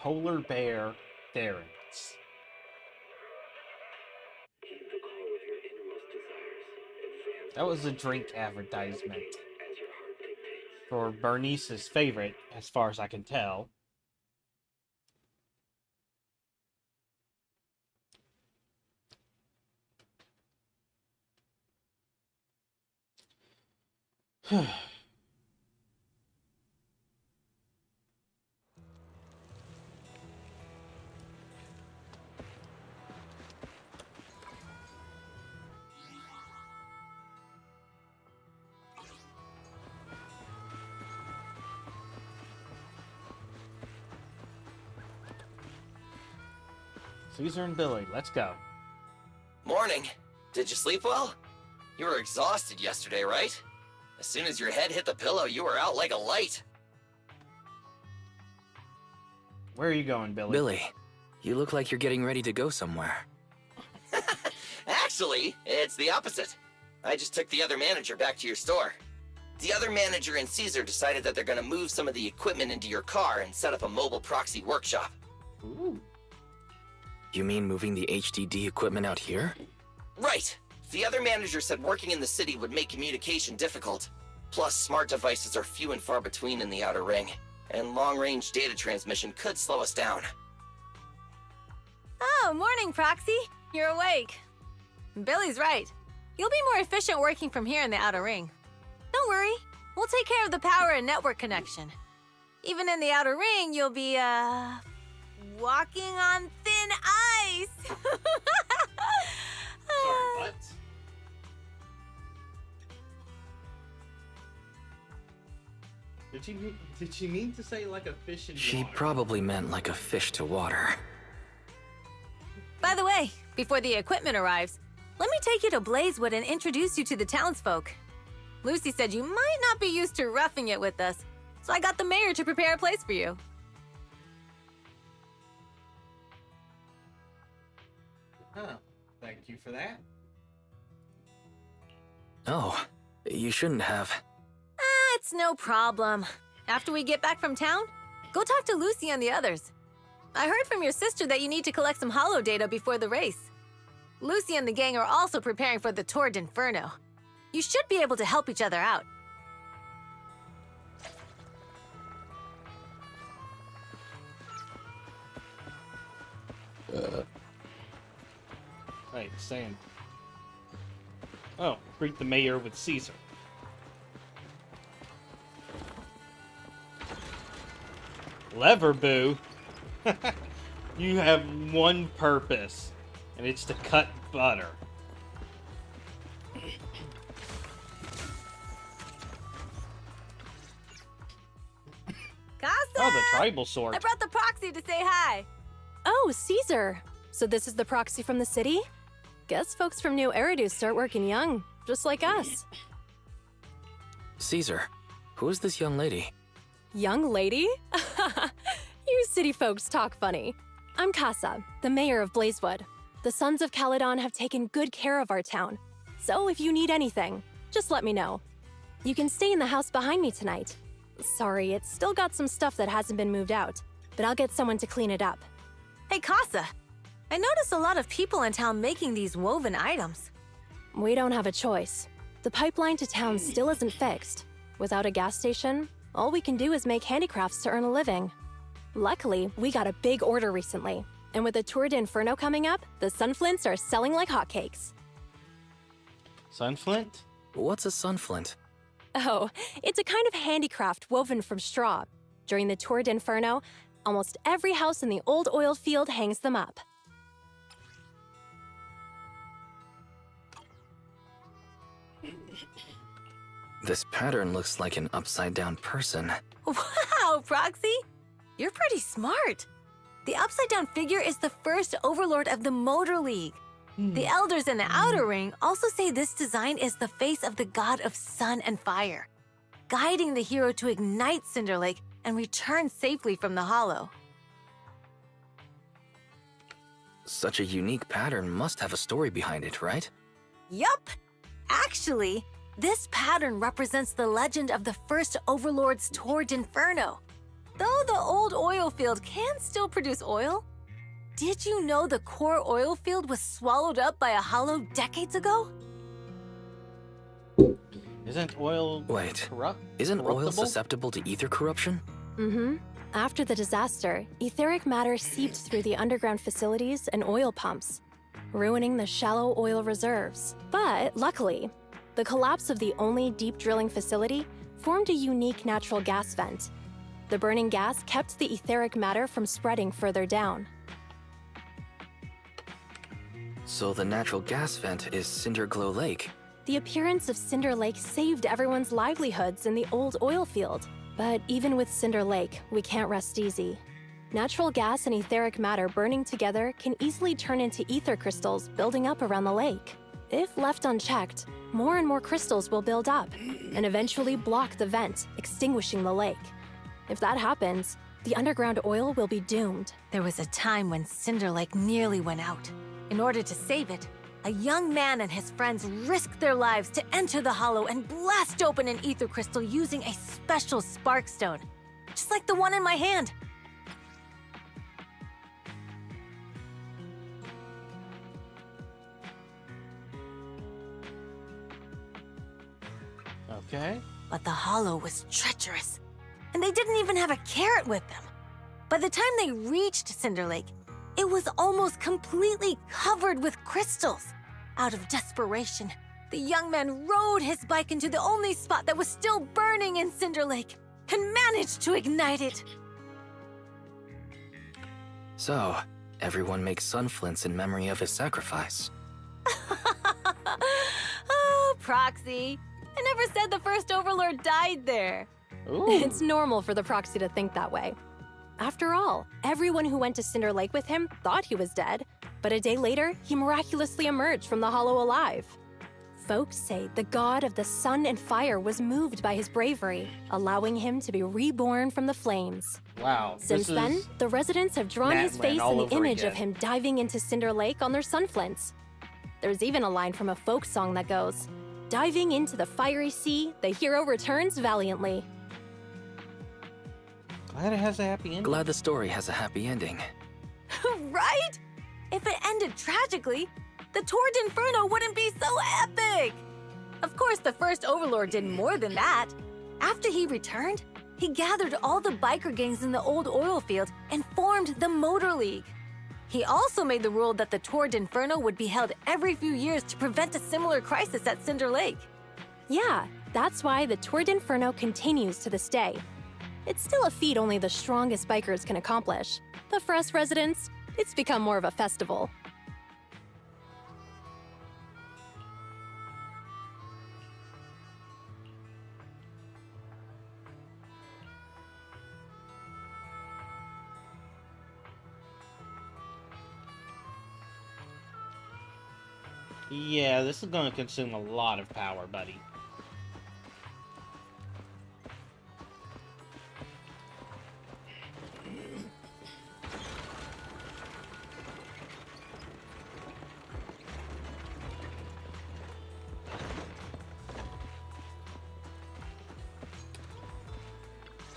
polar bear therins. That was a drink advertisement for Bernice's favorite, as far as I can tell. Caesar and Billy, let's go. Morning. Did you sleep well? You were exhausted yesterday, right? As soon as your head hit the pillow, you were out like a light. Where are you going, Billy? Billy, you look like you're getting ready to go somewhere. Actually, it's the opposite. I just took the other manager back to your store. The other manager and Caesar decided that they're gonna move some of the equipment into your car and set up a mobile proxy workshop. Ooh. You mean moving the HDD equipment out here? Right. The other manager said working in the city would make communication difficult. Plus, smart devices are few and far between in the Outer Ring, and long-range data transmission could slow us down. Oh, morning, Proxy. You're awake. Billy's right. You'll be more efficient working from here in the Outer Ring. Don't worry. We'll take care of the power and network connection. Even in the Outer Ring, you'll be, walking on thin ice. Sorry, what? Did she mean to say like a fish in She water? probably meant like a fish to water. By the way, before the equipment arrives, let me take you to Blazewood and introduce you to the townsfolk. Lucy said you might not be used to roughing it with us, so I got the mayor to prepare a place for you. Huh. Thank you for that. Oh, you shouldn't have. It's no problem. After we get back from town, go talk to Lucy and the others. I heard from your sister that you need to collect some holo data before the race. Lucy and the gang are also preparing for the Tour d'Inferno. You should be able to help each other out. Right, saying. Oh, greet the mayor with Caesar. Leverboo? You have one purpose, and it's to cut butter. Casa! Oh, the tribal sword. I brought the proxy to say hi. Oh, Caesar. So this is the proxy from the city? Guess folks from New Eridu start working young, just like us. Caesar, who is this young lady? Young lady? You city folks talk funny. I'm Casa, the mayor of Blazewood. The Sons of Caledon have taken good care of our town. So if you need anything, just let me know. You can stay in the house behind me tonight. Sorry, it's still got some stuff that hasn't been moved out, but I'll get someone to clean it up. Hey, Casa. I noticed a lot of people in town making these woven items. We don't have a choice. The pipeline to town still isn't fixed. Without a gas station, all we can do is make handicrafts to earn a living. Luckily, we got a big order recently, and with the Tour d'Inferno coming up, the sunflints are selling like hotcakes. Sunflint? What's a sunflint? Oh, it's a kind of handicraft woven from straw. During the Tour d'Inferno, almost every house in the old oil field hangs them up. This pattern looks like an upside-down person. Wow, Proxy! You're pretty smart. The upside-down figure is the first overlord of the Motor League. The elders in the Outer Ring also say this design is the face of the god of sun and fire, guiding the hero to ignite Cinder Lake and return safely from the hollow. Such a unique pattern must have a story behind it, right? Yup! Actually, this pattern represents the legend of the first Overlord's Tour d'Inferno. Though the old oil field can still produce oil, did you know the core oil field was swallowed up by a hollow decades ago? Isn't oil Wait, corrupt? isn't oil corruptible? susceptible to ether corruption? Mm-hmm. After the disaster, etheric matter seeped through the underground facilities and oil pumps, ruining the shallow oil reserves. But luckily, the collapse of the only deep drilling facility formed a unique natural gas vent. The burning gas kept the etheric matter from spreading further down. So the natural gas vent is Cinderglow Lake. The appearance of Cinder Lake saved everyone's livelihoods in the old oil field. But even with Cinder Lake, we can't rest easy. Natural gas and etheric matter burning together can easily turn into ether crystals building up around the lake. If left unchecked, more and more crystals will build up and eventually block the vent, extinguishing the lake. If that happens, the underground oil will be doomed. There was a time when Cinder Lake nearly went out. In order to save it, a young man and his friends risked their lives to enter the hollow and blast open an ether crystal using a special spark stone, just like the one in my hand. Okay. But the hollow was treacherous, and they didn't even have a carrot with them. By the time they reached Cinder Lake, it was almost completely covered with crystals. Out of desperation, the young man rode his bike into the only spot that was still burning in Cinder Lake and managed to ignite it. So, everyone makes sun flints in memory of his sacrifice. Oh, Proxy. I never said the first Overlord died there. Ooh. It's normal for the proxy to think that way. After all, everyone who went to Cinder Lake with him thought he was dead, but a day later, he miraculously emerged from the hollow alive. Folks say the god of the sun and fire was moved by his bravery, allowing him to be reborn from the flames. Wow. Since this then, is the residents have drawn his Natlan face all in the over image of again. him diving into Cinder Lake on their sun flints. There's even a line from a folk song that goes, "Diving into the fiery sea, the hero returns valiantly." glad it has a happy ending. Glad the story has a happy ending. Right? If it ended tragically, the Tour d'Inferno wouldn't be so epic. Of course, the first Overlord did more than that. After he returned, he gathered all the biker gangs in the old oil field and formed the Motor League. He also made the rule that the Tour d'Inferno would be held every few years to prevent a similar crisis at Cinder Lake. Yeah, that's why the Tour d'Inferno continues to this day. It's still a feat only the strongest bikers can accomplish, but for us residents, it's become more of a festival. Yeah, this is going to consume a lot of power, buddy.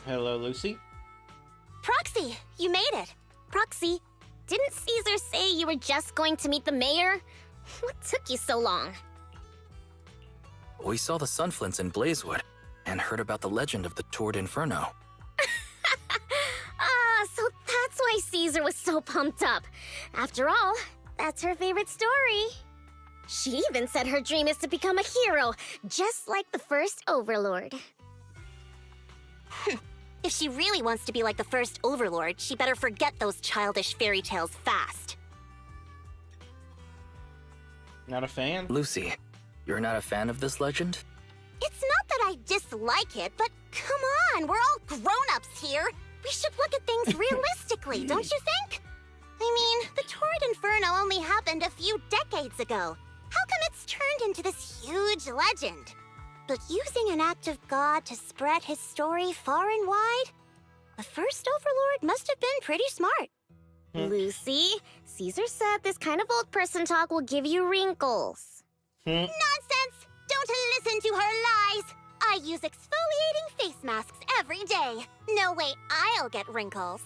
Hello, Lucy. Proxy, you made it. Proxy, didn't Caesar say you were just going to meet the mayor? What took you so long? We saw the sun flints in Blazewood and heard about the legend of the Tour d'Inferno. So that's why Caesar was so pumped up. After all, that's her favorite story. She even said her dream is to become a hero, just like the first Overlord. If she really wants to be like the first Overlord, she better forget those childish fairy tales fast. Not a fan? Lucy, you're not a fan of this legend? It's not that I dislike it, but come on, we're all grown-ups here. We should look at things realistically, don't you think? I mean, the Tour d'Inferno only happened a few decades ago. How come it's turned into this huge legend? But using an act of God to spread his story far and wide? The first Overlord must have been pretty smart. Lucy, Caesar said this kind of old person talk will give you wrinkles. Nonsense! Don't listen to her lies! I use exfoliating face masks every day. No way I'll get wrinkles.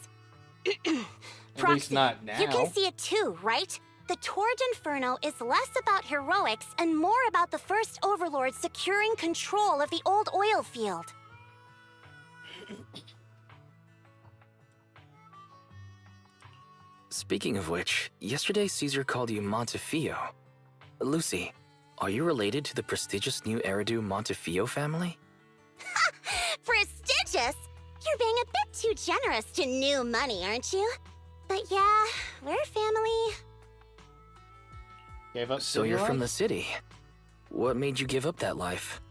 At least not now. You can see it too, right? The Torrid Inferno is less about heroics and more about the First Overlord securing control of the old oil field. Speaking of which, yesterday Caesar called you Montefiore. Lucy, are you related to the prestigious new Eridu Montefiore family? Prestigious? You're being a bit too generous to new money, aren't you? But yeah, we're family. Gave up So city you're from life? the city. What made you give up that life?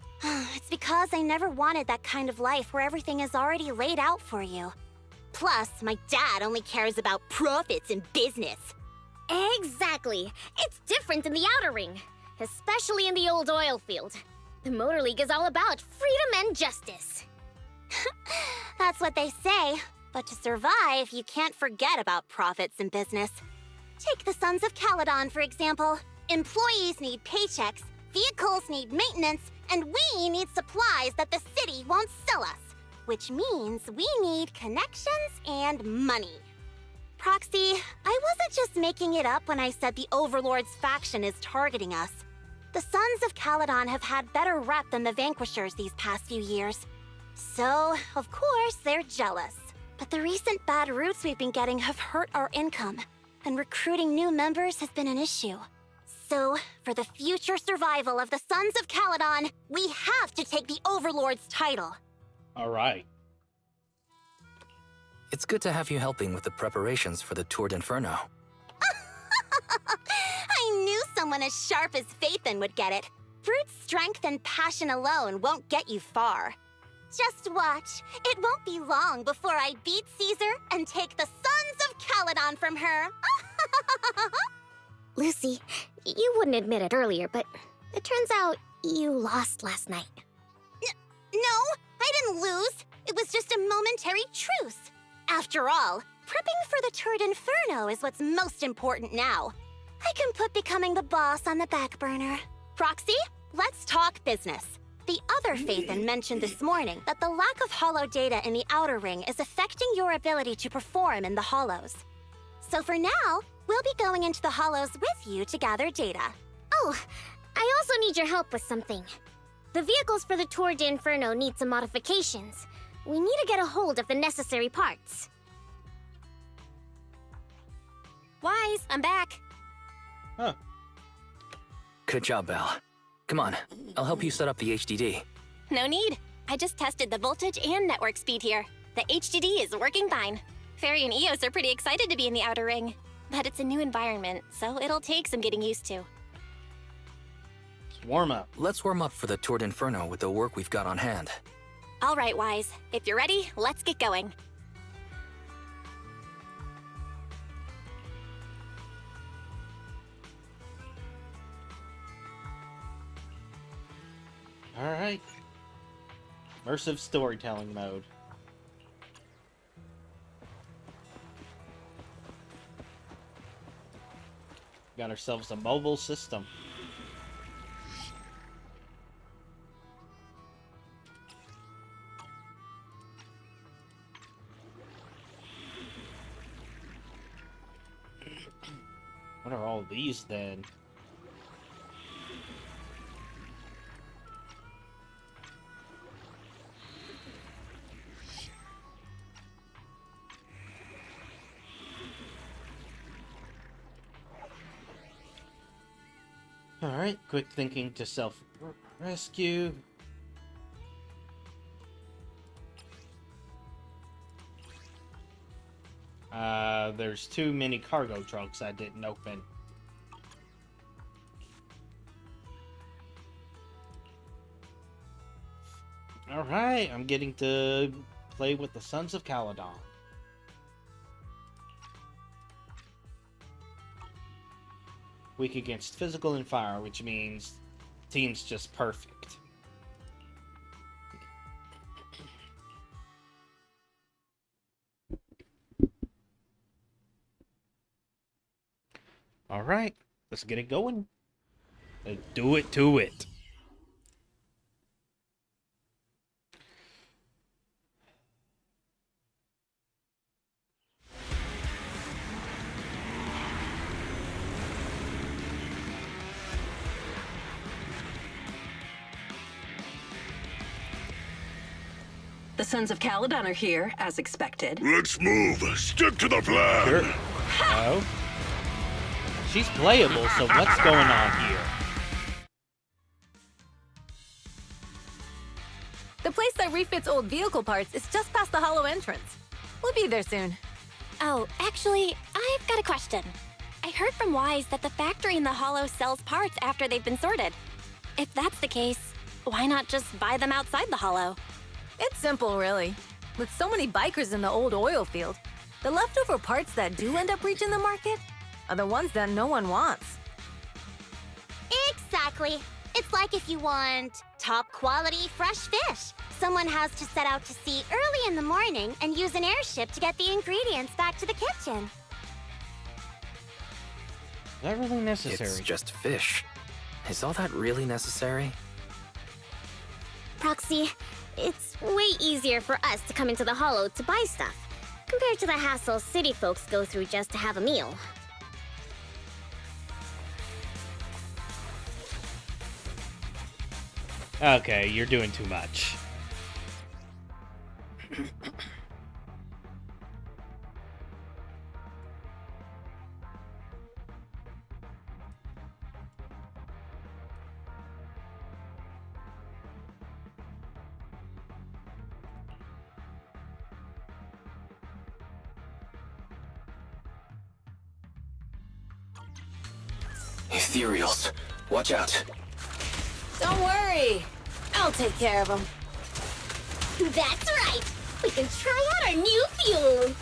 It's because I never wanted that kind of life where everything is already laid out for you. Plus, my dad only cares about profits and business. Exactly. It's different in the Outer Ring, especially in the old oil field. The Motor League is all about freedom and justice. That's what they say. But to survive, you can't forget about profits and business. Take the Sons of Caledon, for example. Employees need paychecks, vehicles need maintenance, and we need supplies that the city won't sell us. Which means we need connections and money. Proxy, I wasn't just making it up when I said the Overlord's faction is targeting us. The Sons of Caledon have had better rep than the Vanquishers these past few years. So, of course, they're jealous. But the recent bad routes we've been getting have hurt our income, and recruiting new members has been an issue. So, for the future survival of the Sons of Caledon, we have to take the Overlord's title. Alright. It's good to have you helping with the preparations for the Tour d'Inferno. I knew someone as sharp as Phaethon would get it. Brute strength and passion alone won't get you far. Just watch. It won't be long before I beat Caesar and take the Sons of Caledon from her. Lucy, you wouldn't admit it earlier, but it turns out you lost last night. No, I didn't lose. It was just a momentary truce. After all, prepping for the Torrid Inferno is what's most important now. I can put becoming the boss on the back burner. Proxy, let's talk business. The other Phaethon mentioned this morning that the lack of hollow data in the Outer Ring is affecting your ability to perform in the hollows. So for now, we'll be going into the hollows with you to gather data. Oh, I also need your help with something. The vehicles for the Tour d'Inferno need some modifications. We need to get a hold of the necessary parts. Wise, I'm back. Huh. Good job, Belle. Come on, I'll help you set up the HDD. No need. I just tested the voltage and network speed here. The HDD is working fine. Fairy and Eos are pretty excited to be in the Outer Ring. But it's a new environment, so it'll take some getting used to. Warm up. Let's warm up for the Tour d'Inferno with the work we've got on hand. All right, Wise. If you're ready, let's get going. Alright. Immersive storytelling mode. Got ourselves a mobile system. What are all these then? Alright, quick thinking to self-rescue. There's too many cargo trucks I didn't open. Alright, I'm getting to play with the Sons of Caledon. Weak against physical and fire, which means team's just perfect. Alright, let's get it going. Let's do it to it. The Sons of Caledon are here, as expected. Let's move. Stick to the plan. Sure. Oh. She's playable, so what's going on here? The place that refits old vehicle parts is just past the hollow entrance. We'll be there soon. Oh, actually, I've got a question. I heard from Wise that the factory in the Hollow sells parts after they've been sorted. If that's the case, why not just buy them outside the Hollow? It's simple, really. With so many bikers in the old oil field, the leftover parts that do end up reaching the market are the ones that no one wants. Exactly. It's like if you want top quality fresh fish. Someone has to set out to sea early in the morning and use an airship to get the ingredients back to the kitchen. Is that really necessary? It's just fish. Is all that really necessary? Proxy, it's way easier for us to come into the Hollow to buy stuff, compared to the hassle city folks go through just to have a meal. Okay, you're doing too much. Ethereals. Watch out. Don't worry. I'll take care of them. That's right! We can try out our new fuel!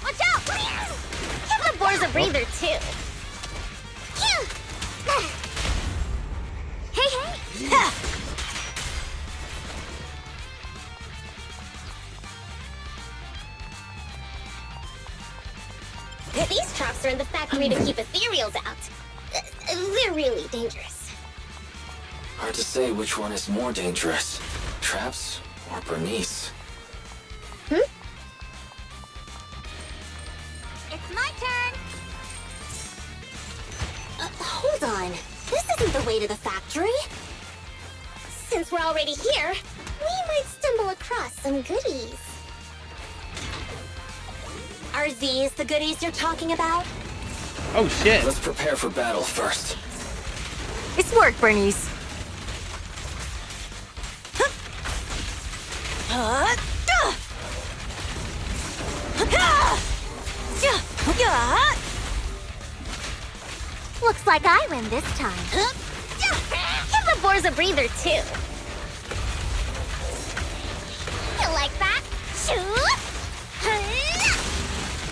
Watch out! Give the boars a breather, too. Hey! These traps are in the factory to keep ethereals out. They're really dangerous. Hard to say which one is more dangerous. Traps or Bernice? It's my turn! Hold on. This isn't the way to the factory. Since we're already here, we might stumble across some goodies. Are these the goodies you're talking about? Oh shit. Let's prepare for battle first. It's work, Bernice. Looks like I win this time. Give the boars a breather, too. You like that? Shoot!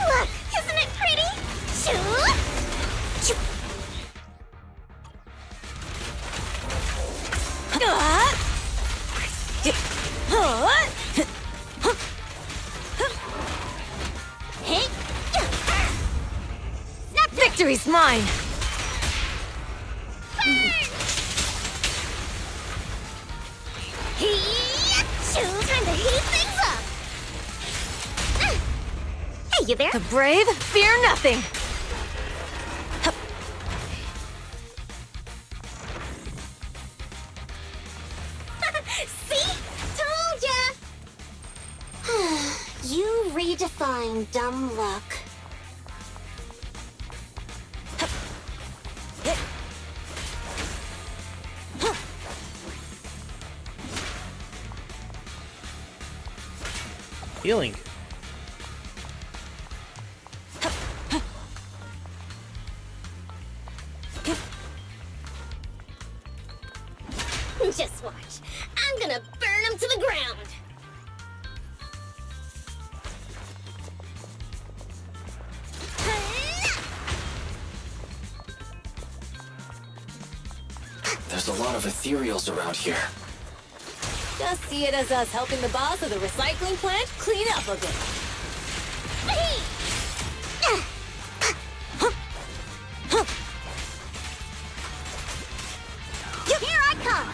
Look, isn't it pretty? Shoot! Hey! Victory's mine! Time to heat things up! Hey, you there? The brave fear nothing! See? Told ya! You redefine dumb luck. Healing. Just watch. I'm gonna burn them to the ground. There's a lot of ethereals around here. Just see it as us helping the boss of the recycling plant clean up a bit. Here I come!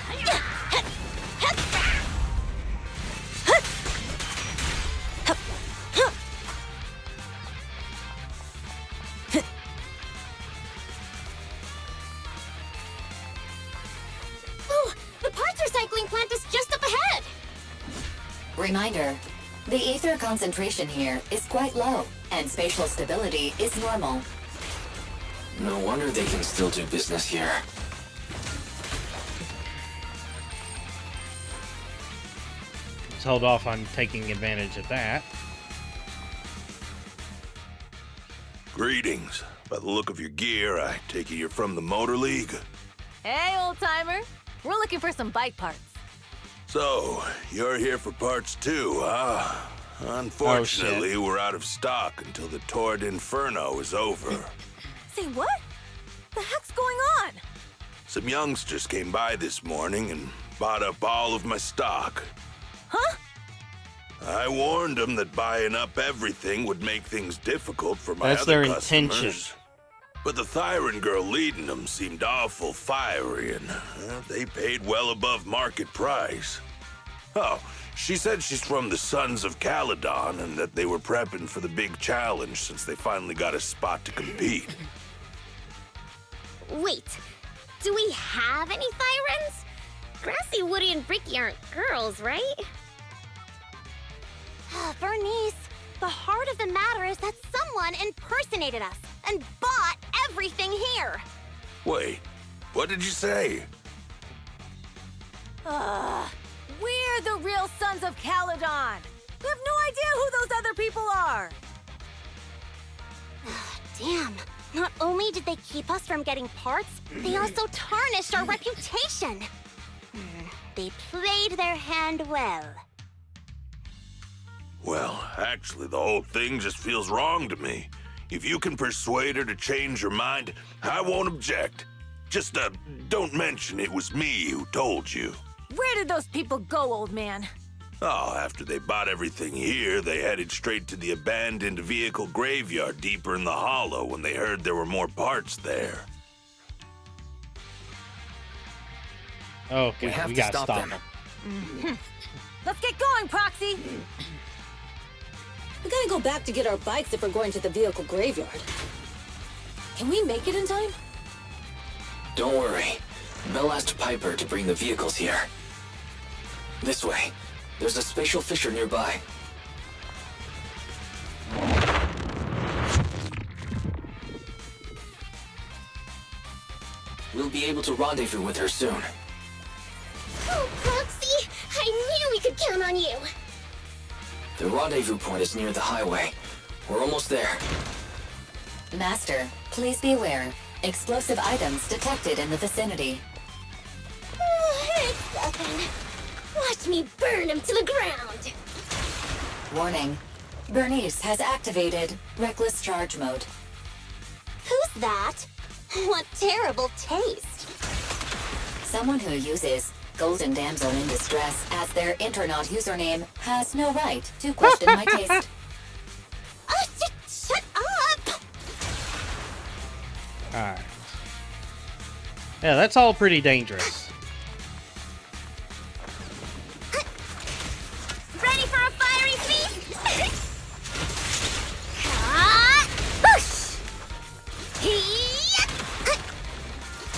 Reminder, the ether concentration here is quite low, and spatial stability is normal. No wonder they can still do business here. Let's hold off on taking advantage of that. Greetings. By the look of your gear, I take it you're from the Motor League. Hey, old-timer. We're looking for some bike parts. So, you're here for parts too, huh? Unfortunately, we're out of stock until the Torrid Inferno is over. Say what? The heck's going on? Some youngsters came by this morning and bought up all of my stock. Huh? I warned them that buying up everything would make things difficult for my That's other their customers. intention. But the Thyron girl leading them seemed awful fiery, and they paid well above market price. Oh, she said she's from the Sons of Caledon and that they were prepping for the big challenge since they finally got a spot to compete. Wait, do we have any Thyrans? Grassy, Woody, and Bricky aren't girls, right? Bernice, the heart of the matter is that someone impersonated us and bought everything here. Wait, what did you say? We're the real Sons of Caledon. We have no idea who those other people are. Damn, not only did they keep us from getting parts, they also tarnished our reputation. They played their hand well. Well, actually, the whole thing just feels wrong to me. If you can persuade her to change her mind, I won't object. Just, don't mention it was me who told you. Where did those people go, old man? Oh, after they bought everything here, they headed straight to the abandoned vehicle graveyard deeper in the hollow when they heard there were more parts there. Okay, We have we to gotta stop stop them. them. Let's get going, Proxy. We gotta go back to get our bikes if we're going to the vehicle graveyard. Can we make it in time? Don't worry. Belle asked Piper to bring the vehicles here. This way. There's a spatial fissure nearby. We'll be able to rendezvous with her soon. Oh, Proxy, I knew we could count on you. The rendezvous point is near the highway. We're almost there. Master, please be aware. Explosive items detected in the vicinity. It's nothing. Watch me burn him to the ground. Warning. Bernice has activated Reckless Charge Mode. Who's that? What terrible taste. Someone who uses Golden Damsel in Distress as their Internaut username has no right to question my taste. Shut up! Alright. Yeah, that's all pretty dangerous. Ready for a fiery feast?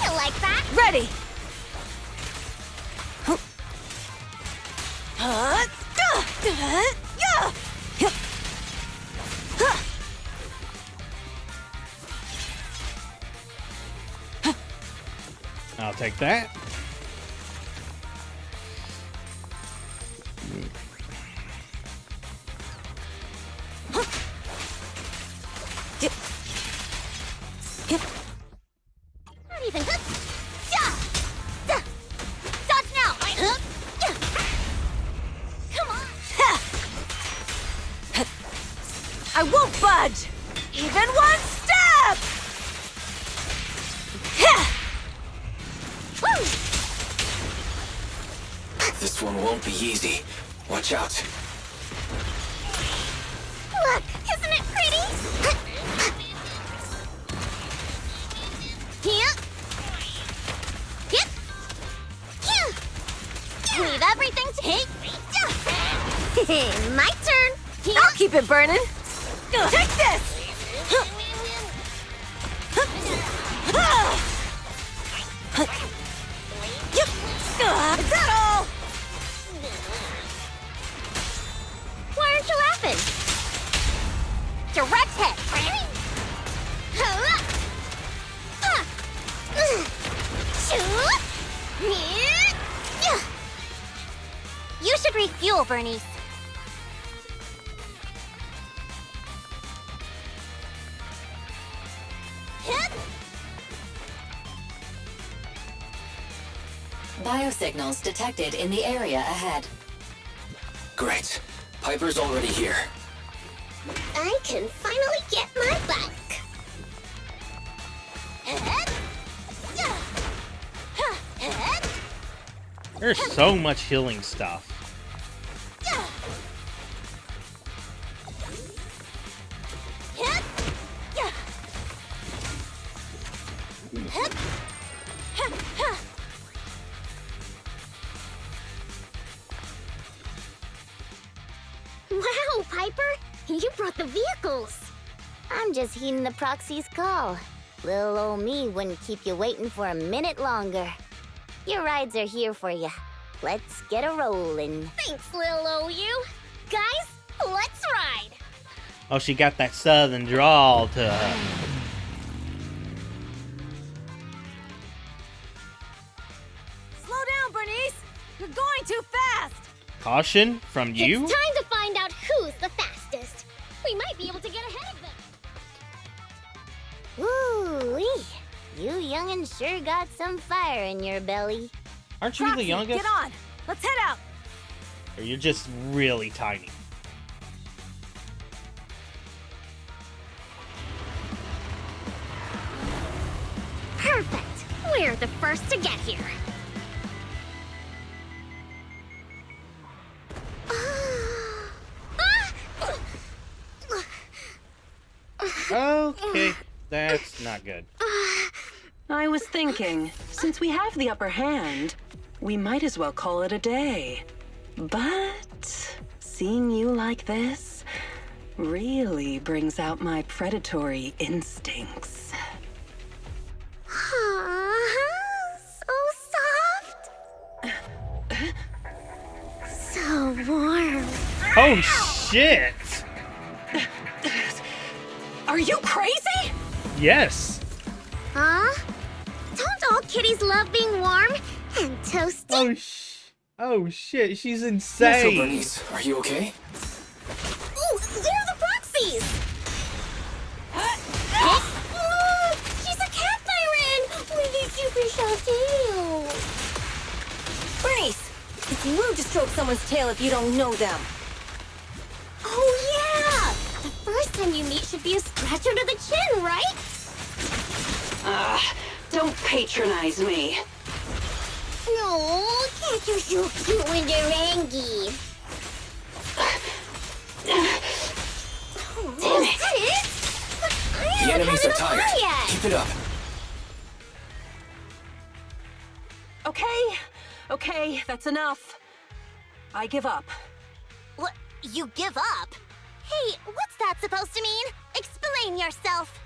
You like that? Ready. I'll take that. Not even good. Dodge now! Come on! I won't budge! Even one step! This one won't be easy. Watch out. Look, isn't it pretty? Here. Yep. Here. Leave everything to me. My turn. Here. I'll keep it burning. Take this! Is that all? You should refuel, Bernice. Biosignals detected in the area ahead. Great. Piper's already here. I can finally get my bike. There's so much healing stuff. Wow, Piper! You brought the vehicles! I'm just heeding the proxy's call. Little old me wouldn't keep you waiting for a minute longer. Your rides are here for you. Let's get a rollin'. Thanks, little old you. Guys, let's ride! Oh, she got that southern drawl to her. Slow down, Bernice! You're going too fast! Caution from you? It's time to find out who's the fastest. We might be able to get ahead of them. Ooh-wee. You young'uns sure got some fire in your belly. Aren't you the youngest? Get on! Let's head out! Or you're just really tiny? Perfect! We're the first to get here. Okay, that's not good. I was thinking, since we have the upper hand, we might as well call it a day. But seeing you like this really brings out my predatory instincts. So soft. So warm. Oh shit! Are you crazy? Yes. Huh? Don't all kitties love being warm and toasty? Oh shit, she's So, insane. Bernice, are you okay? Ooh, they're the proxies! She's a cat siren with a super sharp tail. Bernice! It's rude to stroke someone's tail if you don't know them. Oh yeah! The first time you meet should be a scratch under the chin, right? Don't patronize me. No, cats are so cute when they're angry. Damn it! The enemies are tired. Keep it up. Okay, that's enough. I give up. What? You give up? Hey, what's that supposed to mean? Explain yourself.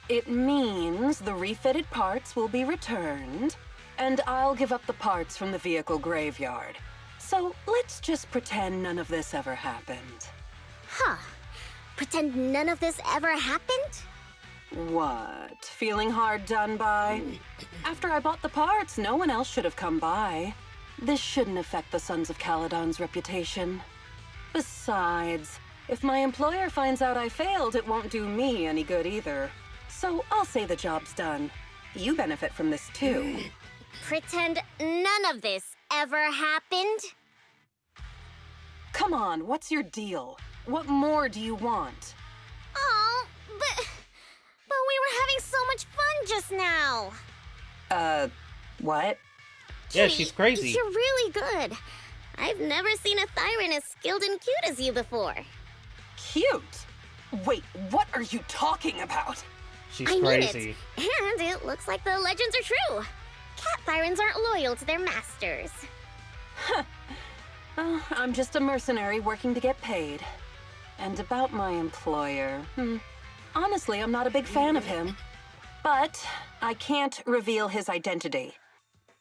It means the refitted parts will be returned, and I'll give up the parts from the vehicle graveyard. So let's just pretend none of this ever happened. Huh. Pretend none of this ever happened? What? Feeling hard done by? After I bought the parts, no one else should have come by. This shouldn't affect the Sons of Caledon's reputation. Besides, if my employer finds out I failed, it won't do me any good either. So I'll say the job's done. You benefit from this too. Pretend none of this ever happened? Come on, what's your deal? What more do you want? Oh, but we were having so much fun just now. What? Yeah, Kitty, she's crazy. You're really good. I've never seen a Thyran as skilled and cute as you before. Cute? Wait, what are you talking about? She's I crazy. mean it. And it looks like the legends are true. Cat Thyrans aren't loyal to their masters. I'm just a mercenary working to get paid. And about my employer, honestly, I'm not a big fan of him. But I can't reveal his identity.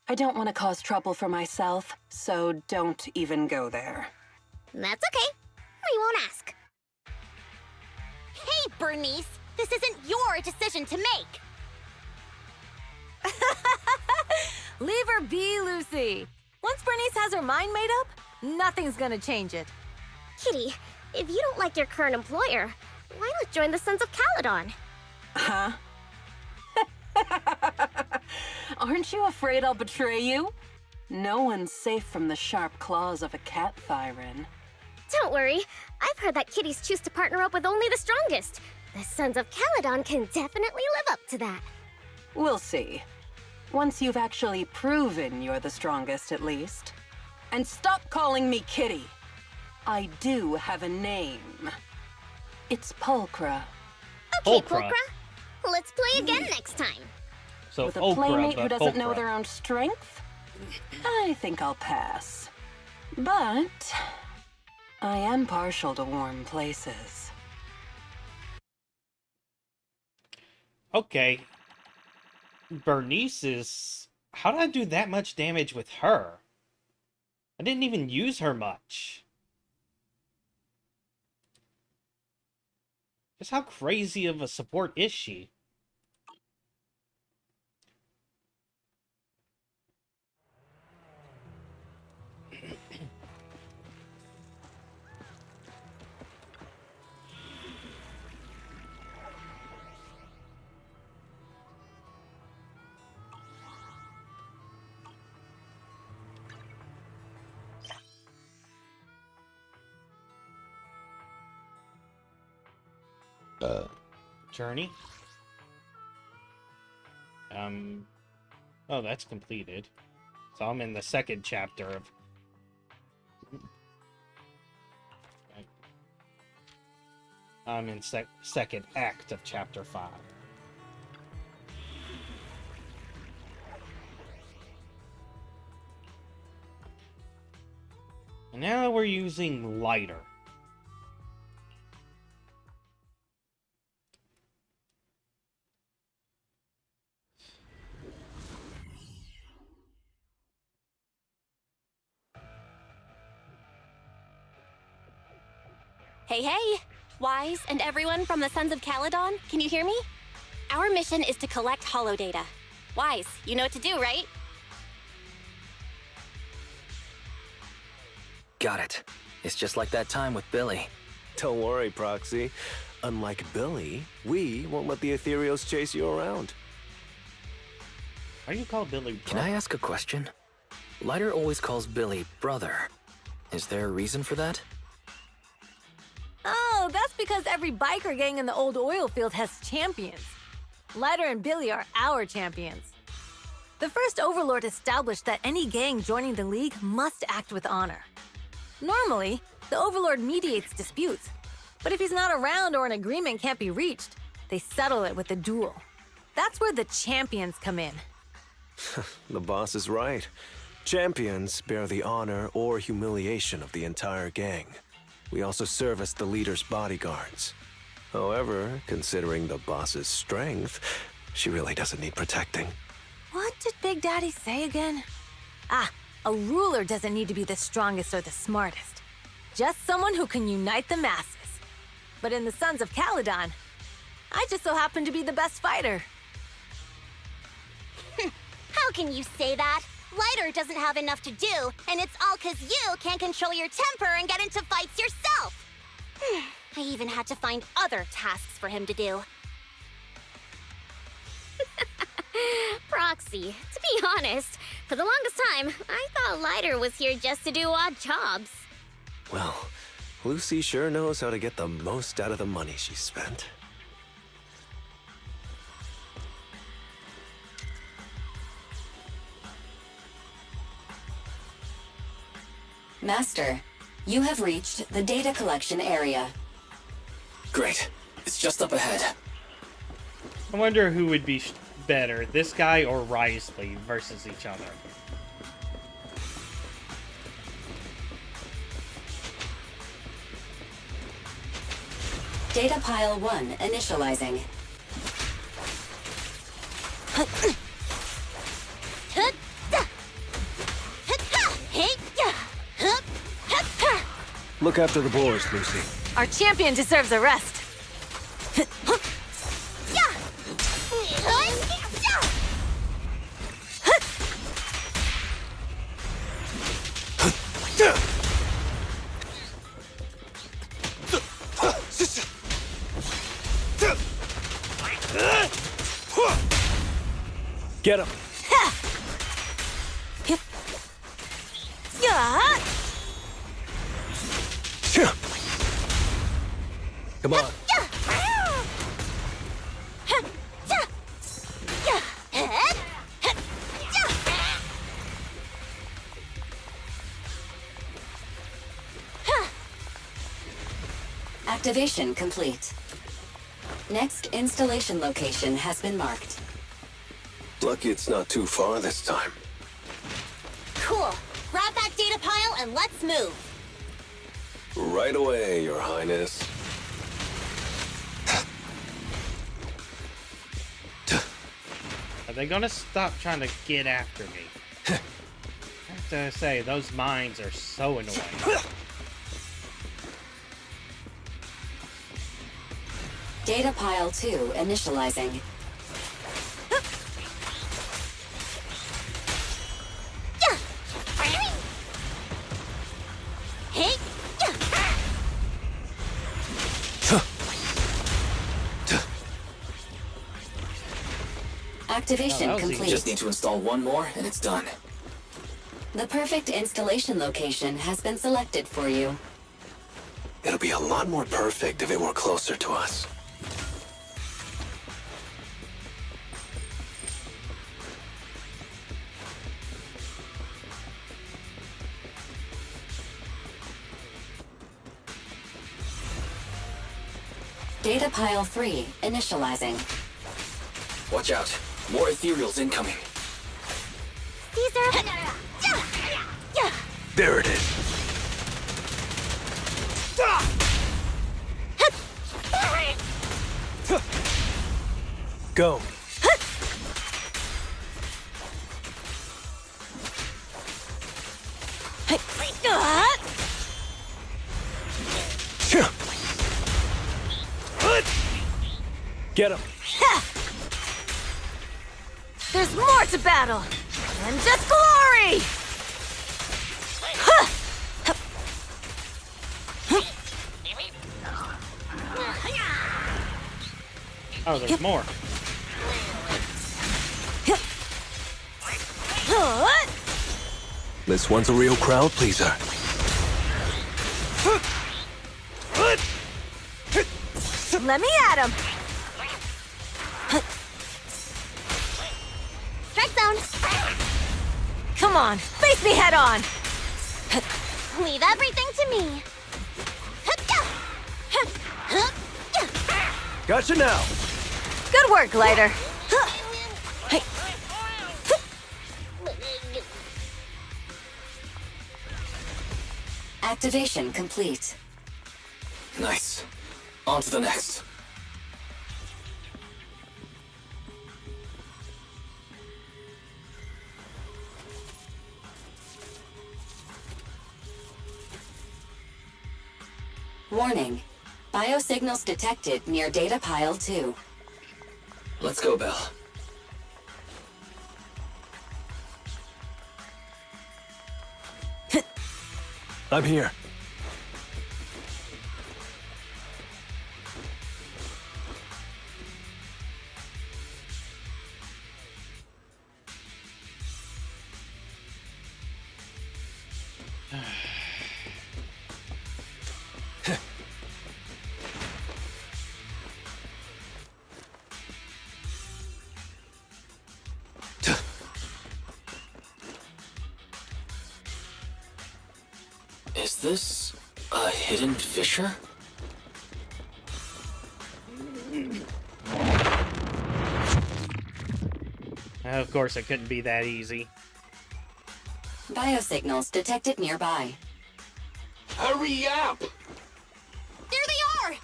I don't want to cause trouble for myself, so don't even go there. That's okay. We won't ask. Hey, Bernice! This isn't your decision to make! Leave her be, Lucy. Once Bernice has her mind made up, nothing's gonna change it. Kitty, if you don't like your current employer, why not join the Sons of Caledon? Huh? Aren't you afraid I'll betray you? No one's safe from the sharp claws of a cat, Thyron. Don't worry. I've heard that kitties choose to partner up with only the strongest. The Sons of Caledon can definitely live up to that. We'll see. Once you've actually proven you're the strongest, at least. And stop calling me Kitty. I do have a name. It's Pulchra. Okay, Pulchra. Pulchra. Let's play again next time. So With a Okra, playmate who but doesn't know Pulchra. their own strength, I think I'll pass. But I am partial to warm places. Okay. Bernice is... How did I do that much damage with her? I didn't even use her much. Just how crazy of a support is she? Journey? Oh, that's completed. So I'm in the second chapter of... I'm in second act of chapter 5. And now we're using lighter. Hey, hey! Wise and everyone from the Sons of Caledon, can you hear me? Our mission is to collect holo data. Wise, you know what to do, right? Got it. It's just like that time with Billy. Don't worry, Proxy. Unlike Billy, we won't let the Ethereals chase you around. Why do you call Billy Can I ask a question? Lighter always calls Billy brother. Is there a reason for that? Oh, that's because every biker gang in the old oil field has champions. Lighter and Billy are our champions. The first Overlord established that any gang joining the League must act with honor. Normally, the Overlord mediates disputes, but if he's not around or an agreement can't be reached, they settle it with a duel. That's where the champions come in. The boss is right. Champions bear the honor or humiliation of the entire gang. We also serve as the leader's bodyguards. However, considering the boss's strength, she really doesn't need protecting. What did Big Daddy say again? Ah, a ruler doesn't need to be the strongest or the smartest. Just someone who can unite the masses. But in the Sons of Caledon, I just so happen to be the best fighter. How can you say that? Lighter doesn't have enough to do, and it's all 'cause you can't control your temper and get into fights yourself. I even had to find other tasks for him to do. Proxy, to be honest, for the longest time, I thought Lighter was here just to do odd jobs. Well, Lucy sure knows how to get the most out of the money she spent. Master, you have reached the data collection area. Great. It's just up ahead. I wonder who would be better, this guy or Risley versus each other. Data pile 1 initializing. Look after the boars, Lucy. Our champion deserves a rest. Get him. Come on. Activation complete. Next installation location has been marked. Lucky it's not too far this time. Cool. Grab that data pile and let's move. Right away, Your Highness. Are they gonna stop trying to get after me? I have to say, those mines are so annoying. Data pile 2 initializing. Hey! Activation Oh, that was easy. complete. Just need to install one more and it's done. The perfect installation location has been selected for you. It'll be a lot more perfect if it were closer to us. Data pile 3 initializing. Watch out. More ethereals incoming. Caesar! There it is. Go. Get him. There's more to battle than just glory! Oh, there's more. This one's a real crowd pleaser. Let me at him! Strike zone! Come on, face me head on! Leave everything to me. Gotcha now. Good work, Glider. Activation complete. Nice. On to the next. Warning. Biosignals detected near data pile 2. Let's go, Belle. I'm here. Is this a hidden fissure? Of course, it couldn't be that easy. Biosignals detected nearby. Hurry up! There they are!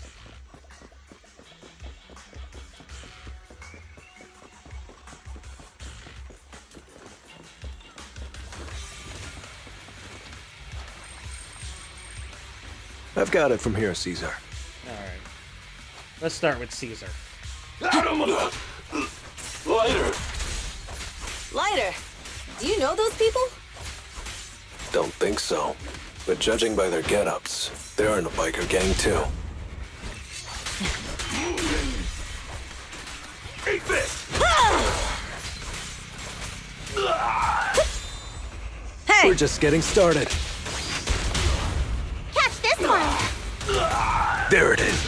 I've got it from here, Caesar. Alright. Let's start with Caesar. Lighter! Lighter, do you know those people? Don't think so. But judging by their get-ups, they're in a biker gang too. Eat this! Hey! We're just getting started. Catch this one! There it is.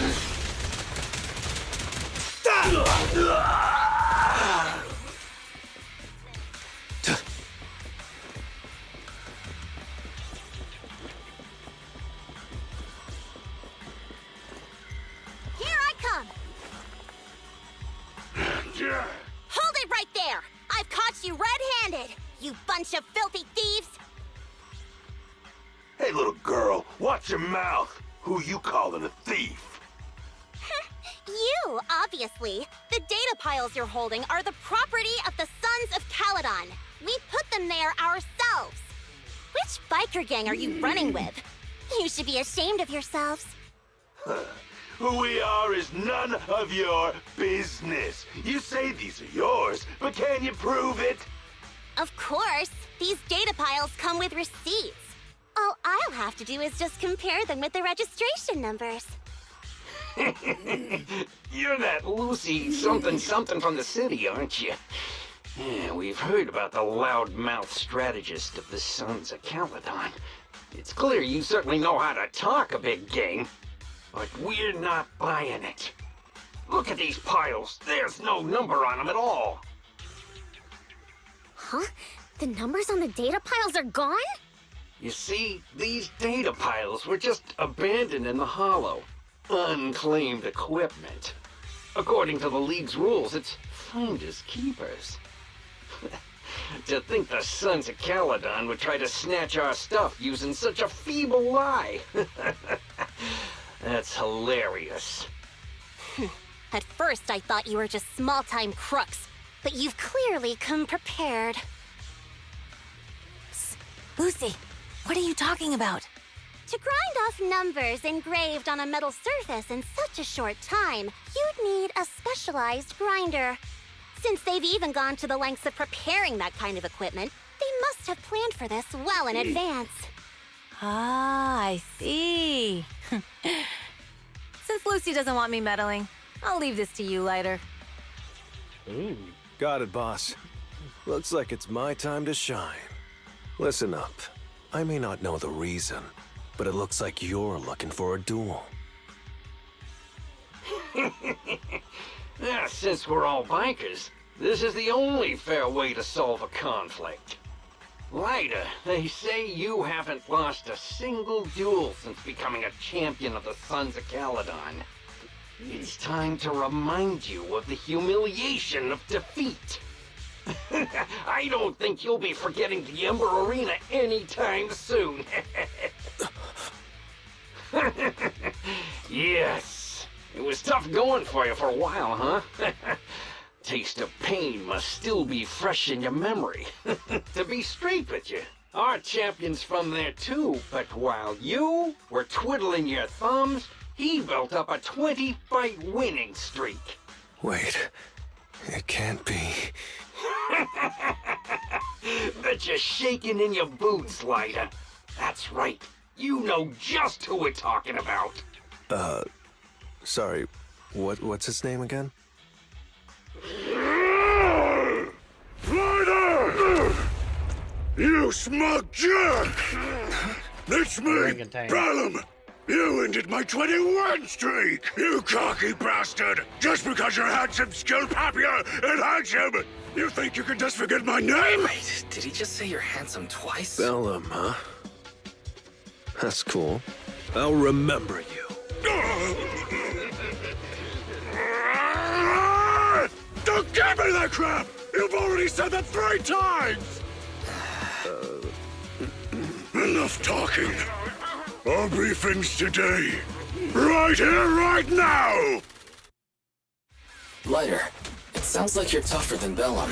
Here I come! Hold it right there! I've caught you red-handed, you bunch of filthy thieves! Hey, little girl, watch your mouth. Who you calling a thief? You, obviously. The data piles you're holding are the property of the Sons of Caledon. We put them there ourselves. Which biker gang are you running with? You should be ashamed of yourselves. Who we are is none of your business. You say these are yours, but can you prove it? Of course. These data piles come with receipts. All I'll have to do is just compare them with the registration numbers. You're that Lucy something from the city, aren't you? Yeah, we've heard about the loudmouth strategist of the Sons of Caledon. It's clear you certainly know how to talk a big game, but we're not buying it. Look at these piles. There's no number on them at all. Huh? The numbers on the data piles are gone? You see, these data piles were just abandoned in the hollow. Unclaimed equipment. According to the League's rules, it's finders keepers. To think the Sons of Caledon would try to snatch our stuff using such a feeble lie. That's hilarious. At first, I thought you were just small-time crooks, but you've clearly come prepared. Psst. Lucy, what are you talking about? To grind off numbers engraved on a metal surface in such a short time, you'd need a specialized grinder. Since they've even gone to the lengths of preparing that kind of equipment, they must have planned for this well in advance. Ah, I see. Since Lucy doesn't want me meddling, I'll leave this to you, Lighter. Ooh. Got it, boss. Looks like it's my time to shine. Listen up. I may not know the reason, but it looks like you're looking for a duel. Since we're all bikers, this is the only fair way to solve a conflict. Lyda, they say you haven't lost a single duel since becoming a champion of the Sons of Caledon. It's time to remind you of the humiliation of defeat. I don't think you'll be forgetting the Ember Arena anytime soon. Yes, it was tough going for you for a while, huh? Taste of pain must still be fresh in your memory. To be straight with you, our champion's from there too, but while you were twiddling your thumbs, he built up a 20-fight winning streak. Wait, it can't be. Bet you're shaking in your boots, Lyda. That's right. You know just who we're talking about. Sorry, what's his name again? Ryder! You smug jerk! It's me, Orangutan. Bellum! You ended my 21 streak, you cocky bastard! Just because you're handsome, skilled, happier, and handsome! You think you can just forget my name? Wait, did he just say you're handsome twice? Bellum, huh? That's cool. I'll remember you. Don't give me that crap! You've already said that 3 times! Enough talking. I'll be things today. Right here, right now! Lighter, it sounds like you're tougher than Bellum.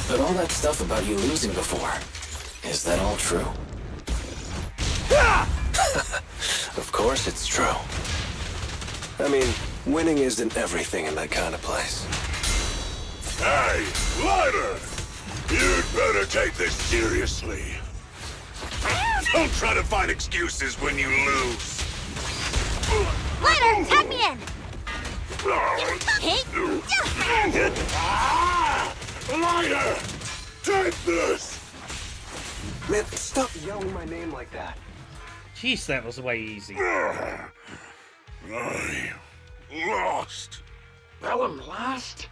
But all that stuff about you losing before, is that all true? Of course it's true. I mean, winning isn't everything in that kind of place. Hey, Lighter! You'd better take this seriously. Don't try to find excuses when you lose. Lighter, tag me in! Lighter! Take this! Man, stop yelling my name like that. Jeez, that was way easy. I lost. Bellum lost?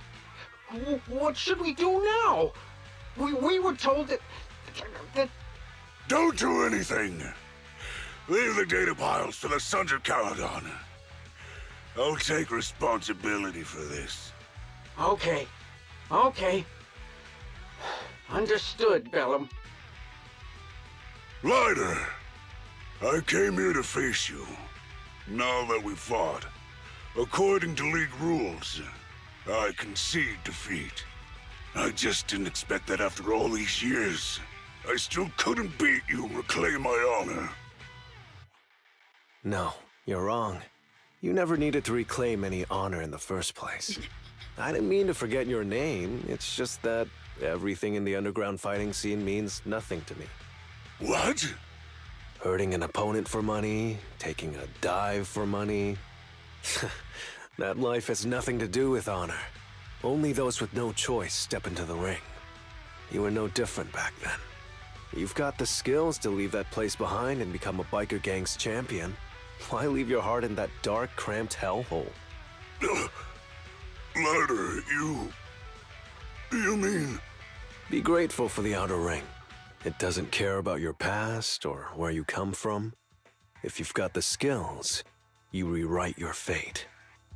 What should we do now? We were told that... Don't do anything. Leave the data piles to the Sons of Caledon. I'll take responsibility for this. Okay. Understood, Bellum. Lighter, I came here to face you. Now that we fought, according to League rules, I concede defeat. I just didn't expect that after all these years, I still couldn't beat you and reclaim my honor. No, you're wrong. You never needed to reclaim any honor in the first place. I didn't mean to forget your name. It's just that everything in the underground fighting scene means nothing to me. What? Hurting an opponent for money, taking a dive for money. That life has nothing to do with honor. Only those with no choice step into the ring. You were no different back then. You've got the skills to leave that place behind and become a biker gang's champion. Why leave your heart in that dark, cramped hellhole? Lighter, you mean... Be grateful for the outer ring. It doesn't care about your past or where you come from. If you've got the skills, you rewrite your fate.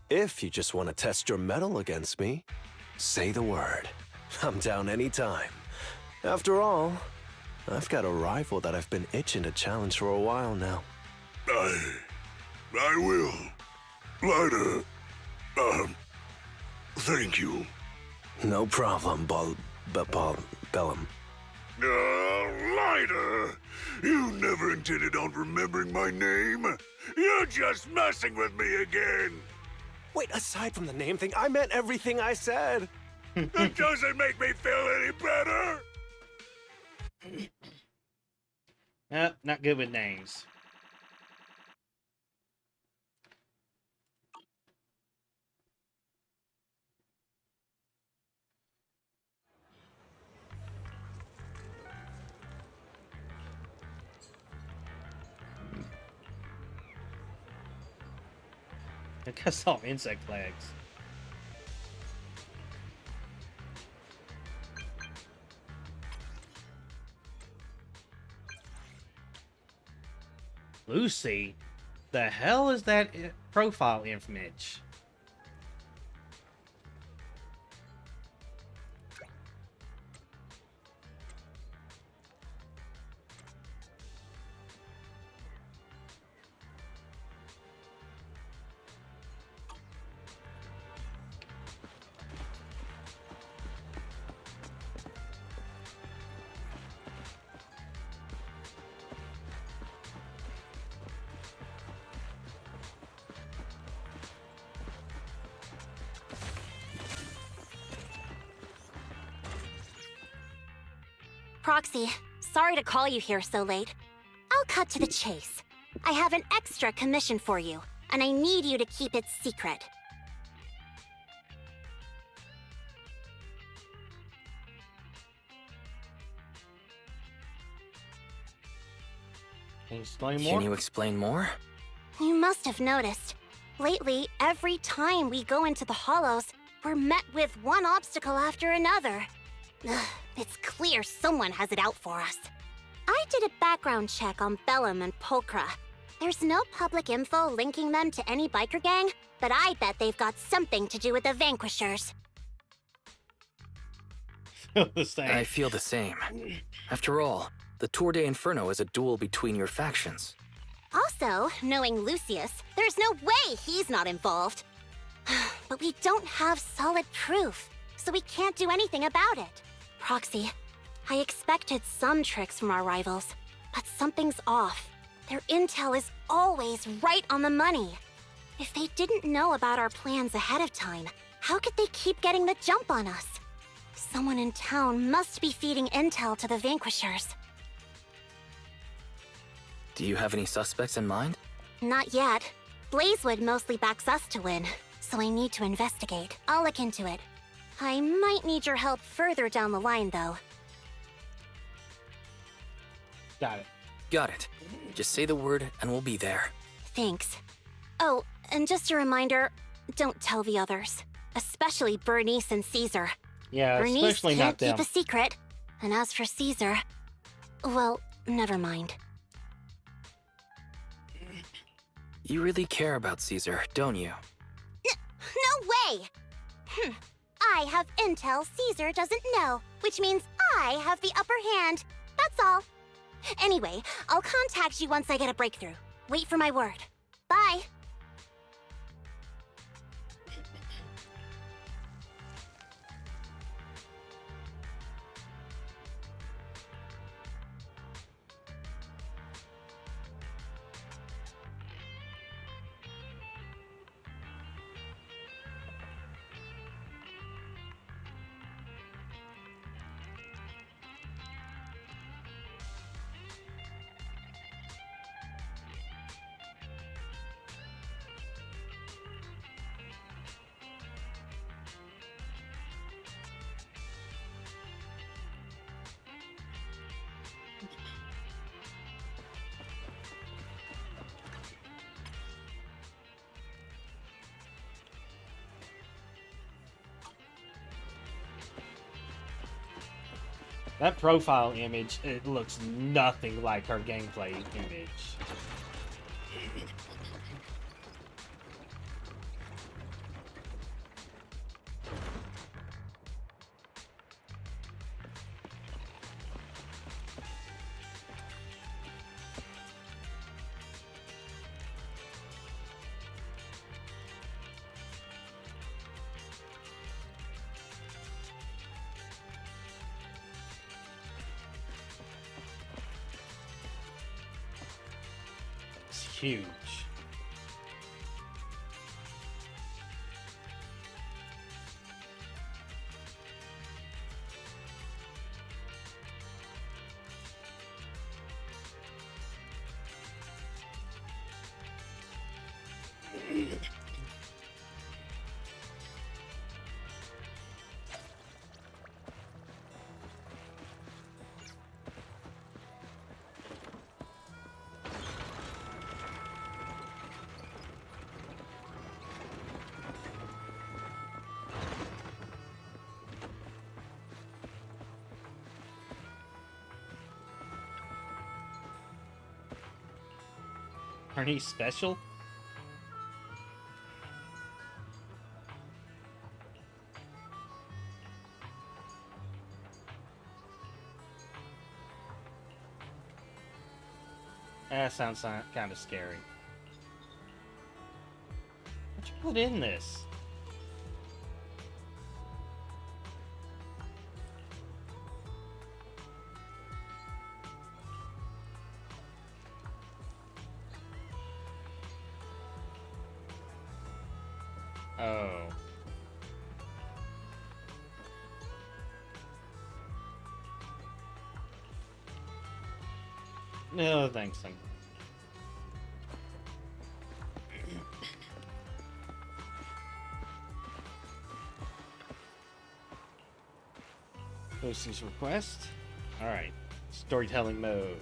If you just want to test your mettle against me, say the word. I'm down anytime. After all, I've got a rival that I've been itching to challenge for a while now. I will. Lighter, thank you. No problem, Bellum. Lighter! You never intended on remembering my name. You're just messing with me again. Wait, aside from the name thing, I meant everything I said. It doesn't make me feel any better. Not good with names. I guess all insect legs. Lucy? The hell is that profile image? Proxy, sorry to call you here so late. I'll cut to the chase. I have an extra commission for you, and I need you to keep it secret. Can you explain more? Can you explain more? You must have noticed. Lately, every time we go into the Hollows, we're met with one obstacle after another. Ugh, it's clear someone has it out for us. I did a background check on Bellum and Pulchra. There's no public info linking them to any biker gang, but I bet they've got something to do with the Vanquishers. The same. I feel the same. After all, the Tour de Inferno is a duel between your factions. Also, knowing Lucius, there's no way he's not involved. But we don't have solid proof, so we can't do anything about it. Proxy, I expected some tricks from our rivals, but something's off. Their intel is always right on the money. If they didn't know about our plans ahead of time, how could they keep getting the jump on us? Someone in town must be feeding intel to the Vanquishers. Do you have any suspects in mind? Not yet. Blazewood mostly backs us to win, so I need to investigate. I'll look into it. I might need your help further down the line, though. Got it. Got it. Just say the word and we'll be there. Thanks. Oh, and just a reminder, don't tell the others. Especially Bernice and Caesar. Yeah, Bernice especially can't not them. keep a secret. And as for Caesar, well, never mind. You really care about Caesar, don't you? No way! I have intel Caesar doesn't know, which means I have the upper hand. That's all. Anyway, I'll contact you once I get a breakthrough. Wait for my word. Bye. That profile image, it looks nothing like her gameplay image. Huge. Aren't he special? That sounds kind of scary. What'd you put in this? Oh. No, thanks. Lucy's request. Alright. Storytelling mode.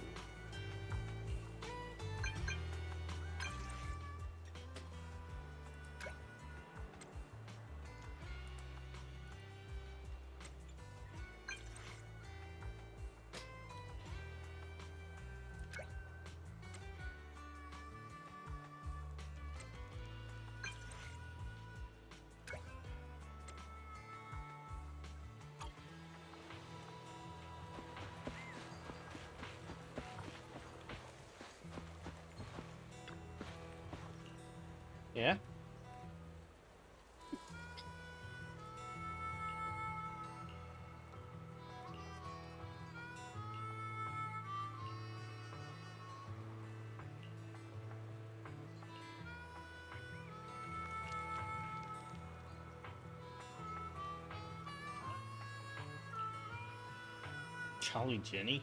Jolly Jenny?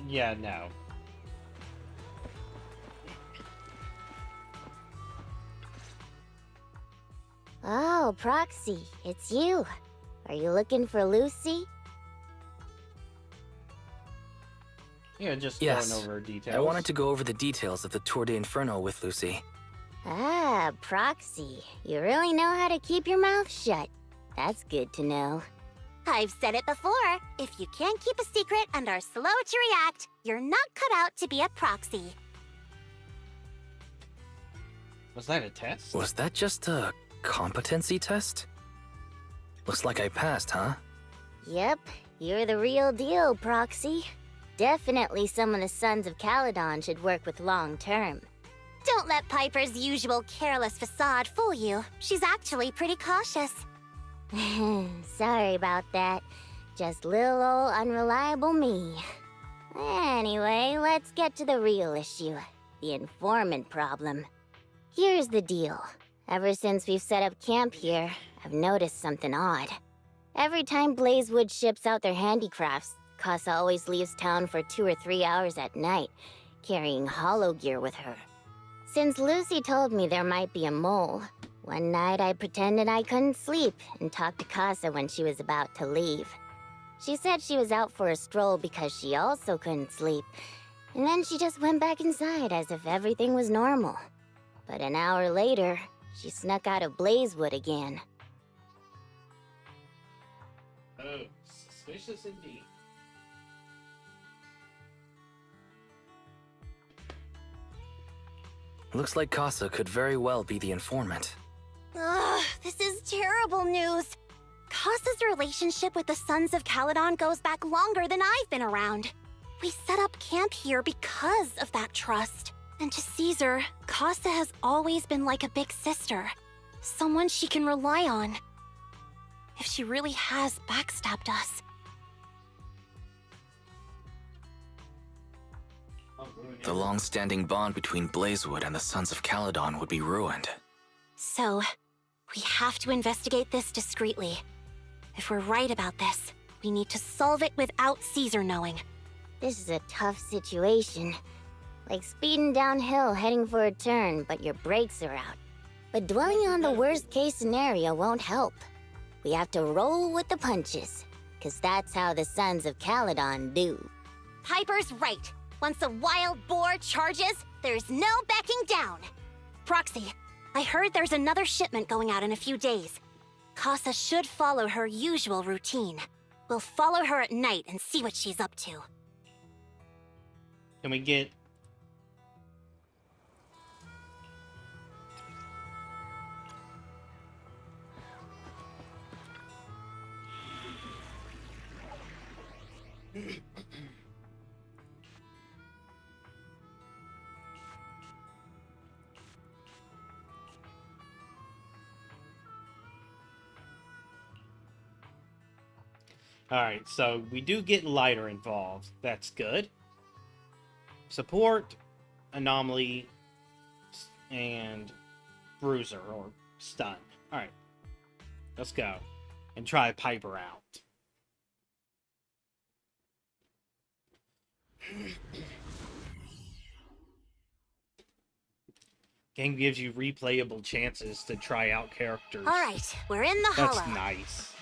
Yeah, no. Oh, Proxy, it's you. Are you looking for Lucy? Yeah, just Yes. going over details. I wanted to go over the details of the Tour de Inferno with Lucy. Ah, Proxy. You really know how to keep your mouth shut. That's good to know. I've said it before. If you can't keep a secret and are slow to react, you're not cut out to be a proxy. Was that a test? Was that just a competency test? Looks like I passed, huh? Yep, you're the real deal, Proxy. Definitely some of the Sons of Caledon should work with long term. Don't let Piper's usual careless facade fool you. She's actually pretty cautious. Sorry about that. Just little old unreliable me. Anyway, let's get to the real issue. The informant problem. Here's the deal. Ever since we've set up camp here, I've noticed something odd. Every time Blazewood ships out their handicrafts, Casa always leaves town for 2 or 3 hours at night, carrying hollow gear with her. Since Lucy told me there might be a mole, one night I pretended I couldn't sleep and talked to Casa when she was about to leave. She said she was out for a stroll because she also couldn't sleep, and then she just went back inside as if everything was normal. But an hour later, she snuck out of Blazewood again. Oh, suspicious indeed. Looks like Casa could very well be the informant. Ugh, this is terrible news. Casa's relationship with the Sons of Caledon goes back longer than I've been around. We set up camp here because of that trust. And to Caesar, Casa has always been like a big sister. Someone she can rely on. If she really has backstabbed us. The long-standing bond between Blazewood and the Sons of Caledon would be ruined. So, we have to investigate this discreetly. If we're right about this, we need to solve it without Caesar knowing. This is a tough situation. Like speeding downhill heading for a turn, but your brakes are out. But dwelling on the worst-case scenario won't help. We have to roll with the punches, 'cause that's how the Sons of Caledon do. Piper's right. Once a wild boar charges, there's no backing down. Proxy, I heard there's another shipment going out in a few days. Casa should follow her usual routine. We'll follow her at night and see what she's up to. Can we get... Alright, so we do get lighter involved. That's good. Support, anomaly, and bruiser or stun. Alright. Let's go. And try Piper out. Game gives you replayable chances to try out characters. Alright, we're in the That's hollow. nice.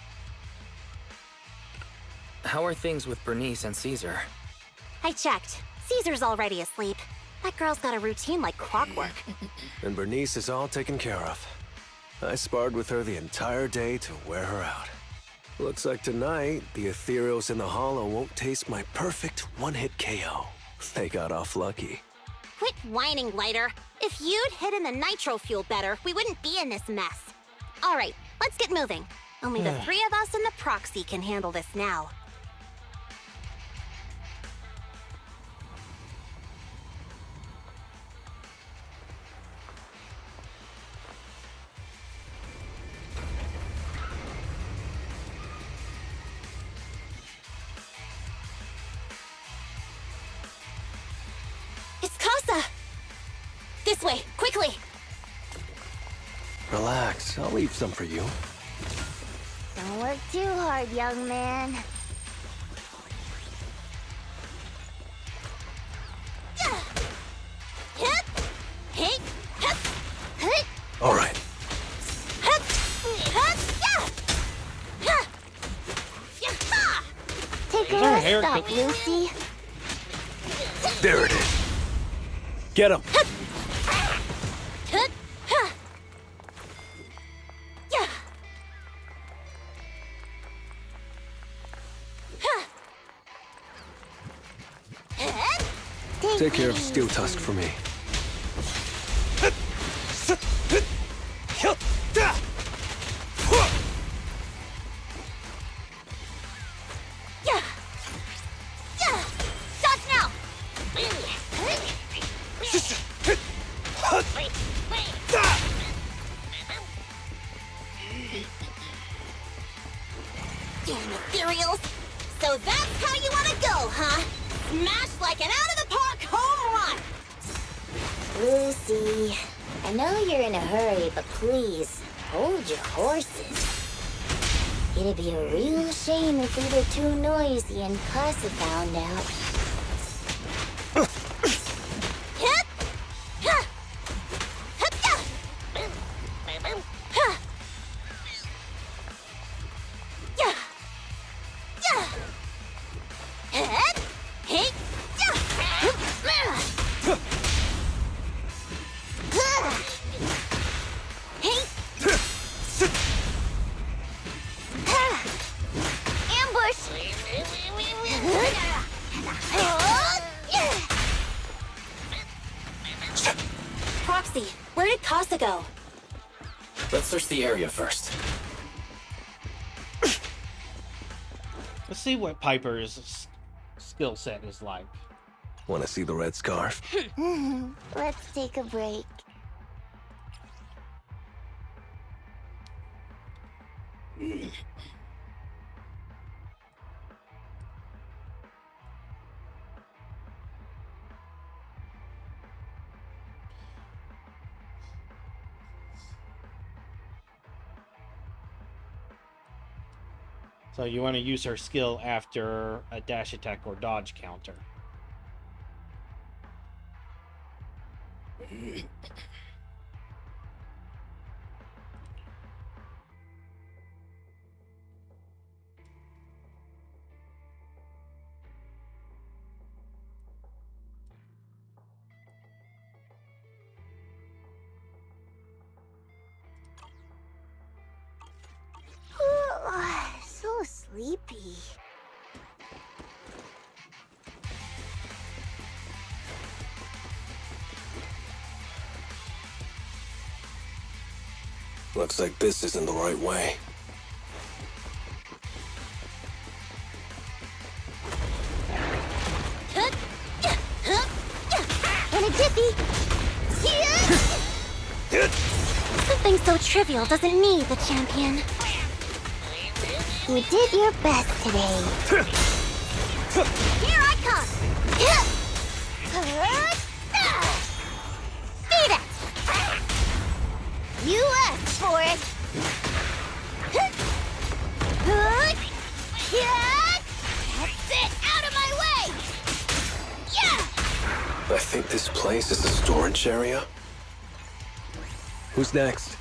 How are things with Bernice and Caesar? I checked. Caesar's already asleep. That girl's got a routine like clockwork. And Bernice is all taken care of. I sparred with her the entire day to wear her out. Looks like tonight, the Ethereals in the Hollow won't taste my perfect one-hit KO. They got off lucky. Quit whining, Lighter. If you'd hidden the nitro fuel better, we wouldn't be in this mess. Alright, let's get moving. Only the 3 of us and the proxy can handle this now. This way, quickly! Relax, I'll leave some for you. Don't work too hard, young man. All right. Take a Is there a rest hair stop, co- Lucy. There it is. Get him. Take care of Steel Tusk for me. Dodge now! Damn ethereals! So that's how you want to go, huh? Smash like an out-of-the-park home run! Lucy, I know you're in a hurry, but please, hold your horses. It'd be a real shame if we were too noisy and Casa found out. Proxy, where did Casa go? Let's search the area first. Let's see what Piper's skill set is like. Want to see the red scarf? Let's take a break. So you want to use her skill after a dash attack or dodge counter. So sleepy. Looks like this isn't the right way. In a jiffy! Something so trivial doesn't need the champion. You did your best today. Here I come! Beat it! You asked for it! That's it! Out of my way! Yeah! I think this place is a storage area. Who's next?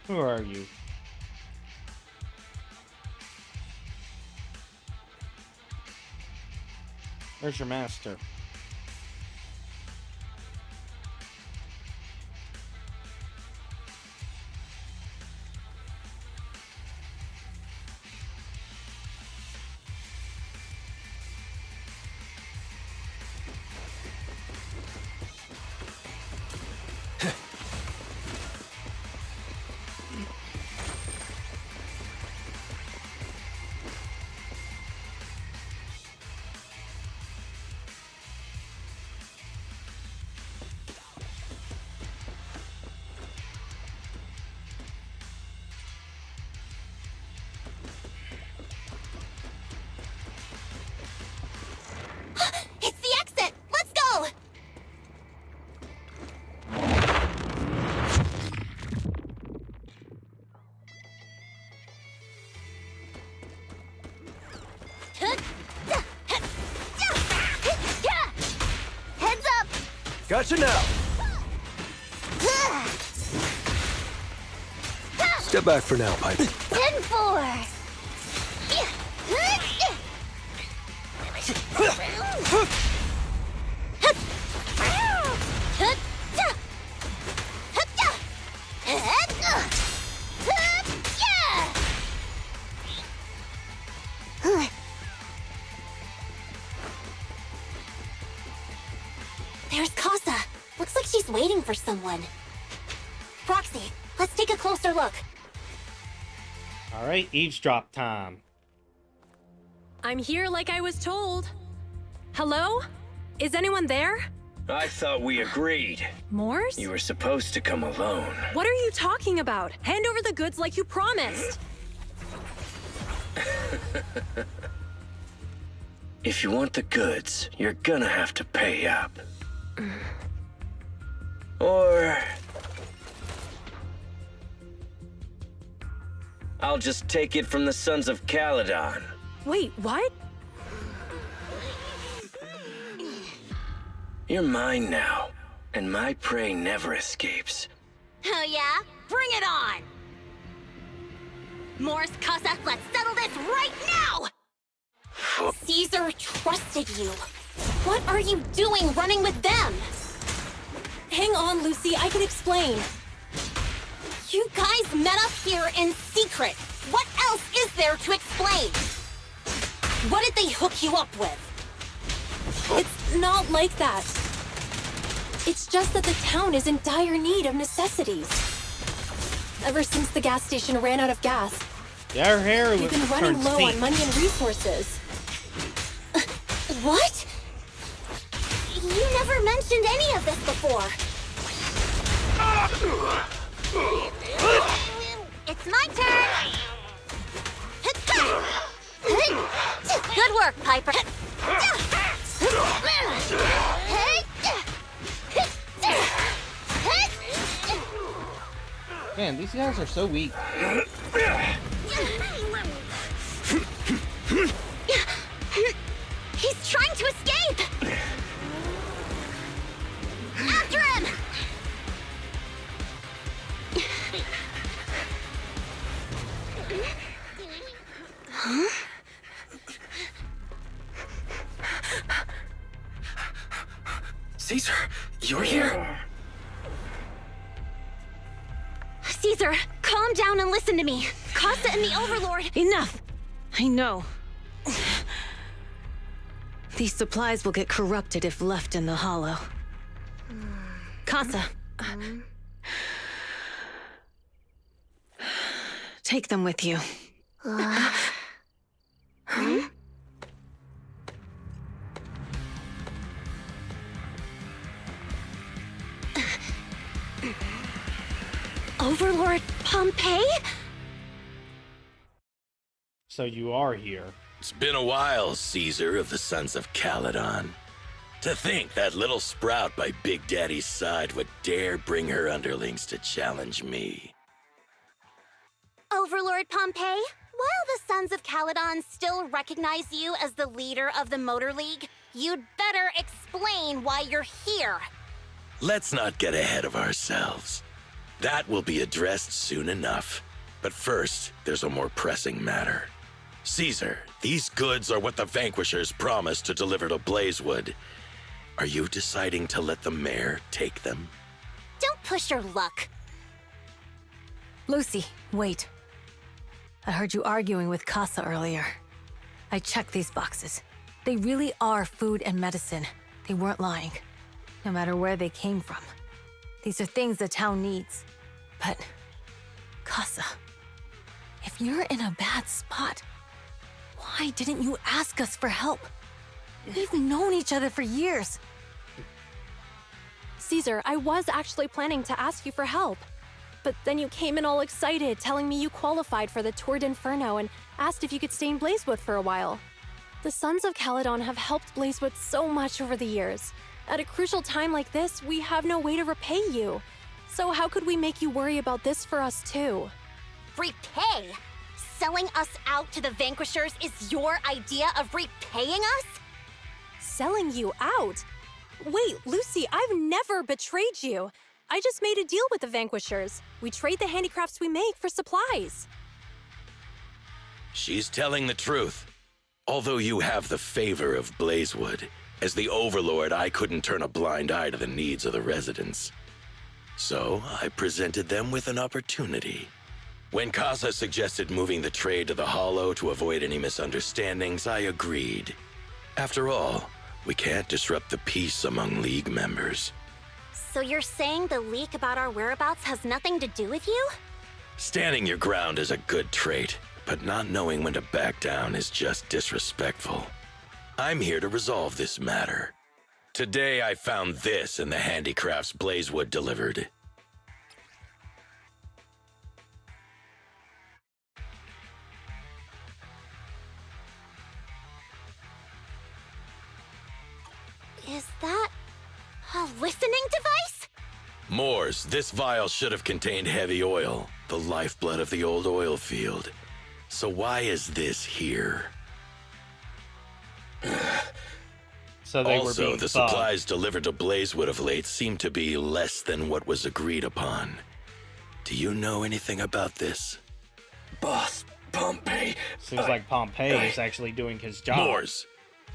Who are you? Where's your master? Gotcha now! Step back for now, Pipe. 10-4! There's Casa. Looks like she's waiting for someone. Proxy, let's take a closer look. Alright, eavesdrop time. I'm here like I was told. Hello? Is anyone there? I thought we agreed. Morse? You were supposed to come alone. What are you talking about? Hand over the goods like you promised. If you want the goods, you're gonna have to pay up. Or... I'll just take it from the Sons of Caledon. Wait, what? You're mine now, and my prey never escapes. Oh yeah? Bring it on! Morse, Casa, let's settle this right now! Caesar trusted you. What are you doing running with them? Hang on, Lucy, I can explain. You guys met up here in secret. What else is there to explain? What did they hook you up with? It's not like that. It's just that the town is in dire need of necessities. Ever since the gas station ran out of gas, Yeah, her hair we've been running turns low pink. on money and resources. What? You never mentioned any of this before. It's my turn. Good work, Piper. Man, these guys are so weak. He's trying to escape! After him! Huh? Caesar, you're here? Caesar, calm down and listen to me. Casa and the Overlord... Enough! I know. These supplies will get corrupted if left in the hollow. Casa. Take them with you. Overlord Pompeii? So you are here. It's been a while, Caesar of the Sons of Caledon. To think that little sprout by Big Daddy's side would dare bring her underlings to challenge me. Overlord Pompeii, while the Sons of Caledon still recognize you as the leader of the Motor League, you'd better explain why you're here. Let's not get ahead of ourselves. That will be addressed soon enough. But first, there's a more pressing matter. Caesar, these goods are what the Vanquishers promised to deliver to Blazewood. Are you deciding to let the mayor take them? Don't push your luck. Lucy, wait. I heard you arguing with Casa earlier. I checked these boxes. They really are food and medicine. They weren't lying, no matter where they came from. These are things the town needs. But, Casa, if you're in a bad spot, why didn't you ask us for help? We've known each other for years. Caesar, I was actually planning to ask you for help. But then you came in all excited, telling me you qualified for the Tour d'Inferno and asked if you could stay in Blazewood for a while. The Sons of Caledon have helped Blazewood so much over the years. At a crucial time like this, we have no way to repay you. So how could we make you worry about this for us too? Repay? Selling us out to the Vanquishers is your idea of repaying us? Selling you out? Wait, Lucy, I've never betrayed you. I just made a deal with the Vanquishers. We trade the handicrafts we make for supplies. She's telling the truth. Although you have the favor of Blazewood, as the Overlord, I couldn't turn a blind eye to the needs of the residents. So I presented them with an opportunity. When Casa suggested moving the trade to the Hollow to avoid any misunderstandings, I agreed. After all, we can't disrupt the peace among League members. So you're saying the leak about our whereabouts has nothing to do with you? Standing your ground is a good trait, but not knowing when to back down is just disrespectful. I'm here to resolve this matter. Today I found this in the handicrafts Blazewood delivered. Is that a listening device? Moors, this vial should have contained heavy oil, the lifeblood of the old oil field. So why is this here? So they were Also, being the thought. supplies delivered to Blazewood of late seem to be less than what was agreed upon. Do you know anything about this? Boss, Pompey. Seems like Pompey is actually doing his job. Moors,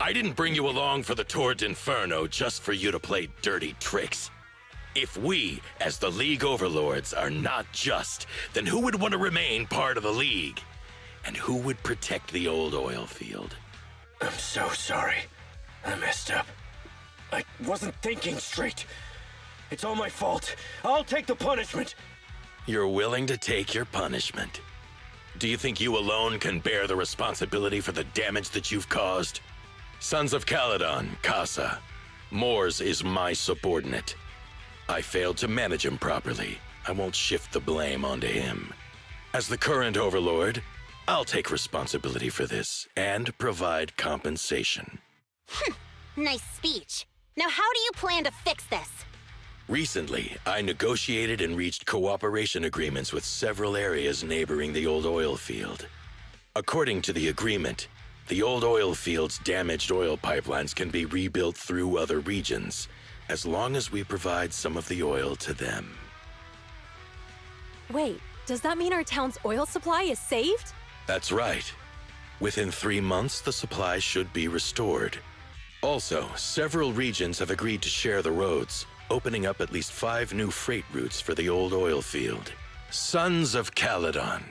I didn't bring you along for the Tour d'Inferno just for you to play dirty tricks. If we, as the League Overlords, are not just, then who would want to remain part of the League? And who would protect the old oil field? I'm so sorry. I messed up. I wasn't thinking straight. It's all my fault. I'll take the punishment. You're willing to take your punishment. Do you think you alone can bear the responsibility for the damage that you've caused? Sons of Caledon, Casa. Moors is my subordinate. I failed to manage him properly. I won't shift the blame onto him. As the current Overlord, I'll take responsibility for this and provide compensation. Nice speech. Now how do you plan to fix this? Recently, I negotiated and reached cooperation agreements with several areas neighboring the old oil field. According to the agreement, the old oil field's damaged oil pipelines can be rebuilt through other regions, as long as we provide some of the oil to them. Wait, does that mean our town's oil supply is saved? That's right. Within 3 months, the supply should be restored. Also, several regions have agreed to share the roads, opening up at least 5 new freight routes for the old oil field. Sons of Caledon.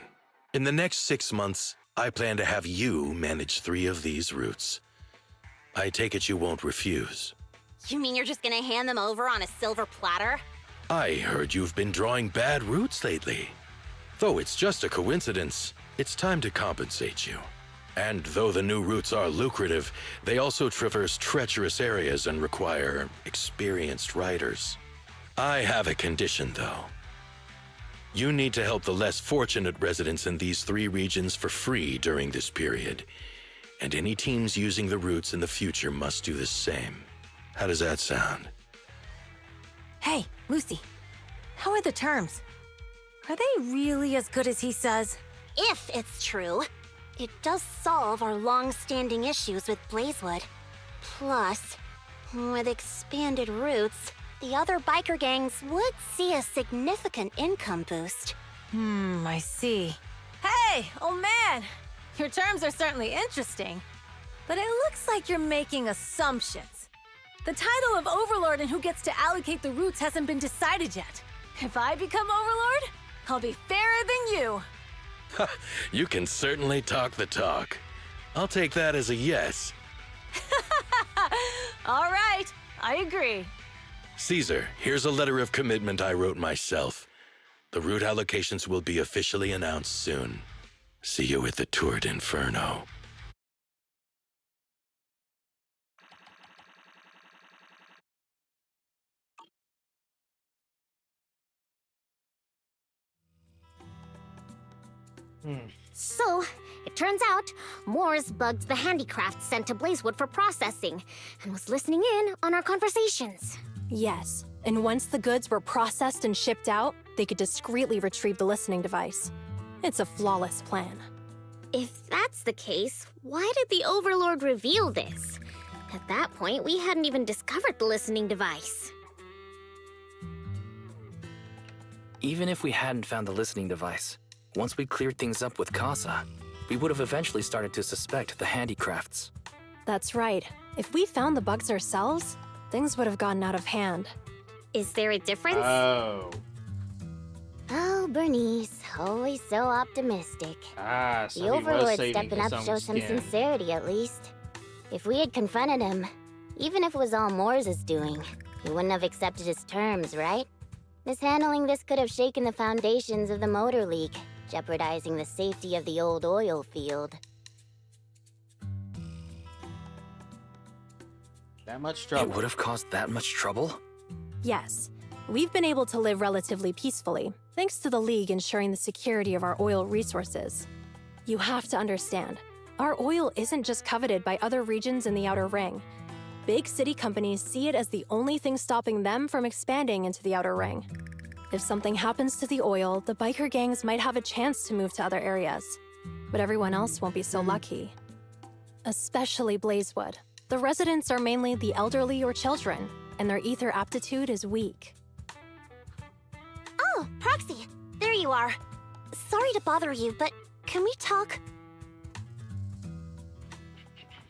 In the next 6 months, I plan to have you manage 3 of these routes. I take it you won't refuse. You mean you're just gonna hand them over on a silver platter? I heard you've been drawing bad routes lately. Though it's just a coincidence, it's time to compensate you. And though the new routes are lucrative, they also traverse treacherous areas and require experienced riders. I have a condition, though. You need to help the less fortunate residents in these 3 regions for free during this period. And any teams using the routes in the future must do the same. How does that sound? Hey, Lucy, how are the terms? Are they really as good as he says? If it's true, it does solve our long-standing issues with Blazewood. Plus, with expanded routes, the other biker gangs would see a significant income boost. I see. Hey, old man! Your terms are certainly interesting, but it looks like you're making assumptions. The title of Overlord and who gets to allocate the routes hasn't been decided yet. If I become Overlord, I'll be fairer than you. You can certainly talk the talk. I'll take that as a yes. All right, I agree. Caesar, here's a letter of commitment I wrote myself. The route allocations will be officially announced soon. See you at the Tour d'Inferno. So, it turns out, Moors bugged the handicrafts sent to Blazewood for processing, and was listening in on our conversations. Yes, and once the goods were processed and shipped out, they could discreetly retrieve the listening device. It's a flawless plan. If that's the case, why did the Overlord reveal this? At that point, we hadn't even discovered the listening device. Even if we hadn't found the listening device, once we cleared things up with Casa, we would have eventually started to suspect the handicrafts. That's right. If we found the bugs ourselves, things would have gotten out of hand. Is there a difference? Oh. Oh, Bernice, always so optimistic. Ah, so The he was Overlord's saving stepping his up own shows some skin. sincerity, at least. If we had confronted him, even if it was all Moore's doing, he wouldn't have accepted his terms, right? Mishandling this could have shaken the foundations of the Motor League, jeopardizing the safety of the old oil field. That much It trouble. would have caused that much trouble? Yes, we've been able to live relatively peacefully, thanks to the League ensuring the security of our oil resources. You have to understand, our oil isn't just coveted by other regions in the Outer Ring. Big city companies see it as the only thing stopping them from expanding into the Outer Ring. If something happens to the oil, the biker gangs might have a chance to move to other areas. But everyone else won't be so lucky. Especially Blazewood. The residents are mainly the elderly or children, and their ether aptitude is weak. Oh, Proxy, there you are. Sorry to bother you, but can we talk?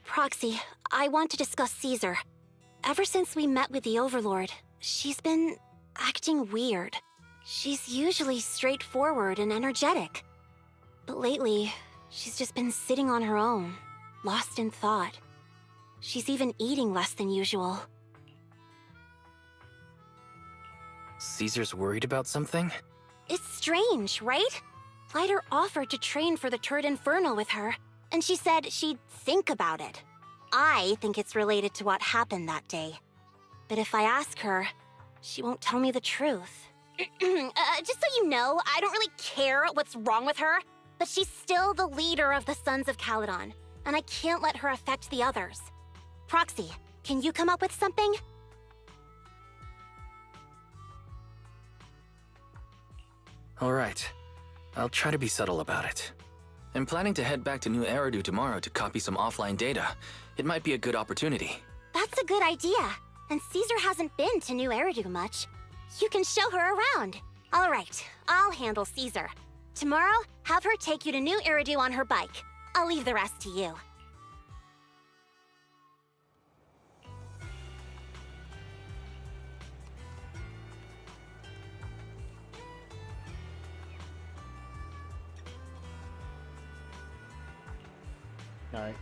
Proxy, I want to discuss Caesar. Ever since we met with the Overlord, she's been acting weird. She's usually straightforward and energetic. But lately, she's just been sitting on her own, lost in thought. She's even eating less than usual. Caesar's worried about something? It's strange, right? Lighter offered to train for the Turd Infernal with her, and she said she'd think about it. I think it's related to what happened that day. But if I ask her, she won't tell me the truth. Just so you know, I don't really care what's wrong with her, but she's still the leader of the Sons of Caledon, and I can't let her affect the others. Proxy, can you come up with something? All right. I'll try to be subtle about it. I'm planning to head back to New Eridu tomorrow to copy some offline data. It might be a good opportunity. That's a good idea. And Caesar hasn't been to New Eridu much. You can show her around. All right, I'll handle Caesar. Tomorrow, have her take you to New Eridu on her bike. I'll leave the rest to you. All right.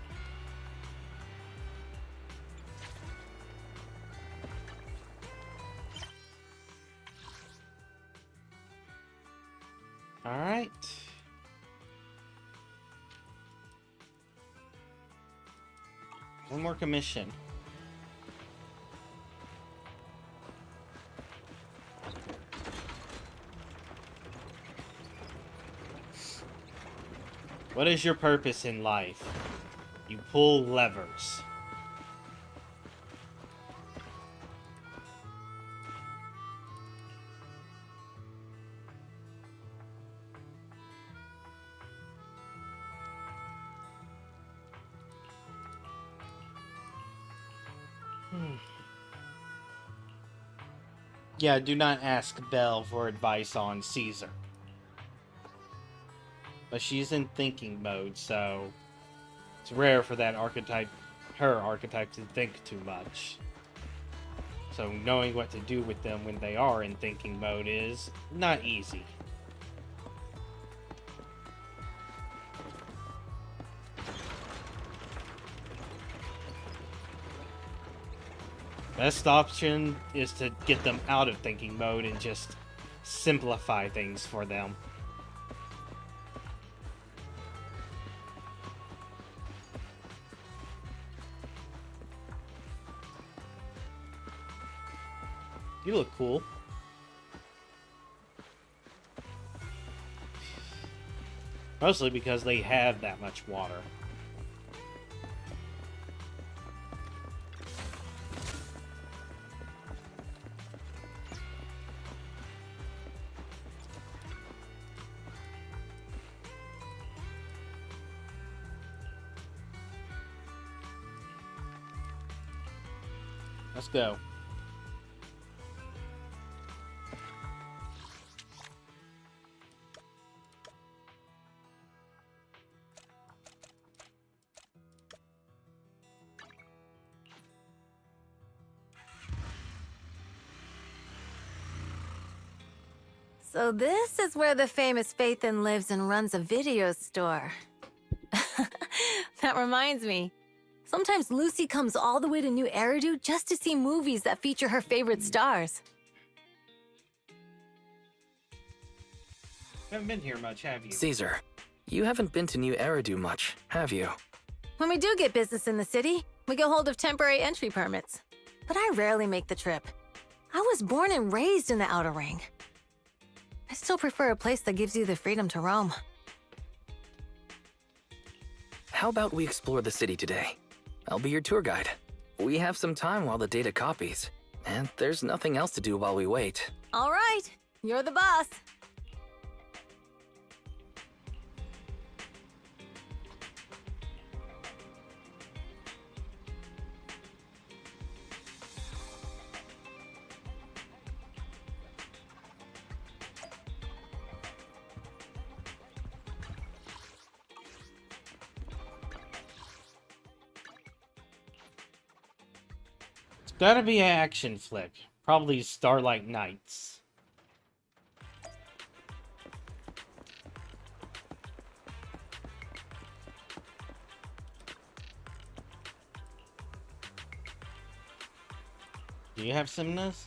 All right. One more commission. What is your purpose in life? You pull levers. Yeah, do not ask Belle for advice on Caesar. But she's in thinking mode, so it's rare for that archetype, her archetype, to think too much. So knowing what to do with them when they are in thinking mode is not easy. Best option is to get them out of thinking mode and just simplify things for them. You look cool. Mostly because they have that much water. Let's go. So this is where the famous Faithin lives and runs a video store. That reminds me. Sometimes Lucy comes all the way to New Eridu just to see movies that feature her favorite stars. Haven't been here much, have you? Caesar, you haven't been to New Eridu much, have you? When we do get business in the city, we get hold of temporary entry permits. But I rarely make the trip. I was born and raised in the Outer Ring. I still prefer a place that gives you the freedom to roam. How about we explore the city today? I'll be your tour guide. We have some time while the data copies, and there's nothing else to do while we wait. All right, you're the boss. Gotta be an action flick. Probably Starlight Nights. Do you have cinemas?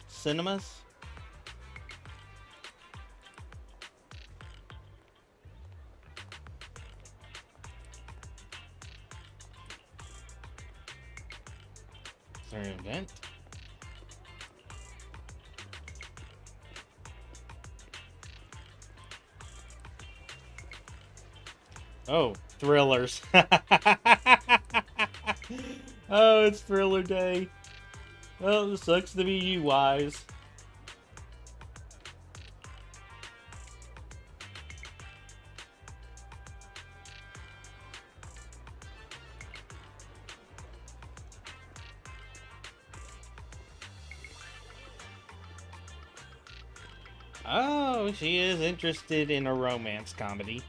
Is there an event? Oh, thrillers. Oh, it's thriller day. Well, it sucks to be you, Wise. Oh, she is interested in a romance comedy.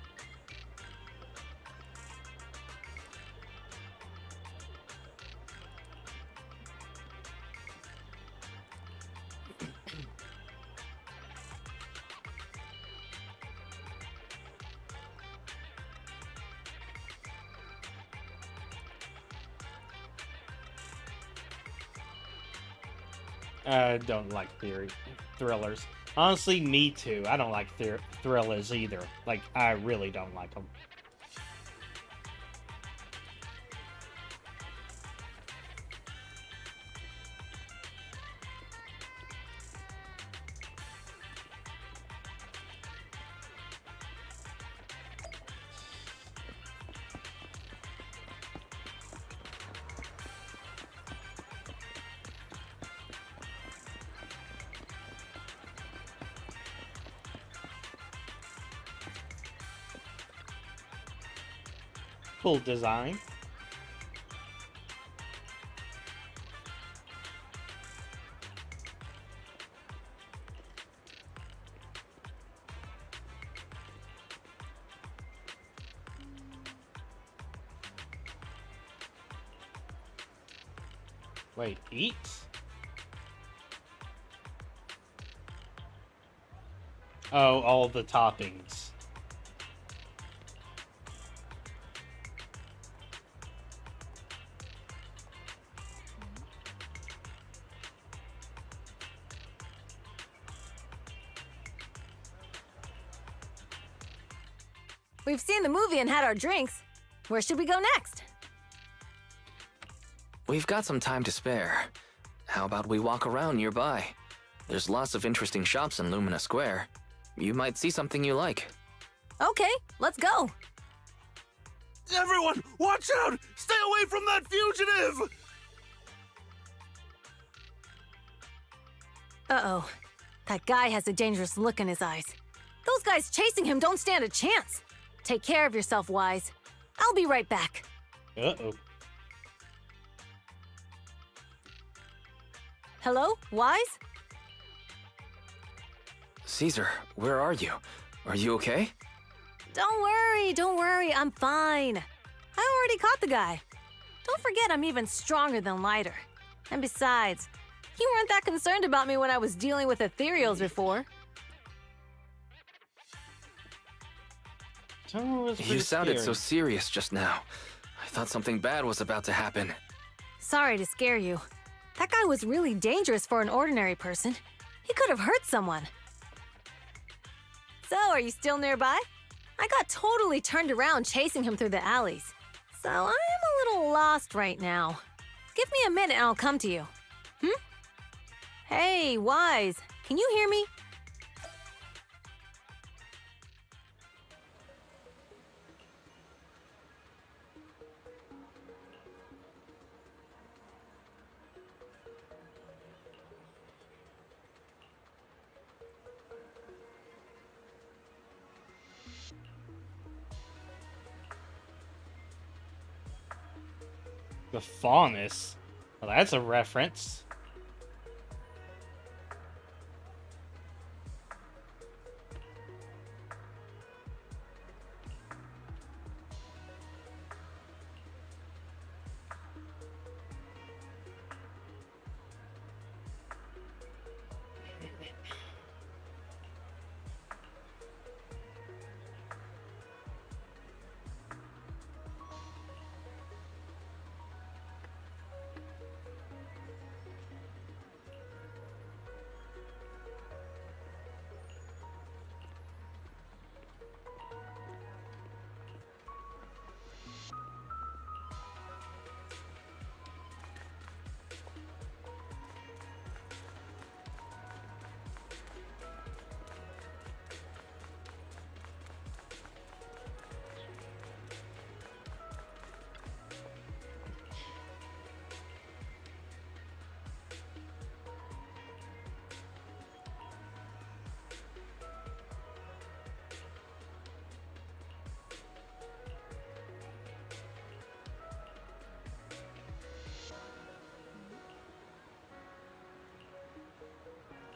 I don't like thrillers. Honestly, me too. I don't like thrillers either. Like, I really don't like them. Cool design. Wait, eat? Oh, all the toppings. We've seen the movie and had our drinks. Where should we go next? We've got some time to spare. How about we walk around nearby? There's lots of interesting shops in Lumina Square. You might see something you like. Okay, let's go. Everyone, watch out! Stay away from that fugitive! Uh-oh. That guy has a dangerous look in his eyes. Those guys chasing him don't stand a chance. Take care of yourself, Wise. I'll be right back. Uh-oh. Hello, Wise? Caesar, where are you? Are you okay? Don't worry, I'm fine. I already caught the guy. Don't forget I'm even stronger than Lighter. And besides, you weren't that concerned about me when I was dealing with ethereals before. was You pretty sounded so scary. serious just now. I thought something bad was about to happen. Sorry to scare you. That guy was really dangerous for an ordinary person. He could have hurt someone. So, are you still nearby? I got totally turned around chasing him through the alleys. So, I am a little lost right now. Give me a minute and I'll come to you. Hey, Wise, can you hear me? The Faunus. Well, that's a reference.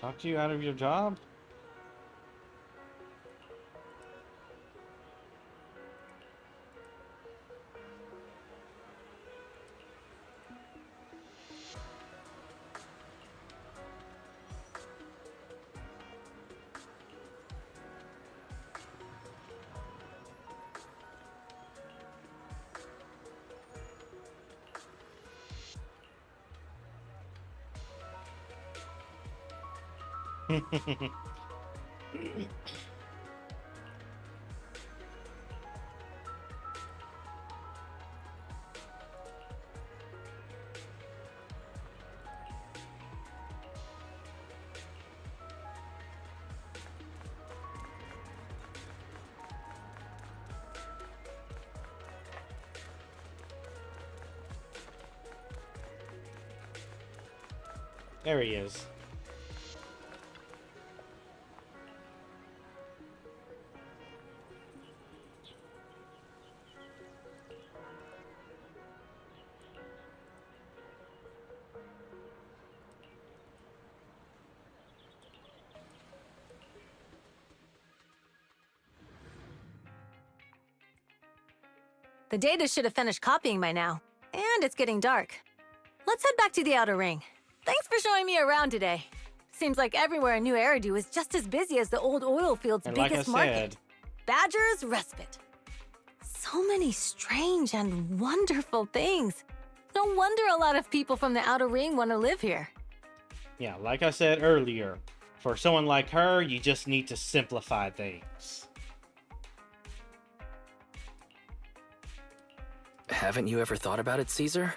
Talked you out of your job? There he is. The data should have finished copying by now. And it's getting dark. Let's head back to the Outer Ring. Thanks for showing me around today. Seems like everywhere in New Eridu is just as busy as the old oil field's And biggest like I market. said, Badger's Respite. So many strange and wonderful things. No wonder a lot of people from the Outer Ring want to live here. yeah, like I said earlier, for someone like her, you just need to simplify things. Haven't you ever thought about it, Caesar?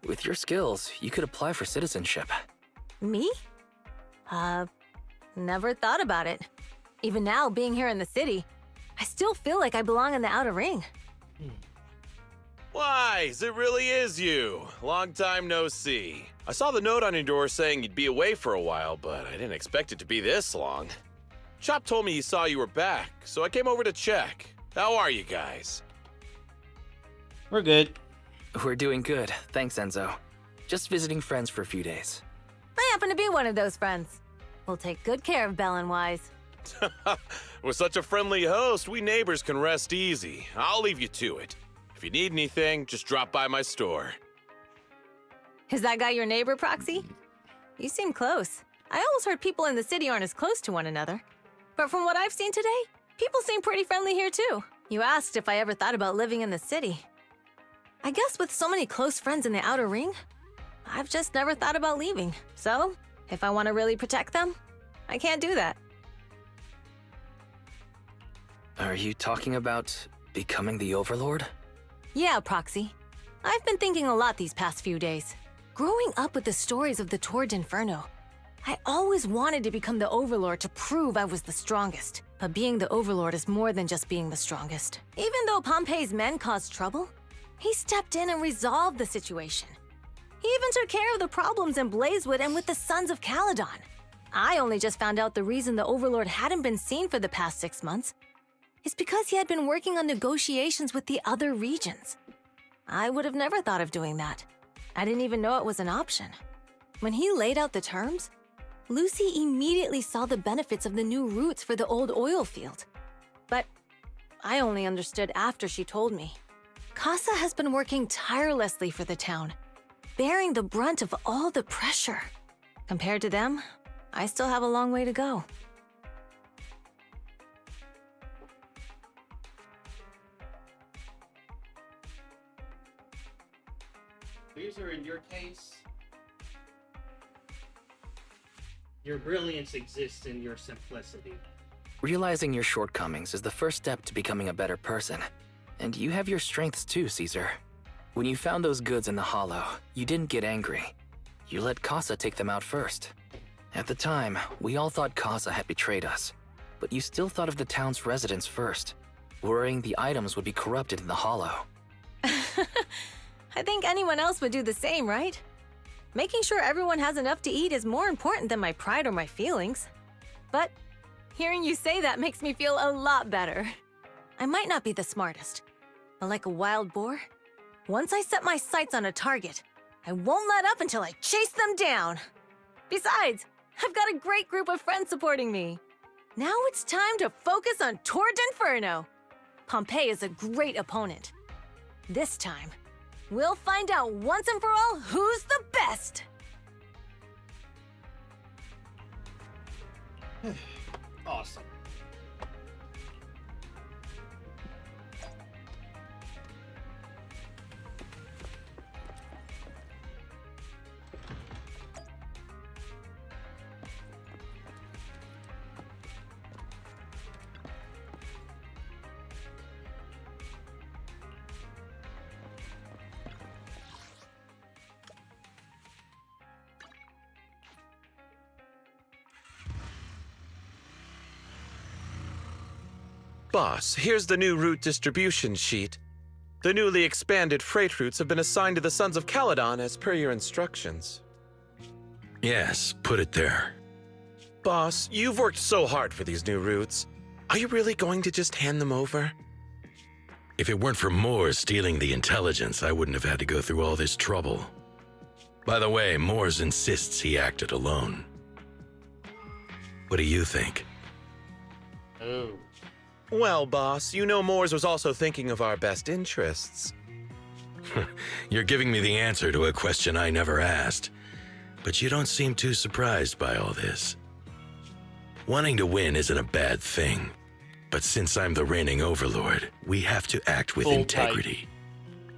With your skills, you could apply for citizenship. Me? Never thought about it. Even now, being here in the city, I still feel like I belong in the Outer Ring. Wise, it really is you. Long time no see. I saw the note on your door saying you'd be away for a while, but I didn't expect it to be this long. Chop told me he saw you were back, so I came over to check. How are you guys? We're good. We're doing good, thanks, Enzo. Just visiting friends for a few days. I happen to be one of those friends. We'll take good care of Belle and Wise. With such a friendly host, we neighbors can rest easy. I'll leave you to it. If you need anything, just drop by my store. Is that guy your neighbor, Proxy? You seem close. I always heard people in the city aren't as close to one another. But from what I've seen today, people seem pretty friendly here too. You asked if I ever thought about living in the city. I guess with so many close friends in the Outer Ring, I've just never thought about leaving. So, if I want to really protect them, I can't do that. Are you talking about becoming the Overlord? Yeah, Proxy. I've been thinking a lot these past few days. Growing up with the stories of the Torrid Inferno, I always wanted to become the Overlord to prove I was the strongest. But being the Overlord is more than just being the strongest. Even though Pompey's men caused trouble, he stepped in and resolved the situation. He even took care of the problems in Blazewood and with the Sons of Caledon. I only just found out the reason the Overlord hadn't been seen for the past 6 months is because he had been working on negotiations with the other regions. I would have never thought of doing that. I didn't even know it was an option. When he laid out the terms, Lucy immediately saw the benefits of the new routes for the old oil field. But I only understood after she told me. Casa has been working tirelessly for the town, bearing the brunt of all the pressure. Compared to them, I still have a long way to go. Loser, in your case, your brilliance exists in your simplicity. Realizing your shortcomings is the first step to becoming a better person. And you have your strengths too, Caesar. When you found those goods in the Hollow, you didn't get angry. You let Casa take them out first. At the time, we all thought Casa had betrayed us, but you still thought of the town's residents first, worrying the items would be corrupted in the Hollow. I think anyone else would do the same, right? Making sure everyone has enough to eat is more important than my pride or my feelings. But hearing you say that makes me feel a lot better. I might not be the smartest, but like a wild boar, once I set my sights on a target, I won't let up until I chase them down. Besides, I've got a great group of friends supporting me. Now it's time to focus on Torrid Inferno. Pompey is a great opponent. This time, we'll find out once and for all who's the best! Awesome. Boss, here's the new route distribution sheet. The newly expanded freight routes have been assigned to the Sons of Caledon as per your instructions. Yes, put it there. Boss, you've worked so hard for these new routes. Are you really going to just hand them over? If it weren't for Moores stealing the intelligence, I wouldn't have had to go through all this trouble. By the way, Moores insists he acted alone. What do you think? Oh. Well, boss, you know Moores was also thinking of our best interests. You're giving me the answer to a question I never asked. But you don't seem too surprised by all this. Wanting to win isn't a bad thing. But since I'm the reigning overlord, we have to act with Full integrity.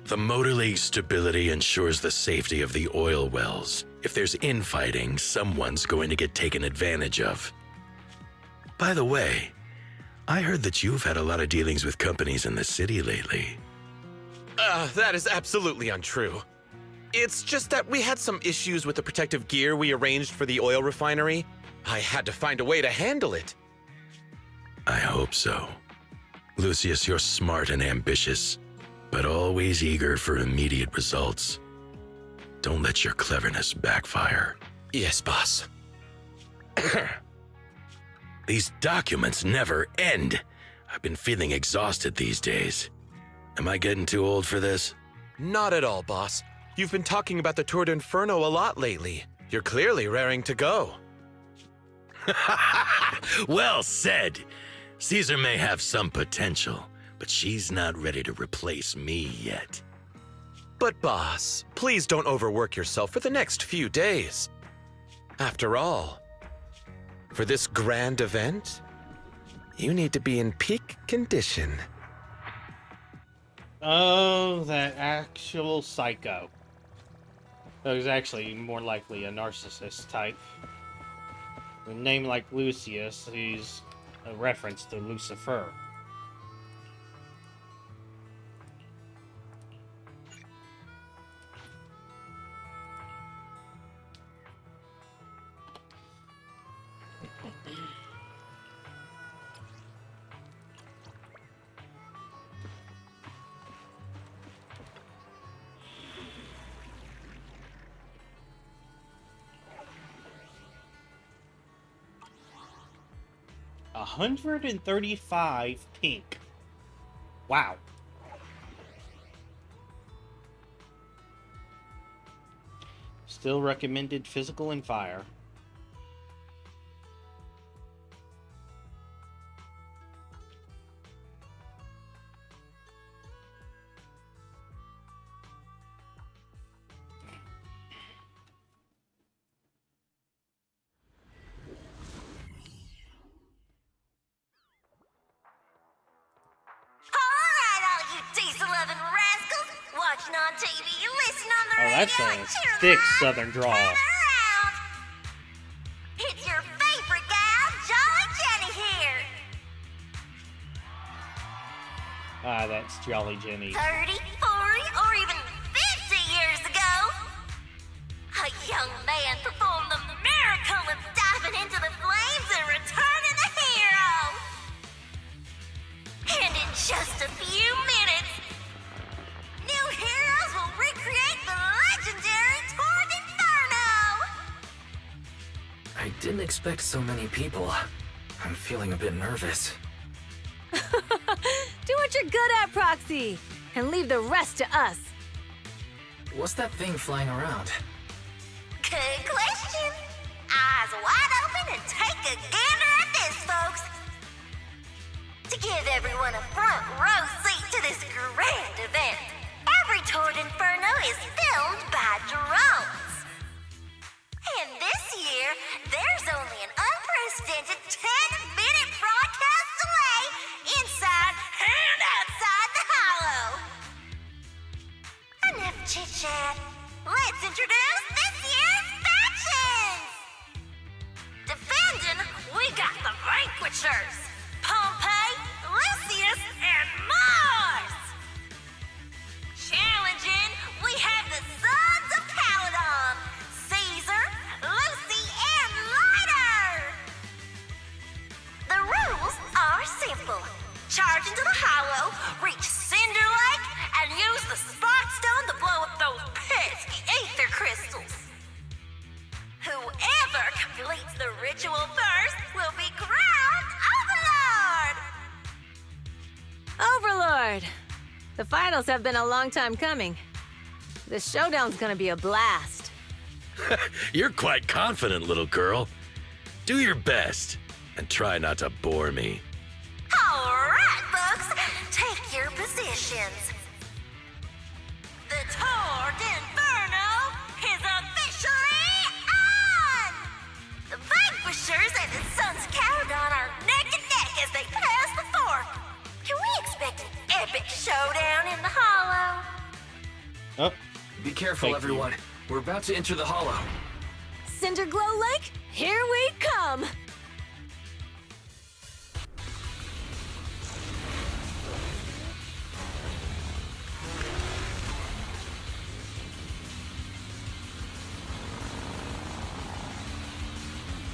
The Motor League's stability ensures the safety of the oil wells. If there's infighting, someone's going to get taken advantage of. By the way, I heard that you've had a lot of dealings with companies in the city lately. That is absolutely untrue. It's just that we had some issues with the protective gear we arranged for the oil refinery. I had to find a way to handle it. I hope so. Lucius, you're smart and ambitious, but always eager for immediate results. Don't let your cleverness backfire. Yes, boss. These documents never end. I've been feeling exhausted these days. Am I getting too old for this? Not at all, boss. You've been talking about the Torrid Inferno a lot lately. You're clearly raring to go. Well said. Caesar may have some potential, but she's not ready to replace me yet. But boss, please don't overwork yourself for the next few days. After all, for this grand event, you need to be in peak condition. Oh, that actual psycho. That was actually more likely a narcissist type. With a name like Lucius, he's a reference to Lucifer. $135 pink. Wow. Still recommended physical and fire. Oh, that's a thick southern drawl. It's your favorite gal, Jolly Jenny here. Ah, that's Jolly Jenny. 30, 40, or even 50 years ago, a young man performed the miracle of diving into the flames and returning a hero. And in just a few minutes, new heroes will recreate the legendary Tord Inferno! I didn't expect so many people. I'm feeling a bit nervous. Do what you're good at, Proxy, and leave the rest to us. What's that thing flying around? Good question. Eyes wide open and take a gander at this, folks. To give everyone a front row seat to this grand event, every Tord Inferno is filmed by drones. And this year, there's only an unprecedented 10-minute broadcast delay inside and outside the hollow. Enough chit-chat. Let's introduce this year's factions! Defending, we got the Vanquishers, Pompey, Lucius, and Mars! Challenging, we have the Sons of Caledon, Caesar, Lucy, and Lighter! The rules are simple. Charge into the hollow, reach Cinder Lake, and use the Spark Stone to blow up those pesky ether crystals. Whoever completes the ritual first will be crowned Overlord! Overlord! The finals have been a long time coming. The showdown's gonna be a blast. You're quite confident, little girl. Do your best, and try not to bore me. All right, folks, take your positions. The Tord Inferno is officially on! The Vanquishers and the Sons of Caledon are neck and neck as they pass the fork. Can we expect an epic showdown in the hollow? Oh. Be careful, everyone. We're about to enter the hollow. Cinderglow Lake, here we come!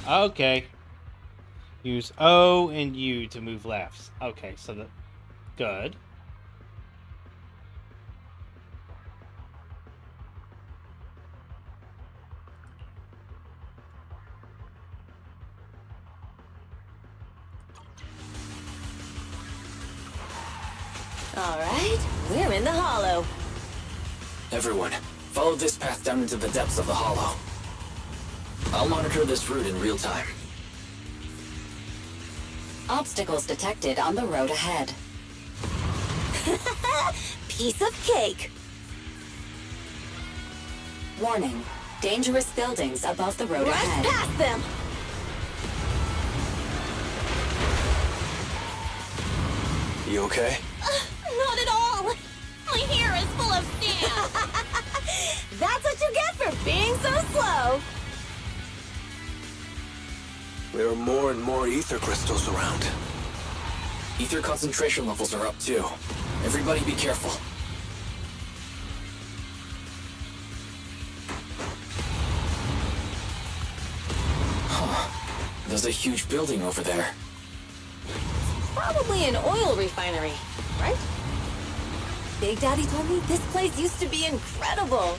Okay. Use O and U to move lefts. Okay, so the good. All right, we're in the hollow. Everyone, follow this path down into the depths of the hollow. I'll monitor this route in real time. Obstacles detected on the road ahead. Piece of cake. Warning. Dangerous buildings above the road Right ahead. past them. You okay? Not at all. only hair is full of sand! That's what you get for being so slow! There are more and more ether crystals around. Ether concentration levels are up too. Everybody be careful. Huh. There's a huge building over there. Probably an oil refinery, right? Big Daddy told me this place used to be incredible.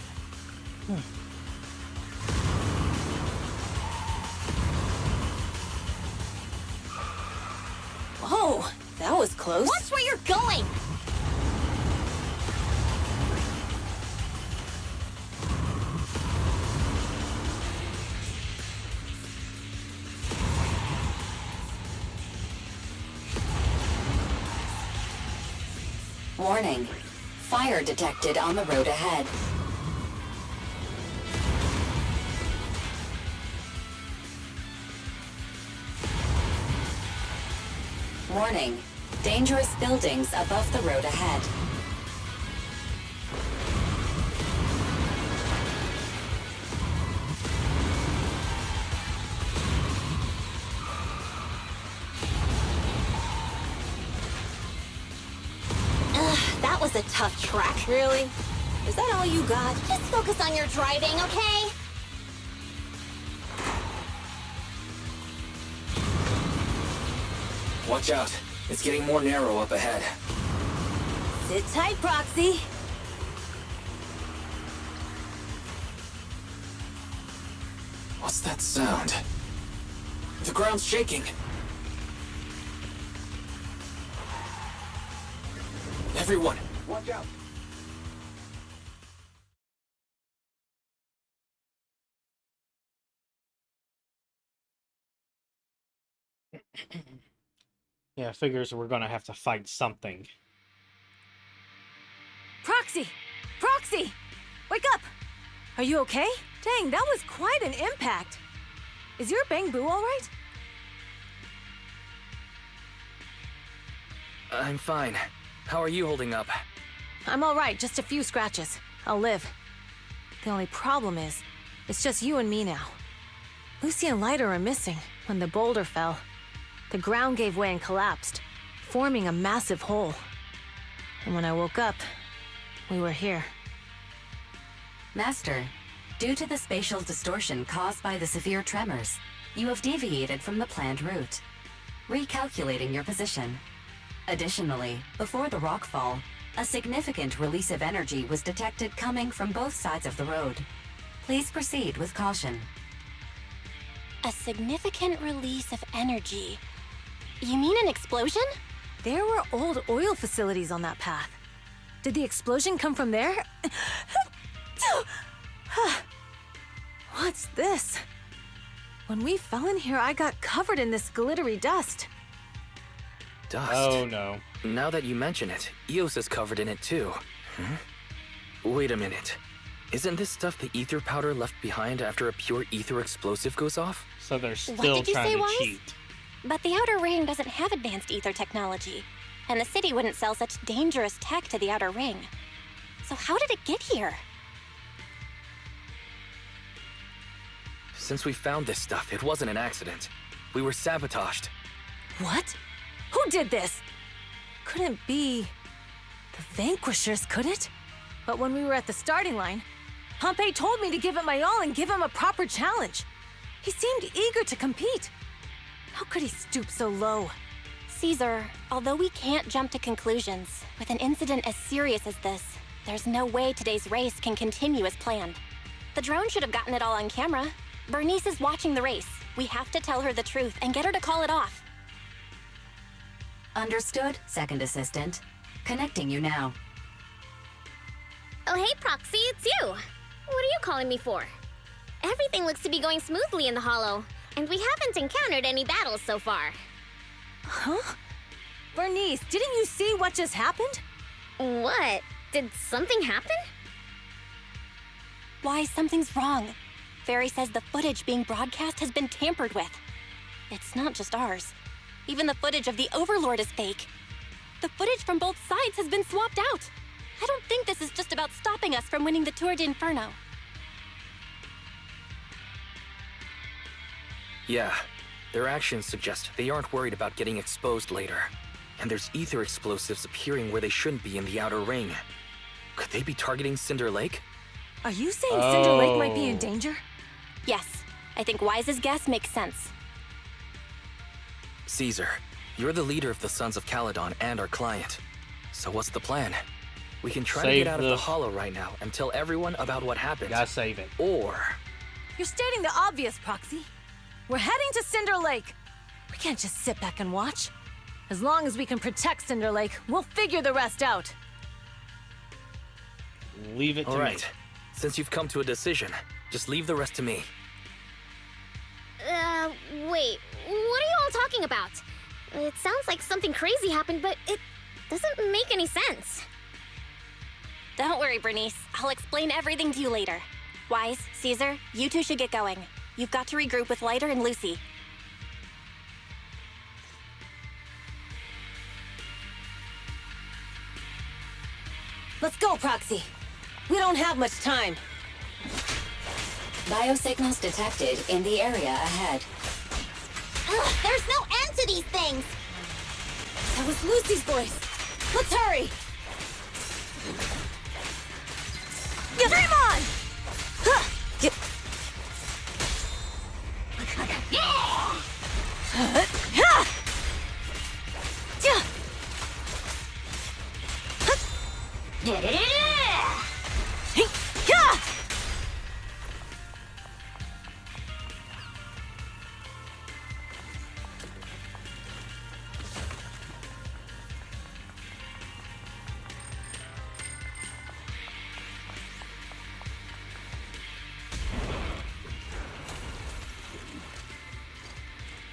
Whoa, that was close. Watch where you're going! Warning. Fire detected on the road ahead. Warning. Dangerous buildings above the road ahead. That was a tough track. Really? Is that all you got? Just focus on your driving, okay? Watch out. It's getting more narrow up ahead. Sit tight, Proxy. What's that sound? The ground's shaking. Everyone, watch out. Yeah, figures we're gonna have to fight something. Proxy! Proxy! Wake up! Are you okay? Dang, that was quite an impact. Is your bang boo all right? I'm fine. How are you holding up? I'm all right, just a few scratches. I'll live. The only problem is, it's just you and me now. Lucy and Leiter are missing when the boulder fell. The ground gave way and collapsed, forming a massive hole. And when I woke up, we were here. Master, due to the spatial distortion caused by the severe tremors, you have deviated from the planned route, recalculating your position. Additionally, before the rockfall, a significant release of energy was detected coming from both sides of the road. Please proceed with caution. A significant release of energy. You mean an explosion? There were old oil facilities on that path. Did the explosion come from there? What's this? When we fell in here, I got covered in this glittery dust. Dust? Oh no. Now that you mention it, Eos is covered in it too. Wait a minute. Isn't this stuff the ether powder left behind after a pure ether explosive goes off? So they're What still did you trying say, to Wise? cheat. But the Outer Ring doesn't have advanced ether technology, and the city wouldn't sell such dangerous tech to the Outer Ring. So how did it get here? Since we found this stuff, it wasn't an accident. We were sabotaged. What? Who did this? Couldn't be the Vanquishers, could it? But when we were at the starting line, Pompey told me to give it my all and give him a proper challenge. He seemed eager to compete. How could he stoop so low? Caesar, although we can't jump to conclusions, with an incident as serious as this, there's no way today's race can continue as planned. The drone should have gotten it all on camera. Bernice is watching the race. We have to tell her the truth and get her to call it off. Understood, Second Assistant. Connecting you now. Oh, hey, Proxy, it's you. What are you calling me for? Everything looks to be going smoothly in the Hollow, and we haven't encountered any battles so far. Huh? Bernice, didn't you see what just happened? What? Did something happen? Why, something's wrong. Fairy says the footage being broadcast has been tampered with. It's not just ours. Even the footage of the Overlord is fake. The footage from both sides has been swapped out. I don't think this is just about stopping us from winning the Tour d'Inferno. Yeah, their actions suggest they aren't worried about getting exposed later. And there's ether explosives appearing where they shouldn't be in the outer ring. Could they be targeting Cinder Lake? Are you saying Cinder Lake might be in danger? Yes, I think Wise's guess makes sense. Caesar, you're the leader of the Sons of Caledon and our client. So what's the plan? We can try to get out of the hollow right now and tell everyone about what happened. Gotta save it. Or... You're stating the obvious, Proxy. We're heading to Cinder Lake. We can't just sit back and watch. As long as we can protect Cinder Lake, we'll figure the rest out. Leave it to me. All right. Since you've come to a decision, just leave the rest to me. Wait. What are you all talking about? It sounds like something crazy happened, but it doesn't make any sense. Don't worry, Bernice. I'll explain everything to you later. Wise, Caesar, you two should get going. You've got to regroup with Lighter and Lucy. Let's go, Proxy. We don't have much time. Biosignals detected in the area ahead. Ugh, there's no end to these things! That was Lucy's voice. Let's hurry! Dream on!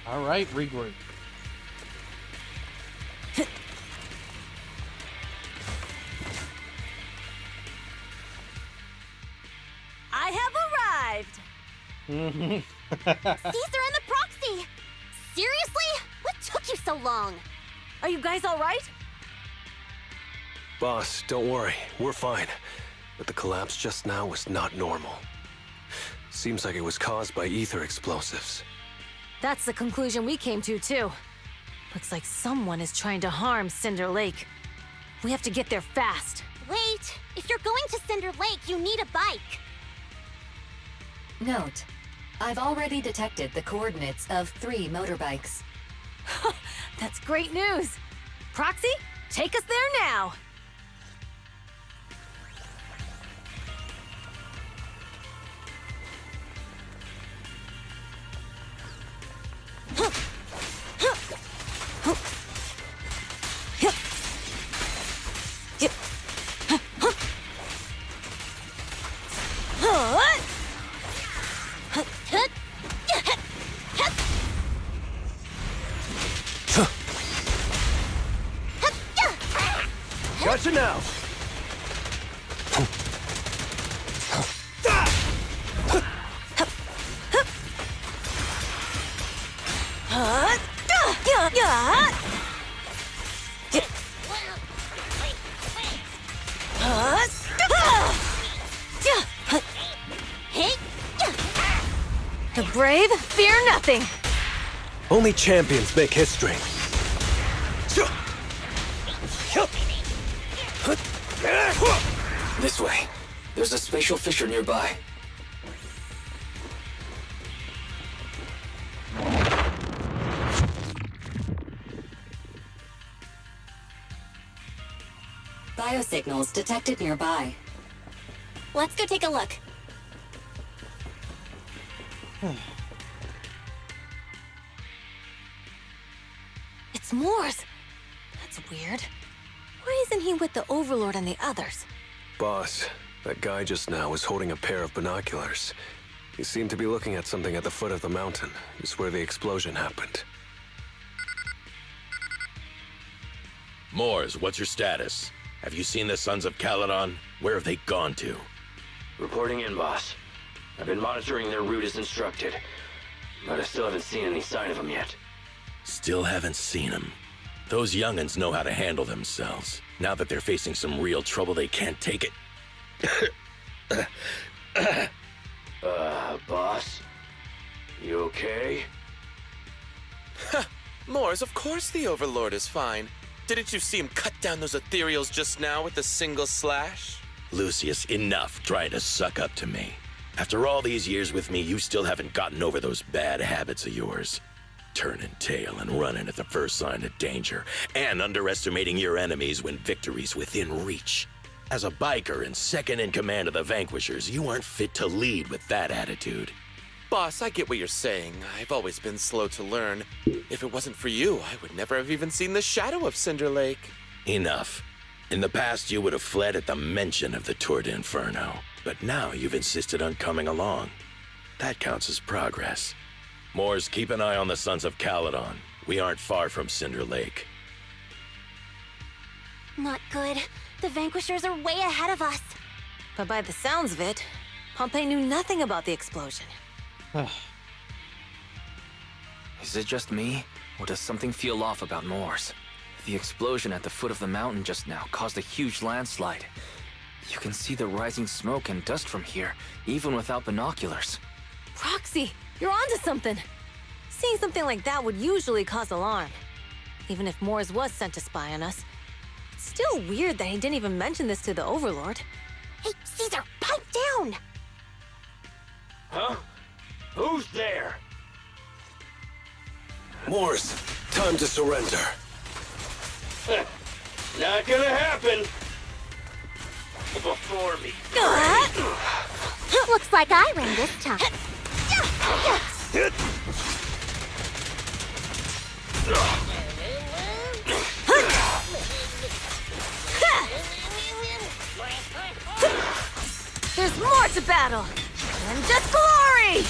All right, regroup. I have arrived. Caesar and the Proxy! Seriously? What took you so long? Are you guys all right? Boss, don't worry. We're fine. But the collapse just now was not normal. Seems like it was caused by ether explosives. That's the conclusion we came to, too. Looks like someone is trying to harm Cinder Lake. We have to get there fast. Wait, if you're going to Cinder Lake, you need a bike. Note, I've already detected the coordinates of 3 motorbikes. That's great news. Proxy, take us there now. Gotcha now! The brave fear nothing. Only champions make history. This way. There's a spatial fissure nearby. Biosignals detected nearby. Let's go take a look. It's Morse. That's weird. Why isn't he with the Overlord and the others? Boss, that guy just now was holding a pair of binoculars. He seemed to be looking at something at the foot of the mountain, just where the explosion happened. Moors, what's your status? Have you seen the Sons of Caledon? Where have they gone to? Reporting in, boss. I've been monitoring their route as instructed, but I still haven't seen any sign of them yet. Still haven't seen them. Those young'uns know how to handle themselves. Now that they're facing some real trouble, they can't take it. Boss? You okay? Mors, of course the Overlord is fine. Didn't you see him cut down those ethereals just now with a single slash? Lucius, enough trying to suck up to me. After all these years with me, you still haven't gotten over those bad habits of yours. Turning tail and running at the first sign of danger, and underestimating your enemies when victory's within reach. As a biker and second in command of the Vanquishers, you aren't fit to lead with that attitude. Boss, I get what you're saying. I've always been slow to learn. If it wasn't for you, I would never have even seen the shadow of Cinder Lake. Enough. In the past, you would have fled at the mention of the Tour d'Inferno, but now you've insisted on coming along. That counts as progress. Mors, keep an eye on the Sons of Caledon. We aren't far from Cinder Lake. Not good. The Vanquishers are way ahead of us. But by the sounds of it, Pompey knew nothing about the explosion. Is it just me, or does something feel off about Mors? The explosion at the foot of the mountain just now caused a huge landslide. You can see the rising smoke and dust from here, even without binoculars. Roxy, you're onto something. Seeing something like that would usually cause alarm. Even if Mors was sent to spy on us. It's still weird that he didn't even mention this to the Overlord. Hey, Caesar, pipe down! Huh? Who's there? Mors, time to surrender. Not gonna happen. Before me. Looks like I win this time. There's more to battle than just glory!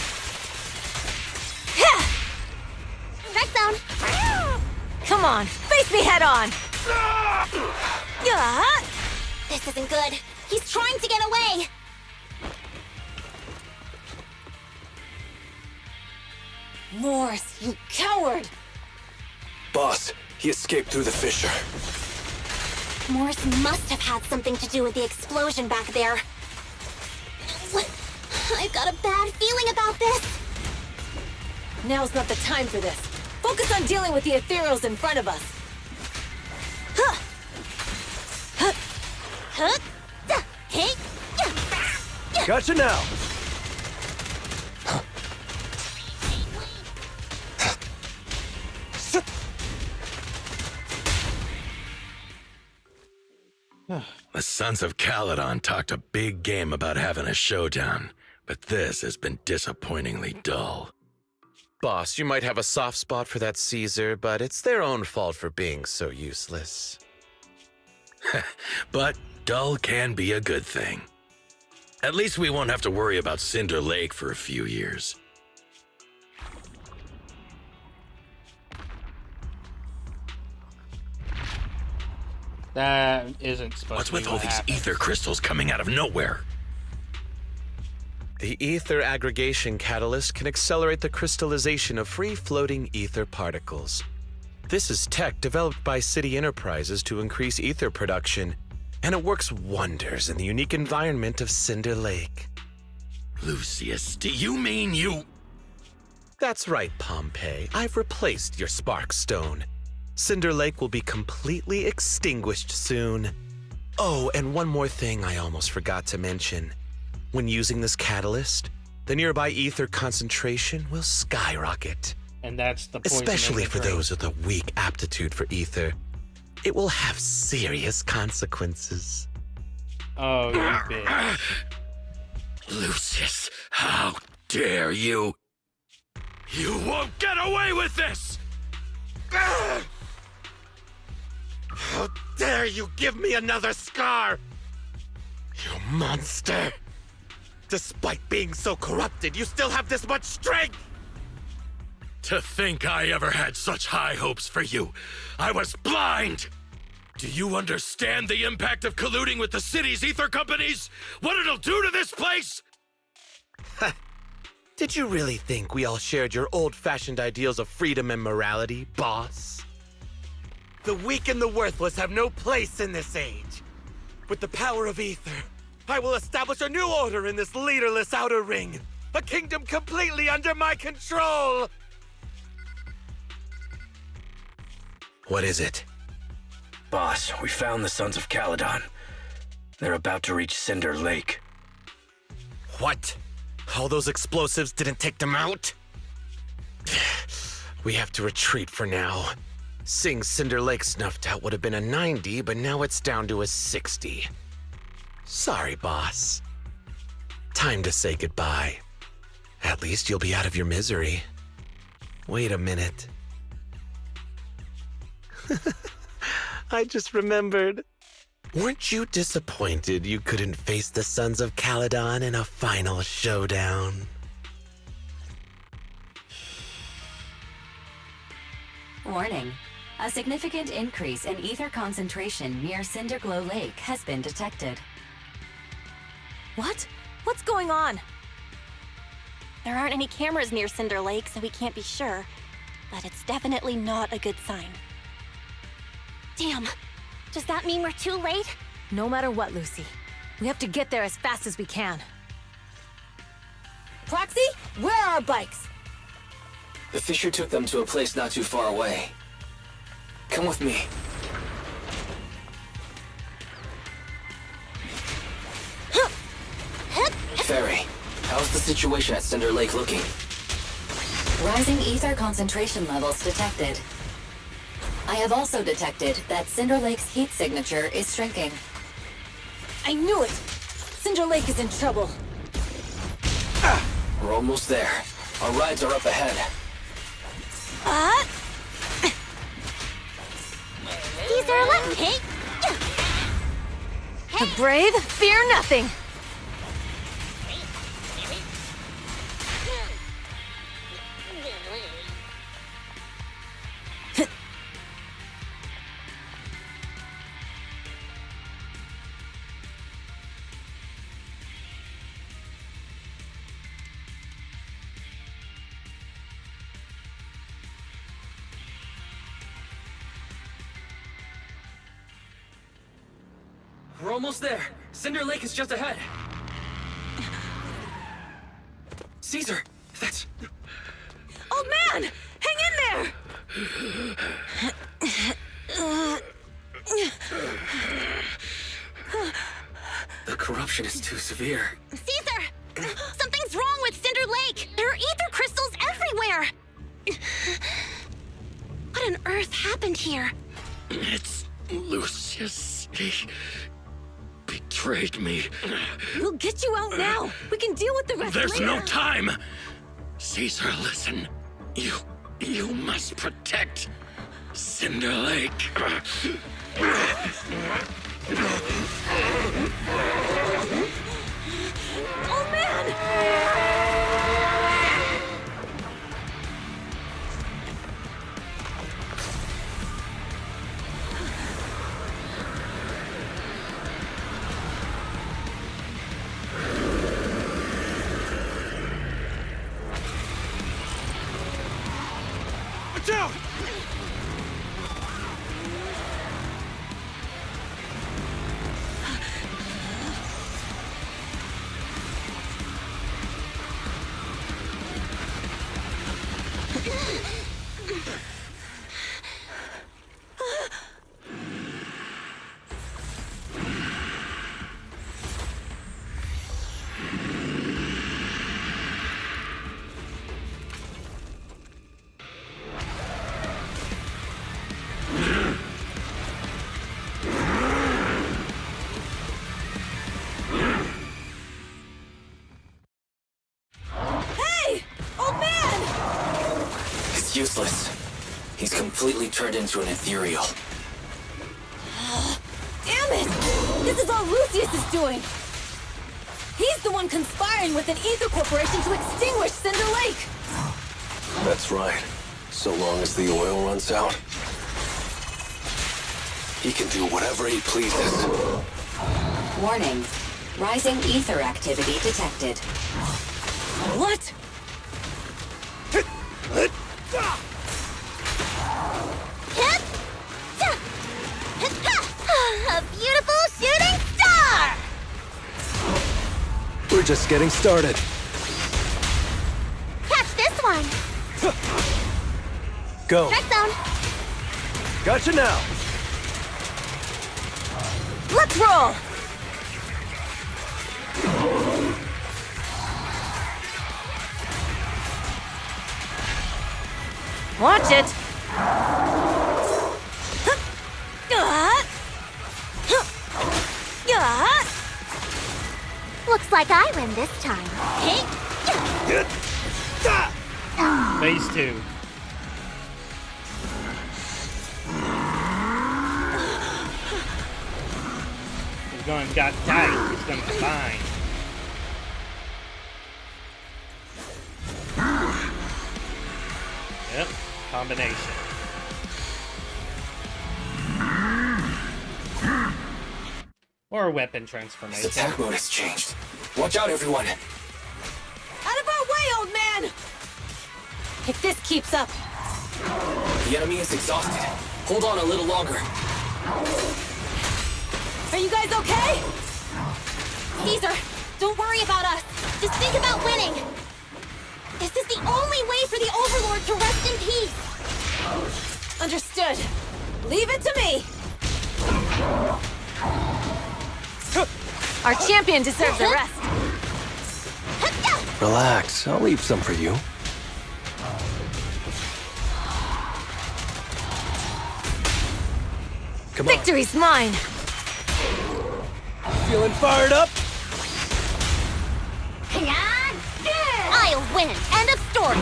Strike zone! Come on, face me head on! This isn't good. He's trying to get away! Mors, you coward! Boss, he escaped through the fissure. Mors must have had something to do with the explosion back there. I've got a bad feeling about this. Now's not the time for this. Focus on dealing with the ethereals in front of us. Gotcha now! The Sons of Caledon talked a big game about having a showdown, but this has been disappointingly dull. Boss, you might have a soft spot for that Caesar, but it's their own fault for being so useless. But dull can be a good thing. At least we won't have to worry about Cinder Lake for a few years. That isn't supposed What's to be with all these happens. ether crystals coming out of nowhere? The ether aggregation catalyst can accelerate the crystallization of free-floating ether particles. This is tech developed by City Enterprises to increase ether production, and it works wonders in the unique environment of Cinder Lake. Lucius, do you mean you... That's right, Pompey. I've replaced your spark stone. Cinder Lake will be completely extinguished soon. Oh, and one more thing I almost forgot to mention. When using this catalyst, the nearby ether concentration will skyrocket. And that's the poison Especially in the for drink. those with a weak aptitude for ether. It will have serious consequences. Oh, you bitch. Lucius, how dare you? You won't get away with this! How dare you give me another scar! You monster! Despite being so corrupted, you still have this much strength! To think I ever had such high hopes for you. I was blind! Do you understand the impact of colluding with the city's ether companies? What it'll do to this place? Did you really think we all shared your old-fashioned ideals of freedom and morality, boss? The weak and the worthless have no place in this age. With the power of ether, I will establish a new order in this leaderless outer ring. A kingdom completely under my control! What is it? Boss, we found the Sons of Caledon. They're about to reach Cinder Lake. What? All those explosives didn't take them out? We have to retreat for now. Seeing Cinder Lake snuffed out would have been a 90, but now it's down to a 60. Sorry, boss. Time to say goodbye. At least you'll be out of your misery. Wait a minute. I just remembered. Weren't you disappointed you couldn't face the Sons of Caledon in a final showdown? Warning. A significant increase in ether concentration near Cinderglow Lake has been detected. What? What's going on? There aren't any cameras near Cinder Lake, so we can't be sure. But it's definitely not a good sign. Damn. Does that mean we're too late? No matter what, Lucy. We have to get there as fast as we can. Proxy, where are our bikes? The Fisher took them to a place not too far away. Come with me. Ferry, how's the situation at Cinder Lake looking? Rising ether concentration levels detected. I have also detected that Cinder Lake's heat signature is shrinking. I knew it! Cinder Lake is in trouble. We're almost there. Our rides are up ahead. Caesar, let me! The brave fear nothing! We're almost there. Cinder Lake is just ahead. Caesar, that's... Old man! Hang in there! The corruption is too severe. Caesar! Something's wrong with Cinder Lake! There are ether crystals everywhere! What on earth happened here? It's Lucius. He betrayed me. We'll get you out now. We can deal with the rest There's later. no time. Caesar, listen. You must protect Cinder Lake. Oh man! Watch out! It's useless. He's completely turned into an ethereal. Damn it! This is all Lucius is doing! He's the one conspiring with an ether corporation to extinguish Cinder Lake! That's right. So long as the oil runs out, he can do whatever he pleases. Warning. Rising ether activity detected. What? just getting started. Catch this one! Go. Check zone! Gotcha now. Let's roll! Watch it! Looks like I win this time. Hey! Phase 2. He's going got tight. He's going combine. Yep, combination. Or a weapon transformation. This attack mode has changed. Watch out, everyone. Out of our way, old man! If this keeps up... The enemy is exhausted. Hold on a little longer. Are you guys okay? Caesar, don't worry about us. Just think about winning. This is the only way for the Overlord to rest in peace. Understood. Leave it to me. Our champion deserves a rest. Relax, I'll leave some for you. Come on. Victory's mine. Feeling fired up? I'll win. End of story.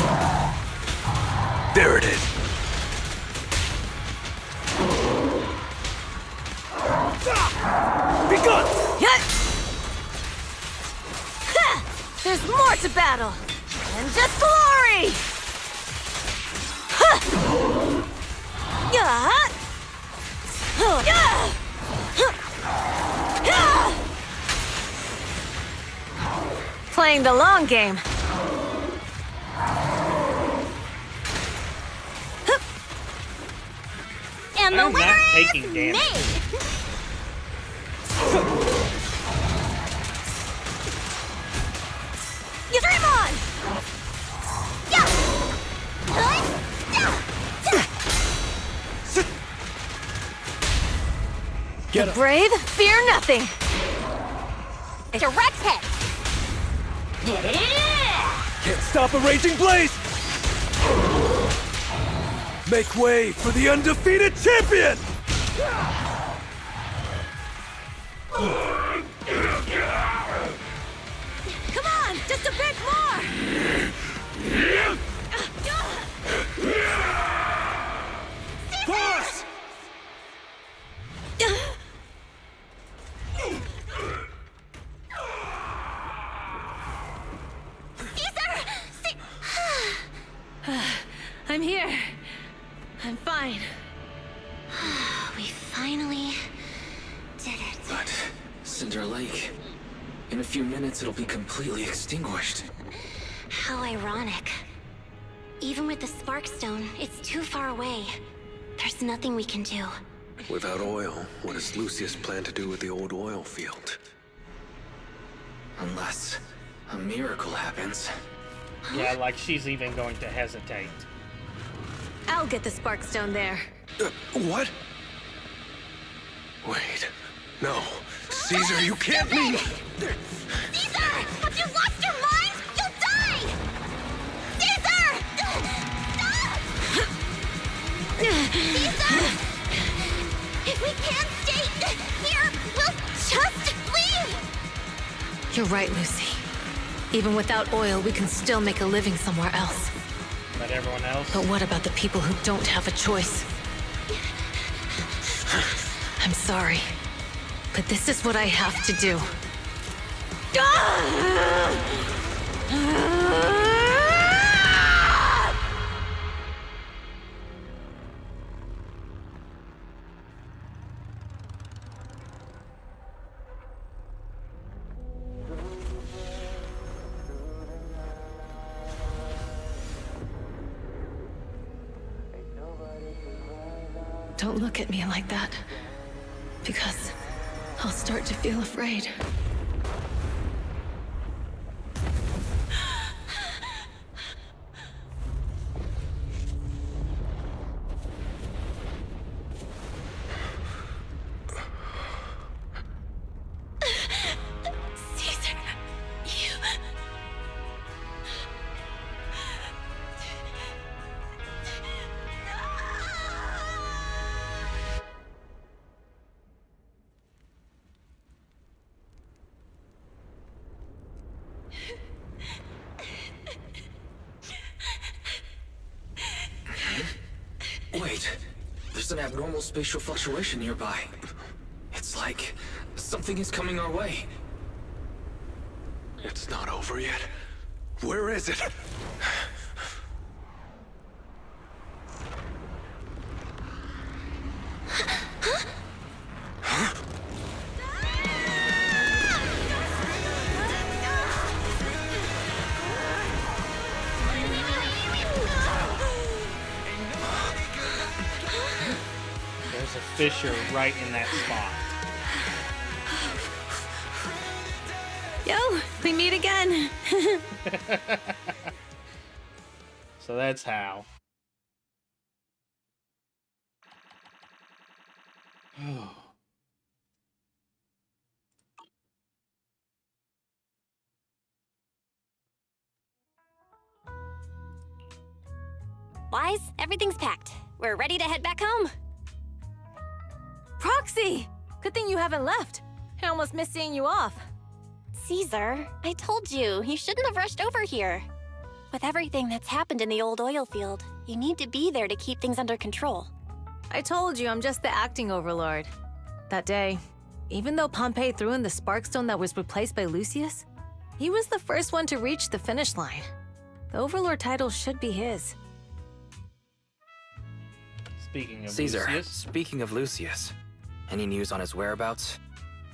There it is. Be gone! There's more to battle. And just glory! Playing the long game. And the I'm winner not is taking damage. me! You dream on! Get the up. brave fear nothing. Direct hit! Can't stop a raging blaze! Make way for the undefeated champion! Come on, just a bit more! Boss! I'm here. I'm fine. We finally did it. But Cinder Lake, in a few minutes it'll be completely extinguished. How ironic. Even with the Sparkstone, it's too far away. There's nothing we can do. Without oil, what does Lucius plan to do with the old oil field? Unless a miracle happens. Yeah, like she's even going to hesitate. I'll get the Sparkstone there. What? Wait. No. Caesar, you can't leave! Caesar! Have you lost your mind? You'll die! Caesar! Stop! Caesar! If we can't stay here, we'll just leave! You're right, Lucy. Even without oil, we can still make a living somewhere else. But everyone else? But what about the people who don't have a choice? I'm sorry, but this is what I have to do. Don't look at me like that, because I'll start to feel afraid. There's an abnormal spatial fluctuation nearby. It's like something is coming our way. It's not over yet. Where is it? There's a fissure right in that spot. Yo, we meet again. So that's how. Wise, everything's packed. We're ready to head back home. Proxy! Good thing you haven't left. I almost missed seeing you off. Caesar, I told you, you shouldn't have rushed over here. With everything that's happened in the old oil field, you need to be there to keep things under control. I told you I'm just the acting overlord. That day, even though Pompey threw in the Sparkstone that was replaced by Lucius, he was the first one to reach the finish line. The overlord title should be his. Speaking of Caesar, Lucius. speaking of Lucius, any news on his whereabouts?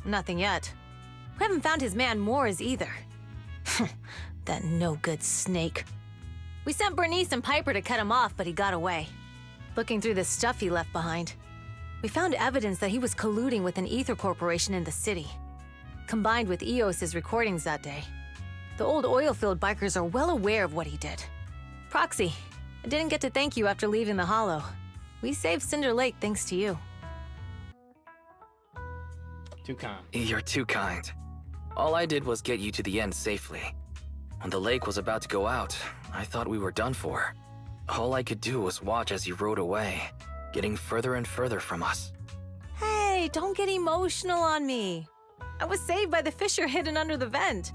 Nothing yet. We haven't found his man Moores either. That no-good snake. We sent Bernice and Piper to cut him off, but he got away. Looking through the stuff he left behind, we found evidence that he was colluding with an ether corporation in the city, combined with Eos's recordings that day. The old oilfield bikers are well aware of what he did. Proxy, I didn't get to thank you after leaving the Hollow. We saved Cinder Lake thanks to you. Too kind. You're too kind. All I did was get you to the end safely. When the lake was about to go out, I thought we were done for. All I could do was watch as you rode away, getting further and further from us. Hey, don't get emotional on me. I was saved by the fissure hidden under the vent.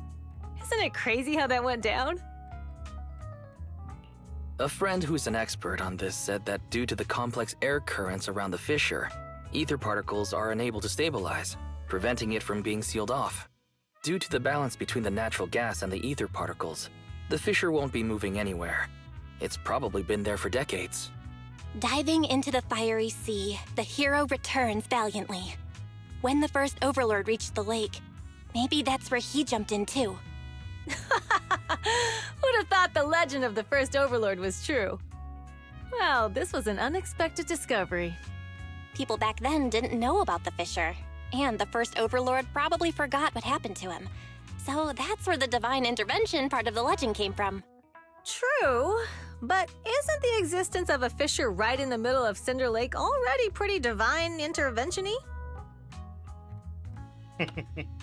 Isn't it crazy how that went down? A friend who's an expert on this said that due to the complex air currents around the fissure, ether particles are unable to stabilize, preventing it from being sealed off. Due to the balance between the natural gas and the ether particles, the fissure won't be moving anywhere. It's probably been there for decades. Diving into the fiery sea, the hero returns valiantly. When the first overlord reached the lake, maybe that's where he jumped in too. Who'd have thought the legend of the first overlord was true? Well, this was an unexpected discovery. People back then didn't know about the fissure, and the first overlord probably forgot what happened to him. So that's where the divine intervention part of the legend came from. True, but isn't the existence of a fissure right in the middle of Cinder Lake already pretty divine intervention-y?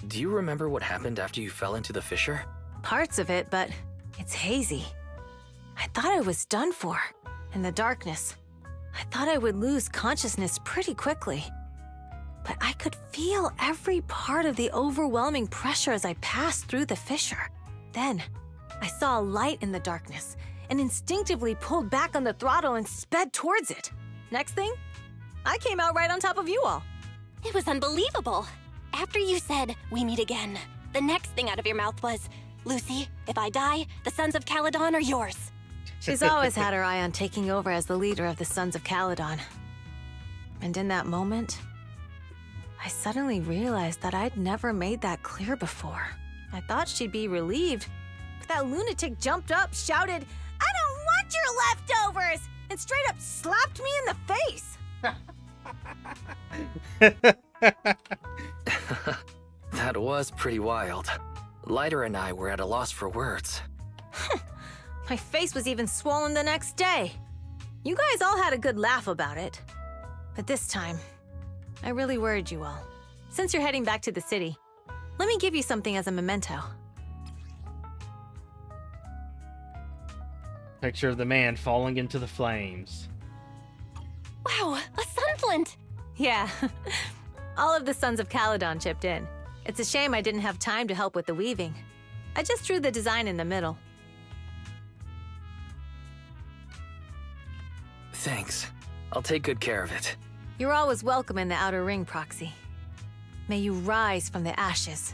Do you remember what happened after you fell into the fissure? Parts of it, but it's hazy. I thought I was done for. In the darkness, I thought I would lose consciousness pretty quickly. But I could feel every part of the overwhelming pressure as I passed through the fissure. Then, I saw a light in the darkness and instinctively pulled back on the throttle and sped towards it. Next thing, I came out right on top of you all. It was unbelievable. After you said, "We meet again," the next thing out of your mouth was, "Lucy, if I die, the Sons of Caledon are yours." She's always had her eye on taking over as the leader of the Sons of Caledon. And in that moment, I suddenly realized that I'd never made that clear before. I thought she'd be relieved, but that lunatic jumped up, shouted, "I don't want your leftovers!" and straight up slapped me in the face. That was pretty wild. Lighter and I were at a loss for words. My face was even swollen the next day. You guys all had a good laugh about it. But this time, I really worried you all. Since you're heading back to the city, let me give you something as a memento. Picture of the man falling into the flames. Wow, a sunflint! Yeah, all of the Sons of Caledon chipped in. It's a shame I didn't have time to help with the weaving. I just drew the design in the middle. Thanks. I'll take good care of it. You're always welcome in the outer ring, Proxy. May you rise from the ashes.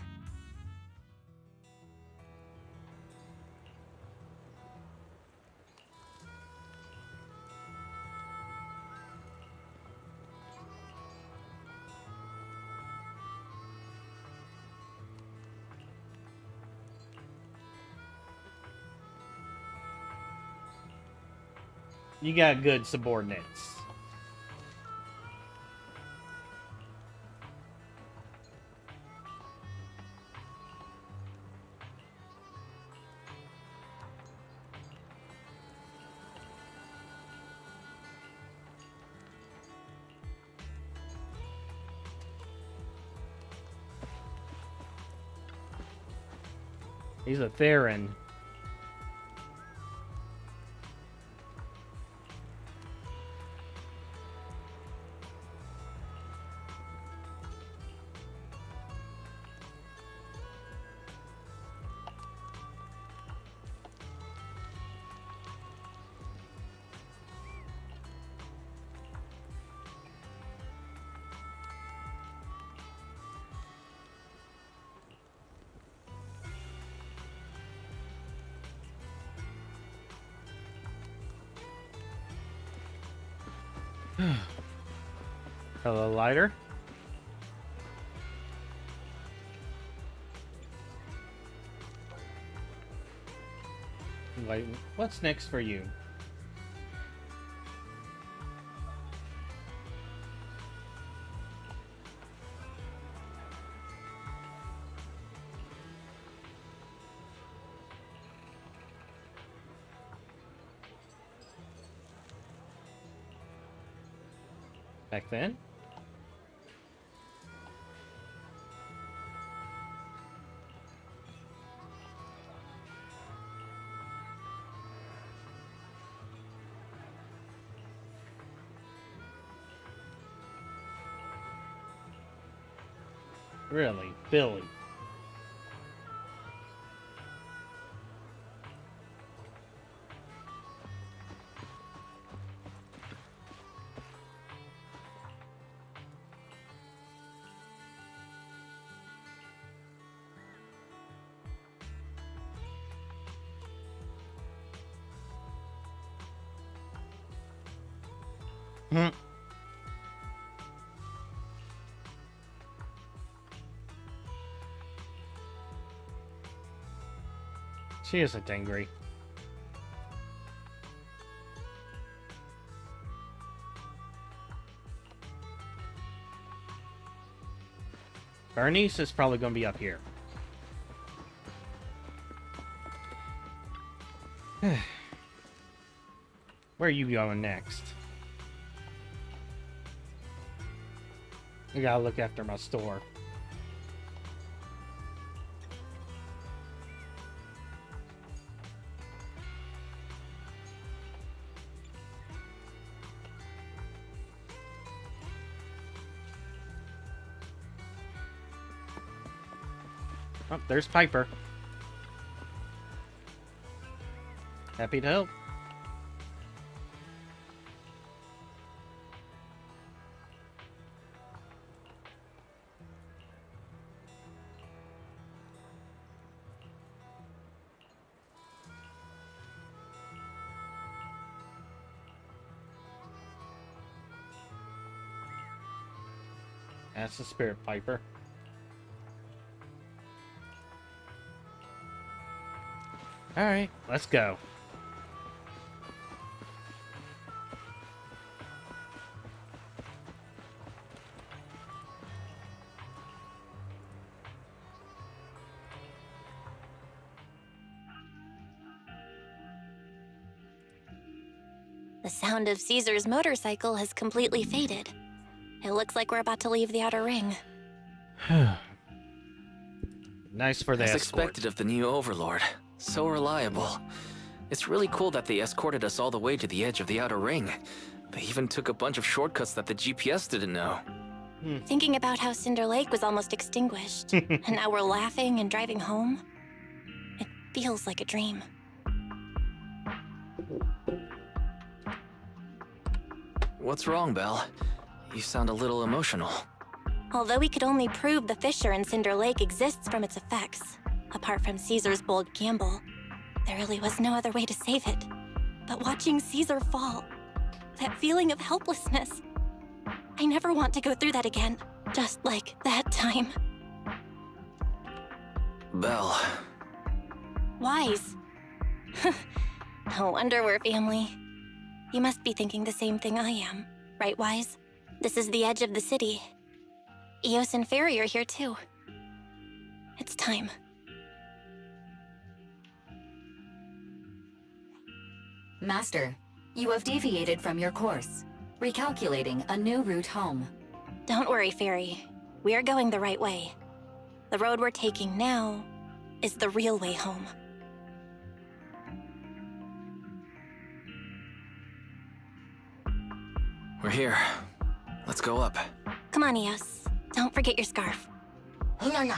You got good subordinates. He's a Theron. Hello, lighter. Wait, what's next for you? Back then? Really, Billy? Hmm. She isn't angry. Bernice is probably going to be up here. Where are you going next? I gotta look after my store. Oh, there's Piper. Happy to help. That's the Spirit Piper. Alright, let's go. The sound of Caesar's motorcycle has completely faded. It looks like we're about to leave the outer ring. Nice for the As escort. expected of the new overlord. So reliable. It's really cool that they escorted us all the way to the edge of the outer ring. They even took a bunch of shortcuts that the GPS didn't know. Thinking about how Cinder Lake was almost extinguished, and now we're laughing and driving home, it feels like a dream. What's wrong, Belle? You sound a little emotional. Although we could only prove the fissure in Cinder Lake exists from its effects, apart from Caesar's bold gamble, there really was no other way to save it. But watching Caesar fall, that feeling of helplessness, I never want to go through that again, just like that time. Belle. Wise. No wonder we're family. You must be thinking the same thing I am, right, Wise? This is the edge of the city. Eos and Fairy are here too. It's time. Master, you have deviated from your course, recalculating a new route home. Don't worry, Fairy. We are going the right way. The road we're taking now is the real way home. We're here. Let's go up. Come on, Eos. Don't forget your scarf. No.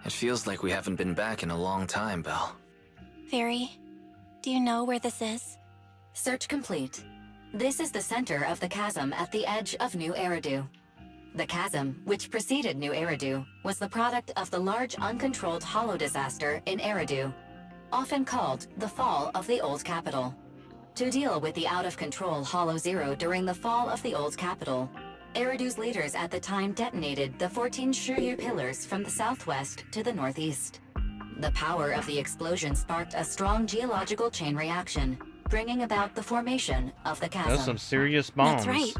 It feels like we haven't been back in a long time, Belle. Fairy, do you know where this is? Search complete. This is the center of the chasm at the edge of New Eridu. The chasm, which preceded New Eridu, was the product of the large uncontrolled hollow disaster in Eridu, often called the fall of the Old Capital. To deal with the out-of-control Hollow Zero during the fall of the Old Capital, Eridu's leaders at the time detonated the 14 Shuryu pillars from the southwest to the northeast. The power of the explosion sparked a strong geological chain reaction, bringing about the formation of the chasm. Those some serious bombs. That's right.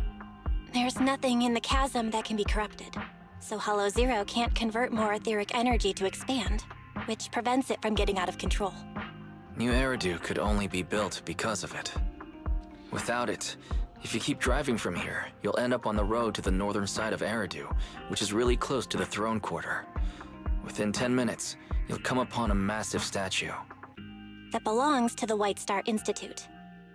There's nothing in the chasm that can be corrupted, so Hollow Zero can't convert more etheric energy to expand, which prevents it from getting out of control. New Eridu could only be built because of it. Without it, if you keep driving from here, you'll end up on the road to the northern side of Eridu, which is really close to the throne quarter. Within 10 minutes, you'll come upon a massive statue. That belongs to the White Star Institute.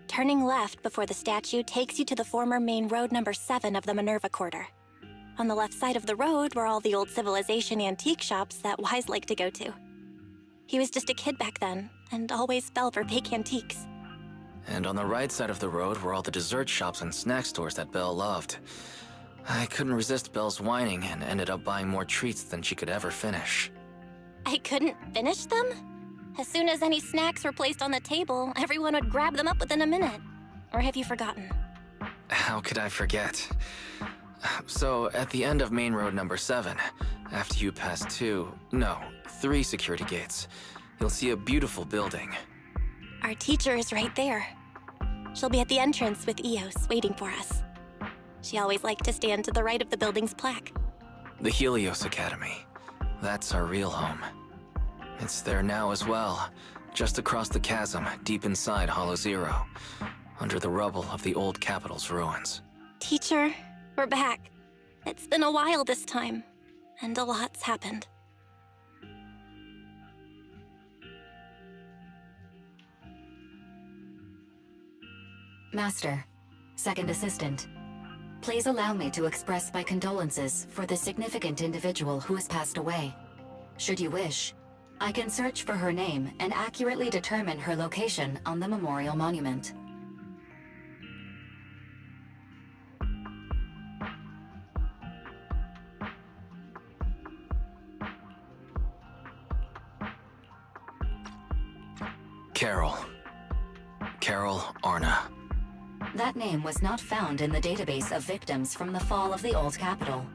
Turning left before the statue takes you to the former main road number 7 of the Minerva Quarter. On the left side of the road were all the old civilization antique shops that Wise liked to go to. He was just a kid back then, and always fell for fake antiques. And on the right side of the road were all the dessert shops and snack stores that Belle loved. I couldn't resist Belle's whining and ended up buying more treats than she could ever finish. I couldn't finish them? As soon as any snacks were placed on the table, everyone would grab them up within a minute. Or have you forgotten? How could I forget? So, at the end of main road number 7, after you pass 3 security gates, you'll see a beautiful building. Our teacher is right there. She'll be at the entrance with Eos, waiting for us. She always liked to stand to the right of the building's plaque. The Helios Academy. That's our real home. It's there now as well, just across the chasm, deep inside Hollow Zero, under the rubble of the old capital's ruins. Teacher, we're back. It's been a while this time, and a lot's happened. Master, Second Assistant, please allow me to express my condolences for the significant individual who has passed away. Should you wish, I can search for her name and accurately determine her location on the memorial monument. Carol Arna. That name was not found in the database of victims from the fall of the Old Capital.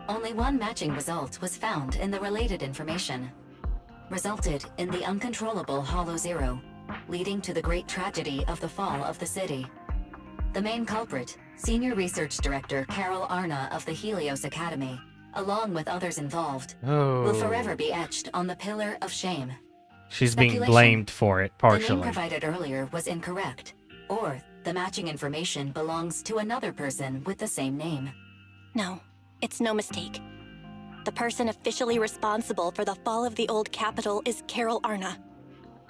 Only one matching result was found in the related information. Resulted in the uncontrollable Hollow Zero, leading to the great tragedy of the fall of the city. The main culprit, Senior Research Director Carol Arna of the Helios Academy, along with others involved, will forever be etched on the Pillar of Shame. She's being blamed for it, partially. The name provided earlier was incorrect, or the matching information belongs to another person with the same name. No, it's no mistake. The person officially responsible for the fall of the Old Capital is Carol Arna.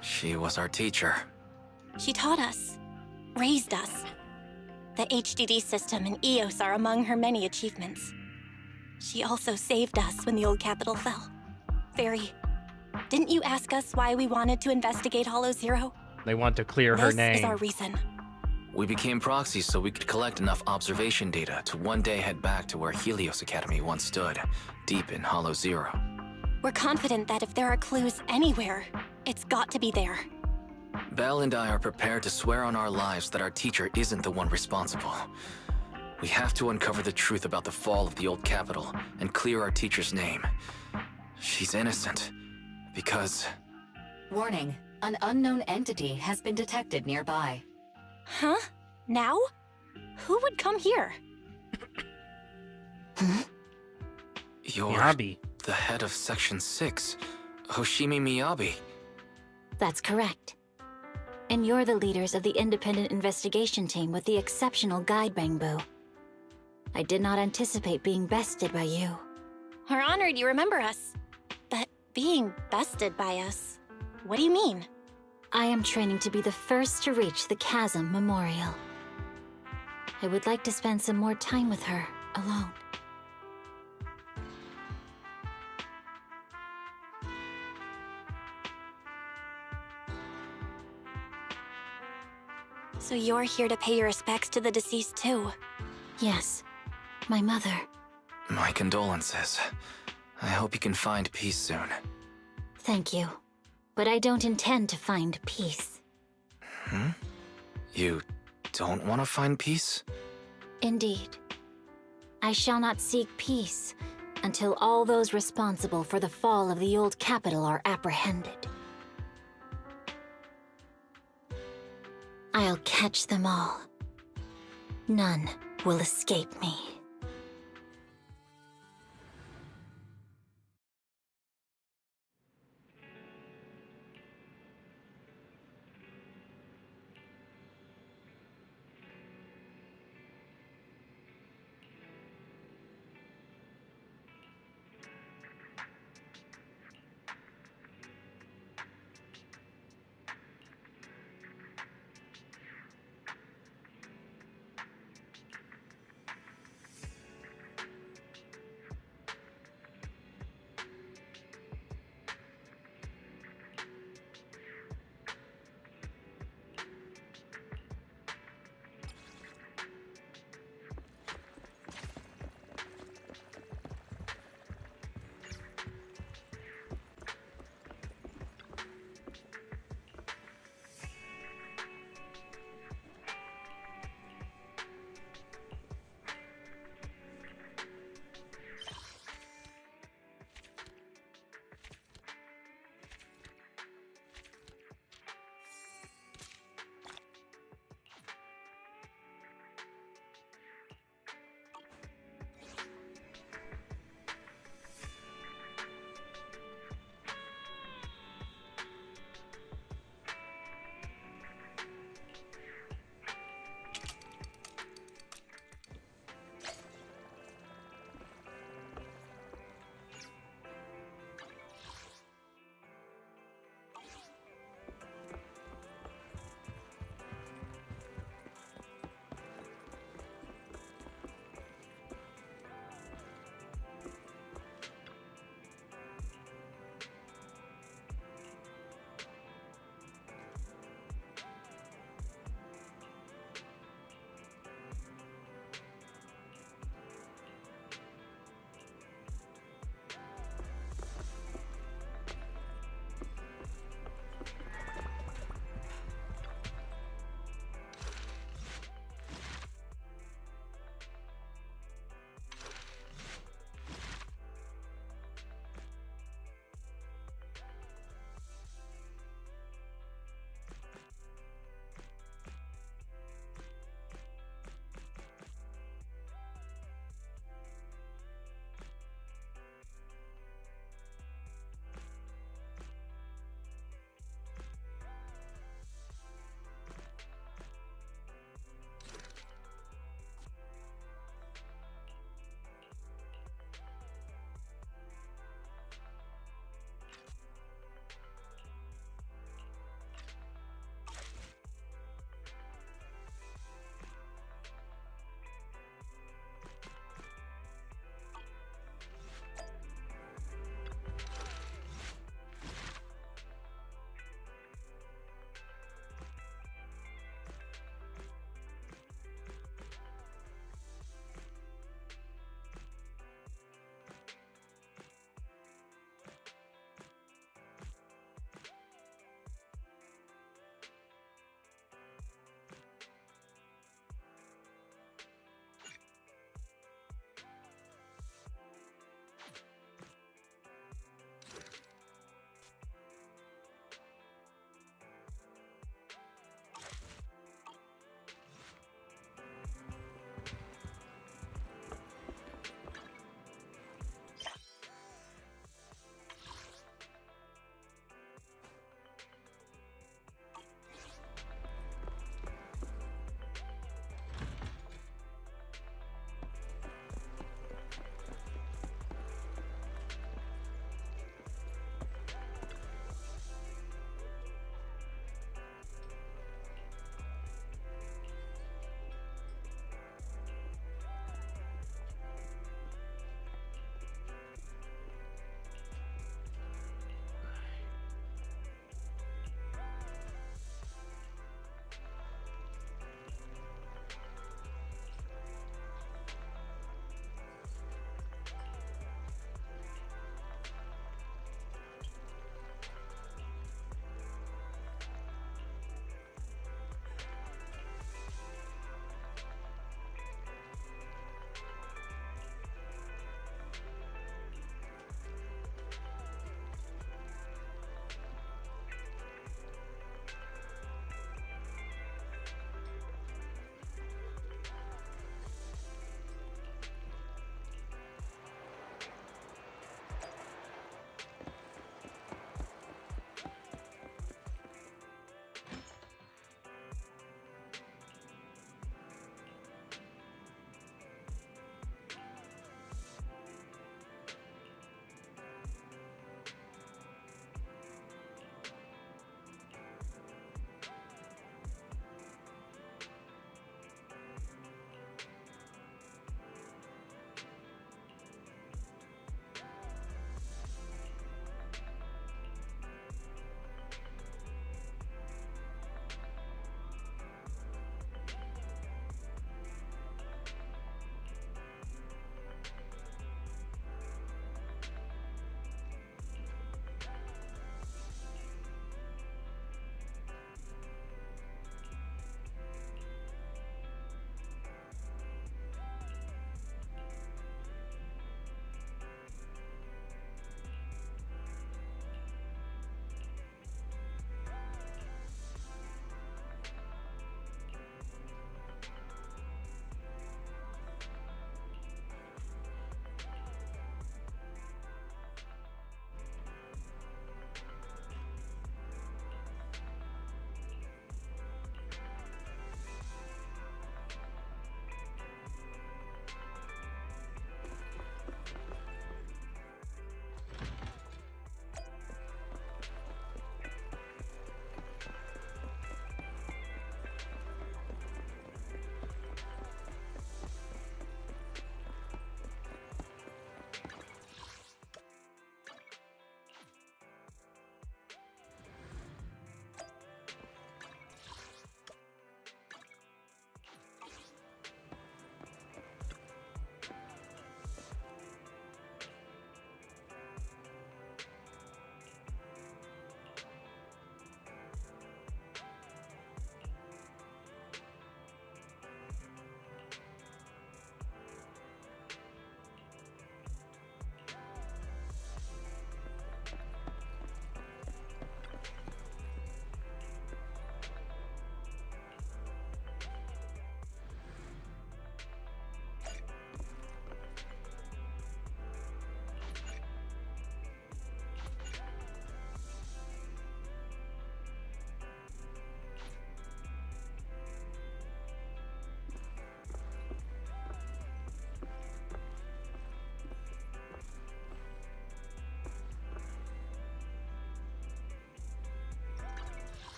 She was our teacher. She taught us, raised us. The HDD system and EOS are among her many achievements. She also saved us when the Old Capital fell. Fairy, didn't you ask us why we wanted to investigate Hollow Zero? They want to clear her name. This is our reason. We became proxies so we could collect enough observation data to one day head back to where Helios Academy once stood, deep in Hollow Zero. We're confident that if there are clues anywhere, it's got to be there. Belle and I are prepared to swear on our lives that our teacher isn't the one responsible. We have to uncover the truth about the fall of the old capital and clear our teacher's name. She's innocent, because... Warning, an unknown entity has been detected nearby. Huh? Now? Who would come here? You're Miyabi. the head of Section 6, Hoshimi Miyabi. That's correct. And you're the leaders of the independent investigation team with the exceptional guide Bangbu. I did not anticipate being bested by you. We're honored you remember us. But being bested by us, what do you mean? I am training to be the first to reach the Chasm Memorial. I would like to spend some more time with her, alone. So you're here to pay your respects to the deceased too? Yes, my mother. My condolences. I hope you can find peace soon. Thank you. But I don't intend to find peace. Hmm? You don't want to find peace? Indeed. I shall not seek peace until all those responsible for the fall of the old capital are apprehended. I'll catch them all. None will escape me.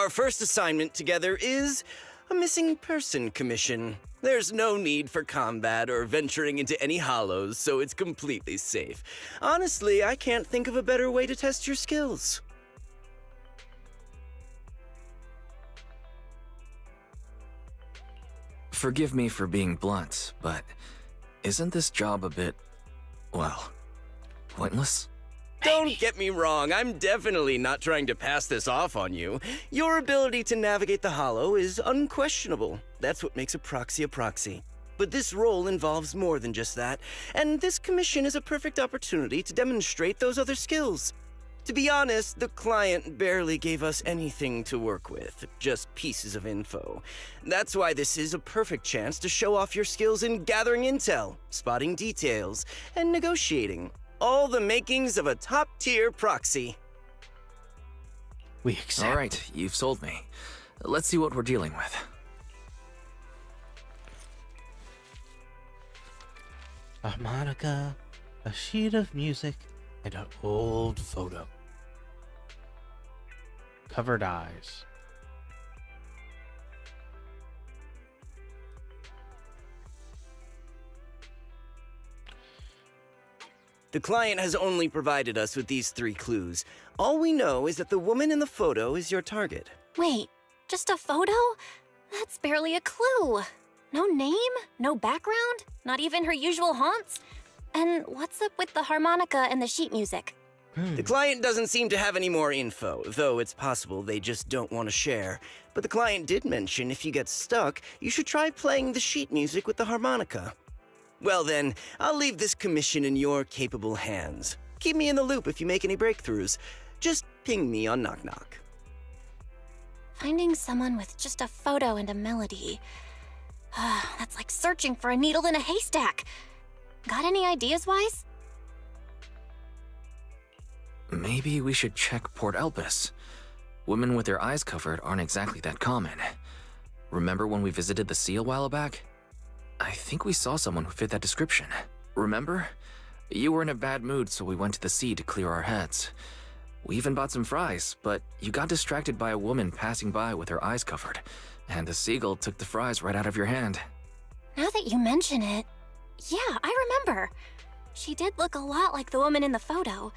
Our first assignment together is a missing person commission. There's no need for combat or venturing into any hollows, so it's completely safe. Honestly, I can't think of a better way to test your skills. Forgive me for being blunt, but isn't this job a bit, well, pointless? Don't get me wrong, I'm definitely not trying to pass this off on you. Your ability to navigate the hollow is unquestionable. That's what makes a proxy a proxy. But this role involves more than just that, and this commission is a perfect opportunity to demonstrate those other skills. To be honest, the client barely gave us anything to work with, just pieces of info. That's why this is a perfect chance to show off your skills in gathering intel, spotting details, and negotiating. All the makings of a top-tier proxy. We accept. All right, you've sold me. Let's see what we're dealing with. A harmonica, a sheet of music, and an old photo. Covered eyes. The client has only provided us with these 3 clues. All we know is that the woman in the photo is your target. Wait, just a photo? That's barely a clue. No name? No background? Not even her usual haunts? And what's up with the harmonica and the sheet music? The client doesn't seem to have any more info, though it's possible they just don't want to share. But the client did mention if you get stuck, you should try playing the sheet music with the harmonica. Well then, I'll leave this commission in your capable hands. Keep me in the loop if you make any breakthroughs. Just ping me on Knock Knock. Finding someone with just a photo and a melody. That's like searching for a needle in a haystack. Got any ideas, Wise? Maybe we should check Port Elpis. Women with their eyes covered aren't exactly that common. Remember when we visited the sea a while back? I think we saw someone who fit that description. Remember? You were in a bad mood, so we went to the sea to clear our heads. We even bought some fries, but you got distracted by a woman passing by with her eyes covered, and the seagull took the fries right out of your hand. Now that you mention it, yeah, I remember. She did look a lot like the woman in the photo.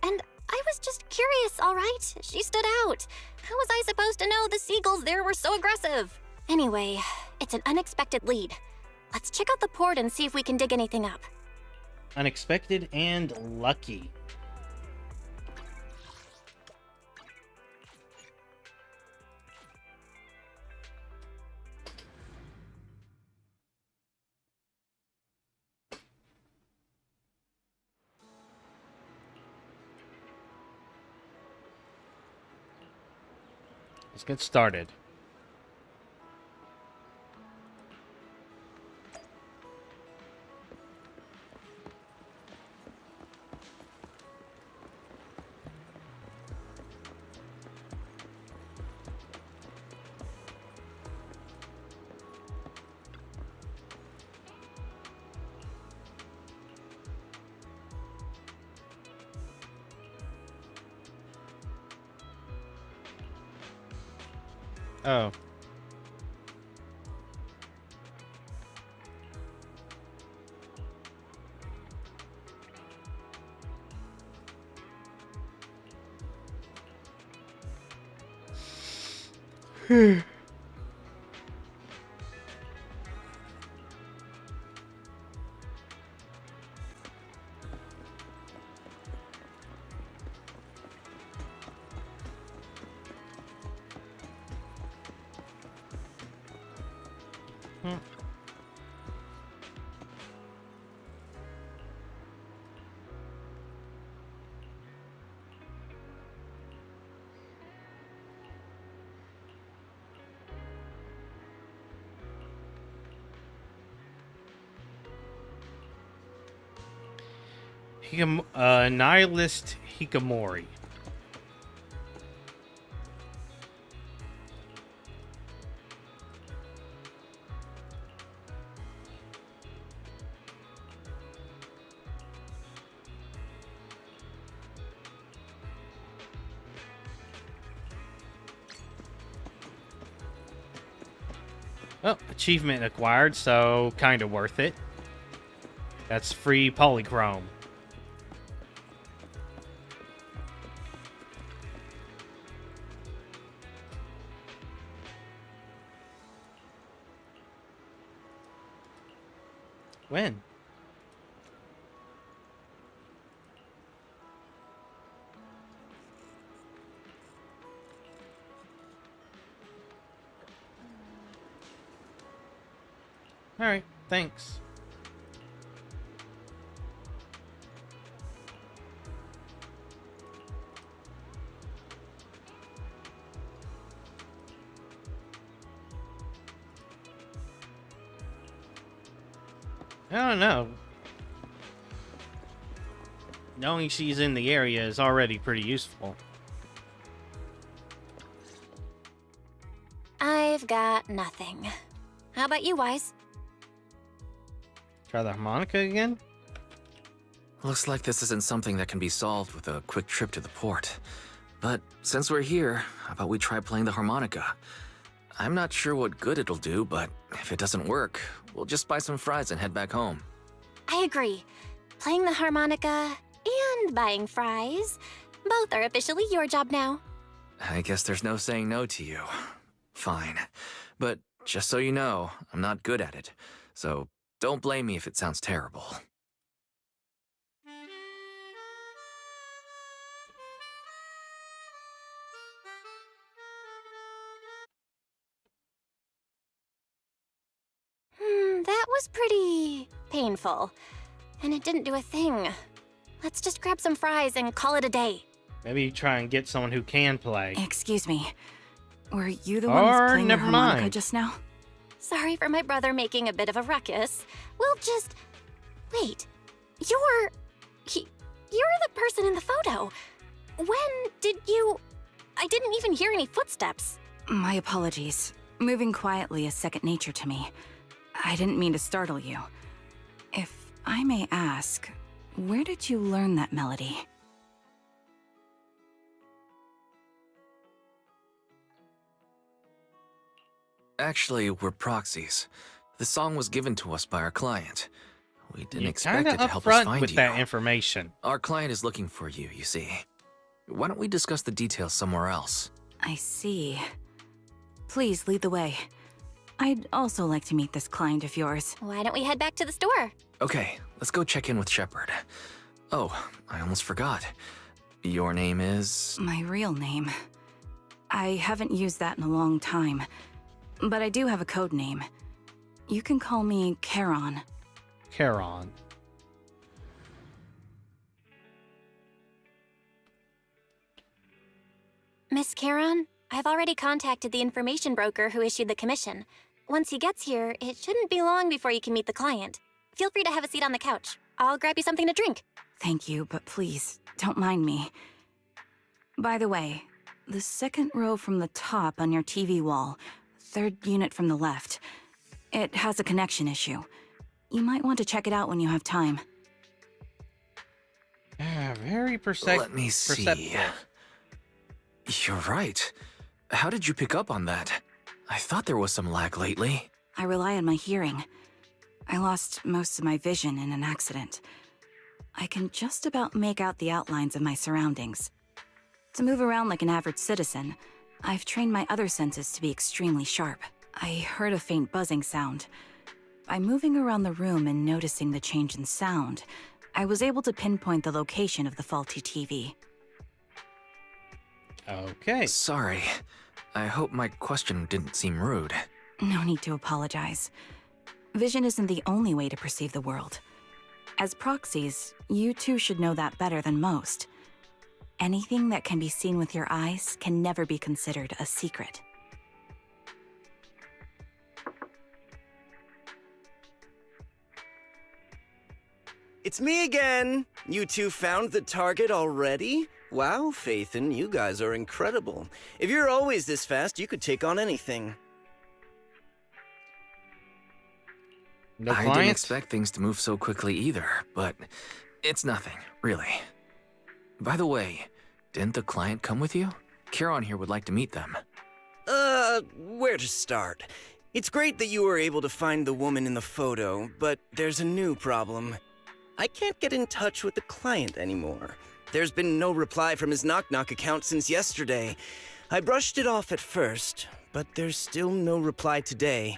And I was just curious, all right? She stood out. How was I supposed to know the seagulls there were so aggressive? Anyway, it's an unexpected lead. Let's check out the port and see if we can dig anything up. Unexpected and lucky. Let's get started. Oh. Nihilist Hikamori. Oh, achievement acquired, so kind of worth it. That's free polychrome. When? Alright, thanks. I don't know. Knowing she's in the area is already pretty useful. I've got nothing. How about you, Wise? Try the harmonica again? Looks like this isn't something that can be solved with a quick trip to the port. But since we're here, how about we try playing the harmonica? I'm not sure what good it'll do, but if it doesn't work, we'll just buy some fries and head back home. I agree. Playing the harmonica and buying fries, both are officially your job now. I guess there's no saying no to you. Fine. But just so you know, I'm not good at it. So don't blame me if it sounds terrible. That was pretty painful. And it didn't do a thing. Let's just grab some fries and call it a day. Maybe try and get someone who can play. Excuse me. Were you the one who's playing the harmonica just now? Sorry for my brother making a bit of a ruckus. We'll just... Wait. You're the person in the photo. When did you... I didn't even hear any footsteps. My apologies. Moving quietly is second nature to me. I didn't mean to startle you. If I may ask, where did you learn that melody? Actually, we're proxies. The song was given to us by our client. We didn't You're expect kinda it to help us upfront find with you. that information. Our client is looking for you, you see. Why don't we discuss the details somewhere else? I see. Please lead the way. I'd also like to meet this client of yours. Why don't we head back to the store? Okay, let's go check in with Shepard. Oh, I almost forgot. Your name is... My real name. I haven't used that in a long time. But I do have a code name. You can call me Charon. Charon. Miss Charon, I've already contacted the information broker who issued the commission. Once he gets here, it shouldn't be long before you can meet the client. Feel free to have a seat on the couch. I'll grab you something to drink. Thank you, but please, don't mind me. By the way, the second row from the top on your TV wall, third unit from the left, it has a connection issue. You might want to check it out when you have time. Very Let me see. perceptive. You're right. How did you pick up on that? I thought there was some lag lately. I rely on my hearing. I lost most of my vision in an accident. I can just about make out the outlines of my surroundings. To move around like an average citizen, I've trained my other senses to be extremely sharp. I heard a faint buzzing sound. By moving around the room and noticing the change in sound, I was able to pinpoint the location of the faulty TV. Okay. Sorry. I hope my question didn't seem rude. No need to apologize. Vision isn't the only way to perceive the world. As proxies, you too should know that better than most. Anything that can be seen with your eyes can never be considered a secret. It's me again! You two found the target already? Wow, Phaethon, you guys are incredible. If you're always this fast, you could take on anything. No I didn't clients? expect things to move so quickly either, but it's nothing, really. By the way, didn't the client come with you? Charon here would like to meet them. Where to start? It's great that you were able to find the woman in the photo, but there's a new problem. I can't get in touch with the client anymore. There's been no reply from his Knock Knock account since yesterday. I brushed it off at first, but there's still no reply today.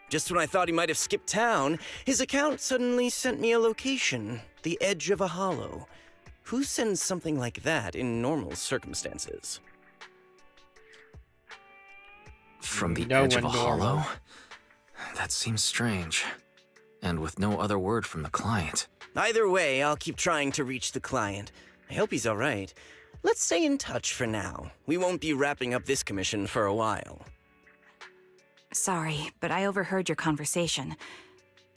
Just when I thought he might have skipped town, his account suddenly sent me a location, the edge of a hollow. Who sends something like that in normal circumstances? From the No edge of a one normal. hollow? That seems strange. And with no other word from the client. Either way, I'll keep trying to reach the client. I hope he's alright. Let's stay in touch for now. We won't be wrapping up this commission for a while. Sorry, but I overheard your conversation.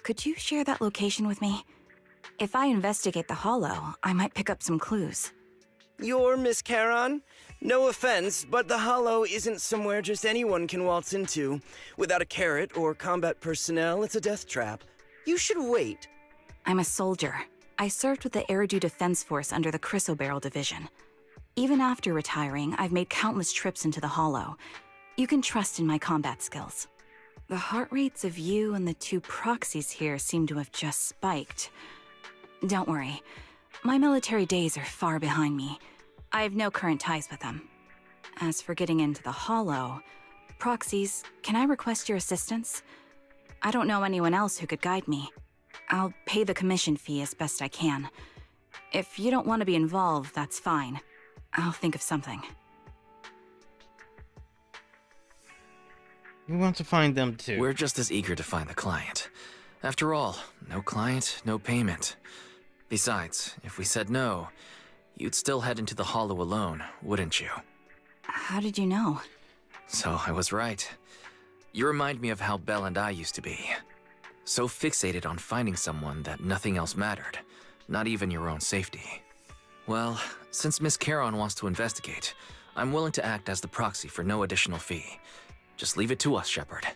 Could you share that location with me? If I investigate the hollow, I might pick up some clues. You're Miss Charon? No offense, but the hollow isn't somewhere just anyone can waltz into. Without a carrot or combat personnel, it's a death trap. You should wait. I'm a soldier. I served with the Eridu Defense Force under the Chrysoberyl Division. Even after retiring, I've made countless trips into the hollow. You can trust in my combat skills. The heart rates of you and the two proxies here seem to have just spiked. Don't worry. My military days are far behind me. I have no current ties with them. As for getting into the hollow, proxies, can I request your assistance? I don't know anyone else who could guide me. I'll pay the commission fee as best I can. If you don't want to be involved, that's fine. I'll think of something. We want to find them too. We're just as eager to find the client. After all, no client, no payment. Besides, if we said no, you'd still head into the hollow alone, wouldn't you? How did you know? So I was right. You remind me of how Belle and I used to be. So fixated on finding someone that nothing else mattered, not even your own safety. Well, since Miss Charon wants to investigate, I'm willing to act as the proxy for no additional fee. Just leave it to us, Shepard.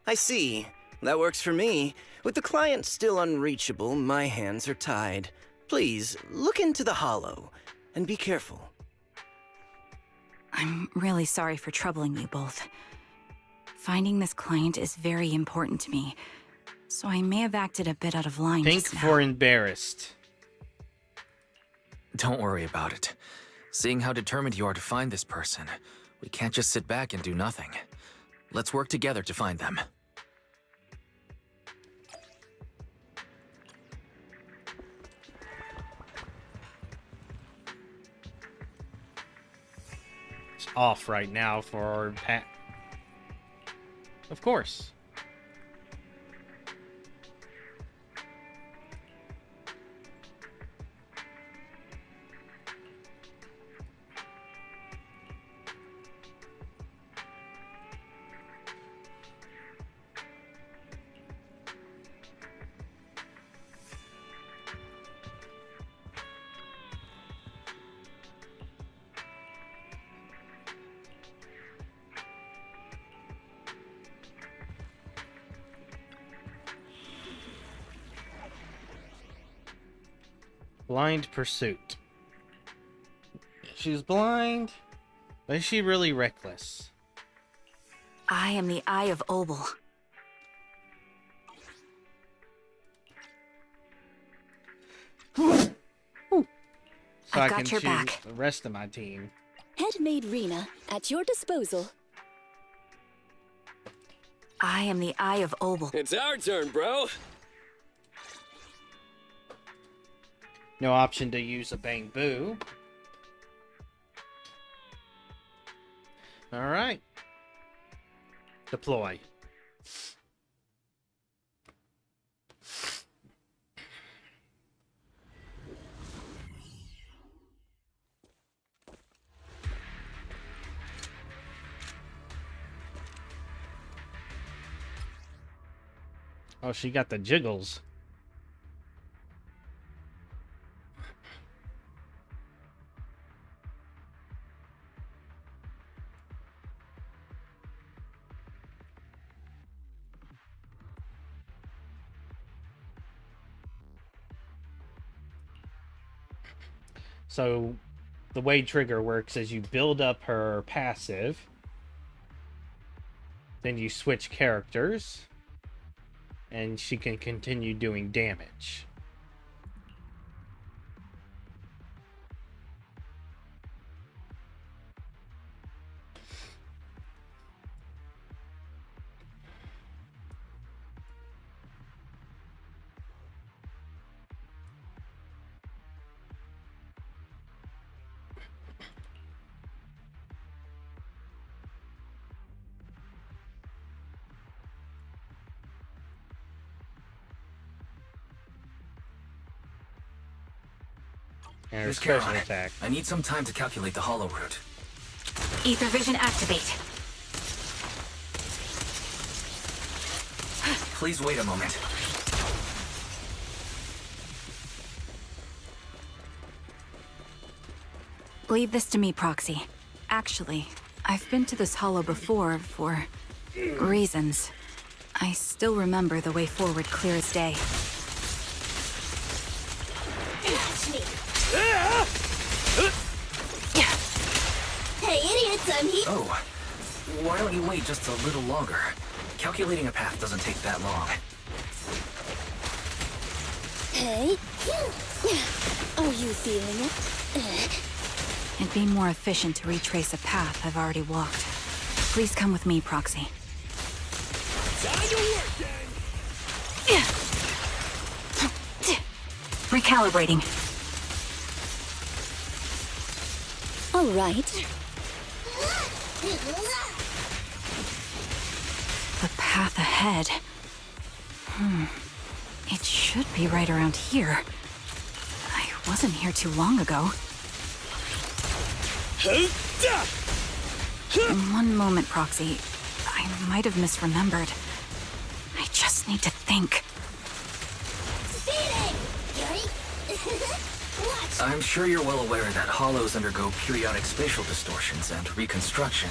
I see. That works for me. With the client still unreachable, my hands are tied. Please, look into the hollow, and be careful. I'm really sorry for troubling you both. Finding this client is very important to me, so I may have acted a bit out of line Think just now. for embarrassed. Don't worry about it. Seeing how determined you are to find this person, we can't just sit back and do nothing. Let's work together to find them. It's off right now for Pat. Of course. Blind pursuit. She's blind, but is she really reckless? I am the Eye of Obel. So I I've can got your choose back. the rest of my team. Headmaid Rena, at your disposal. I am the Eye of Obel. It's our turn, bro. No option to use a bang boo. Alright. Deploy. Oh, she got the jiggles. So, the way trigger works is you build up her passive. Then you switch characters, and she can continue doing damage. And her Miss special Caroline, attack. I need some time to calculate the hollow route. Ether vision activate. Please wait a moment. Leave this to me, Proxy. Actually, I've been to this hollow before for reasons. I still remember the way forward clear as day. Catch me. Hey, idiots, I'm here. Oh, why don't you wait just a little longer? Calculating a path doesn't take that long. Hey. Are you feeling it? It'd be more efficient to retrace a path I've already walked. Please come with me, Proxy. Time to work, gang! Recalibrating. All right. The path ahead. It should be right around here. I wasn't here too long ago. One moment, Proxy. I might have misremembered. I just need to think. I'm sure you're well aware that hollows undergo periodic spatial distortions and reconstruction.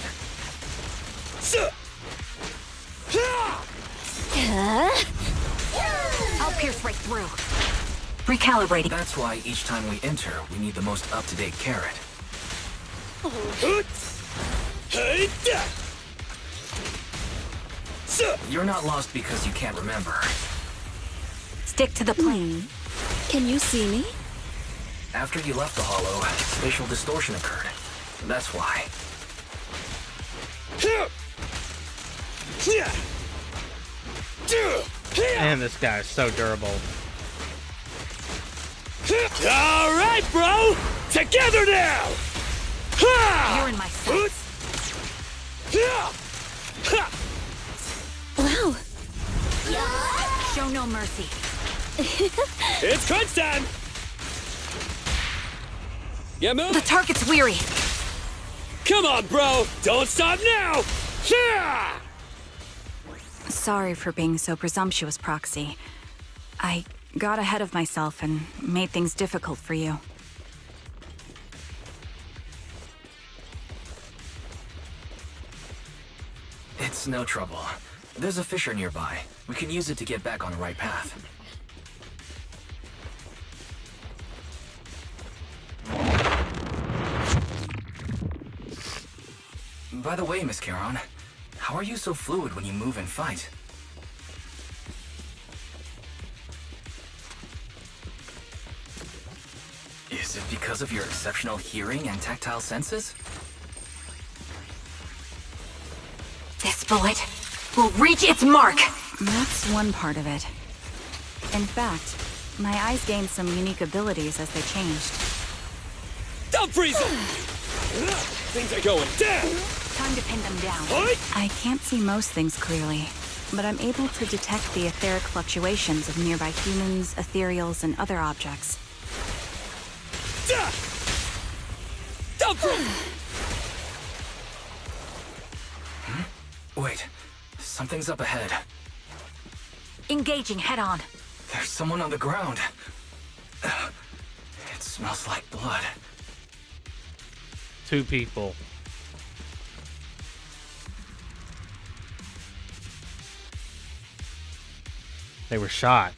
I'll pierce right through. Recalibrating. That's why each time we enter, we need the most up-to-date carrot. You're not lost because you can't remember. Stick to the plan. Can you see me? After you left the hollow, spatial distortion occurred. That's why. And this guy is so durable. All right, bro! Together now! You're in my sights. Wow. Show no mercy. It's crunch time! Yeah, move! The target's weary. Come on, bro! Don't stop now! Sorry for being so presumptuous, Proxy. I got ahead of myself and made things difficult for you. It's no trouble. There's a fissure nearby. We can use it to get back on the right path. By the way, Miss Caron, how are you so fluid when you move and fight? Is it because of your exceptional hearing and tactile senses? This bullet will reach its mark! That's one part of it. In fact, my eyes gained some unique abilities as they changed. Don't freeze them! Things are going down! Time to pin them down. I can't see most things clearly, but I'm able to detect the etheric fluctuations of nearby humans, ethereals, and other objects. Don't freeze! Wait, something's up ahead. Engaging head-on. There's someone on the ground. It smells like blood. 2 people. They were shot.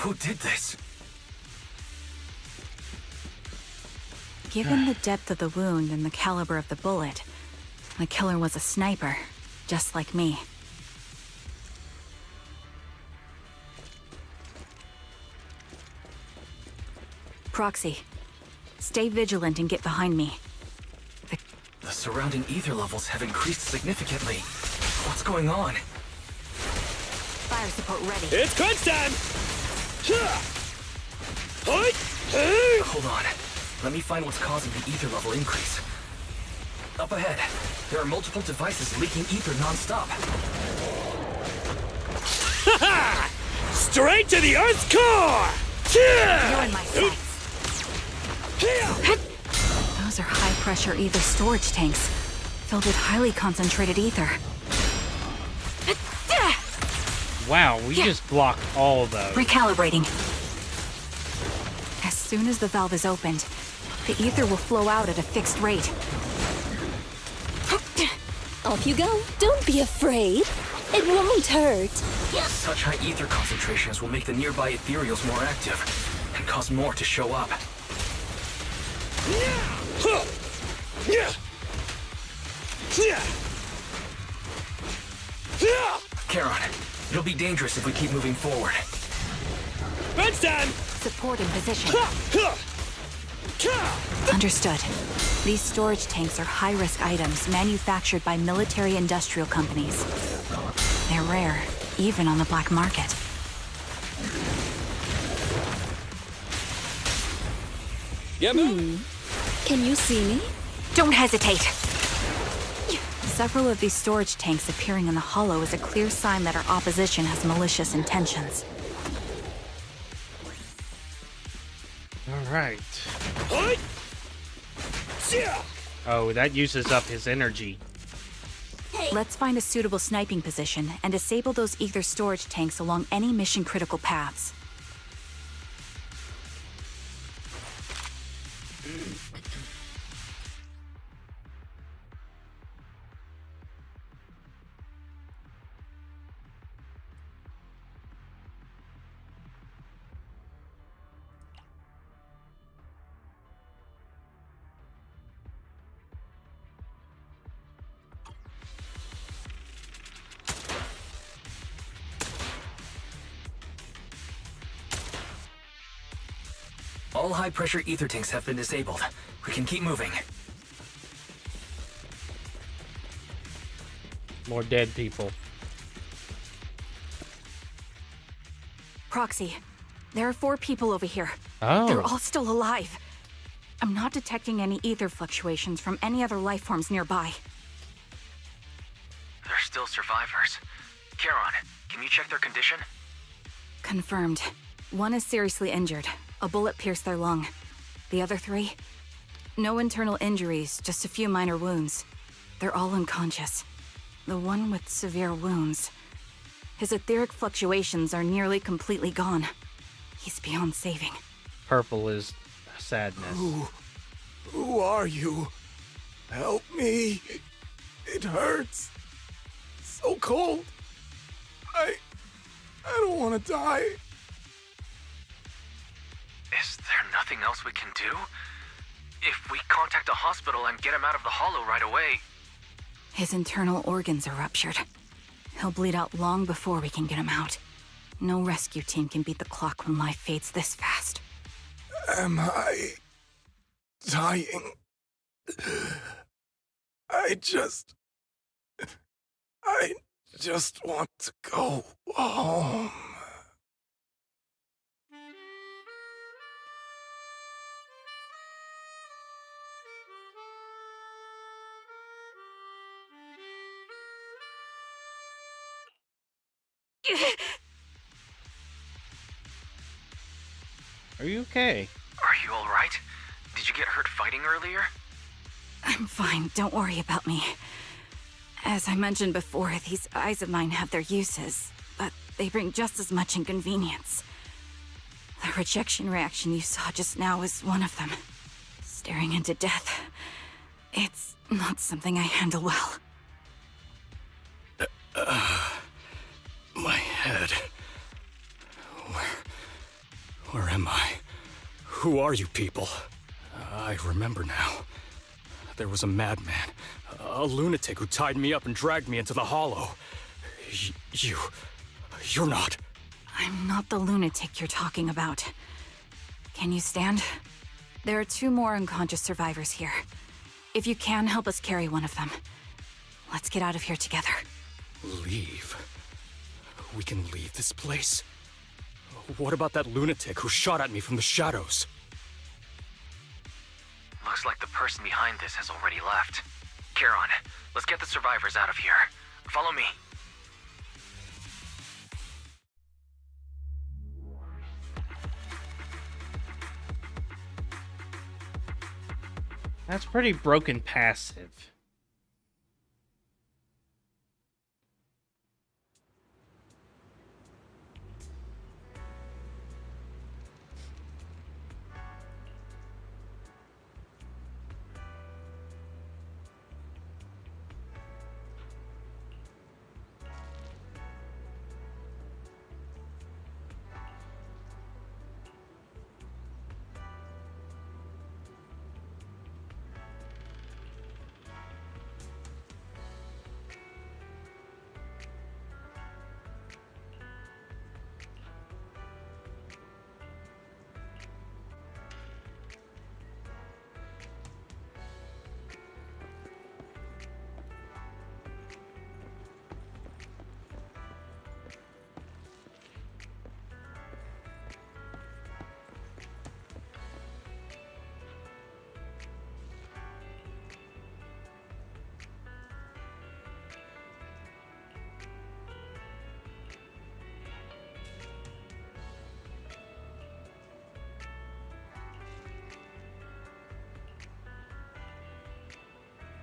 Who did this? Given the depth of the wound and the caliber of the bullet, the killer was a sniper, just like me. Proxy, stay vigilant and get behind me. The surrounding ether levels have increased significantly. What's going on? Fire support ready. It's crunch time! Hold on. Let me find what's causing the ether level increase. Up ahead, there are multiple devices leaking ether non-stop. Straight to the Earth's core! You're in my sights. Those are high-pressure ether storage tanks, filled with highly concentrated ether. Wow, we just blocked all those. Recalibrating. As soon as the valve is opened, the ether will flow out at a fixed rate. Off you go. Don't be afraid. It won't hurt. Such high ether concentrations will make the nearby ethereals more active and cause more to show up. Charon, it'll be dangerous if we keep moving forward. Crunch time! Support in position. Understood. These storage tanks are high-risk items manufactured by military-industrial companies. They're rare, even on the black market. Can you see me? Don't hesitate! Several of these storage tanks appearing in the hollow is a clear sign that our opposition has malicious intentions. All right. Oh, that uses up his energy. Let's find a suitable sniping position and disable those ether storage tanks along any mission-critical paths. All high-pressure ether tanks have been disabled. We can keep moving. More dead people. Proxy, there are 4 people over here. Oh. They're all still alive. I'm not detecting any ether fluctuations from any other life forms nearby. They're still survivors. Charon, can you check their condition? Confirmed. 1 is seriously injured. A bullet pierced their lung. The other 3? No internal injuries, just a few minor wounds. They're all unconscious. The one with severe wounds. His etheric fluctuations are nearly completely gone. He's beyond saving. Purple is sadness. Who are you? Help me. It hurts. So cold. I don't want to die. Is there nothing else we can do? If we contact a hospital and get him out of the hollow right away... His internal organs are ruptured. He'll bleed out long before we can get him out. No rescue team can beat the clock when life fades this fast. Am I dying? I just want to go home. Are you okay? Are you alright? Did you get hurt fighting earlier? I'm fine, don't worry about me. As I mentioned before, these eyes of mine have their uses, but they bring just as much inconvenience. The rejection reaction you saw just now is one of them. Staring into death. It's not something I handle well. My head. Where am I? Who are you people? I remember now. There was a madman, a lunatic who tied me up and dragged me into the hollow. You're not. I'm not the lunatic you're talking about. Can you stand? There are 2 more unconscious survivors here. If you can, help us carry one of them. Let's get out of here together. Leave? We can leave this place? What about that lunatic who shot at me from the shadows? Looks like the person behind this has already left. Charon, let's get the survivors out of here. Follow me. That's pretty broken passive.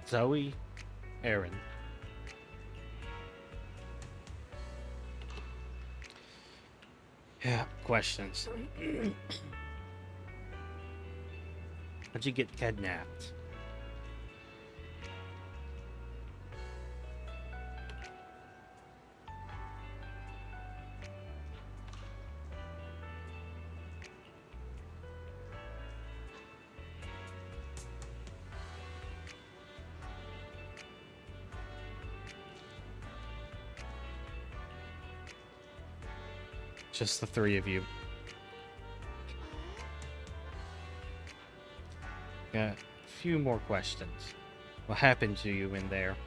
Zoe, Aaron. Yeah, questions. How'd you get kidnapped? Just the 3 of you. Got a few more questions. What happened to you in there?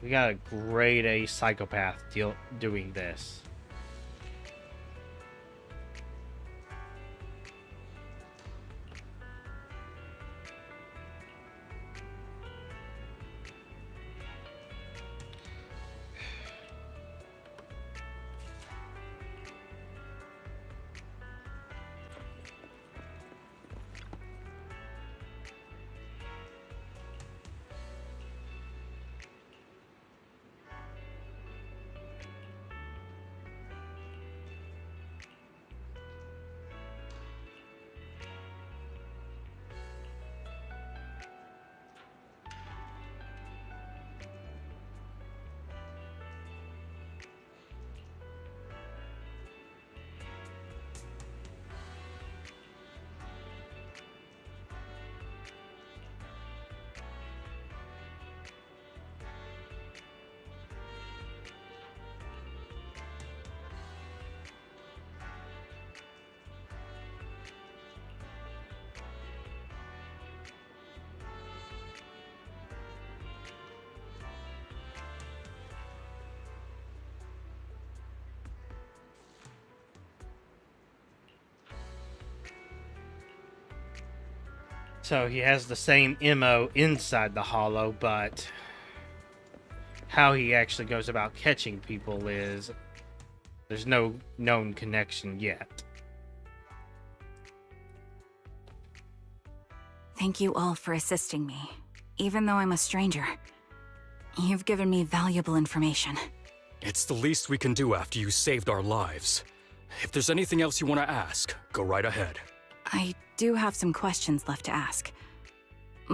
We got a grade A psychopath doing this. So he has the same MO inside the hollow, but how he actually goes about catching people is There's no known connection yet. Thank you all for assisting me, even though I'm a stranger. You've given me valuable information. It's the least we can do after you saved our lives. If there's anything else you want to ask, go right ahead. I do have some questions left to ask.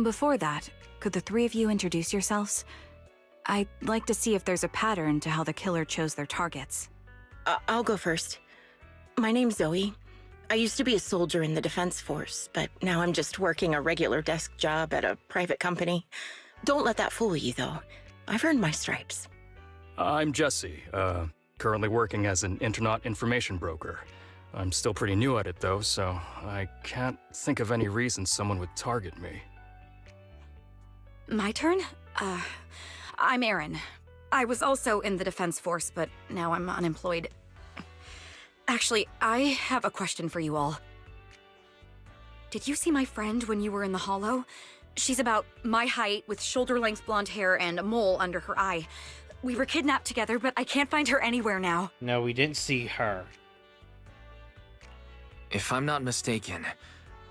Before that, could the three of you introduce yourselves? I'd like to see if there's a pattern to how the killer chose their targets. I'll go first. My name's Zoe. I used to be a soldier in the Defense Force, but now I'm just working a regular desk job at a private company. Don't let that fool you, though. I've earned my stripes. I'm Jesse, currently working as an internet information broker. I'm still pretty new at it, though, so I can't think of any reason someone would target me. My turn? I'm Erin. I was also in the Defense Force, but now I'm unemployed. Actually, I have a question for you all. Did you see my friend when you were in the Hollow? She's about my height, with shoulder-length blonde hair and a mole under her eye. We were kidnapped together, but I can't find her anywhere now. No, we didn't see her. If I'm not mistaken,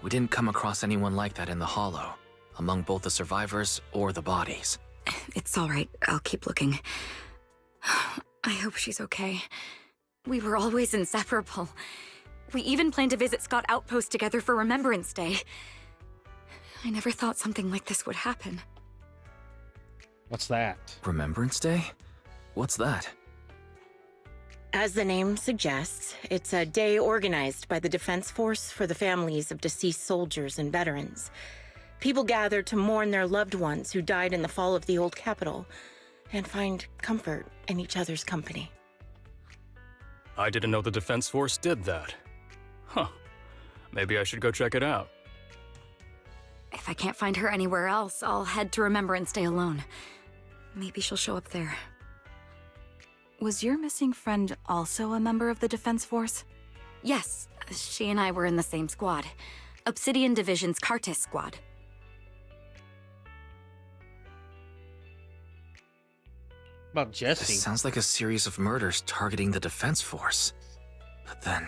we didn't come across anyone like that in the Hollow, among both the survivors or the bodies. It's all right. I'll keep looking. I hope she's okay. We were always inseparable. We even planned to visit Scott Outpost together for Remembrance Day. I never thought something like this would happen. What's that? Remembrance Day? What's that? As the name suggests, it's a day organized by the Defense Force for the families of deceased soldiers and veterans. People gather to mourn their loved ones who died in the fall of the old capital and find comfort in each other's company. I didn't know the Defense Force did that. Huh. Maybe I should go check it out. If I can't find her anywhere else, I'll head to Remembrance Day alone. Maybe she'll show up there. Was your missing friend also a member of the Defense Force? Yes, she and I were in the same squad. Obsidian Division's Cartis squad. About Jesse? This sounds like a series of murders targeting the Defense Force. But then,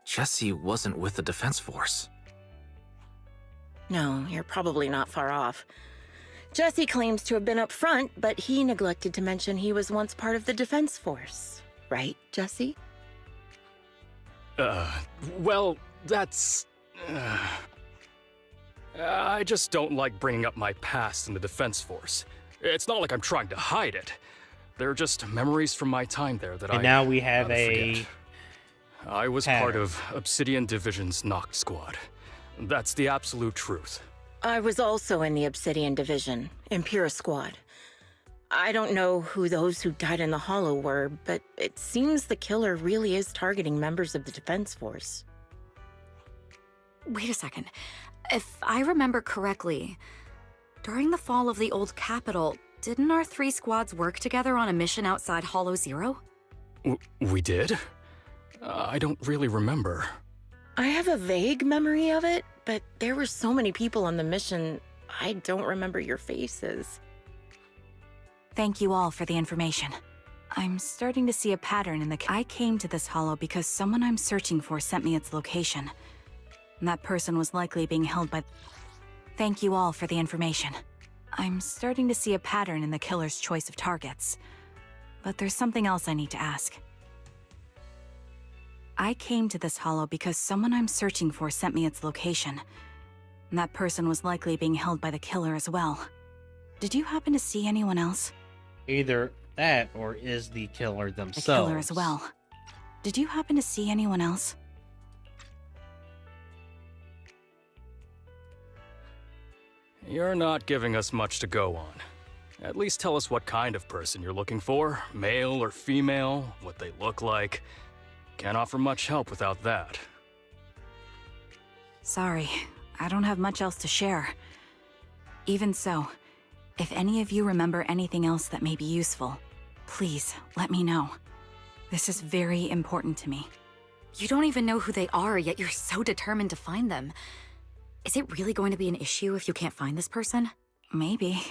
Jesse wasn't with the Defense Force. No, you're probably not far off. Jesse claims to have been up front, but he neglected to mention he was once part of the Defense Force. Right, Jesse? Well, that's... I just don't like bringing up my past in the Defense Force. It's not like I'm trying to hide it. They're just memories from my time there that and now we have a... I was part of Obsidian Division's Noct Squad. That's the absolute truth. I was also in the Obsidian Division, Impura Squad. I don't know who those who died in the Hollow were, but it seems the killer really is targeting members of the Defense Force. Wait a second. If I remember correctly, during the fall of the old capital, didn't our three squads work together on a mission outside Hollow Zero? We did? I don't really remember. I have a vague memory of it, but there were so many people on the mission, I don't remember your faces. Thank you all for the information. I'm starting to see a pattern in the... I came to this hollow because someone I'm searching for sent me its location. And that person was likely being held by... Thank you all for the information. I'm starting to see a pattern in the killer's choice of targets. But there's something else I need to ask. I came to this hollow because someone I'm searching for sent me its location. And that person was likely being held by the killer as well. Did you happen to see anyone else? Either that or is the killer themselves. The killer as well. Did you happen to see anyone else? You're not giving us much to go on. At least tell us what kind of person you're looking for, male or female, what they look like. Can't offer much help without that. Sorry, I don't have much else to share. Even so, if any of you remember anything else that may be useful, please let me know. This is very important to me. You don't even know who they are, yet you're so determined to find them. Is it really going to be an issue if you can't find this person? Maybe.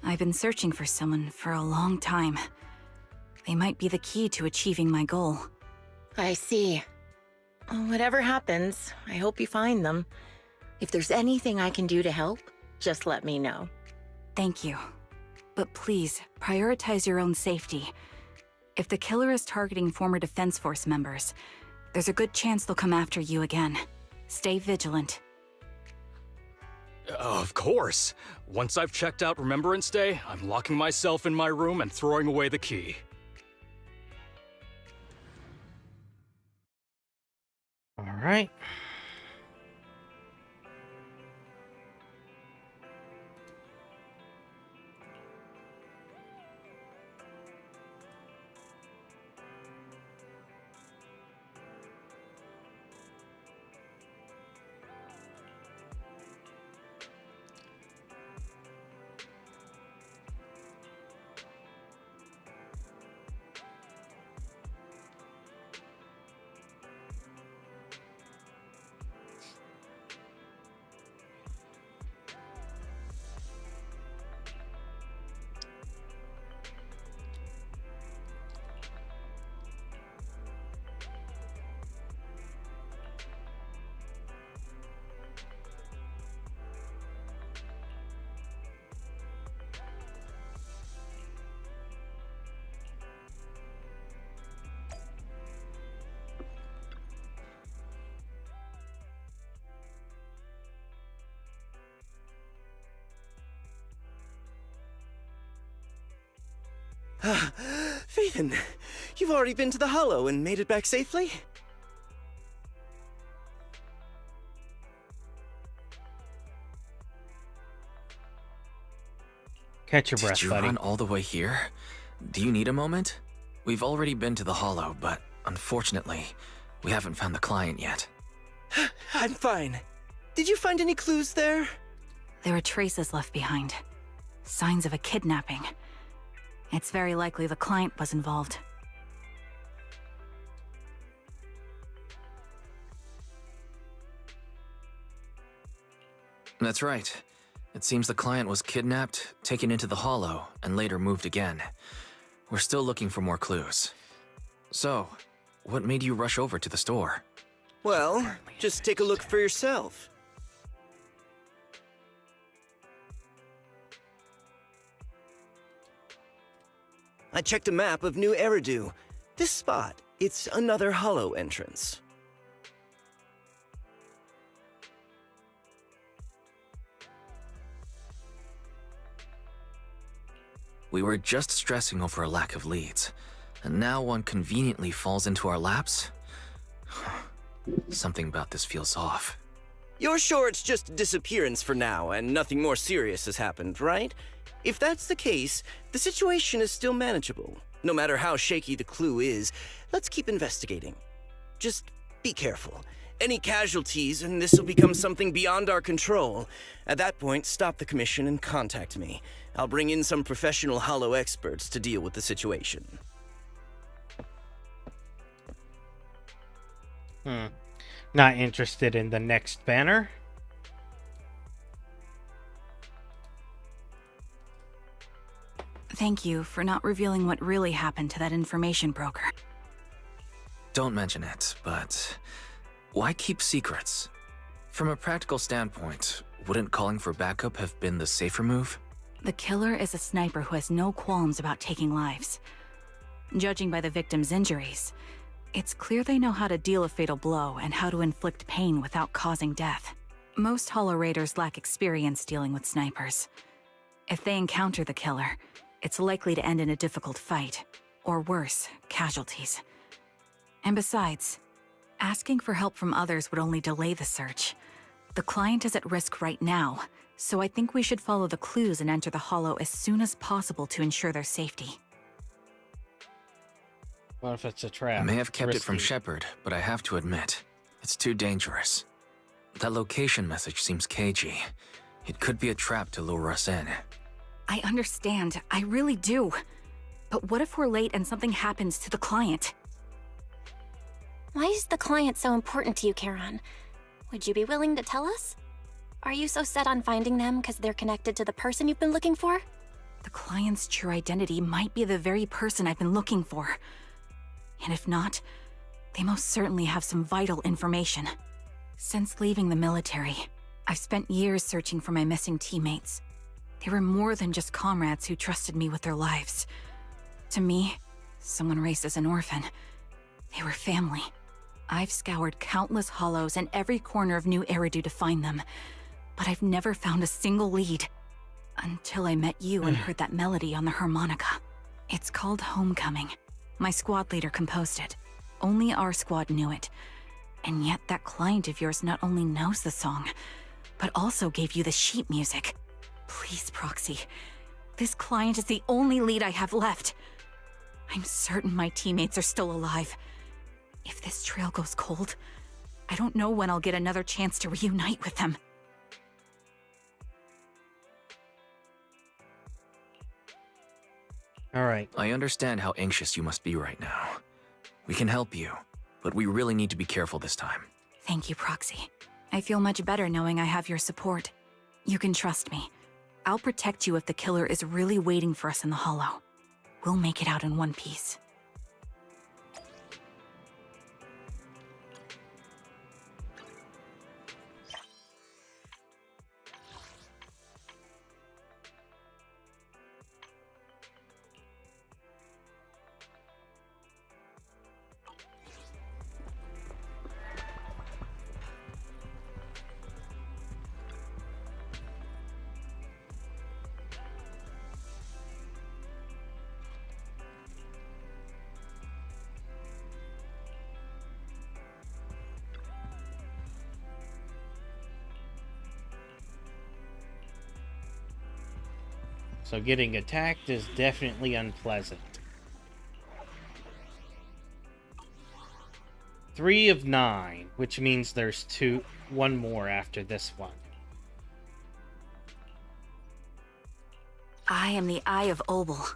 I've been searching for someone for a long time. They might be the key to achieving my goal. I see. Whatever happens, I hope you find them. If there's anything I can do to help, just let me know. Thank you. But please, prioritize your own safety. If the killer is targeting former Defense Force members, there's a good chance they'll come after you again. Stay vigilant. Of course. Once I've checked out Remembrance Day, I'm locking myself in my room and throwing away the key. All right. Phaethon, you've already been to the Hollow and made it back safely? Catch your breath, Did you buddy. run all the way here? Do you need a moment? We've already been to the Hollow, but unfortunately, we haven't found the client yet. I'm fine. Did you find any clues there? There are traces left behind. Signs of a kidnapping. It's very likely the client was involved. That's right. It seems the client was kidnapped, taken into the Hollow, and later moved again. We're still looking for more clues. So, what made you rush over to the store? Well, just take a look for yourself. I checked a map of New Eridu. This spot, it's another Hollow entrance. We were just stressing over a lack of leads, and now one conveniently falls into our laps? Something about this feels off. You're sure it's just a disappearance for now and nothing more serious has happened, right? If that's the case, the situation is still manageable. No matter how shaky the clue is, let's keep investigating. Just be careful. Any casualties and this will become something beyond our control. At that point, stop the commission and contact me. I'll bring in some professional Hollow experts to deal with the situation. Not interested in the next banner. Thank you for not revealing what really happened to that information broker. Don't mention it, but why keep secrets? From a practical standpoint, wouldn't calling for backup have been the safer move? The killer is a sniper who has no qualms about taking lives. Judging by the victim's injuries, it's clear they know how to deal a fatal blow and how to inflict pain without causing death. Most Hollow Raiders lack experience dealing with snipers. If they encounter the killer, it's likely to end in a difficult fight, or worse, casualties. And besides, asking for help from others would only delay the search. The client is at risk right now, so I think we should follow the clues and enter the Hollow as soon as possible to ensure their safety. What if it's a trap? I may have kept it from Risky. Shepard, but I have to admit, it's too dangerous. That location message seems cagey. It could be a trap to lure us in. I understand, I really do. But what if we're late and something happens to the client? Why is the client so important to you, Charon? Would you be willing to tell us? Are you so set on finding them because they're connected to the person you've been looking for? The client's true identity might be the very person I've been looking for. And if not, they most certainly have some vital information. Since leaving the military, I've spent years searching for my missing teammates. They were more than just comrades who trusted me with their lives. To me, someone raised as an orphan, they were family. I've scoured countless hollows and every corner of New Eridu to find them, but I've never found a single lead. Until I met you and heard that melody on the harmonica. It's called Homecoming. My squad leader composed it. Only our squad knew it. And yet that client of yours not only knows the song, but also gave you the sheet music. Please, Proxy. This client is the only lead I have left. I'm certain my teammates are still alive. If this trail goes cold, I don't know when I'll get another chance to reunite with them. All right. I understand how anxious you must be right now. We can help you, but we really need to be careful this time. Thank you, Proxy. I feel much better knowing I have your support. You can trust me. I'll protect you if the killer is really waiting for us in the Hollow. We'll make it out in one piece. So getting attacked is definitely unpleasant. 3 of 9, which means there's one more after this one. I am the Eye of Obel.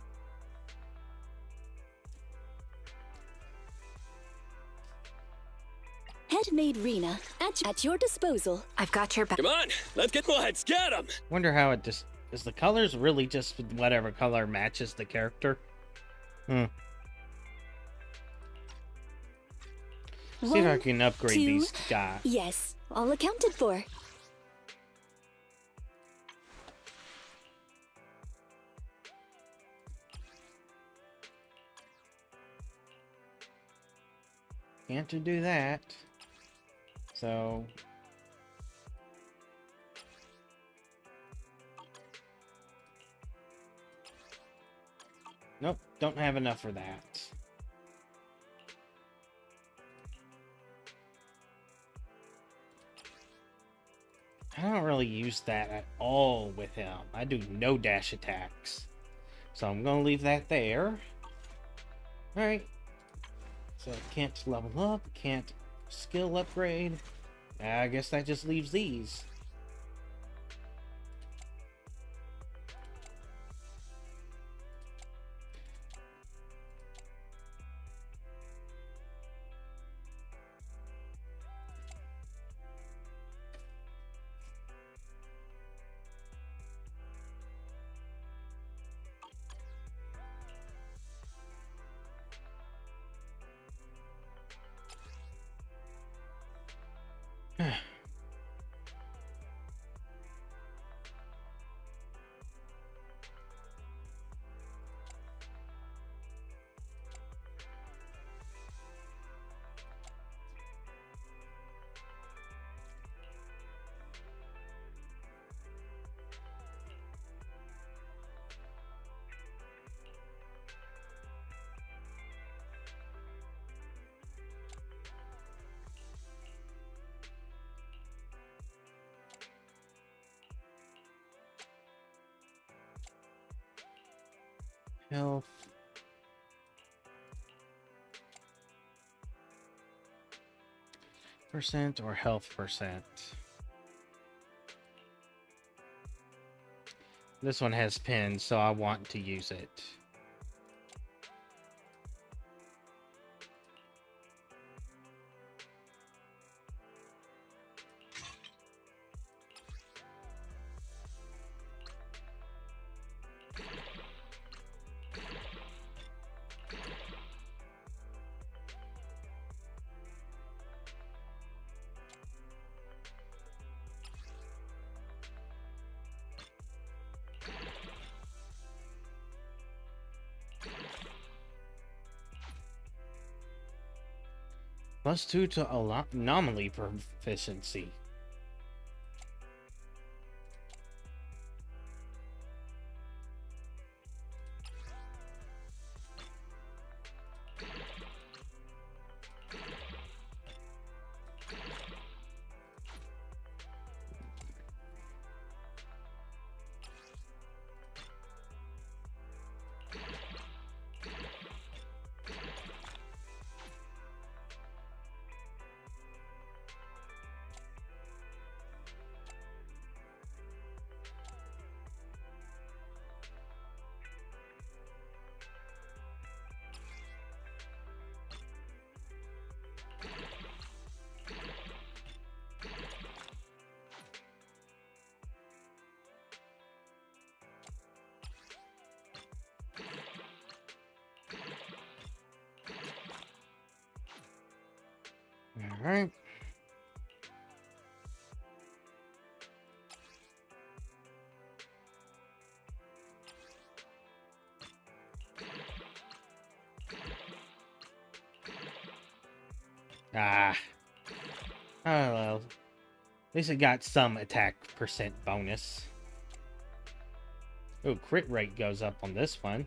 Handmade Rena, at your disposal. I've got your back. Come on, let's get let's get him. Wonder how it just is. The colors really just whatever color matches the character? See if I can upgrade these guys. Yes, all accounted for. Can't do that. So nope, don't have enough for that. I don't really use that at all with him. I do no dash attacks. So I'm gonna leave that there. Alright. So I can't level up, can't skill upgrade. I guess that just leaves these. Health. Percent or health percent. This one has pins, so I want to use it. +2 to anomaly proficiency. Alright. Ah. Oh well. At least it got some attack percent bonus. Oh, crit rate goes up on this one.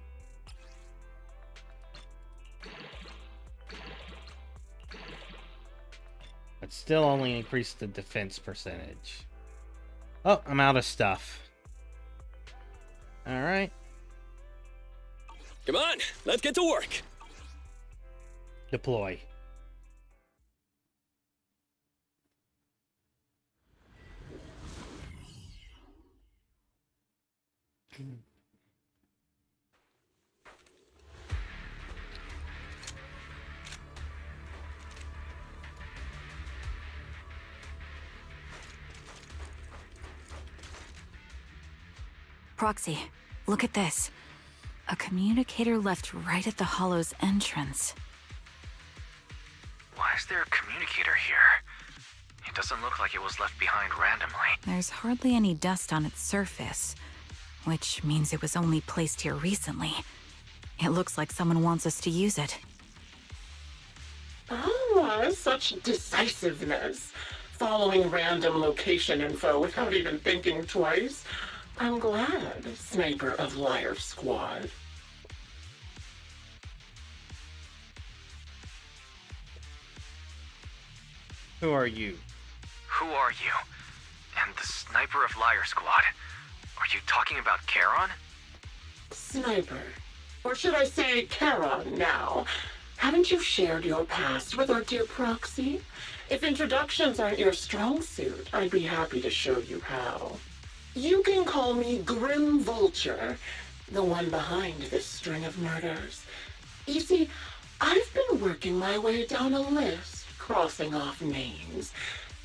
But still only increased the defense percentage. Oh, I'm out of stuff. Alright. Come on, let's get to work. Deploy. Proxy, look at this. A communicator left right at the Hollow's entrance. Why is there a communicator here? It doesn't look like it was left behind randomly. There's hardly any dust on its surface, which means it was only placed here recently. It looks like someone wants us to use it. Ah, such decisiveness. Following random location info without even thinking twice. I'm glad, Sniper of Liar Squad. Who are you? Who are you? And the Sniper of Liar Squad? Are you talking about Charon? Sniper. Or should I say Charon now? Haven't you shared your past with our dear Proxy? If introductions aren't your strong suit, I'd be happy to show you how. You can call me Grim Vulture, the one behind this string of murders. You see, I've been working my way down a list, crossing off names.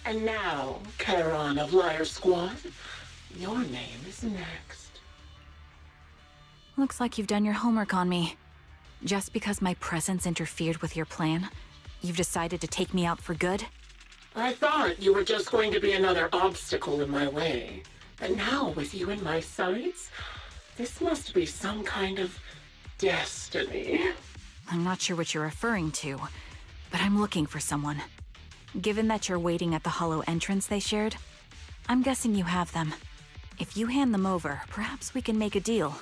And now, Charon of Liar Squad, your name is next. Looks like you've done your homework on me. Just because my presence interfered with your plan, you've decided to take me out for good? I thought you were just going to be another obstacle in my way. And now, with you in my sights, this must be some kind of destiny. I'm not sure what you're referring to, but I'm looking for someone. Given that you're waiting at the Hollow entrance they shared, I'm guessing you have them. If you hand them over, perhaps we can make a deal.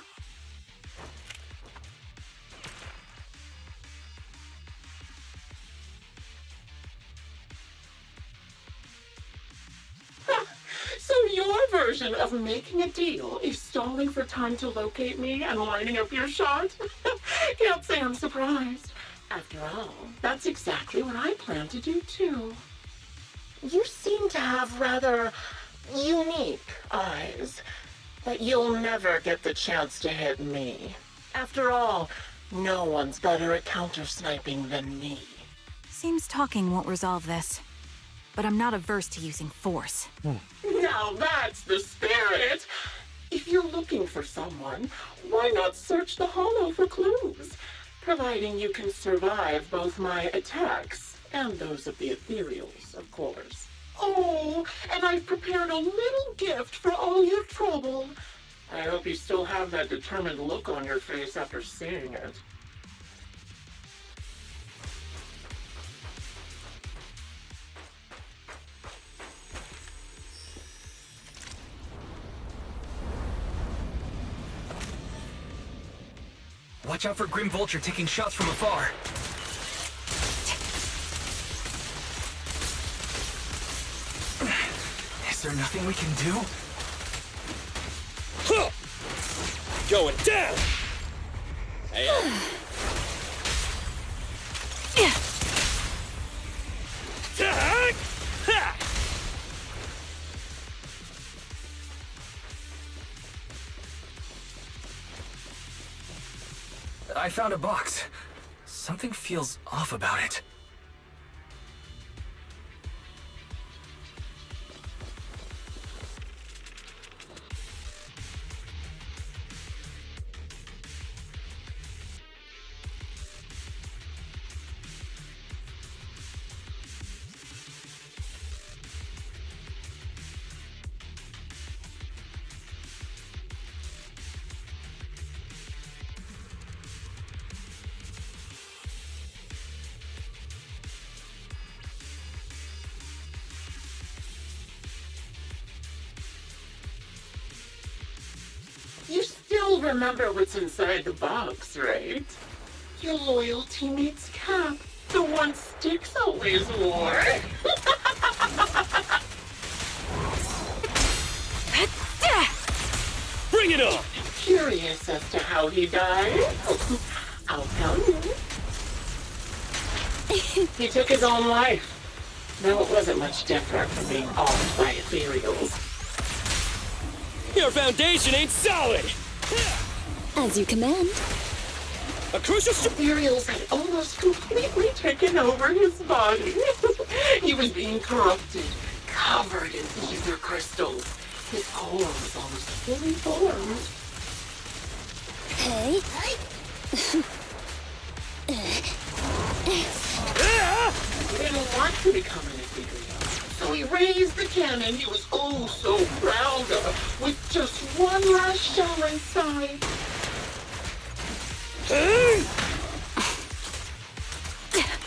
So your version of making a deal is stalling for time to locate me and lining up your shot? Can't say I'm surprised. After all, that's exactly what I plan to do too. You seem to have rather unique eyes, but you'll never get the chance to hit me. After all, no one's better at counter-sniping than me. Seems talking won't resolve this, but I'm not averse to using force. Now that's the spirit! If you're looking for someone, why not search the Hollow for clues? Providing you can survive both my attacks and those of the ethereals, of course. Oh, and I've prepared a little gift for all your trouble. I hope you still have that determined look on your face after seeing it. Watch out for Grim Vulture taking shots from afar. Is there nothing we can do? Huh. Going down! Hey, Tag! Ha! I found a box. Something feels off about it. You still remember what's inside the box, right? Your loyal teammate's cap, the one Styx always wore. Bring it on! Curious as to how he died? I'll tell you. He took his own life. Though it wasn't much different from being owned by ethereals. Your foundation ain't solid! As you command. A crucial ethereals had almost completely taken over his body. He was being corrupted, covered in ether crystals. His core was almost fully formed. Hey. He didn't want to become an ethereal, so he raised the cannon he was oh so proud of, with just one last shell inside.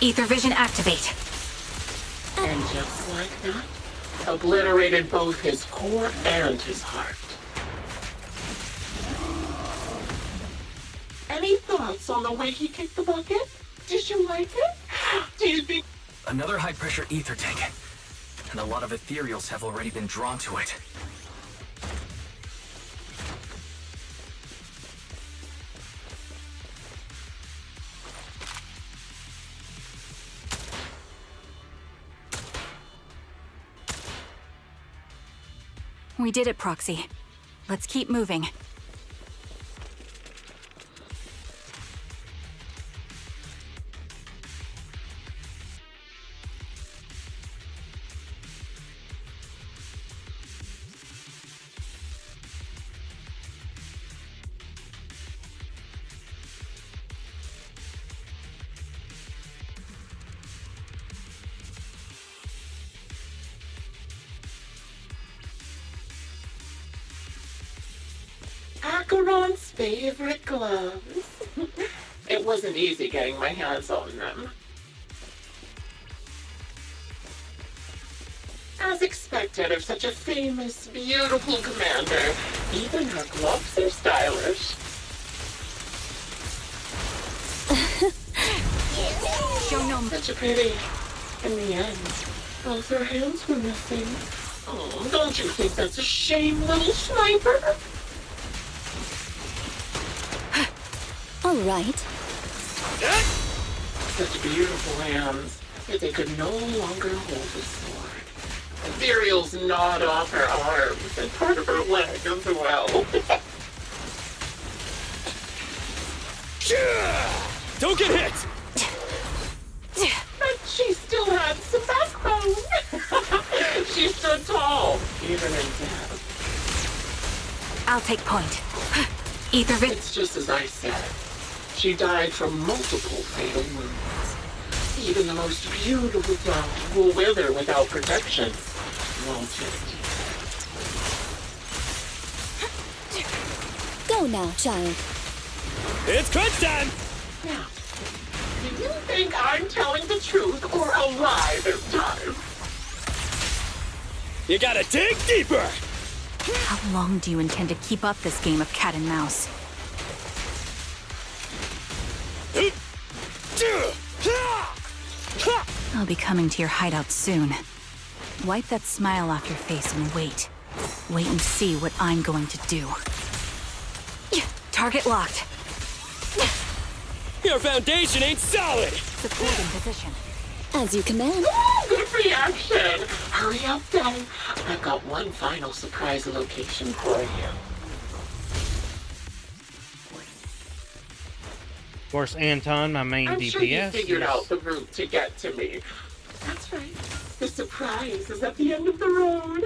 Ether vision activate. And just like that, obliterated both his core and his heart. Any thoughts on the way he kicked the bucket? Did you like it? Do you think... Another high-pressure ether tank. And a lot of ethereals have already been drawn to it. We did it, Proxy. Let's keep moving. Acheron's favorite gloves. It wasn't easy getting my hands on them. As expected of such a famous, beautiful commander, even her gloves are stylish. Show no Such a pity. In the end, both her hands were missing. Oh, don't you think that's a shame, little sniper? All right. Such beautiful hands, yet they could no longer hold the sword. Ethereals gnawed off her arms and part of her leg as well. Don't get hit! But she still had some backbone. She stood tall, even in death. I'll take point. Ether vision. It's just as I said. She died from multiple fatal wounds. Even the most beautiful flower will wither without protection, won't it? Go now, child. It's crunch time! Now, do you think I'm telling the truth or a lie this time? You gotta dig deeper! How long do you intend to keep up this game of cat and mouse? I'll be coming to your hideout soon. Wipe that smile off your face and wait. Wait and see what I'm going to do. Target locked. Your foundation ain't solid! Supporting position. As you command. Ooh, good reaction! Hurry up, then. I've got one final surprise location for you. Of course, Anton, my main I'm DPS. sure you figured out the route to get to me. That's right. The surprise is at the end of the road.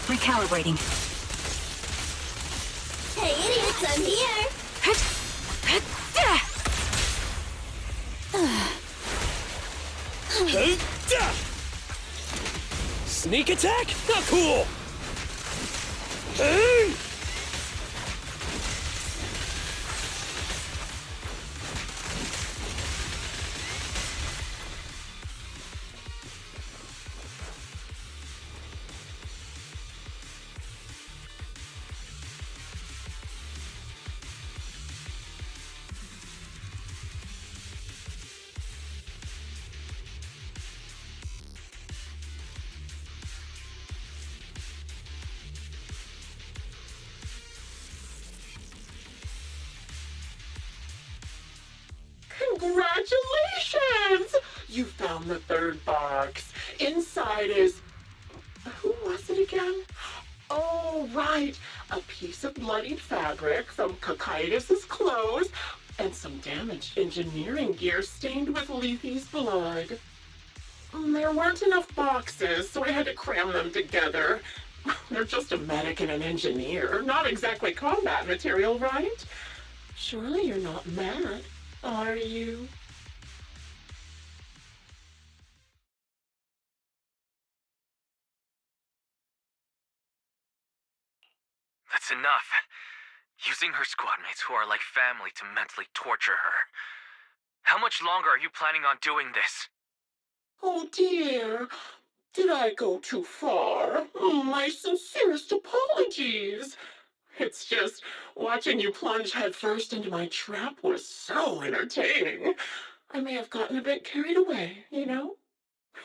Recalibrating. Hey, idiots, I'm here! Sneak attack? Not cool! Congratulations! You found the third box. Inside is... Who was it again? Oh, right. A piece of bloodied fabric from Cocytus's clothes and some damaged engineering gear stained with Leafy's blood. There weren't enough boxes, so I had to cram them together. They're just a medic and an engineer, not exactly combat material, right? Surely you're not mad, are you? That's enough. Using her squadmates who are like family to mentally torture her. How much longer are you planning on doing this? Oh dear, did I go too far? My sincerest apologies. It's just, watching you plunge headfirst into my trap was so entertaining. I may have gotten a bit carried away, you know?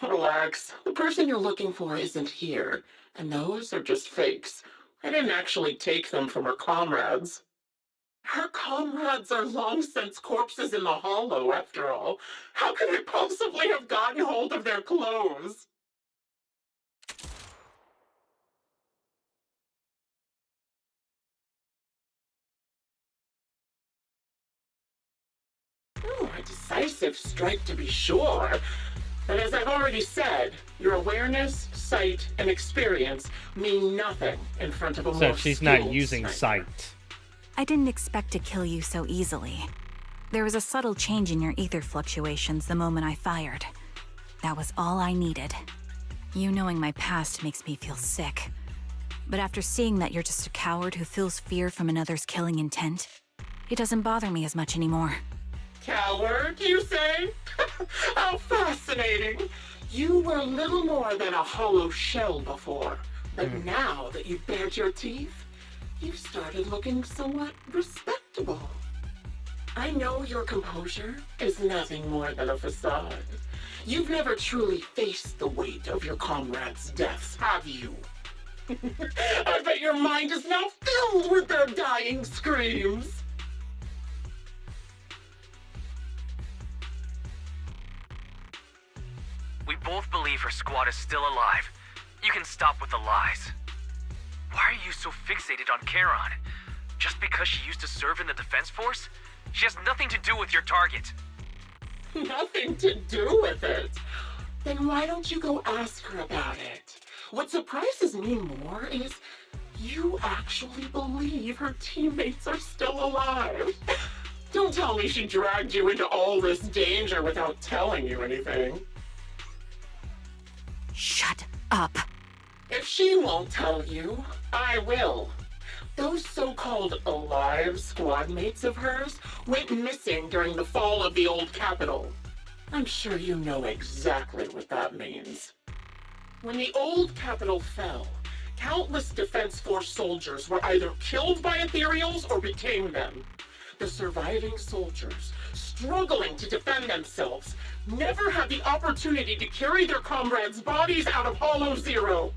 Relax, the person you're looking for isn't here, and those are just fakes. I didn't actually take them from her comrades. Her comrades are long since corpses in the hollow, after all. How could I possibly have gotten hold of their clothes? Oh, a decisive strike to be sure. But as I've already said, your awareness, sight, and experience mean nothing in front of a So more she's not skilled using sniper. sight. I didn't expect to kill you so easily. There was a subtle change in your ether fluctuations the moment I fired. That was all I needed. You knowing my past makes me feel sick. But after seeing that you're just a coward who feels fear from another's killing intent, it doesn't bother me as much anymore. Coward, you say? How fascinating. You were little more than a hollow shell before. But now that you've bared your teeth, you've started looking somewhat respectable. I know your composure is nothing more than a facade. You've never truly faced the weight of your comrades' deaths, have you? I bet your mind is now filled with their dying screams. We both believe her squad is still alive. You can stop with the lies. Why are you so fixated on Charon? Just because she used to serve in the defense force? She has nothing to do with your target. Nothing to do with it? Then why don't you go ask her about it? What surprises me more is you actually believe her teammates are still alive. Don't tell me she dragged you into all this danger without telling you anything. Shut up. If she won't tell you, I will. Those so-called alive squad mates of hers went missing during the fall of the old capital. I'm sure you know exactly what that means. When the old capital fell, countless Defense Force soldiers were either killed by ethereals or became them. The surviving soldiers, struggling to defend themselves, never had the opportunity to carry their comrades' bodies out of Hollow Zero.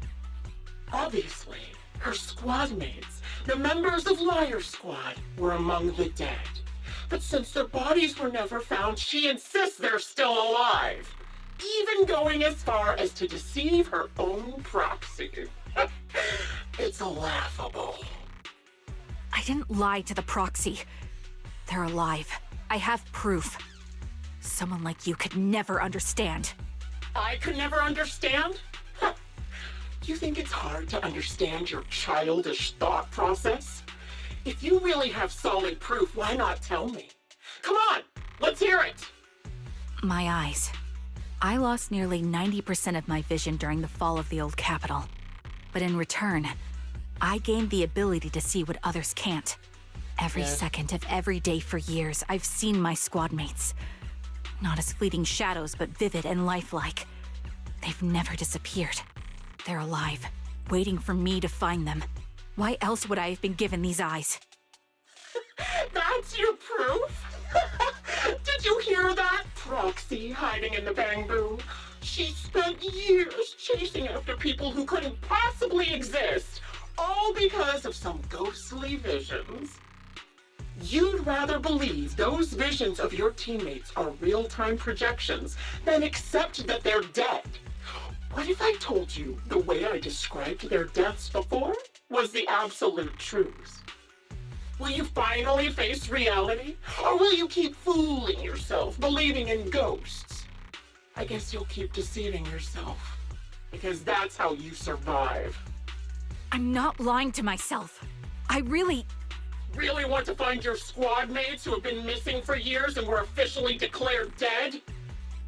Obviously, her squad mates, the members of Liar Squad, were among the dead. But since their bodies were never found, she insists they're still alive, even going as far as to deceive her own proxy. It's laughable. I didn't lie to the proxy. They're alive. I have proof. Someone like you could never understand. I could never understand? Huh. You think it's hard to understand your childish thought process? If you really have solid proof, why not tell me? Come on, let's hear it! My eyes. I lost nearly 90% of my vision during the fall of the old capital. But in return, I gained the ability to see what others can't. Every second of every day for years, I've seen my squad mates. Not as fleeting shadows, but vivid and lifelike. They've never disappeared. They're alive, waiting for me to find them. Why else would I have been given these eyes? That's your proof? Did you hear that? Proxy hiding in the bamboo. She spent years chasing after people who couldn't possibly exist, all because of some ghostly visions. You'd rather believe those visions of your teammates are real-time projections than accept that they're dead. What if I told you the way I described their deaths before was the absolute truth? Will you finally face reality? Or will you keep fooling yourself, believing in ghosts? I guess you'll keep deceiving yourself, because that's how you survive. I'm not lying to myself. I really want to find your squad mates who have been missing for years and were officially declared dead?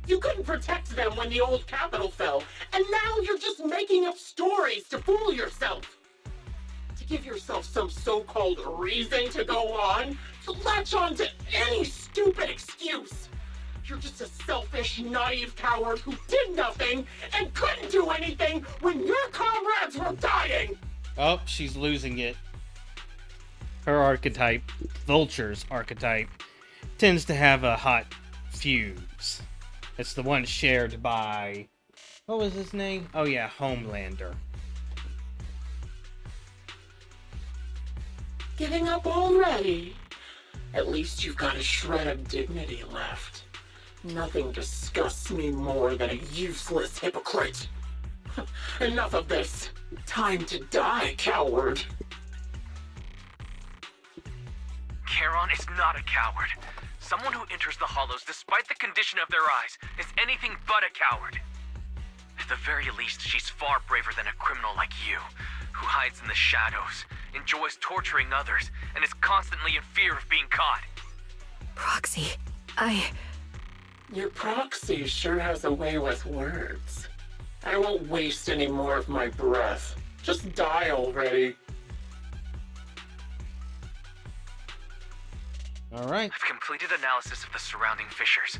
You couldn't protect them when the old capital fell, and now you're just making up stories to fool yourself. To give yourself some so-called reason to go on, to latch on to any stupid excuse. You're just a selfish, naive coward who did nothing and couldn't do anything when your comrades were dying! Oh, she's losing it. Her archetype, Vulture's archetype, tends to have a hot fuse. It's the one shared by... what was his name? Oh yeah, Homelander. Giving up already? At least you've got a shred of dignity left. Nothing disgusts me more than a useless hypocrite. Enough of this. Time to die, coward. Charon is not a coward. Someone who enters the Hollows despite the condition of their eyes is anything but a coward. At the very least, she's far braver than a criminal like you, who hides in the shadows, enjoys torturing others, and is constantly in fear of being caught. Proxy, Your proxy sure has a way with words. I won't waste any more of my breath. Just die already. Alright. I've completed analysis of the surrounding fissures.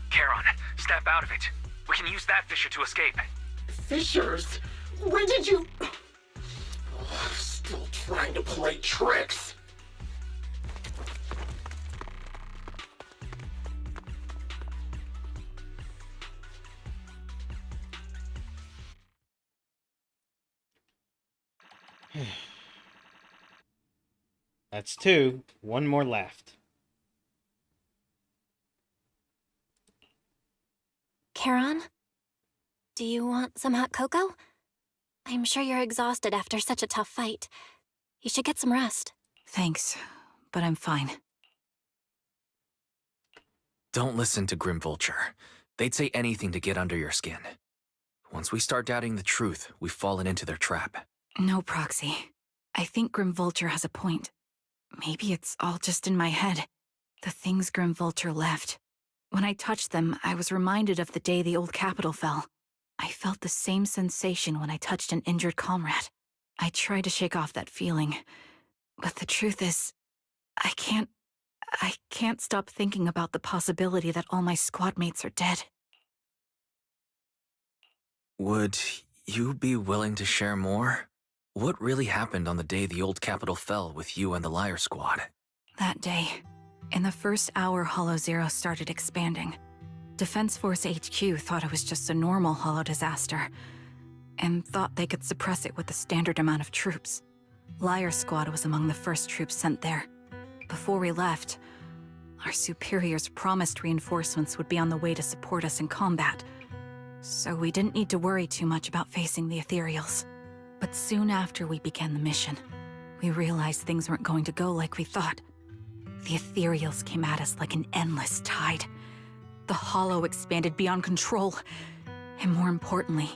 Charon, snap out of it. We can use that fissure to escape. Fissures? When did you... still trying to play tricks. That's 2. 1 more left. Charon? Do you want some hot cocoa? I'm sure you're exhausted after such a tough fight. You should get some rest. Thanks, but I'm fine. Don't listen to Grim Vulture. They'd say anything to get under your skin. Once we start doubting the truth, we've fallen into their trap. No, Proxy. I think Grim Vulture has a point. Maybe it's all just in my head. The things Grim Vulture left. When I touched them, I was reminded of the day the old capital fell. I felt the same sensation when I touched an injured comrade. I tried to shake off that feeling, but the truth is, I can't stop thinking about the possibility that all my squad mates are dead. Would you be willing to share more? What really happened on the day the old capital fell with you and the Liar Squad? That day, In the first hour Hollow Zero started expanding, Defense Force HQ thought it was just a normal Hollow disaster, and thought they could suppress it with a standard amount of troops. Liar Squad was among the first troops sent there. Before we left, our superiors promised reinforcements would be on the way to support us in combat, so we didn't need to worry too much about facing the Ethereals. But soon after we began the mission, we realized things weren't going to go like we thought. The Ethereals came at us like an endless tide. The Hollow expanded beyond control, and more importantly,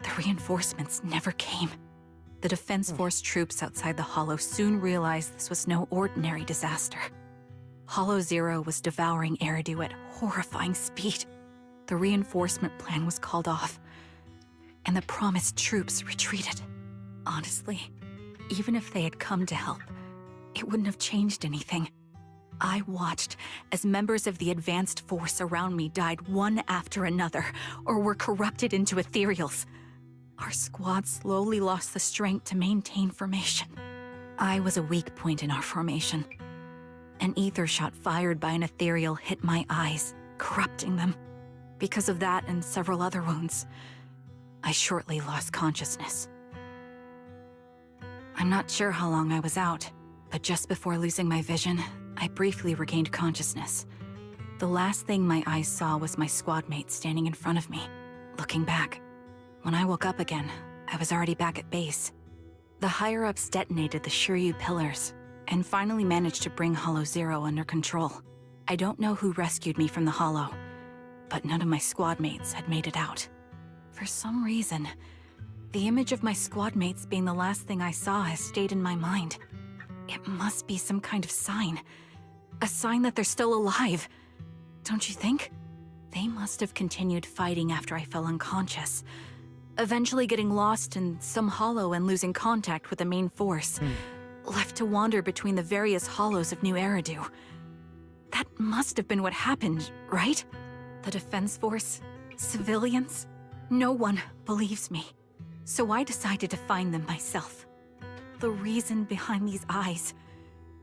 the reinforcements never came. The Defense Force troops outside the Hollow soon realized this was no ordinary disaster. Hollow Zero was devouring Eridu at horrifying speed. The reinforcement plan was called off, and the promised troops retreated. Honestly, even if they had come to help, it wouldn't have changed anything. I watched as members of the advanced force around me died one after another, or were corrupted into ethereals. Our squad slowly lost the strength to maintain formation. I was a weak point in our formation. An ether shot fired by an ethereal hit my eyes, corrupting them. Because of that and several other wounds, I shortly lost consciousness. I'm not sure how long I was out, but just before losing my vision, I briefly regained consciousness. The last thing my eyes saw was my squad mate standing in front of me, looking back. When I woke up again, I was already back at base. The higher-ups detonated the Shiryu pillars, and finally managed to bring Hollow Zero under control. I don't know who rescued me from the Hollow, but none of my squad mates had made it out. For some reason, the image of my squad mates being the last thing I saw has stayed in my mind. It must be some kind of sign. A sign that they're still alive. Don't you think? They must have continued fighting after I fell unconscious, eventually getting lost in some hollow and losing contact with the main force, left to wander between the various hollows of New Eridu. That must have been what happened, right? The Defense Force? Civilians? No one believes me. So I decided to find them myself. The reason behind these eyes,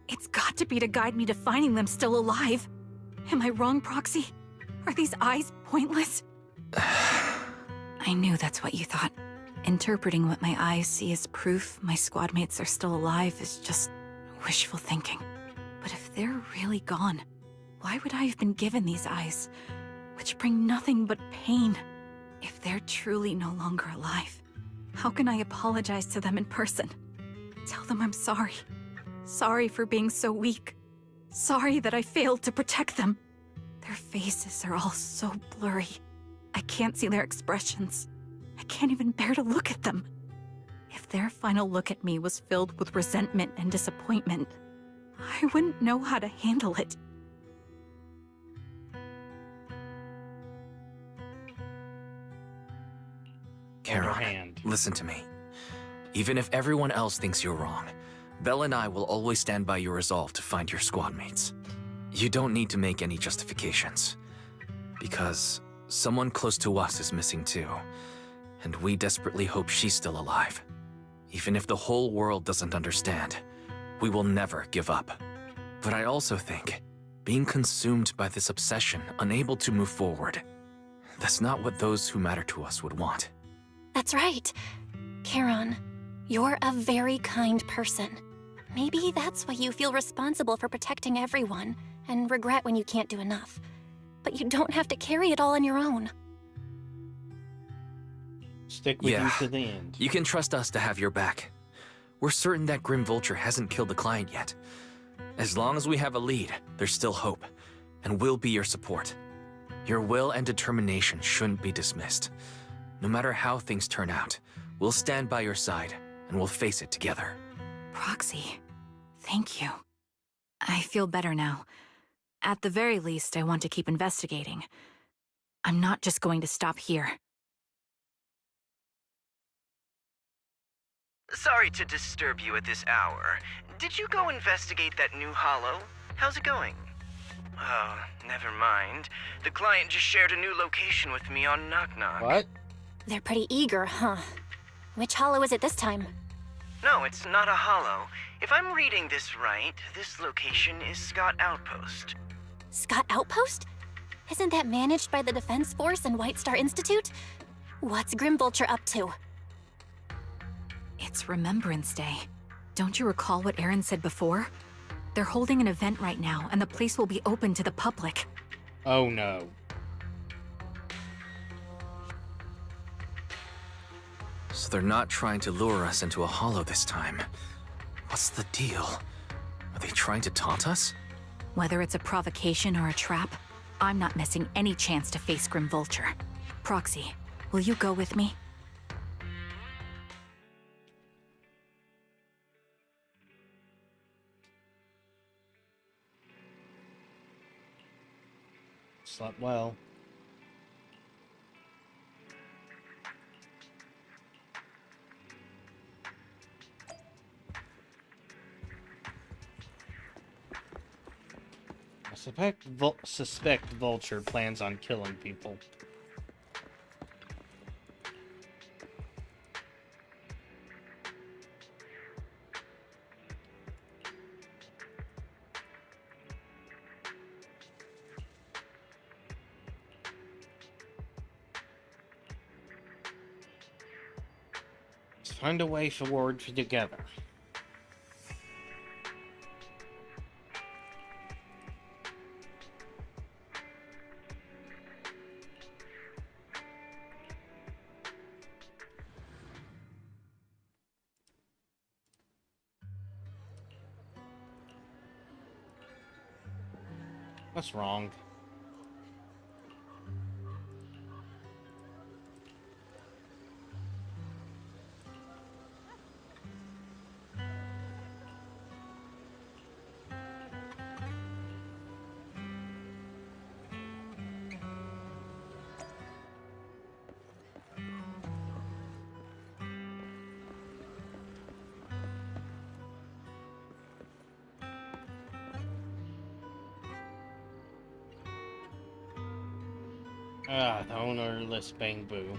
it's got to be to guide me to finding them still alive. Am I wrong, Proxy? Are these eyes pointless? I knew that's what you thought. Interpreting what my eyes see as proof my squad mates are still alive is just wishful thinking. But if they're really gone, why would I have been given these eyes, which bring nothing but pain? If they're truly no longer alive, how can I apologize to them in person? Tell them I'm sorry. Sorry for being so weak. Sorry that I failed to protect them. Their faces are all so blurry. I can't see their expressions. I can't even bear to look at them. If their final look at me was filled with resentment and disappointment, I wouldn't know how to handle it. Charon, listen to me. Even if everyone else thinks you're wrong, Belle and I will always stand by your resolve to find your squad mates. You don't need to make any justifications, because someone close to us is missing too, and we desperately hope she's still alive. Even if the whole world doesn't understand, we will never give up. But I also think, being consumed by this obsession, unable to move forward, that's not what those who matter to us would want. That's right. Charon, you're a very kind person. Maybe that's why you feel responsible for protecting everyone, and regret when you can't do enough. But you don't have to carry it all on your own. Stick with you to the end. You can trust us to have your back. We're certain that Grim Vulture hasn't killed the client yet. As long as we have a lead, there's still hope, and we'll be your support. Your will and determination shouldn't be dismissed. No matter how things turn out, we'll stand by your side, and we'll face it together. Proxy, thank you. I feel better now. At the very least, I want to keep investigating. I'm not just going to stop here. Sorry to disturb you at this hour. Did you go investigate that new hollow? How's it going? Oh, never mind. The client just shared a new location with me on Knock Knock. What? They're pretty eager, huh? Which hollow is it this time? No, it's not a hollow. If I'm reading this right, this location is Scott Outpost. Scott Outpost? Isn't that managed by the Defense Force and White Star Institute? What's Grim Vulture up to? It's Remembrance Day. Don't you recall what Aaron said before? They're holding an event right now, and the place will be open to the public. Oh no. So they're not trying to lure us into a hollow this time. What's the deal? Are they trying to taunt us? Whether it's a provocation or a trap, I'm not missing any chance to face Grim Vulture. Proxy, will you go with me? Slept well. I suspect Vulture plans on killing people. Let's find a way forward together. What's wrong? Ah, the ownerless bamboo.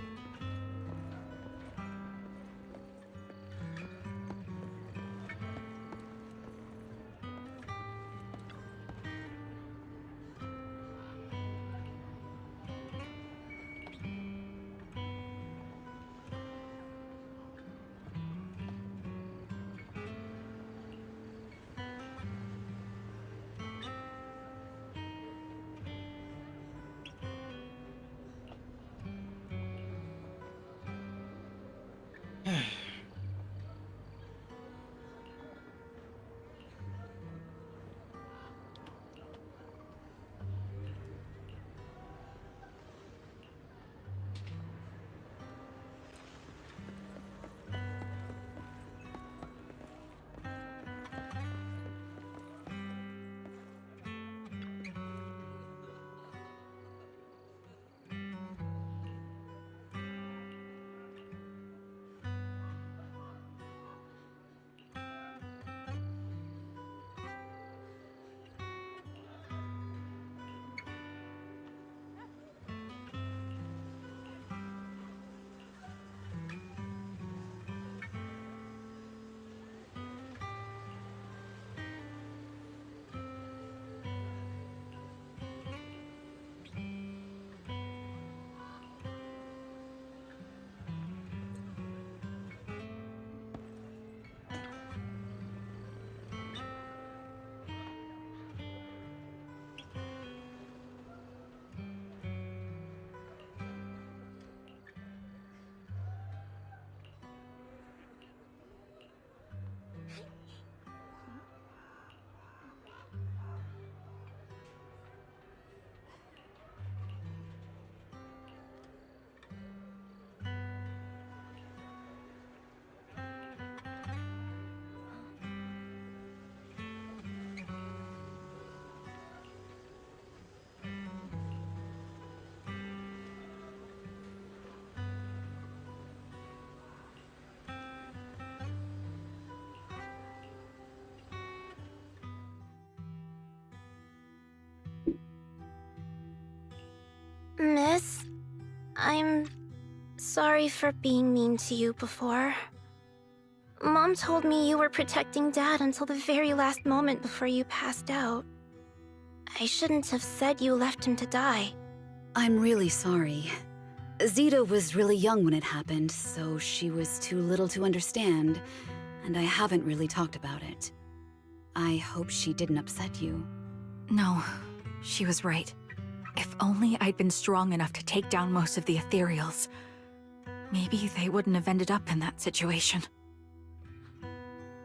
Miss, I'm sorry for being mean to you before. Mom told me you were protecting Dad until the very last moment before you passed out. I shouldn't have said you left him to die. I'm really sorry. Zeta was really young when it happened, so she was too little to understand, and I haven't really talked about it. I hope she didn't upset you. No, she was right. If only I'd been strong enough to take down most of the ethereals. Maybe they wouldn't have ended up in that situation.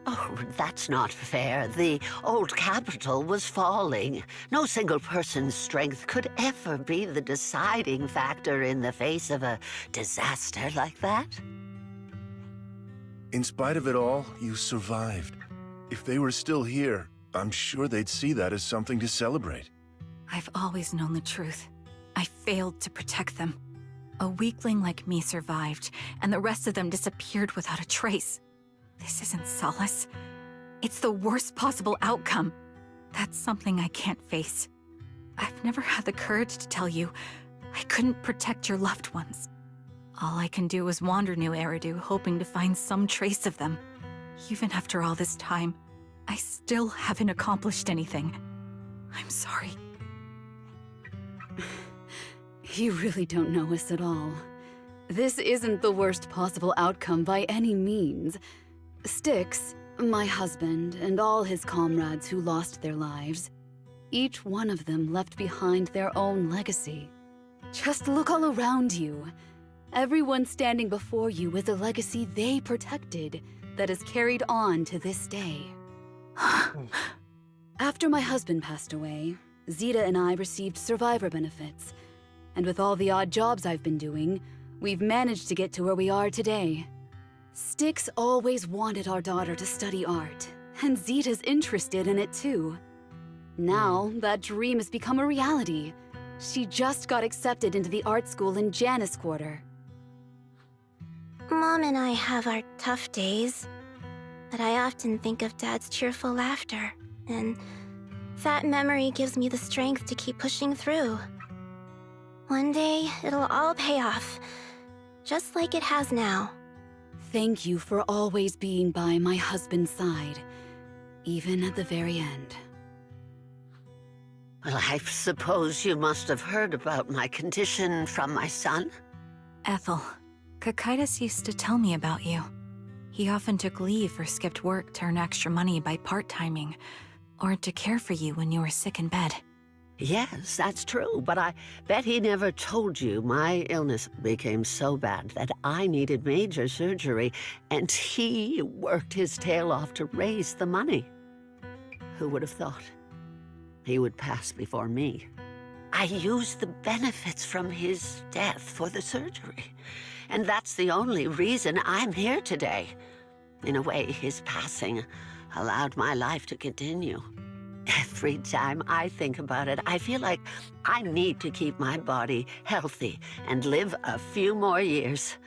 Oh, that's not fair. The old capital was falling. No single person's strength could ever be the deciding factor in the face of a disaster like that. In spite of it all, you survived. If they were still here, I'm sure they'd see that as something to celebrate. I've always known the truth. I failed to protect them. A weakling like me survived, and the rest of them disappeared without a trace. This isn't solace. It's the worst possible outcome. That's something I can't face. I've never had the courage to tell you I couldn't protect your loved ones. All I can do is wander New Eridu, hoping to find some trace of them. Even after all this time, I still haven't accomplished anything. I'm sorry. You really don't know us at all. This isn't the worst possible outcome by any means. Styx, my husband, and all his comrades who lost their lives, each one of them left behind their own legacy. Just look all around you. Everyone standing before you is a legacy they protected that is carried on to this day. After my husband passed away, Zeta and I received survivor benefits, and with all the odd jobs I've been doing, we've managed to get to where we are today. Styx always wanted our daughter to study art, and Zeta's interested in it too. Now, that dream has become a reality. She just got accepted into the art school in Janus Quarter. Mom and I have our tough days, but I often think of Dad's cheerful laughter, and that memory gives me the strength to keep pushing through. One day, it'll all pay off, just like it has now. Thank you for always being by my husband's side, even at the very end. Well, I suppose you must have heard about my condition from my son? Ethel, Kakaitis used to tell me about you. He often took leave or skipped work to earn extra money by part-timing, or to care for you when you were sick in bed. Yes, that's true, but I bet he never told you my illness became so bad that I needed major surgery, and he worked his tail off to raise the money. Who would have thought he would pass before me? I used the benefits from his death for the surgery, and that's the only reason I'm here today. In a way, his passing allowed my life to continue. Every time I think about it, I feel like I need to keep my body healthy and live a few more years.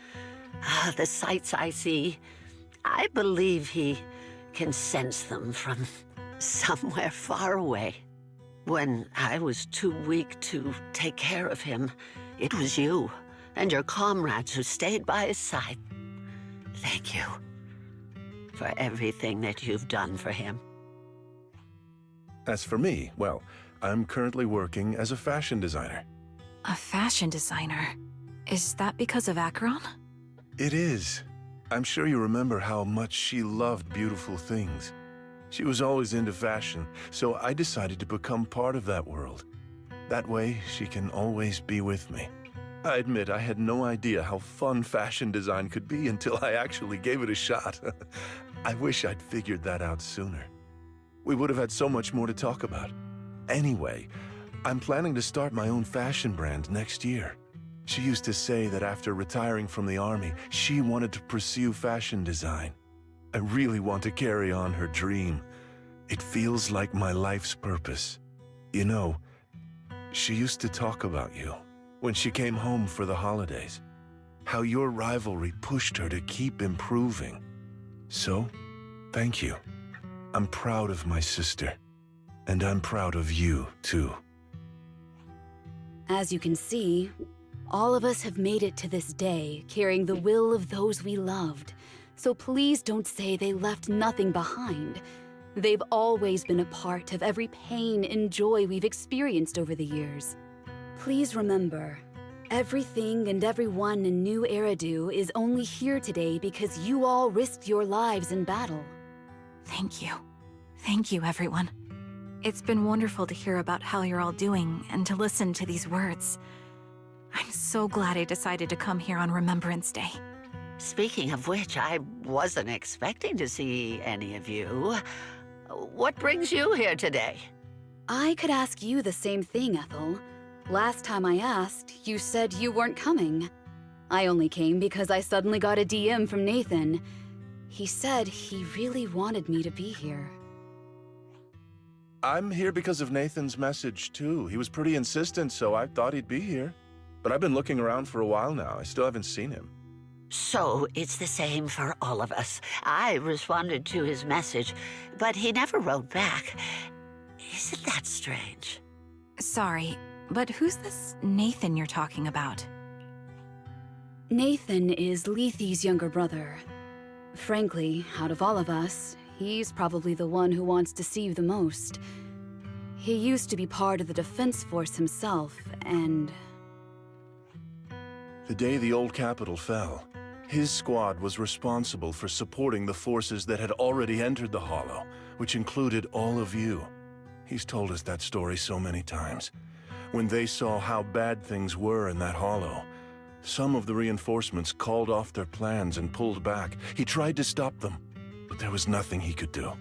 The sights I see, I believe he can sense them from somewhere far away. When I was too weak to take care of him, it was you and your comrades who stayed by his side. Thank you for everything that you've done for him. As for me, well, I'm currently working as a fashion designer. A fashion designer? Is that because of Acheron? It is. I'm sure you remember how much she loved beautiful things. She was always into fashion, so I decided to become part of that world. That way, she can always be with me. I admit I had no idea how fun fashion design could be until I actually gave it a shot. I wish I'd figured that out sooner. We would have had so much more to talk about. Anyway, I'm planning to start my own fashion brand next year. She used to say that after retiring from the army, she wanted to pursue fashion design. I really want to carry on her dream. It feels like my life's purpose. You know, she used to talk about you when she came home for the holidays. How your rivalry pushed her to keep improving. So, thank you. I'm proud of my sister, and I'm proud of you, too. As you can see, all of us have made it to this day, carrying the will of those we loved, so please don't say they left nothing behind. They've always been a part of every pain and joy we've experienced over the years. Please remember, everything and everyone in New Eridu is only here today because you all risked your lives in battle. Thank you. Thank you, everyone. It's been wonderful to hear about how you're all doing and to listen to these words. I'm so glad I decided to come here on Remembrance Day. Speaking of which, I wasn't expecting to see any of you. What brings you here today? I could ask you the same thing, Ethel. Last time I asked, you said you weren't coming. I only came because I suddenly got a DM from Nathan. He said he really wanted me to be here. I'm here because of Nathan's message, too. He was pretty insistent, so I thought he'd be here. But I've been looking around for a while now. I still haven't seen him. So it's the same for all of us. I responded to his message, but he never wrote back. Isn't that strange? Sorry, but who's this Nathan you're talking about? Nathan is Lethe's younger brother. Frankly, out of all of us, he's probably the one who wants to see you the most. He used to be part of the defense force himself, and... The day the old capital fell, his squad was responsible for supporting the forces that had already entered the Hollow, which included all of you. He's told us that story so many times. When they saw how bad things were in that Hollow, some of the reinforcements called off their plans and pulled back. He tried to stop them, but there was nothing he could do.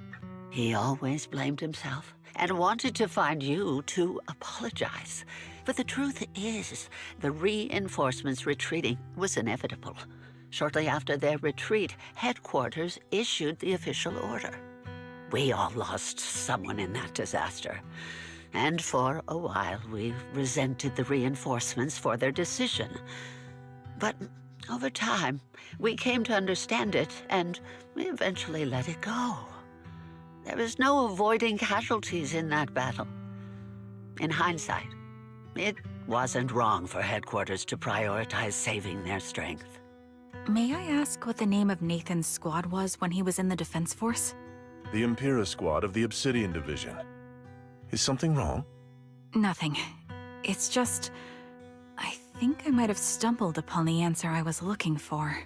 He always blamed himself and wanted to find you to apologize. But the truth is, the reinforcements retreating was inevitable. Shortly after their retreat, headquarters issued the official order. We all lost someone in that disaster. And for a while, we resented the reinforcements for their decision. But over time, we came to understand it, and we eventually let it go. There was no avoiding casualties in that battle. In hindsight, it wasn't wrong for headquarters to prioritize saving their strength. May I ask what the name of Nathan's squad was when he was in the defense force? The Impera squad of the Obsidian Division. Is something wrong? Nothing. It's just... I think I might have stumbled upon the answer I was looking for.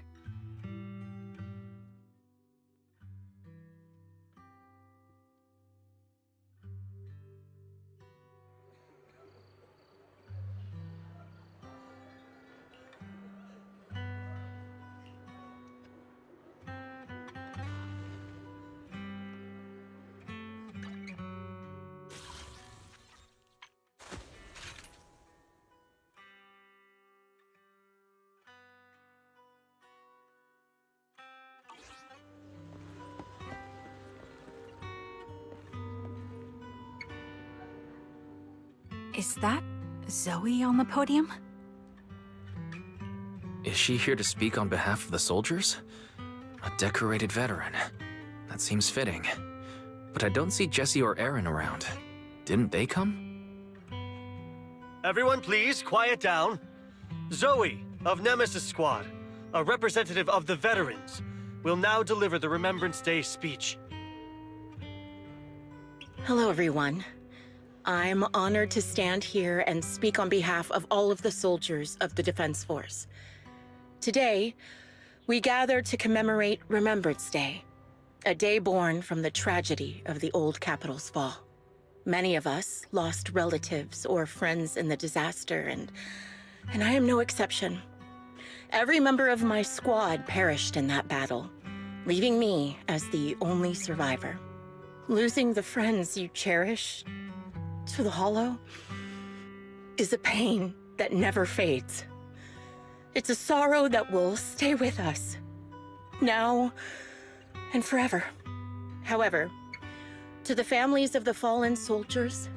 Is that Zoe on the podium? Is she here to speak on behalf of the soldiers? A decorated veteran. That seems fitting. But I don't see Jesse or Aaron around. Didn't they come? Everyone please, quiet down. Zoe, of Nemesis Squad, a representative of the veterans, will now deliver the Remembrance Day speech. Hello, everyone. I'm honored to stand here and speak on behalf of all of the soldiers of the Defense Force. Today, we gather to commemorate Remembrance Day, a day born from the tragedy of the old capital's fall. Many of us lost relatives or friends in the disaster, and I am no exception. Every member of my squad perished in that battle, leaving me as the only survivor. Losing the friends you cherish to the Hollow is a pain that never fades. It's a sorrow that will stay with us, now and forever. However, to the families of the fallen soldiers,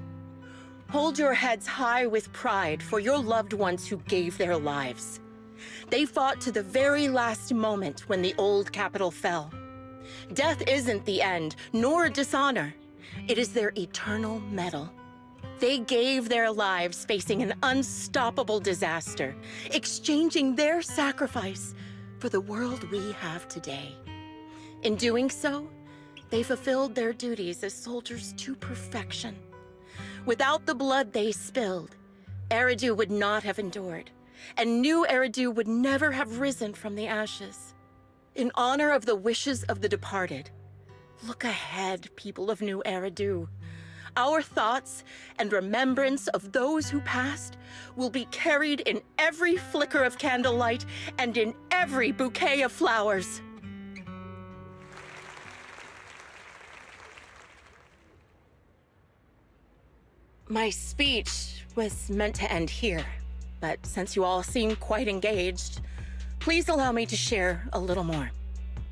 hold your heads high with pride for your loved ones who gave their lives. They fought to the very last moment when the old capital fell. Death isn't the end, nor dishonor. It is their eternal medal. They gave their lives facing an unstoppable disaster, exchanging their sacrifice for the world we have today. In doing so, they fulfilled their duties as soldiers to perfection. Without the blood they spilled, Eridu would not have endured, and new Eridu would never have risen from the ashes. In honor of the wishes of the departed, look ahead, people of New Eridu. Our thoughts and remembrance of those who passed will be carried in every flicker of candlelight and in every bouquet of flowers. My speech was meant to end here, but since you all seem quite engaged, please allow me to share a little more.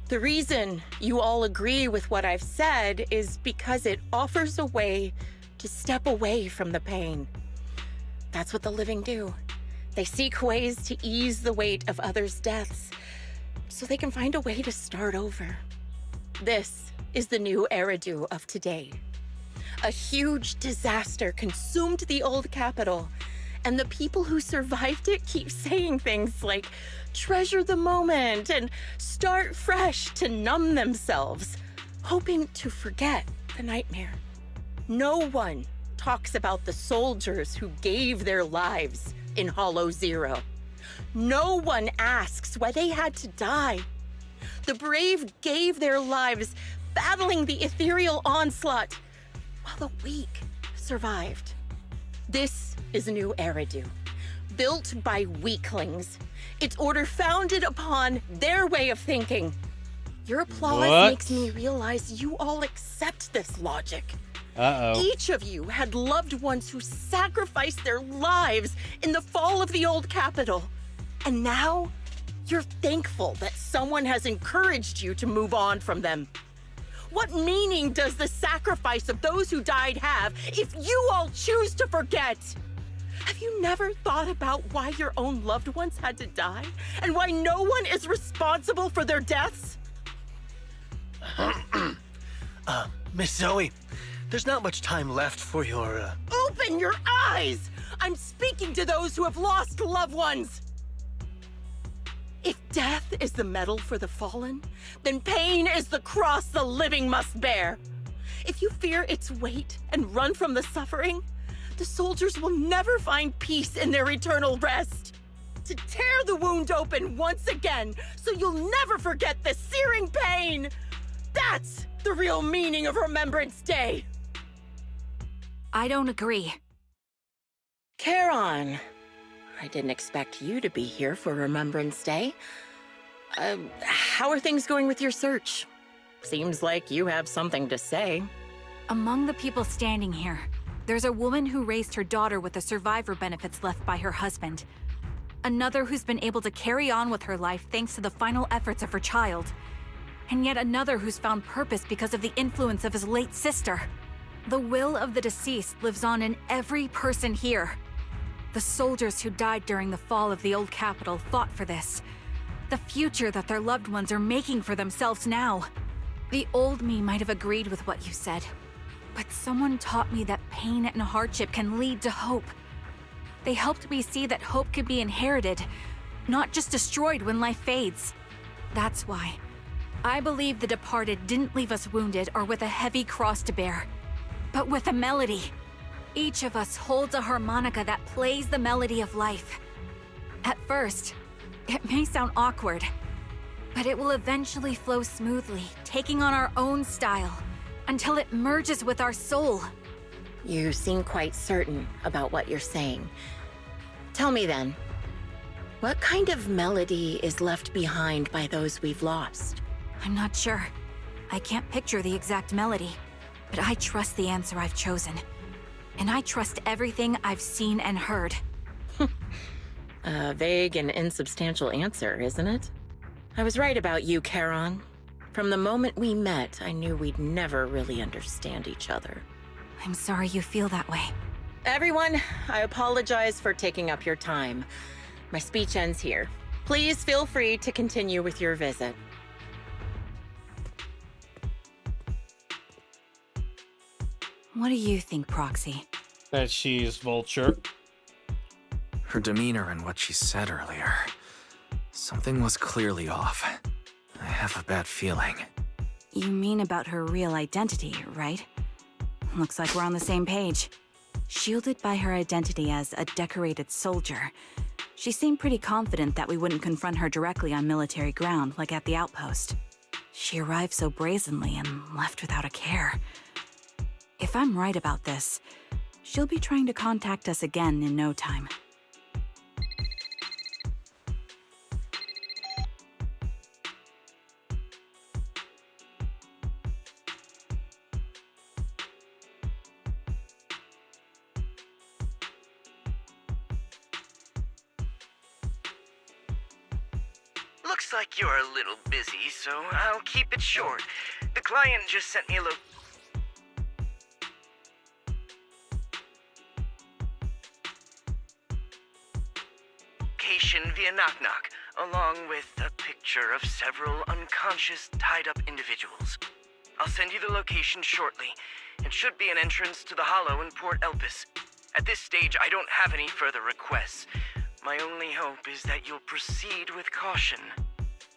The reason you all agree with what I've said is because it offers a way to step away from the pain. That's what the living do. They seek ways to ease the weight of others' deaths so they can find a way to start over. This is the new Eridu of today. A huge disaster consumed the old capital, and the people who survived it keep saying things like, treasure the moment and start fresh to numb themselves, hoping to forget the nightmare. No one talks about the soldiers who gave their lives in Hollow Zero. No one asks why they had to die. The brave gave their lives battling the ethereal onslaught, while the weak survived. This is a new Eridu, built by weaklings. Its order founded upon their way of thinking. Your applause makes me realize you all accept this logic. Uh-oh. Each of you had loved ones who sacrificed their lives in the fall of the old capital. And now, you're thankful that someone has encouraged you to move on from them. What meaning does the sacrifice of those who died have if you all choose to forget? Have you never thought about why your own loved ones had to die? And why no one is responsible for their deaths? Miss Zoe, there's not much time left for your, Open your eyes! I'm speaking to those who have lost loved ones! If death is the medal for the fallen, then pain is the cross the living must bear. If you fear its weight and run from the suffering, the soldiers will never find peace in their eternal rest. To tear the wound open once again, so you'll never forget the searing pain. That's the real meaning of Remembrance Day. I don't agree. Charon, I didn't expect you to be here for Remembrance Day. How are things going with your search? Seems like you have something to say. Among the people standing here, there's a woman who raised her daughter with the survivor benefits left by her husband. Another who's been able to carry on with her life thanks to the final efforts of her child. And yet another who's found purpose because of the influence of his late sister. The will of the deceased lives on in every person here. The soldiers who died during the fall of the old capital fought for this. The future that their loved ones are making for themselves now. The old me might have agreed with what you said, but someone taught me that pain and hardship can lead to hope. They helped me see that hope could be inherited, not just destroyed when life fades. That's why I believe the departed didn't leave us wounded or with a heavy cross to bear, but with a melody. Each of us holds a harmonica that plays the melody of life. At first, it may sound awkward, but it will eventually flow smoothly, taking on our own style, until it merges with our soul. You seem quite certain about what you're saying. Tell me then, what kind of melody is left behind by those we've lost? I'm not sure. I can't picture the exact melody, but I trust the answer I've chosen. And I trust everything I've seen and heard. A vague and insubstantial answer, isn't it? I was right about you, Charon. From the moment we met, I knew we'd never really understand each other. I'm sorry you feel that way. Everyone, I apologize for taking up your time. My speech ends here. Please feel free to continue with your visit. What do you think, Proxy? That she's Vulture. Her demeanor and what she said earlier. Something was clearly off. I have a bad feeling. You mean about her real identity, right? Looks like we're on the same page. Shielded by her identity as a decorated soldier, she seemed pretty confident that we wouldn't confront her directly on military ground, like at the outpost. She arrived so brazenly and left without a care. If I'm right about this, she'll be trying to contact us again in no time. Looks like you're a little busy, so I'll keep it short. The client just sent me a location via knock-knock, along with a picture of several unconscious, tied-up individuals. I'll send you the location shortly. It should be an entrance to the Hollow in Port Elpis. At this stage, I don't have any further requests. My only hope is that you'll proceed with caution.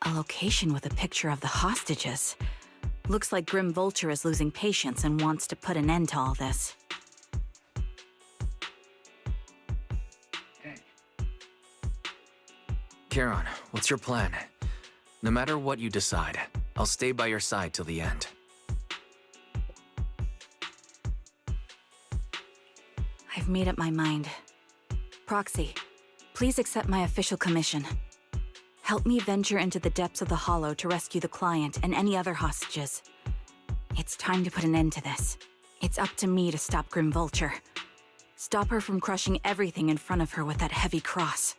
A location with a picture of the hostages. Looks like Grim Vulture is losing patience and wants to put an end to all this. Charon, what's your plan? No matter what you decide, I'll stay by your side till the end. I've made up my mind. Proxy, please accept my official commission. Help me venture into the depths of the Hollow to rescue the client and any other hostages. It's time to put an end to this. It's up to me to stop Grim Vulture. Stop her from crushing everything in front of her with that heavy cross.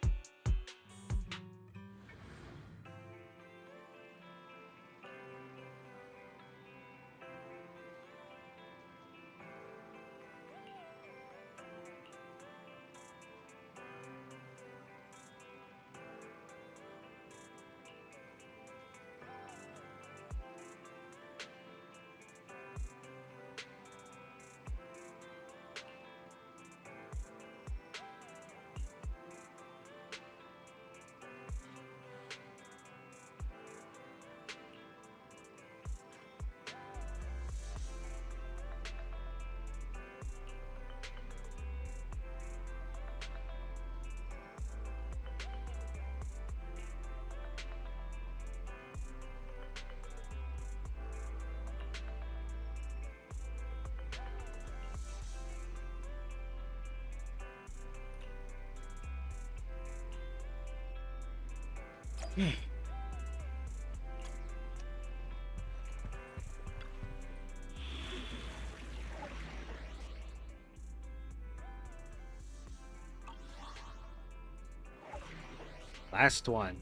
Last one.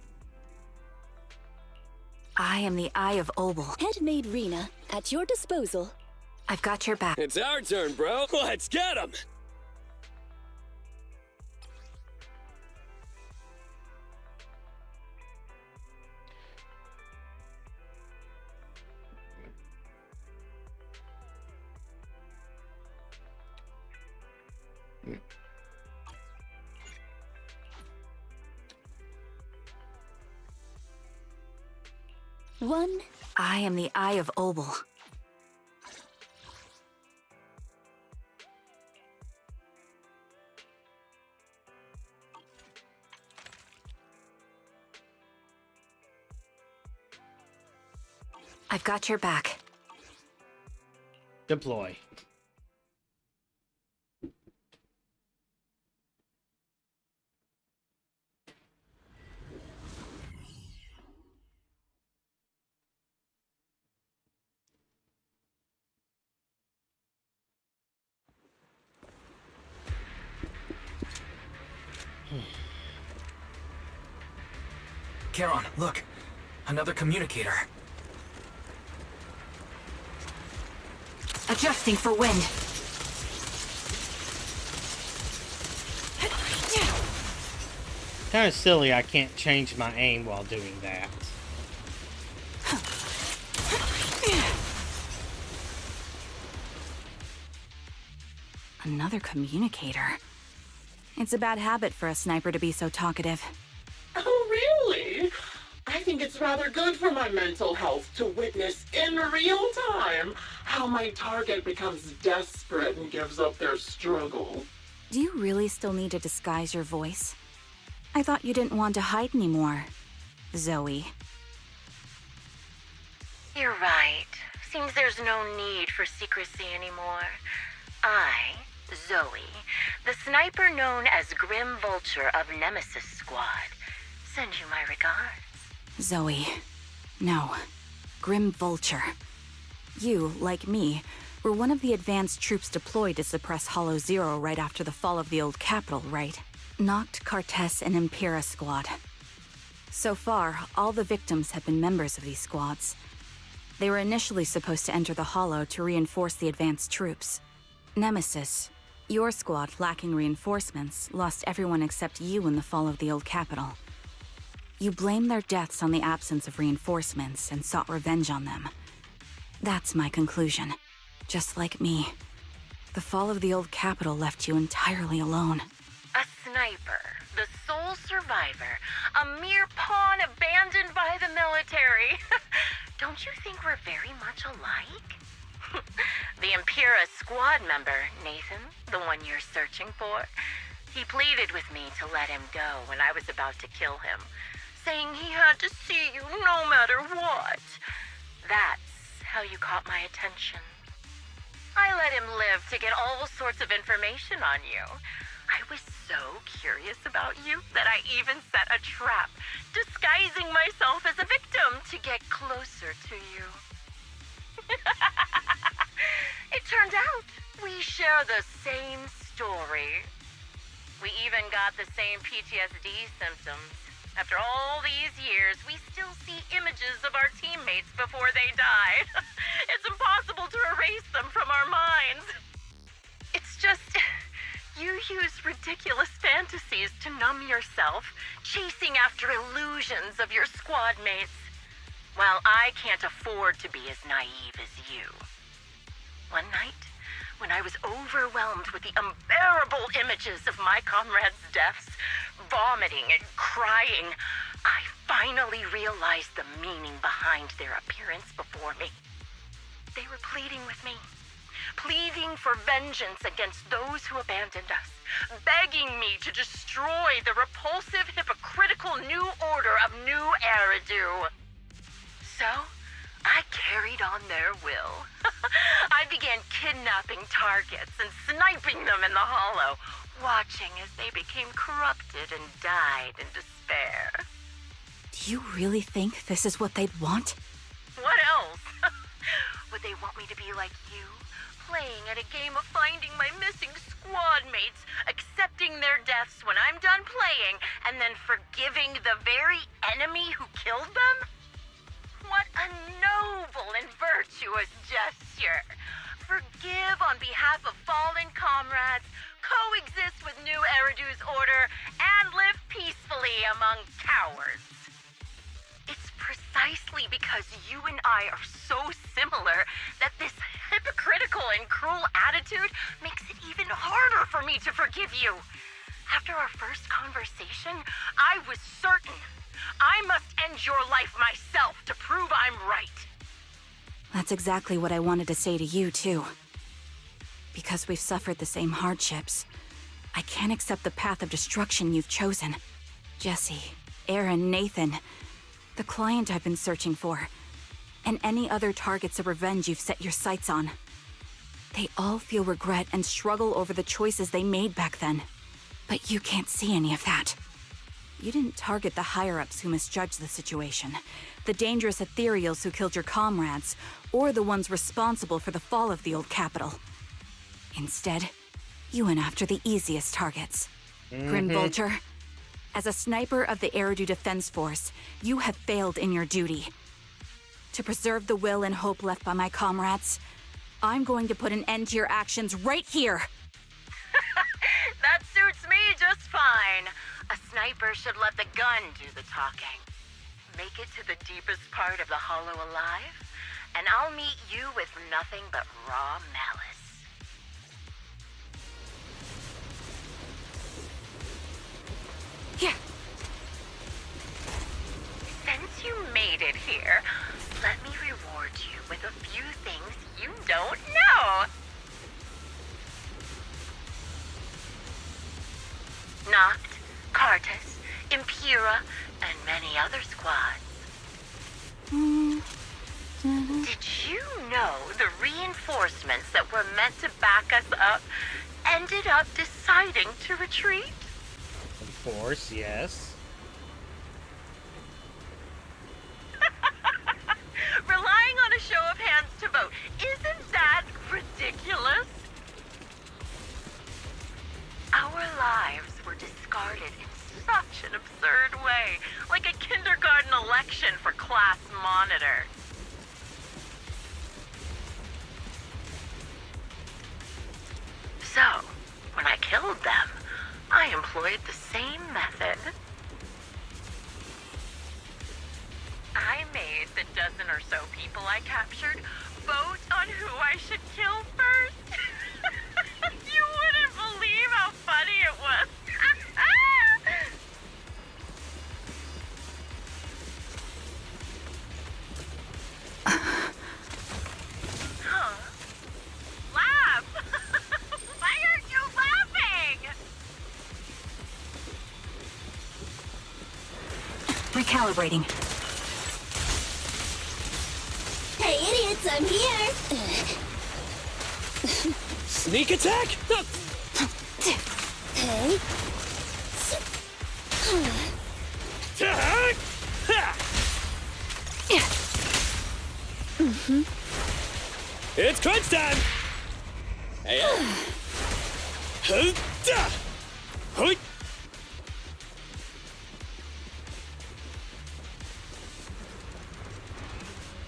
I am the Eye of Obel. Handmade Rena, at your disposal. I've got your back. It's our turn, bro. Let's get him! One. I am the Eye of Obel. I've got your back. Deploy. Charon, look! Another communicator. Adjusting for wind. Kind of silly I can't change my aim while doing that. Another communicator. It's a bad habit for a sniper to be so talkative. Oh, really? I think it's It's rather good for my mental health to witness in real time how my target becomes desperate and gives up their struggle. Do you really still need to disguise your voice? I thought you didn't want to hide anymore, Zoe. You're right. Seems there's no need for secrecy anymore. I, Zoe, the sniper known as Grim Vulture of Nemesis Squad, send you my regards. Zoe. No. Grim Vulture. You, like me, were one of the advanced troops deployed to suppress Hollow Zero right after the fall of the old capital, right? Noct, Cartes, and Impera Squad. So far, all the victims have been members of these squads. They were initially supposed to enter the Hollow to reinforce the advanced troops. Nemesis, your squad, lacking reinforcements, lost everyone except you in the fall of the old capital. You blamed their deaths on the absence of reinforcements and sought revenge on them. That's my conclusion. Just like me. The fall of the old capital left you entirely alone. A sniper, the sole survivor, a mere pawn abandoned by the military. Don't you think we're very much alike? The Impera squad member, Nathan, the one you're searching for, he pleaded with me to let him go when I was about to kill him, saying he had to see you no matter what. That's how you caught my attention. I let him live to get all sorts of information on you. I was so curious about you that I even set a trap, disguising myself as a victim to get closer to you. It turned out we share the same story. We even got the same PTSD symptoms. After all these years, we still see images of our teammates before they died. It's impossible to erase them from our minds. It's just, you use ridiculous fantasies to numb yourself, chasing after illusions of your squad mates. While I can't afford to be as naive as you. One night, when I was overwhelmed with the unbearable images of my comrades' deaths, vomiting and crying, I finally realized the meaning behind their appearance before me. They were pleading with me, pleading for vengeance against those who abandoned us, begging me to destroy the repulsive, hypocritical new order of New Eridu. So, I carried on their will. I began kidnapping targets and sniping them in the Hollow, watching as they became corrupted and died in despair. Do you really think this is what they'd want? What else? Would they want me to be like you, playing at a game of finding my missing squad mates, accepting their deaths when I'm done playing, and then forgiving the very enemy who killed them? What a noble and virtuous gesture! Forgive on behalf of fallen comrades, coexist with New Eridu's order, and live peacefully among cowards. It's precisely because you and I are so similar that this hypocritical and cruel attitude makes it even harder for me to forgive you. After our first conversation, I was certain I must end your life myself to prove I'm right. That's exactly what I wanted to say to you, too. Because we've suffered the same hardships, I can't accept the path of destruction you've chosen. Jesse, Aaron, Nathan, the client I've been searching for, and any other targets of revenge you've set your sights on. They all feel regret and struggle over the choices they made back then. But you can't see any of that. You didn't target the higher-ups who misjudged the situation, the dangerous ethereals who killed your comrades, or the ones responsible for the fall of the old capital. Instead, you went after the easiest targets. Grim Vulture, as a sniper of the Eridu Defense Force, you have failed in your duty. To preserve the will and hope left by my comrades, I'm going to put an end to your actions right here! That suits me just fine. A sniper should let the gun do the talking. Make it to the deepest part of the Hollow alive, and I'll meet you with nothing but raw malice. Yeah. since you made it here, let me reward you with a few things you don't know. Noct, Cartus, Impera, and many other squads. Did you know the reinforcements that were meant to back us up ended up deciding to retreat? Of course, yes. Relying on a show of hands to vote, isn't that ridiculous? Our lives were discarded in such an absurd way, like a kindergarten election for class monitor. So, when I killed them, I employed the same method. I made the dozen or so people I captured vote on who I should kill first. You wouldn't believe how funny it was. Huh? Laugh! Why aren't you laughing? Recalibrating. Hey, idiots, I'm here! Sneak attack? Hey. Attack! Ha! It's crunch time! Hey, Hey.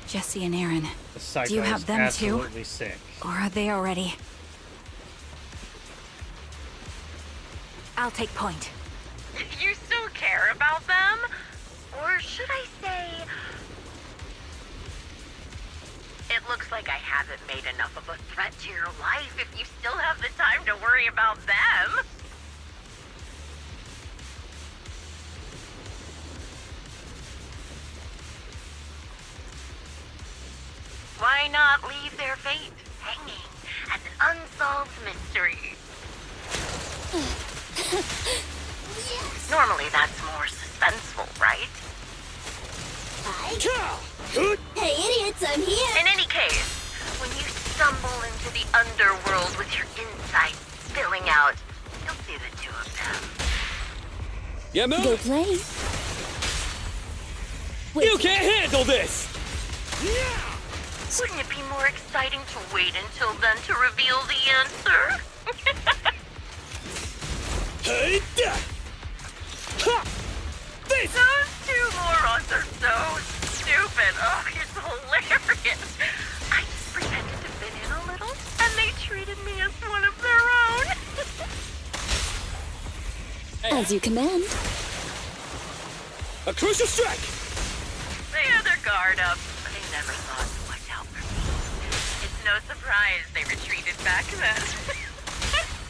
Jesse and Aaron. The psycho Do you have is them too? absolutely sick. Or are they already? I'll take point. You still care about them? Or should I say... It looks like I haven't made enough of a threat to your life if you still have the time to worry about them. Why not leave their fate hanging as an unsolved mystery? Normally that's more suspenseful, right? Hey, idiots, I'm here! In any case, when you stumble into the underworld with your insides spilling out, you'll see the two of them. Yeah, move! Go play. You can't handle this! Wouldn't it be more exciting to wait until then to reveal the answer? Hey, ha! This! Those two morons are so stupid. Oh, it's hilarious. I just pretended to fit in a little, and they treated me as one of their own. As you command. A crucial strike! They had their guard up, but they never thought to watch out for me. It's no surprise they retreated back then.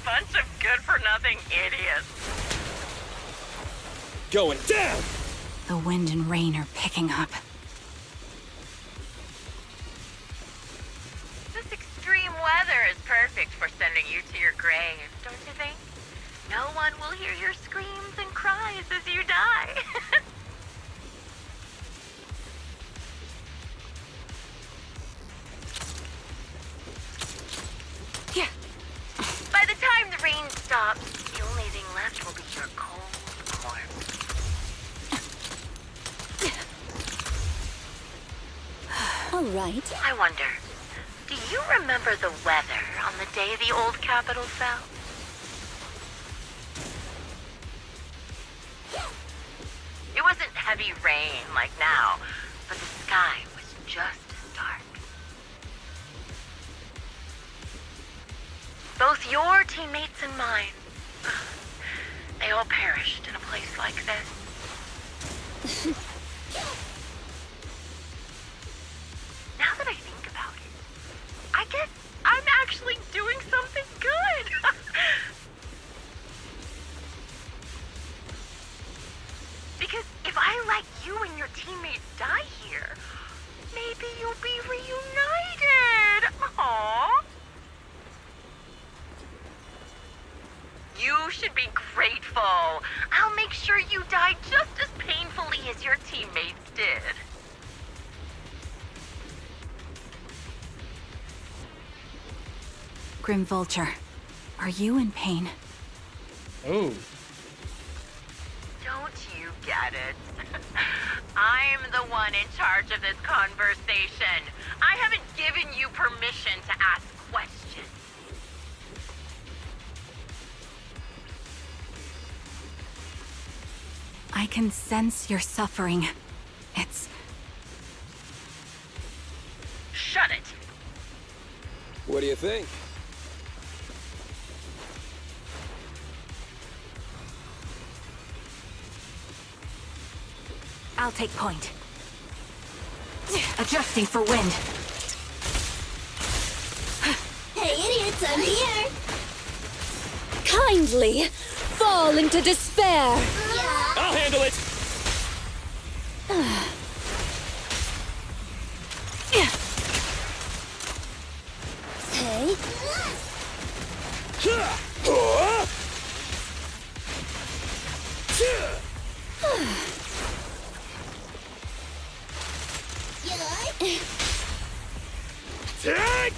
Bunch of good-for-nothing idiots. Going down! The wind and rain are picking up. This extreme weather is perfect for sending you to your grave, don't you think? No one will hear your screams and cries as you die. Yeah. By the time the rain stops, the only thing left will be your cold corpse. All right. I wonder, do you remember the weather on the day the old capital fell? It wasn't heavy rain like now, but the sky was just as dark. Both your teammates and mine, they all perished in a place like this. Now that I think about it, I guess I'm actually doing something good. Because if I let you and your teammates Grim Vulture, are you in pain? Oh. Don't you get it? I'm the one in charge of this conversation. I haven't given you permission to ask questions. I can sense your suffering. It's... Shut it! What do you think? I'll take point. Adjusting for wind. Hey, idiots, I'm here! Kindly fall into despair! I'll handle it! Hey? Take!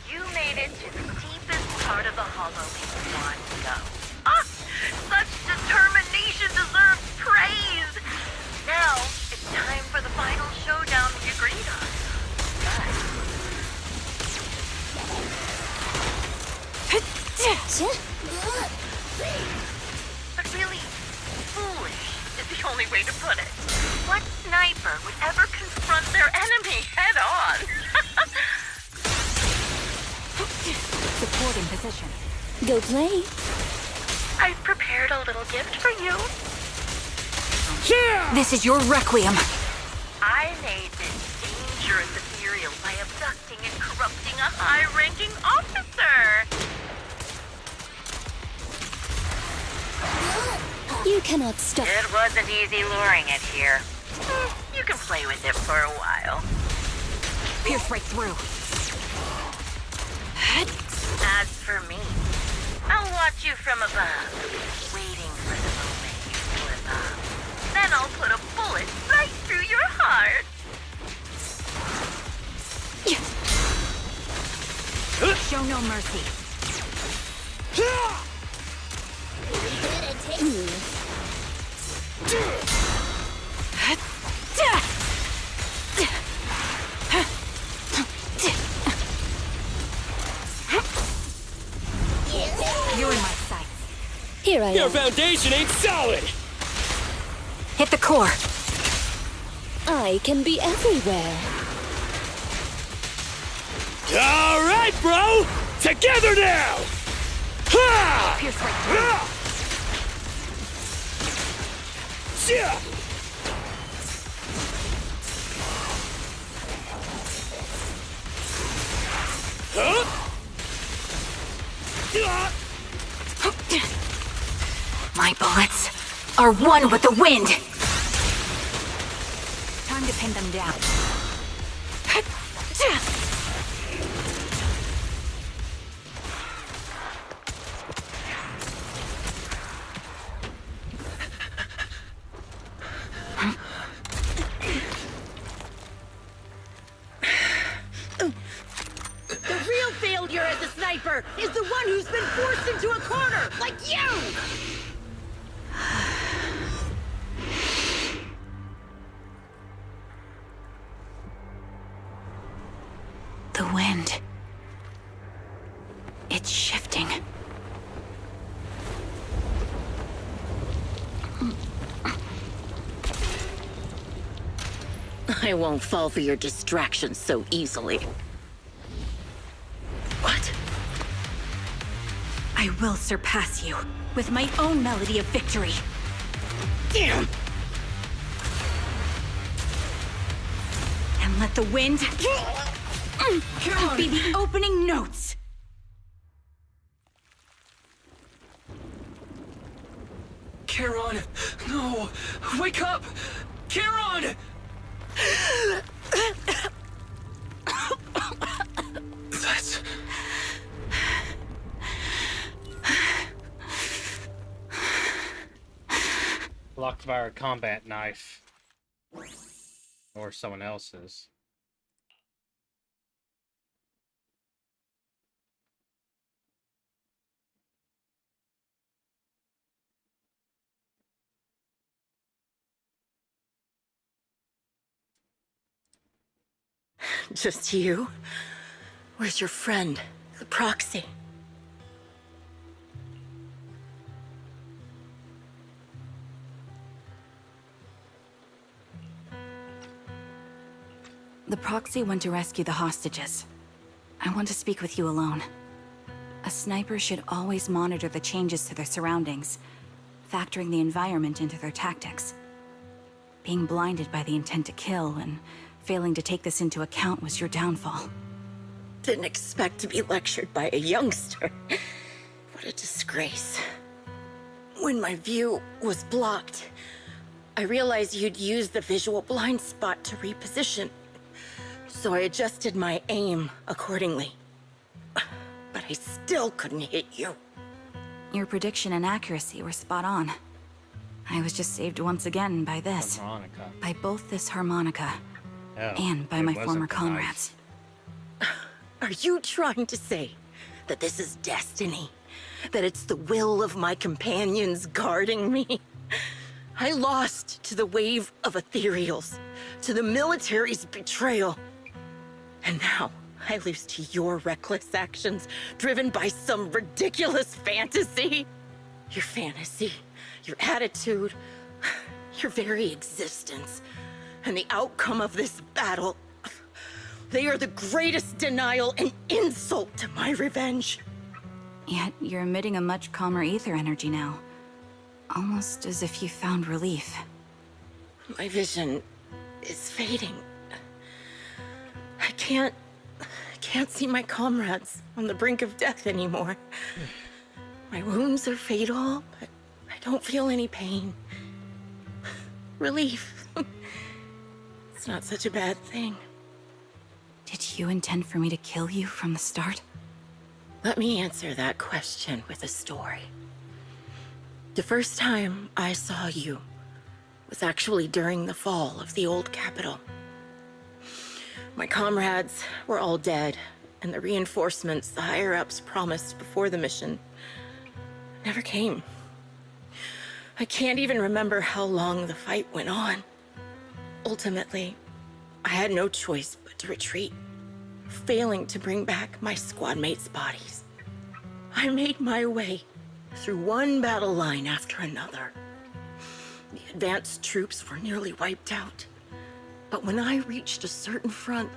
You made it to the deepest part of the hollow in one go. Ah! Such determination deserves praise! Now, it's time for the final showdown we agreed on. But really, foolish is the only way to put it. What sniper would ever confront their enemy head on? Supporting position. Go play. I've prepared a little gift for you. This is your requiem. I made this dangerous ethereal by abducting and corrupting a high-ranking officer. You cannot stop. It wasn't easy luring it here. You can play with it for a while. Pierce right through. As for me, I'll watch you from above, waiting for the moment you slip up. Then I'll put a bullet right through your heart. Show no mercy. You're in my sights. Here I am. Your foundation ain't solid! Hit the core. I can be everywhere. All right, bro! Together now! Ha! Pierce right through. Yeah! Huh? My bullets are one with the wind. Time to pin them down. The real failure as a sniper is the one who's been forced into a corner, like you! The wind. It's shifting. I won't fall for your distractions so easily. What? I will surpass you with my own melody of victory. Damn! And let the wind be the opening notes. Charon! No! Wake up! Charon! shocked by our combat knife. Or someone else's. Just you? Where's your friend, the proxy? The proxy went to rescue the hostages. I want to speak with you alone. A sniper should always monitor the changes to their surroundings, factoring the environment into their tactics. Being blinded by the intent to kill and failing to take this into account was your downfall. Didn't expect to be lectured by a youngster. What a disgrace. When my view was blocked, I realized you'd used the visual blind spot to reposition. So I adjusted my aim accordingly. But I still couldn't hit you. Your prediction and accuracy were spot on. I was just saved once again by this. Harmonica. By both this harmonica and by it my wasn't former the comrades. Are you trying to say that this is destiny? That it's the will of my companions guarding me? I lost to the wave of ethereals, to the military's betrayal. And now I lose to your reckless actions, driven by some ridiculous fantasy. Your fantasy, your attitude, your very existence, and the outcome of this battle. They are the greatest denial and insult to my revenge. Yet you're emitting a much calmer ether energy now. Almost as if you found relief. My vision is fading. I can't see my comrades on the brink of death anymore. My wounds are fatal, but I don't feel any pain. Relief. It's not such a bad thing. Did you intend for me to kill you from the start? Let me answer that question with a story. The first time I saw you was actually during the fall of the old capital. My comrades were all dead, and the reinforcements the higher-ups promised before the mission never came. I can't even remember how long the fight went on. Ultimately, I had no choice but to retreat, failing to bring back my squad mates' bodies. I made my way through one battle line after another. The advanced troops were nearly wiped out. But when I reached a certain front,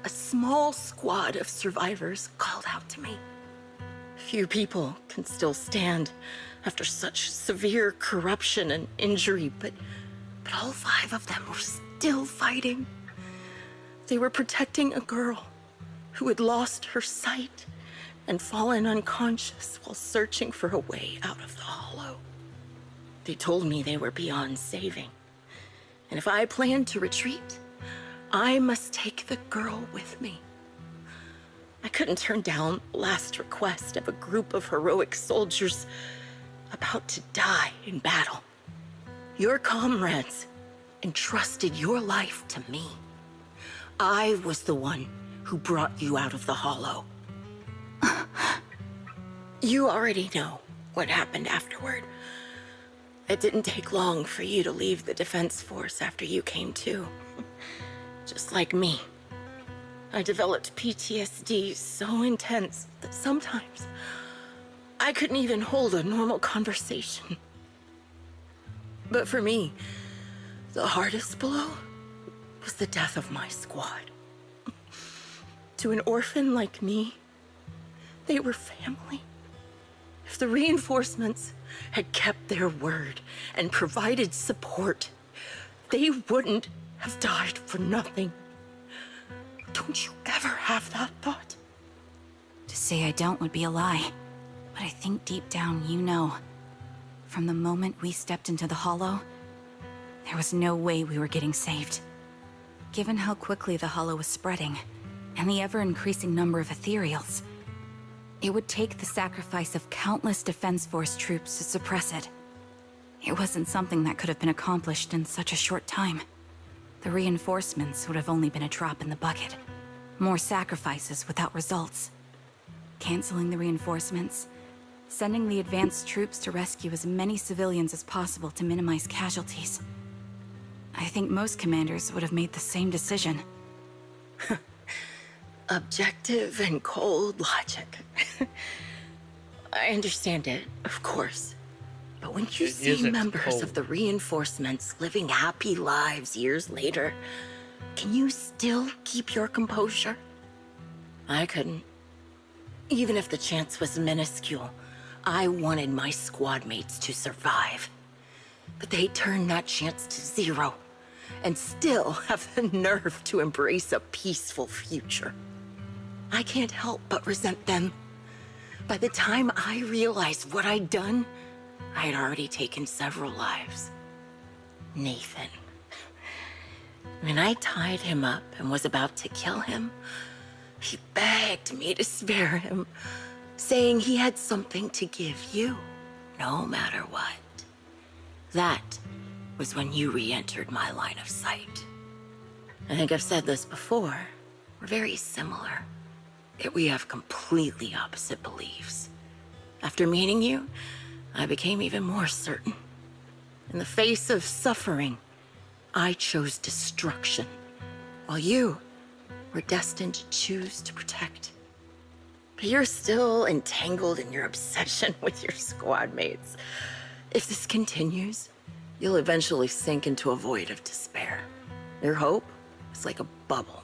a small squad of survivors called out to me. Few people can still stand after such severe corruption and injury, but all 5 of them were still fighting. They were protecting a girl who had lost her sight and fallen unconscious while searching for a way out of the hollow. They told me they were beyond saving, and if I planned to retreat, I must take the girl with me. I couldn't turn down the last request of a group of heroic soldiers about to die in battle. Your comrades entrusted your life to me. I was the one who brought you out of the hollow. You already know what happened afterward. It didn't take long for you to leave the Defense Force after you came to. Just like me. I developed PTSD so intense that sometimes I couldn't even hold a normal conversation. But for me, the hardest blow was the death of my squad. To an orphan like me, they were family. If the reinforcements had kept their word and provided support, they wouldn't have died for nothing. Don't you ever have that thought? To say I don't would be a lie. But I think deep down you know. From the moment we stepped into the hollow, there was no way we were getting saved. Given how quickly the hollow was spreading, and the ever-increasing number of ethereals, it would take the sacrifice of countless Defense Force troops to suppress it. It wasn't something that could have been accomplished in such a short time. The reinforcements would have only been a drop in the bucket. More sacrifices without results. Canceling the reinforcements, sending the advanced troops to rescue as many civilians as possible to minimize casualties. I think most commanders would have made the same decision. Objective and cold logic. I understand it, of course. But when you see members of the reinforcements living happy lives years later, can you still keep your composure? I couldn't. Even if the chance was minuscule, I wanted my squad mates to survive. But they turned that chance to zero, and still have the nerve to embrace a peaceful future. I can't help but resent them. By the time I realized what I'd done, I had already taken several lives. Nathan. When I tied him up and was about to kill him, he begged me to spare him, saying he had something to give you, no matter what. That was when you re-entered my line of sight. I think I've said this before. We're very similar, yet we have completely opposite beliefs. After meeting you, I became even more certain. In the face of suffering, I chose destruction, while you were destined to choose to protect. But you're still entangled in your obsession with your squad mates. If this continues, you'll eventually sink into a void of despair. Your hope is like a bubble,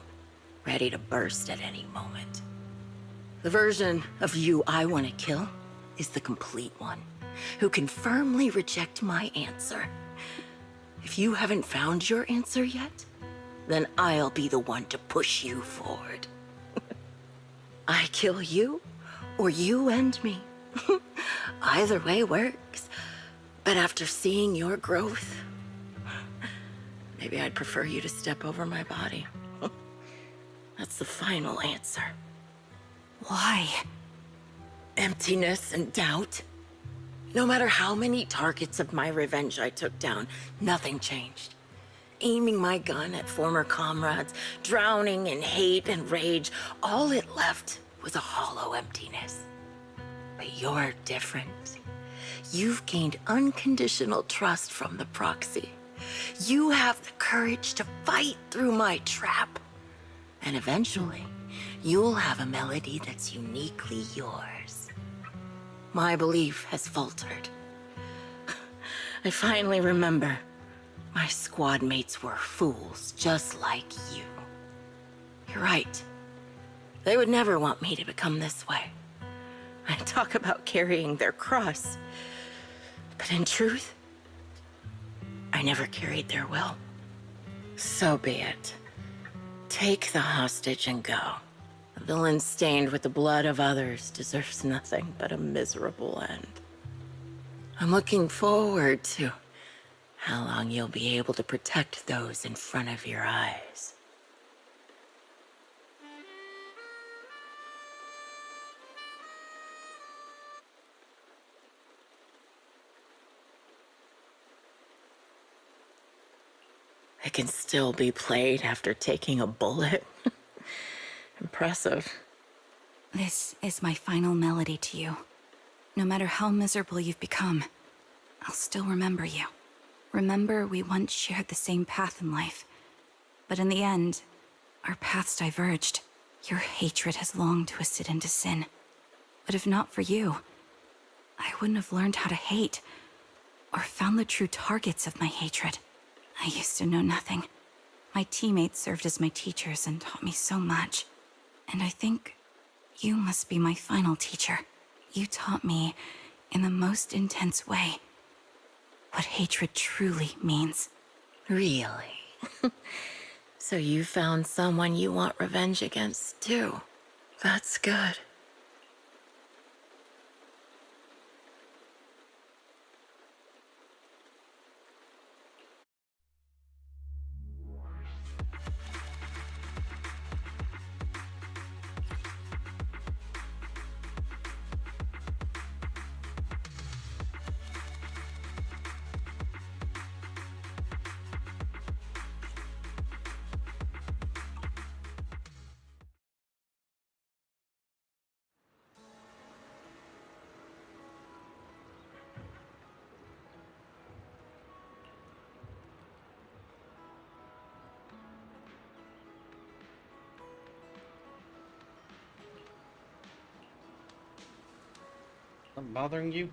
ready to burst at any moment. The version of you I want to kill is the complete one, who can firmly reject my answer. If you haven't found your answer yet, then I'll be the one to push you forward. I kill you, or you end me. Either way works. But after seeing your growth, maybe I'd prefer you to step over my body. That's the final answer. Why? Emptiness and doubt. No matter how many targets of my revenge I took down, nothing changed. Aiming my gun at former comrades, drowning in hate and rage, all it left was a hollow emptiness. But you're different. You've gained unconditional trust from the proxy. You have the courage to fight through my trap. And eventually, you'll have a melody that's uniquely yours. My belief has faltered. I finally remember. My squad mates were fools, just like you. You're right. They would never want me to become this way. I talk about carrying their cross. But in truth, I never carried their will. So be it. Take the hostage and go. A villain stained with the blood of others deserves nothing but a miserable end. I'm looking forward to how long you'll be able to protect those in front of your eyes. It can still be played after taking a bullet. Impressive. This is my final melody to you. No matter how miserable you've become, I'll still remember you. Remember we once shared the same path in life. But in the end, our paths diverged. Your hatred has long twisted into sin. But if not for you, I wouldn't have learned how to hate, or found the true targets of my hatred. I used to know nothing. My teammates served as my teachers and taught me so much. And I think you must be my final teacher. You taught me, in the most intense way, what hatred truly means. Really? So you found someone you want revenge against, too. That's good. Something bothering you?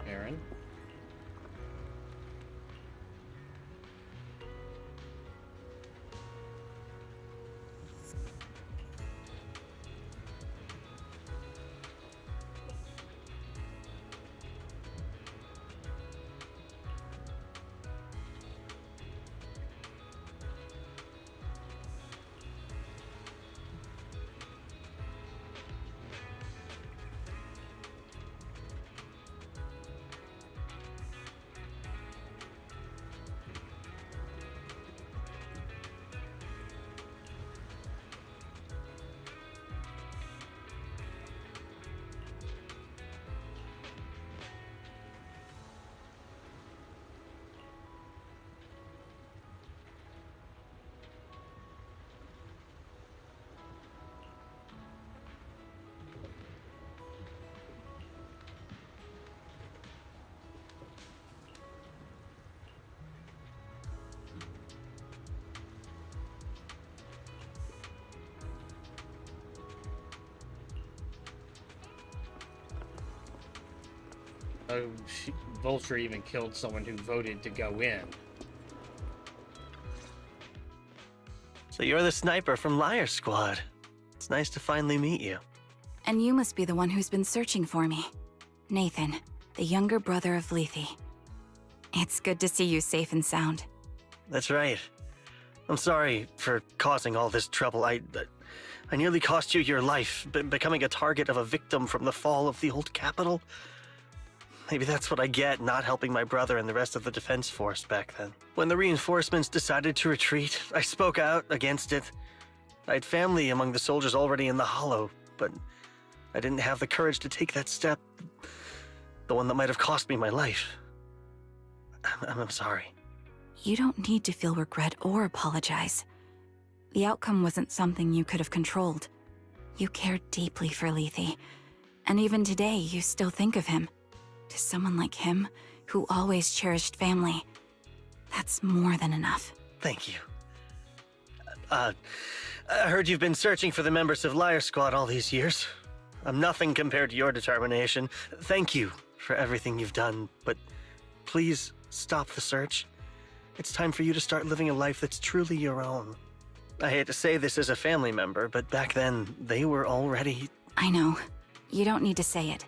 Aaron? Oh, Vulture even killed someone who voted to go in. So you're the sniper from Liar Squad. It's nice to finally meet you. And you must be the one who's been searching for me. Nathan, the younger brother of Lethe. It's good to see you safe and sound. That's right. I'm sorry for causing all this trouble. I nearly cost you your life, becoming a target of a victim from the fall of the old capital. Maybe that's what I get not helping my brother and the rest of the defense force back then. When the reinforcements decided to retreat, I spoke out against it. I had family among the soldiers already in the Hollow, but I didn't have the courage to take that step. The one that might have cost me my life. I'm sorry. You don't need to feel regret or apologize. The outcome wasn't something you could have controlled. You cared deeply for Lethe, and even today you still think of him. To someone like him, who always cherished family, that's more than enough. Thank you. I heard you've been searching for the members of Liar Squad all these years. I'm nothing compared to your determination. Thank you for everything you've done, but please stop the search. It's time for you to start living a life that's truly your own. I hate to say this as a family member, but back then, they were already... I know. You don't need to say it.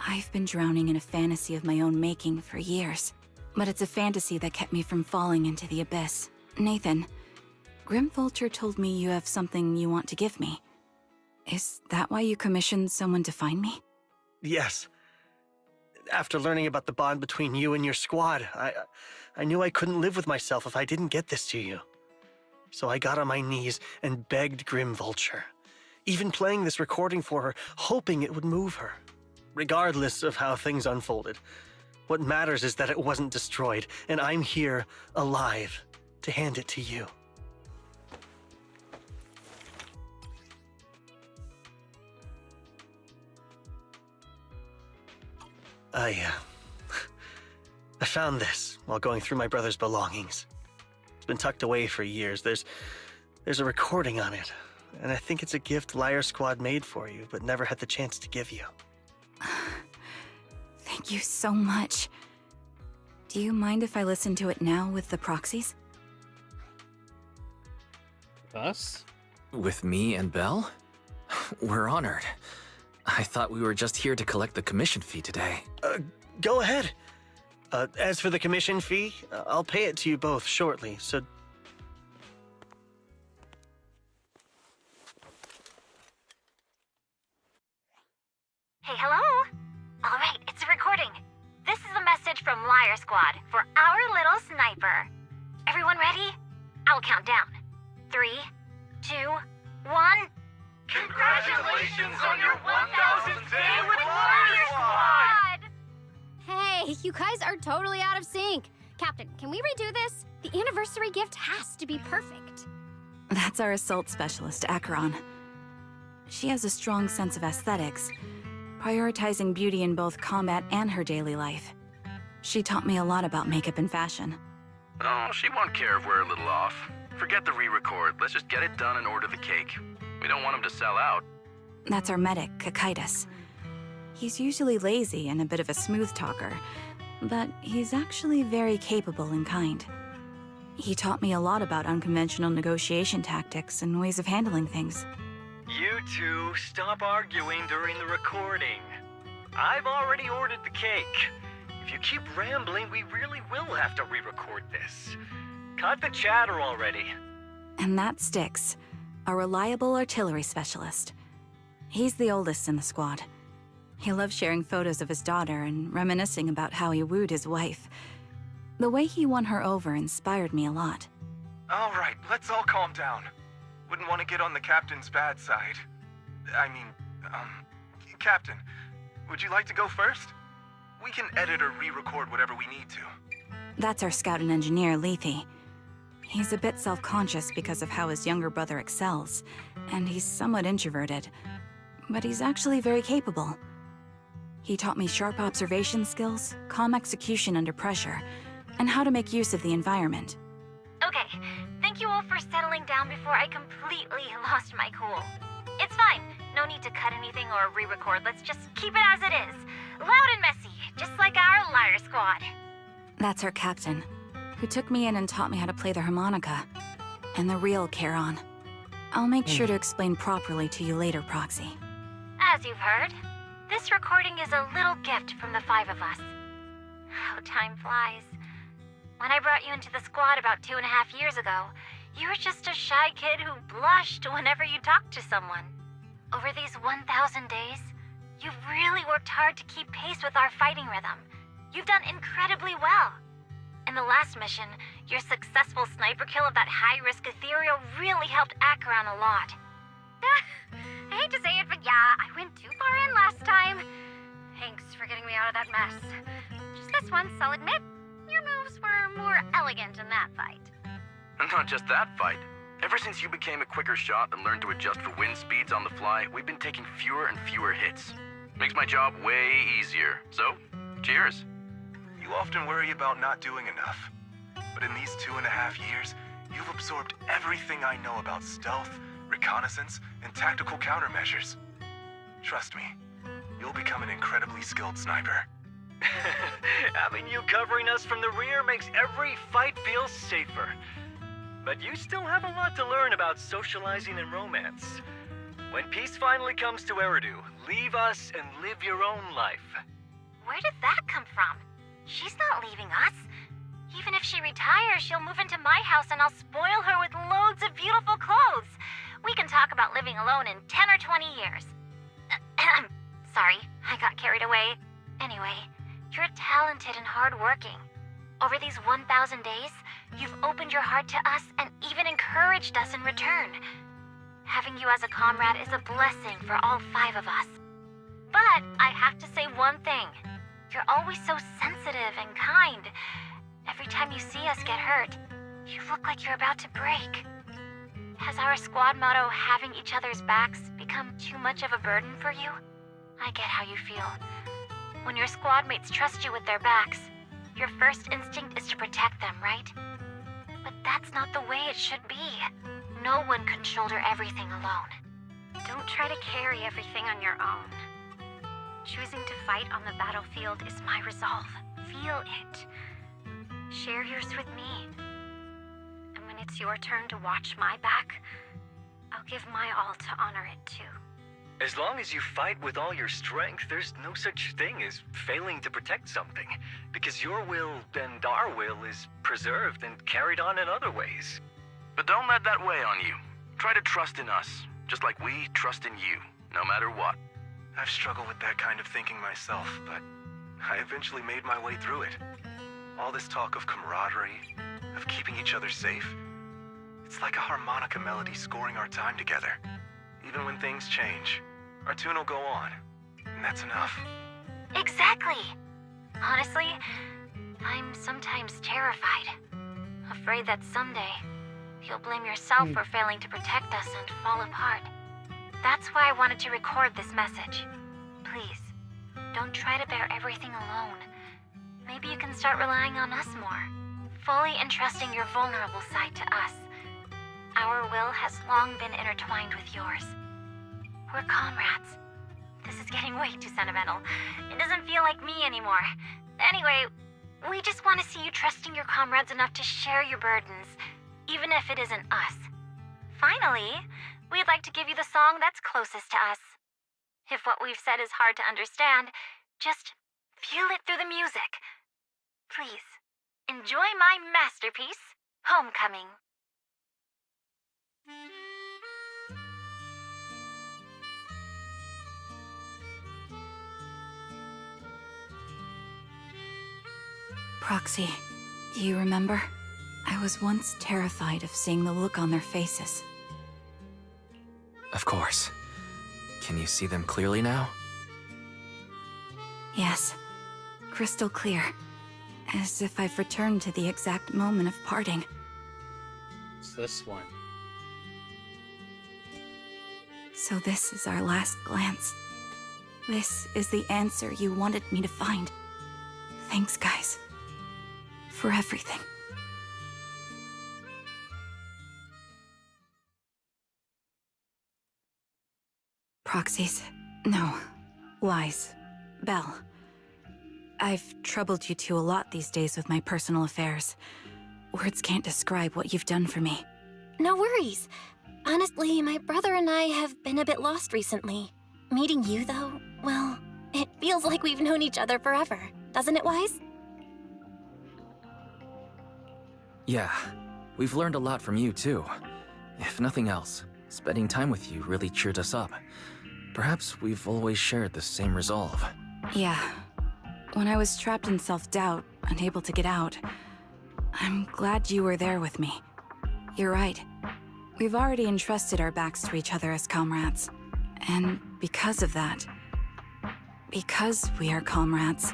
I've been drowning in a fantasy of my own making for years, but it's a fantasy that kept me from falling into the abyss. Nathan, Grim Vulture told me you have something you want to give me. Is that why you commissioned someone to find me? Yes. After learning about the bond between you and your squad, I knew I couldn't live with myself if I didn't get this to you. So I got on my knees and begged Grim Vulture, even playing this recording for her, hoping it would move her. Regardless of how things unfolded, what matters is that it wasn't destroyed, and I'm here, alive, to hand it to you. I found this while going through my brother's belongings. It's been tucked away for years. There's a recording on it, and I think it's a gift Liar Squad made for you, but never had the chance to give you. Thank you so much. Do you mind if I listen to it now with the proxies? Us? With me and Belle? We're honored. I thought we were just here to collect the commission fee today. Go ahead. As for the commission fee, I'll pay it to you both shortly, so... Hey, hello? Alright, it's a recording. This is a message from Liar Squad for our little sniper. Everyone ready? I'll count down. 3, 2, 1... Congratulations on your 1000th day with Liar Squad! Hey, you guys are totally out of sync. Captain, can we redo this? The anniversary gift has to be perfect. That's our assault specialist, Acheron. She has a strong sense of aesthetics, prioritizing beauty in both combat and her daily life. She taught me a lot about makeup and fashion. Oh, she won't care if we're a little off. Forget the re-record. Let's just get it done and order the cake. We don't want him to sell out. That's our medic, Kakaitis. He's usually lazy and a bit of a smooth talker, but he's actually very capable and kind. He taught me a lot about unconventional negotiation tactics and ways of handling things. You two, stop arguing during the recording. I've already ordered the cake. If you keep rambling, we really will have to re-record this. Cut the chatter already. And that Styx, a reliable artillery specialist. He's the oldest in the squad. He loves sharing photos of his daughter and reminiscing about how he wooed his wife. The way he won her over inspired me a lot. All right, let's all calm down. Wouldn't want to get on the captain's bad side. Captain, would you like to go first? We can edit or re-record whatever we need to. That's our scout and engineer, Lethe. He's a bit self-conscious because of how his younger brother excels, and he's somewhat introverted. But he's actually very capable. He taught me sharp observation skills, calm execution under pressure, and how to make use of the environment. Okay, thank you all for settling down before I completely lost my cool. It's fine. No need to cut anything or re-record. Let's just keep it as it is. Loud and messy, just like our Liar Squad. That's our captain, who took me in and taught me how to play the harmonica. And the real Charon. I'll make sure to explain properly to you later, Proxy. As you've heard, this recording is a little gift from the 5 of us. How time flies. When I brought you into the squad about 2.5 years ago, you were just a shy kid who blushed whenever you talked to someone. Over these 1,000 days, you've really worked hard to keep pace with our fighting rhythm. You've done incredibly well. In the last mission, your successful sniper kill of that high-risk ethereal really helped Acheron a lot. I hate to say it, but yeah, I went too far in last time. Thanks for getting me out of that mess. Just this once, I'll admit, your moves were more elegant in that fight. And not just that fight. Ever since you became a quicker shot and learned to adjust for wind speeds on the fly, we've been taking fewer and fewer hits. Makes my job way easier. So, cheers. You often worry about not doing enough. But in these 2.5 years, you've absorbed everything I know about stealth, reconnaissance, and tactical countermeasures. Trust me, you'll become an incredibly skilled sniper. Having you covering us from the rear makes every fight feel safer. But you still have a lot to learn about socializing and romance. When peace finally comes to Eridu, leave us and live your own life. Where did that come from? She's not leaving us. Even if she retires, she'll move into my house and I'll spoil her with loads of beautiful clothes. We can talk about living alone in 10 or 20 years. Sorry, I got carried away. Anyway, you're talented and hardworking. Over these 1,000 days, you've opened your heart to us and even encouraged us in return. Having you as a comrade is a blessing for all 5 of us. But I have to say one thing. You're always so sensitive and kind. Every time you see us get hurt, you look like you're about to break. Has our squad motto, having each other's backs, become too much of a burden for you? I get how you feel. When your squad mates trust you with their backs, your first instinct is to protect them, right? But that's not the way it should be. No one can shoulder everything alone. Don't try to carry everything on your own. Choosing to fight on the battlefield is my resolve. Feel it. Share yours with me. And when it's your turn to watch my back, I'll give my all to honor it too. As long as you fight with all your strength, there's no such thing as failing to protect something, because your will and our will is preserved and carried on in other ways. But don't let that weigh on you. Try to trust in us, just like we trust in you, no matter what. I've struggled with that kind of thinking myself, but I eventually made my way through it. All this talk of camaraderie, of keeping each other safe, it's like a harmonica melody scoring our time together. Even when things change, our tune will go on, and that's enough. Exactly. Honestly, I'm sometimes terrified. Afraid that someday, you'll blame yourself for failing to protect us and fall apart. That's why I wanted to record this message. Please, don't try to bear everything alone. Maybe you can start relying on us more, fully entrusting your vulnerable side to us. Our will has long been intertwined with yours. We're comrades. This is getting way too sentimental. It doesn't feel like me anymore. Anyway, we just want to see you trusting your comrades enough to share your burdens, even if it isn't us. Finally, we'd like to give you the song that's closest to us. If what we've said is hard to understand, just feel it through the music. Please, enjoy my masterpiece, Homecoming. Proxy, do you remember? I was once terrified of seeing the look on their faces. Of course. Can you see them clearly now? Yes, crystal clear. As if I've returned to the exact moment of parting. It's this one. So this is our last glance. This is the answer you wanted me to find. Thanks, guys. For everything. Proxies. No. Wise. Belle. I've troubled you two a lot these days with my personal affairs. Words can't describe what you've done for me. No worries. Honestly, my brother and I have been a bit lost recently. Meeting you, though, well, it feels like we've known each other forever. Doesn't it, Wise? Yeah, we've learned a lot from you too. If nothing else, spending time with you really cheered us up. Perhaps we've always shared the same resolve. Yeah. When I was trapped in self-doubt, unable to get out, I'm glad you were there with me. You're right. We've already entrusted our backs to each other as comrades. And because of that, because we are comrades,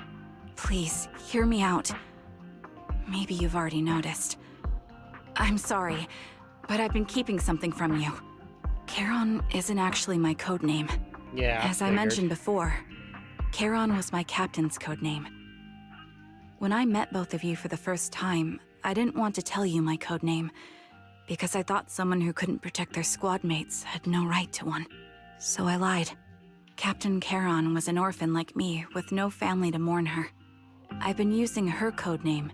please, hear me out. Maybe you've already noticed. I'm sorry, but I've been keeping something from you. Charon isn't actually my code name. Yeah, As I mentioned before, Charon was my captain's code name. When I met both of you for the first time, I didn't want to tell you my code name, because I thought someone who couldn't protect their squad mates had no right to one. So I lied. Captain Charon was an orphan like me, with no family to mourn her. I've been using her code name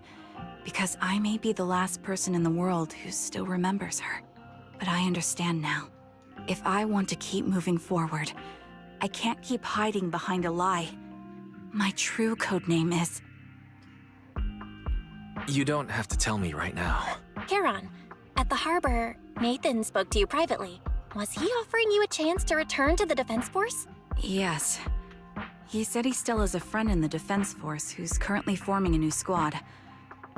because I may be the last person in the world who still remembers her. But I understand now. If I want to keep moving forward, I can't keep hiding behind a lie. My true code name is... You don't have to tell me right now. Charon, at the harbor, Nathan spoke to you privately. Was he offering you a chance to return to the Defense Force? Yes. He said he still has a friend in the Defense Force who's currently forming a new squad.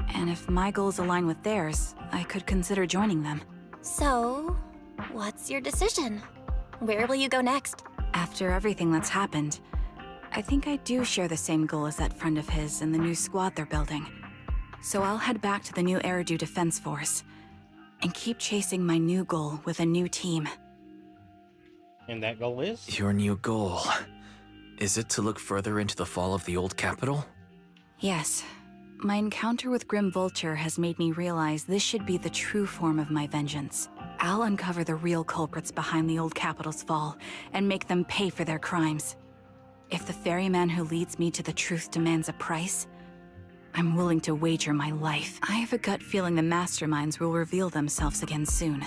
And if my goals align with theirs, I could consider joining them. So, what's your decision? Where will you go next? After everything that's happened, I think I do share the same goal as that friend of his and the new squad they're building. So I'll head back to the new Eridu Defense Force and keep chasing my new goal with a new team. And that goal is? Your new goal. Is it to look further into the fall of the old capital? Yes. My encounter with Grim Vulture has made me realize this should be the true form of my vengeance. I'll uncover the real culprits behind the old capital's fall and make them pay for their crimes. If the ferryman who leads me to the truth demands a price, I'm willing to wager my life. I have a gut feeling the masterminds will reveal themselves again soon,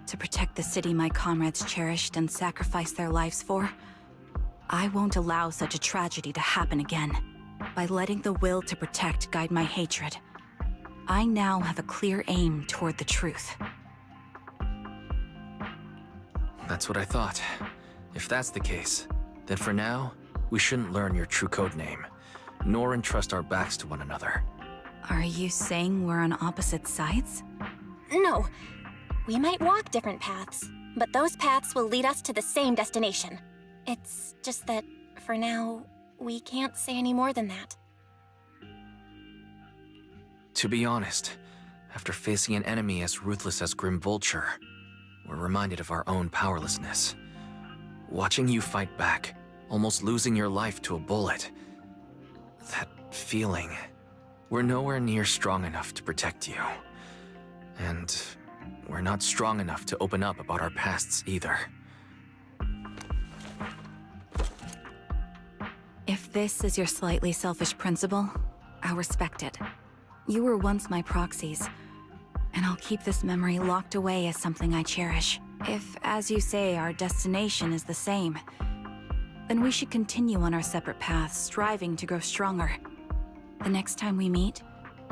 to to protect the city my comrades cherished and sacrificed their lives for. I won't allow such a tragedy to happen again. By letting the will to protect guide my hatred, I now have a clear aim toward the truth. That's what I thought. If that's the case, then for now, we shouldn't learn your true code name, nor entrust our backs to one another. Are you saying we're on opposite sides? No. We might walk different paths, but those paths will lead us to the same destination. It's just that, for now, we can't say any more than that. To be honest, after facing an enemy as ruthless as Grim Vulture, we're reminded of our own powerlessness. Watching you fight back, almost losing your life to a bullet. That feeling. We're nowhere near strong enough to protect you. And we're not strong enough to open up about our pasts either. If this is your slightly selfish principle, I'll respect it. You were once my proxies, and I'll keep this memory locked away as something I cherish. If, as you say, our destination is the same, then we should continue on our separate paths, striving to grow stronger. The next time we meet,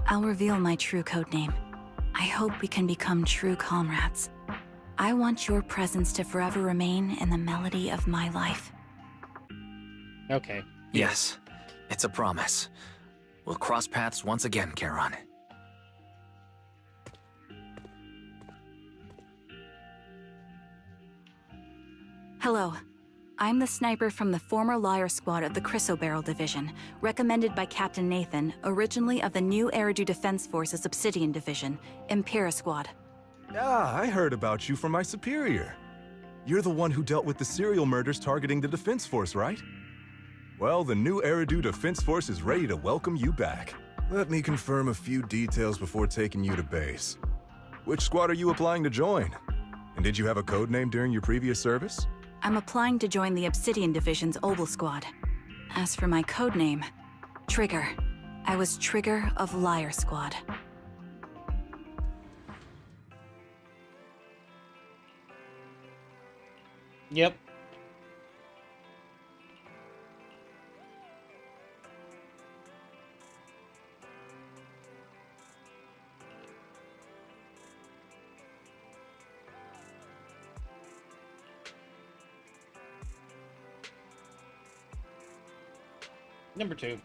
I'll reveal my true codename. I hope we can become true comrades. I want your presence to forever remain in the melody of my life. Okay. Yes, it's a promise. We'll cross paths once again, Charon. Hello. I'm the sniper from the former Liar Squad of the Chrysoberyl Division, recommended by Captain Nathan, originally of the new Eridu Defense Forces Obsidian Division, Impera Squad. Ah, I heard about you from my superior. You're the one who dealt with the serial murders targeting the Defense Force, right? Well, the new Eridu Defense Force is ready to welcome you back. Let me confirm a few details before taking you to base. Which squad are you applying to join? And did you have a code name during your previous service? I'm applying to join the Obsidian Division's Oval Squad. As for my codename, Trigger. I was Trigger of Liar Squad. Yep. Number 2.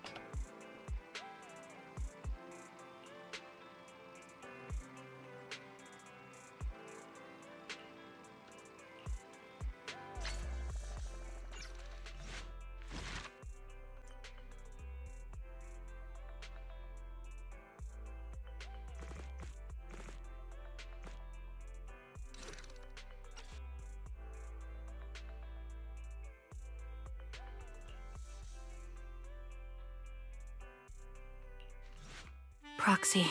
Proxy,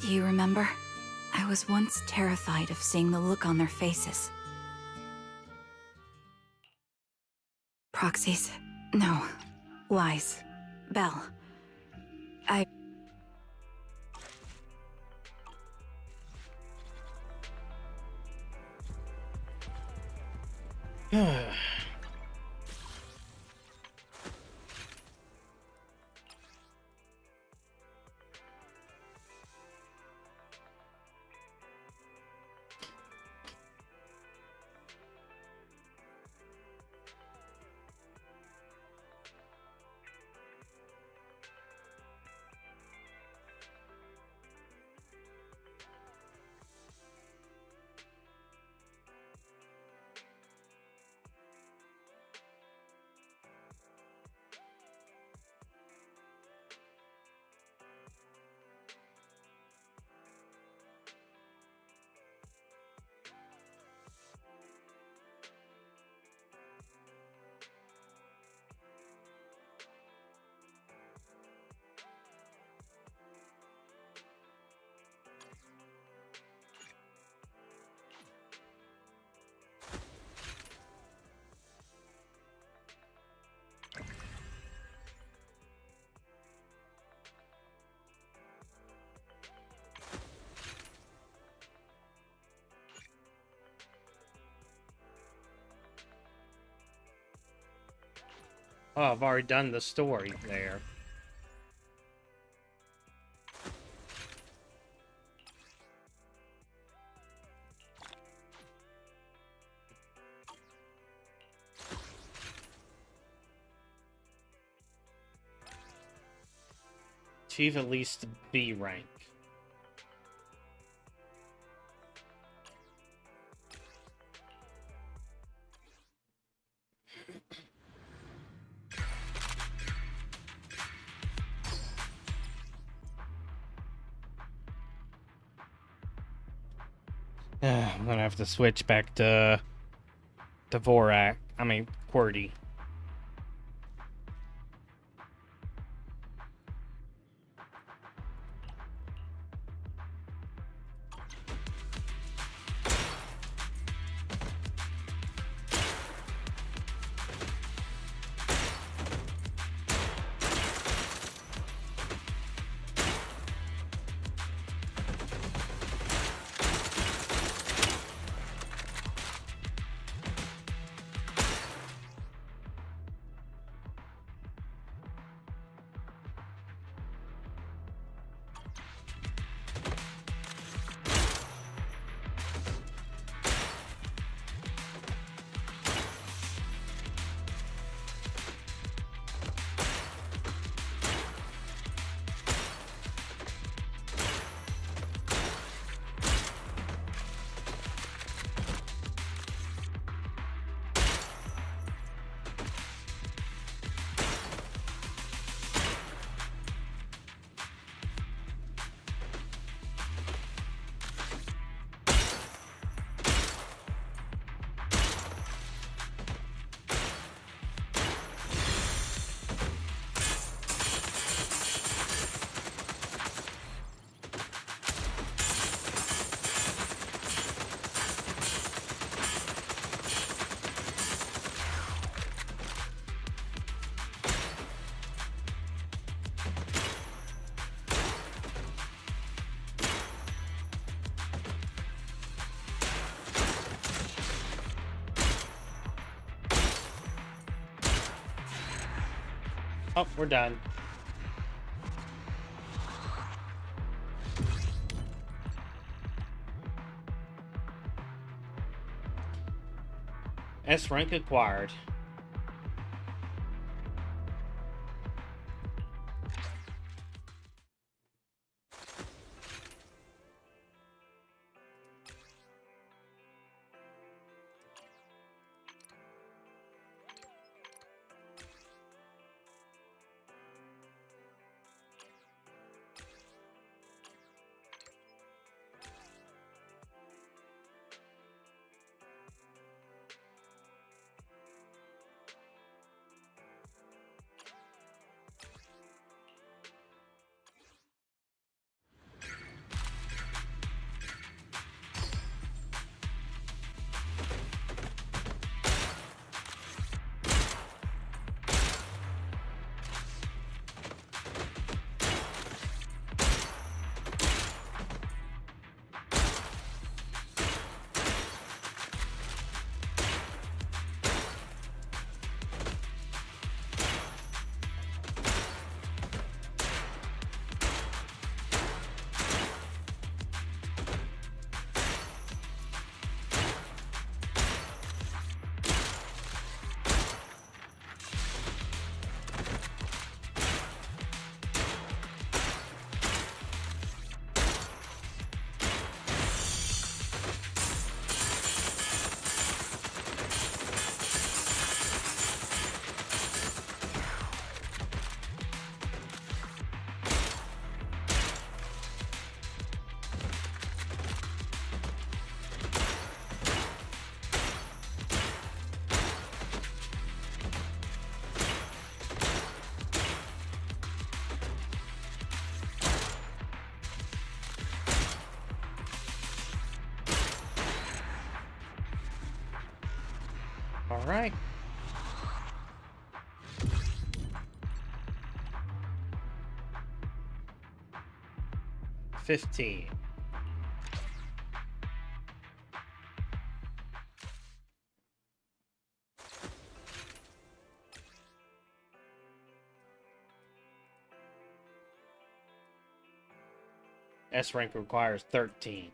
do you remember? I was once terrified of seeing the look on their faces. Proxies? No. Lies. Belle. I... Oh, I've already done the story there. Achieve at least B rank. I'm gonna have to switch back to Dvorak. I mean, QWERTY. Oh, we're done. S rank acquired. All right. $15. S rank requires 13.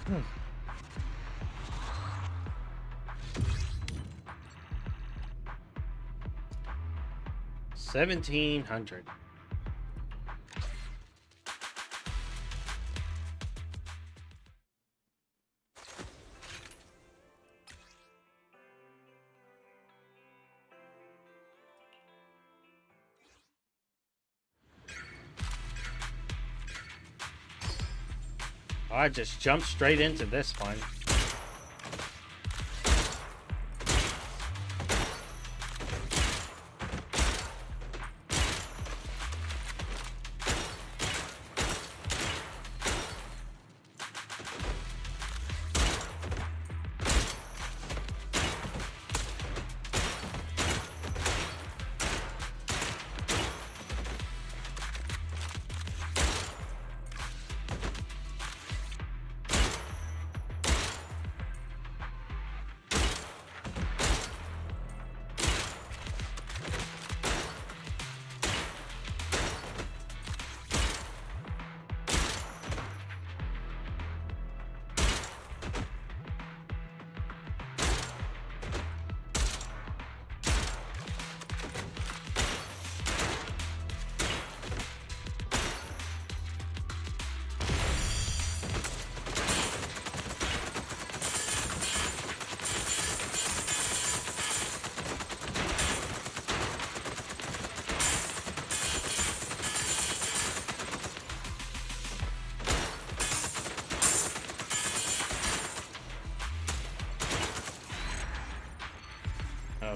Hmm. 1700. Oh, I just jumped straight into this one.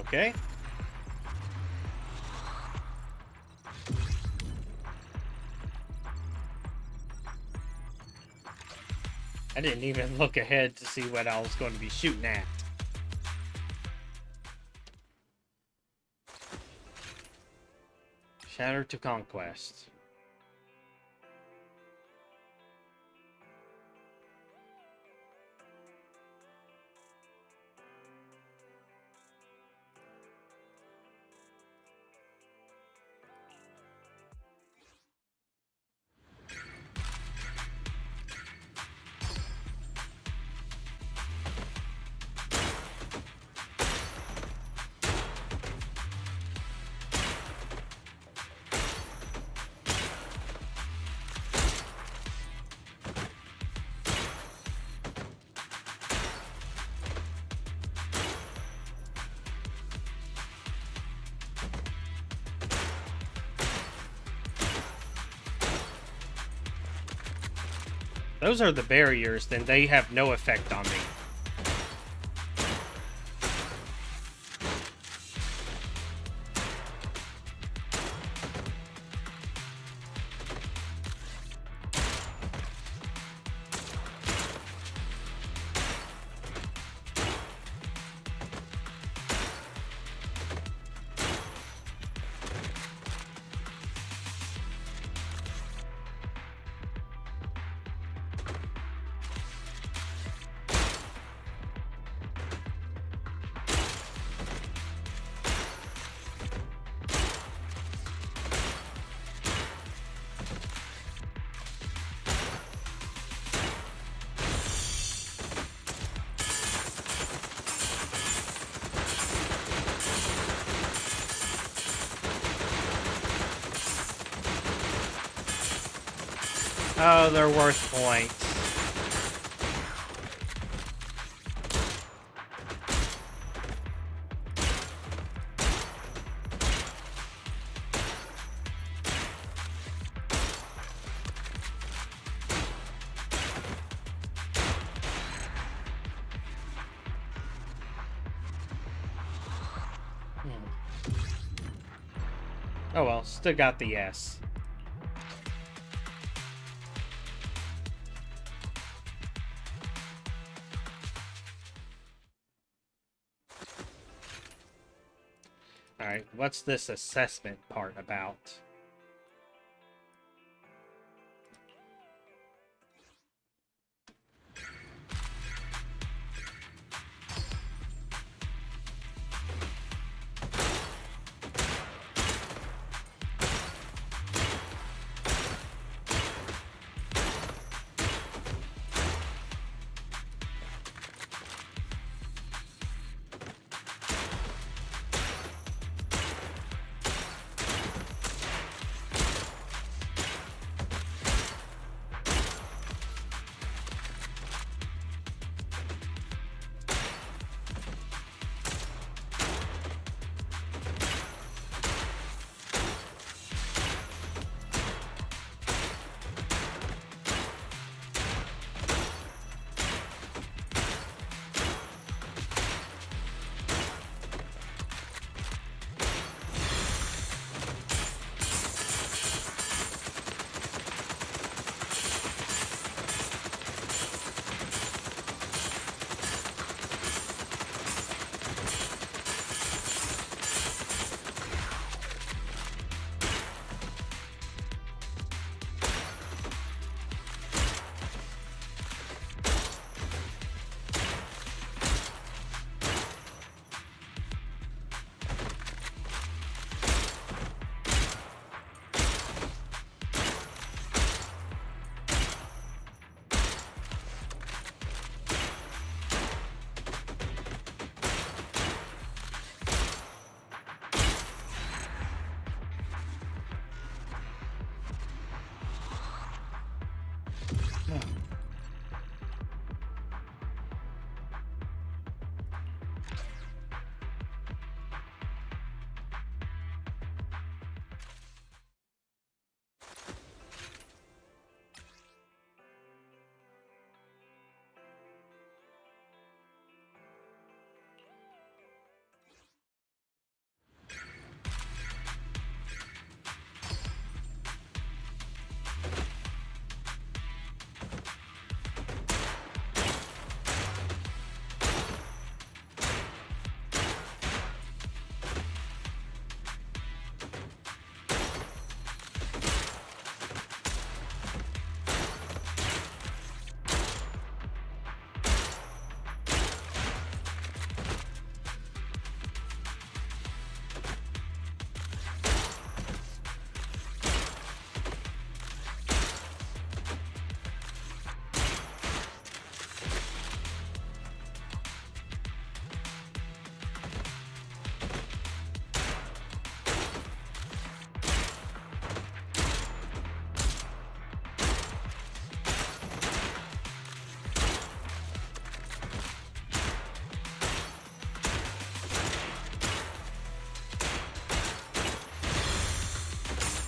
Okay. I didn't even look ahead to see what I was going to be shooting at. Shatter to Conquest. Those are the barriers, then they have no effect on me. Oh, they're worth points. Oh well, still got the S. Alright, what's this assessment part about?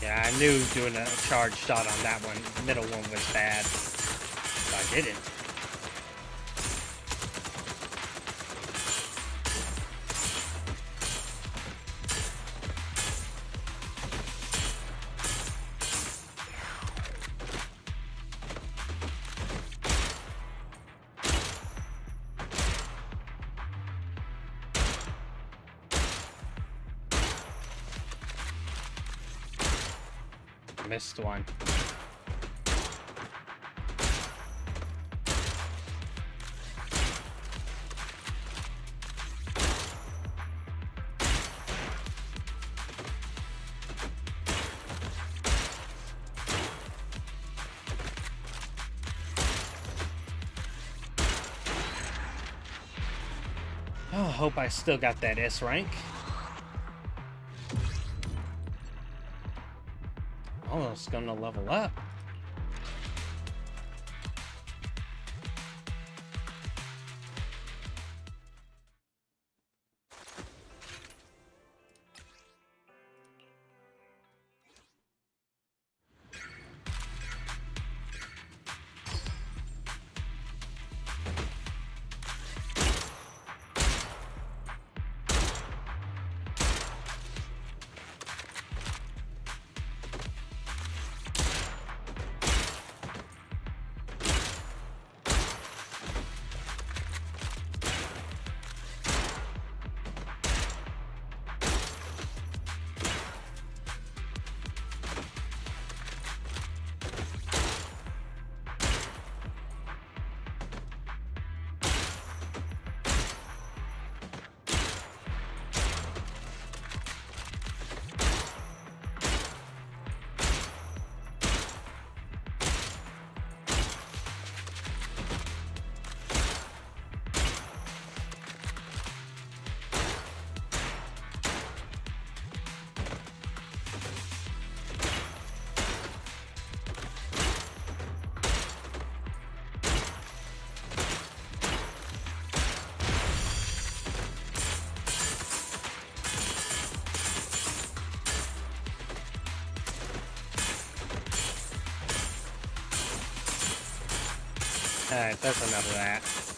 Yeah, I knew doing a charge shot on that one, the middle one was bad. But I didn't. Missed one. Oh, hope I still got that S rank. Almost gonna level up. Alright, that's enough of that.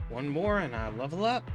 One more and I level up.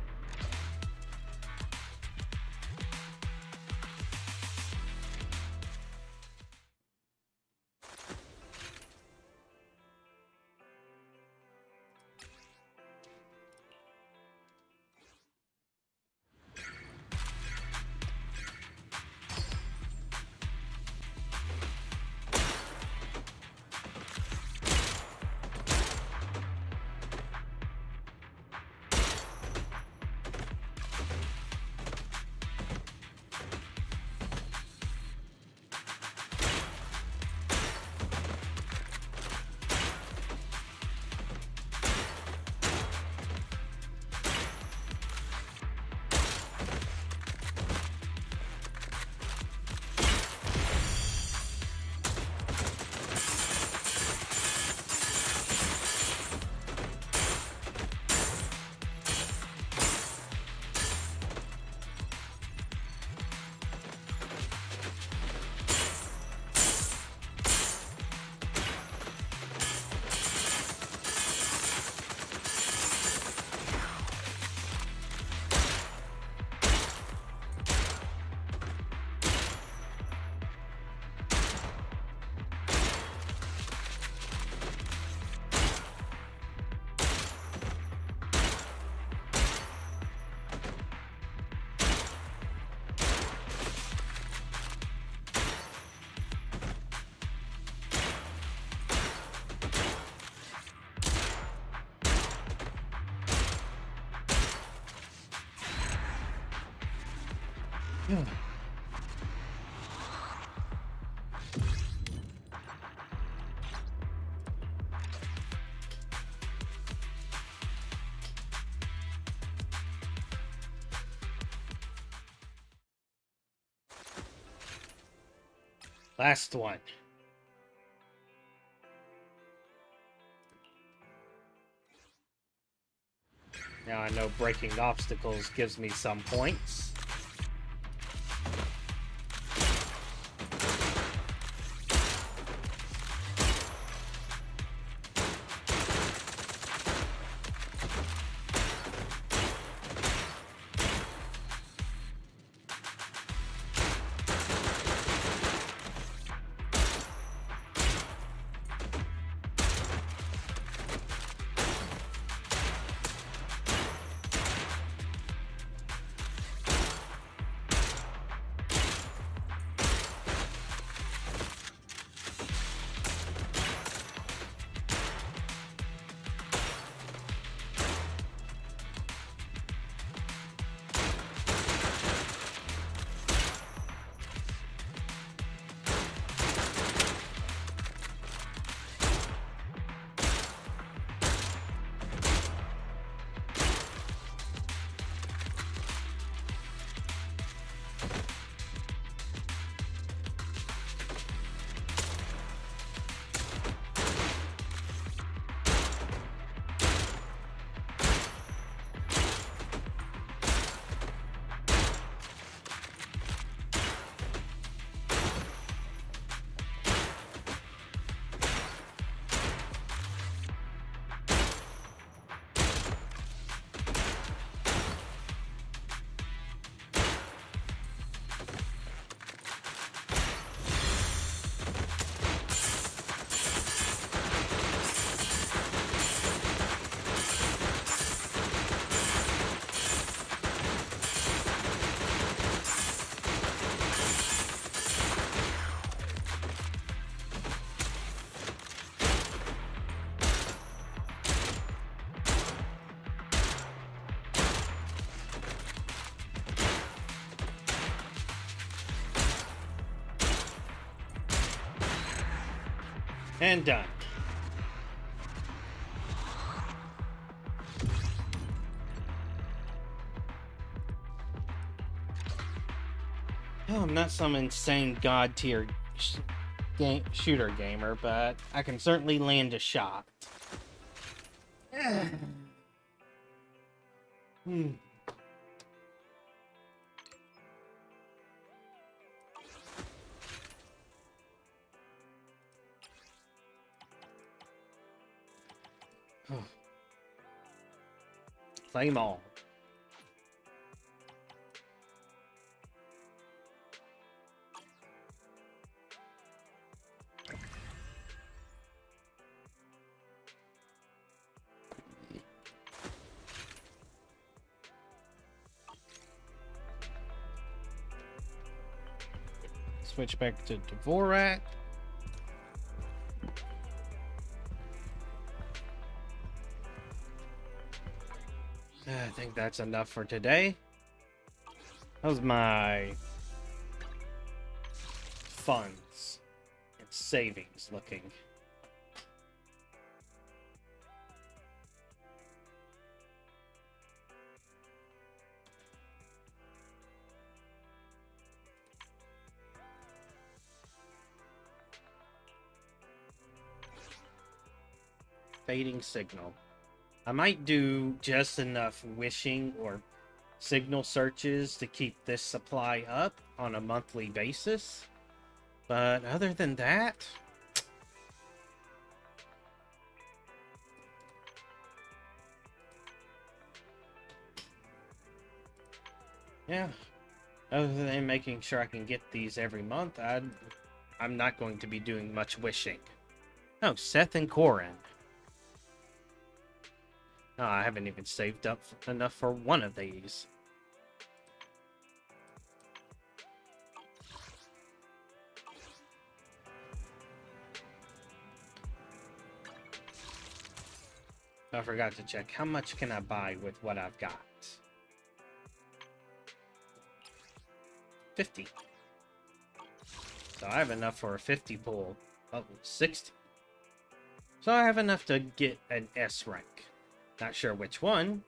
Last one. Now I know breaking obstacles gives me some points. And done. Oh, I'm not some insane god tier shooter gamer, but I can certainly land a shot. Hmm. Flame on. Switch back to Dvorak. I think that's enough for today. How's my funds and savings looking? Fading signal. I might do just enough wishing or signal searches to keep this supply up on a monthly basis. But other than that, yeah, other than making sure I can get these every month, I'm not going to be doing much wishing. Oh, Seth and Corin. Oh, I haven't even saved up enough for one of these. I forgot to check. How much can I buy with what I've got? 50. So I have enough for a 50 pull. Oh, 60. So I have enough to get an S rank. Not sure which one,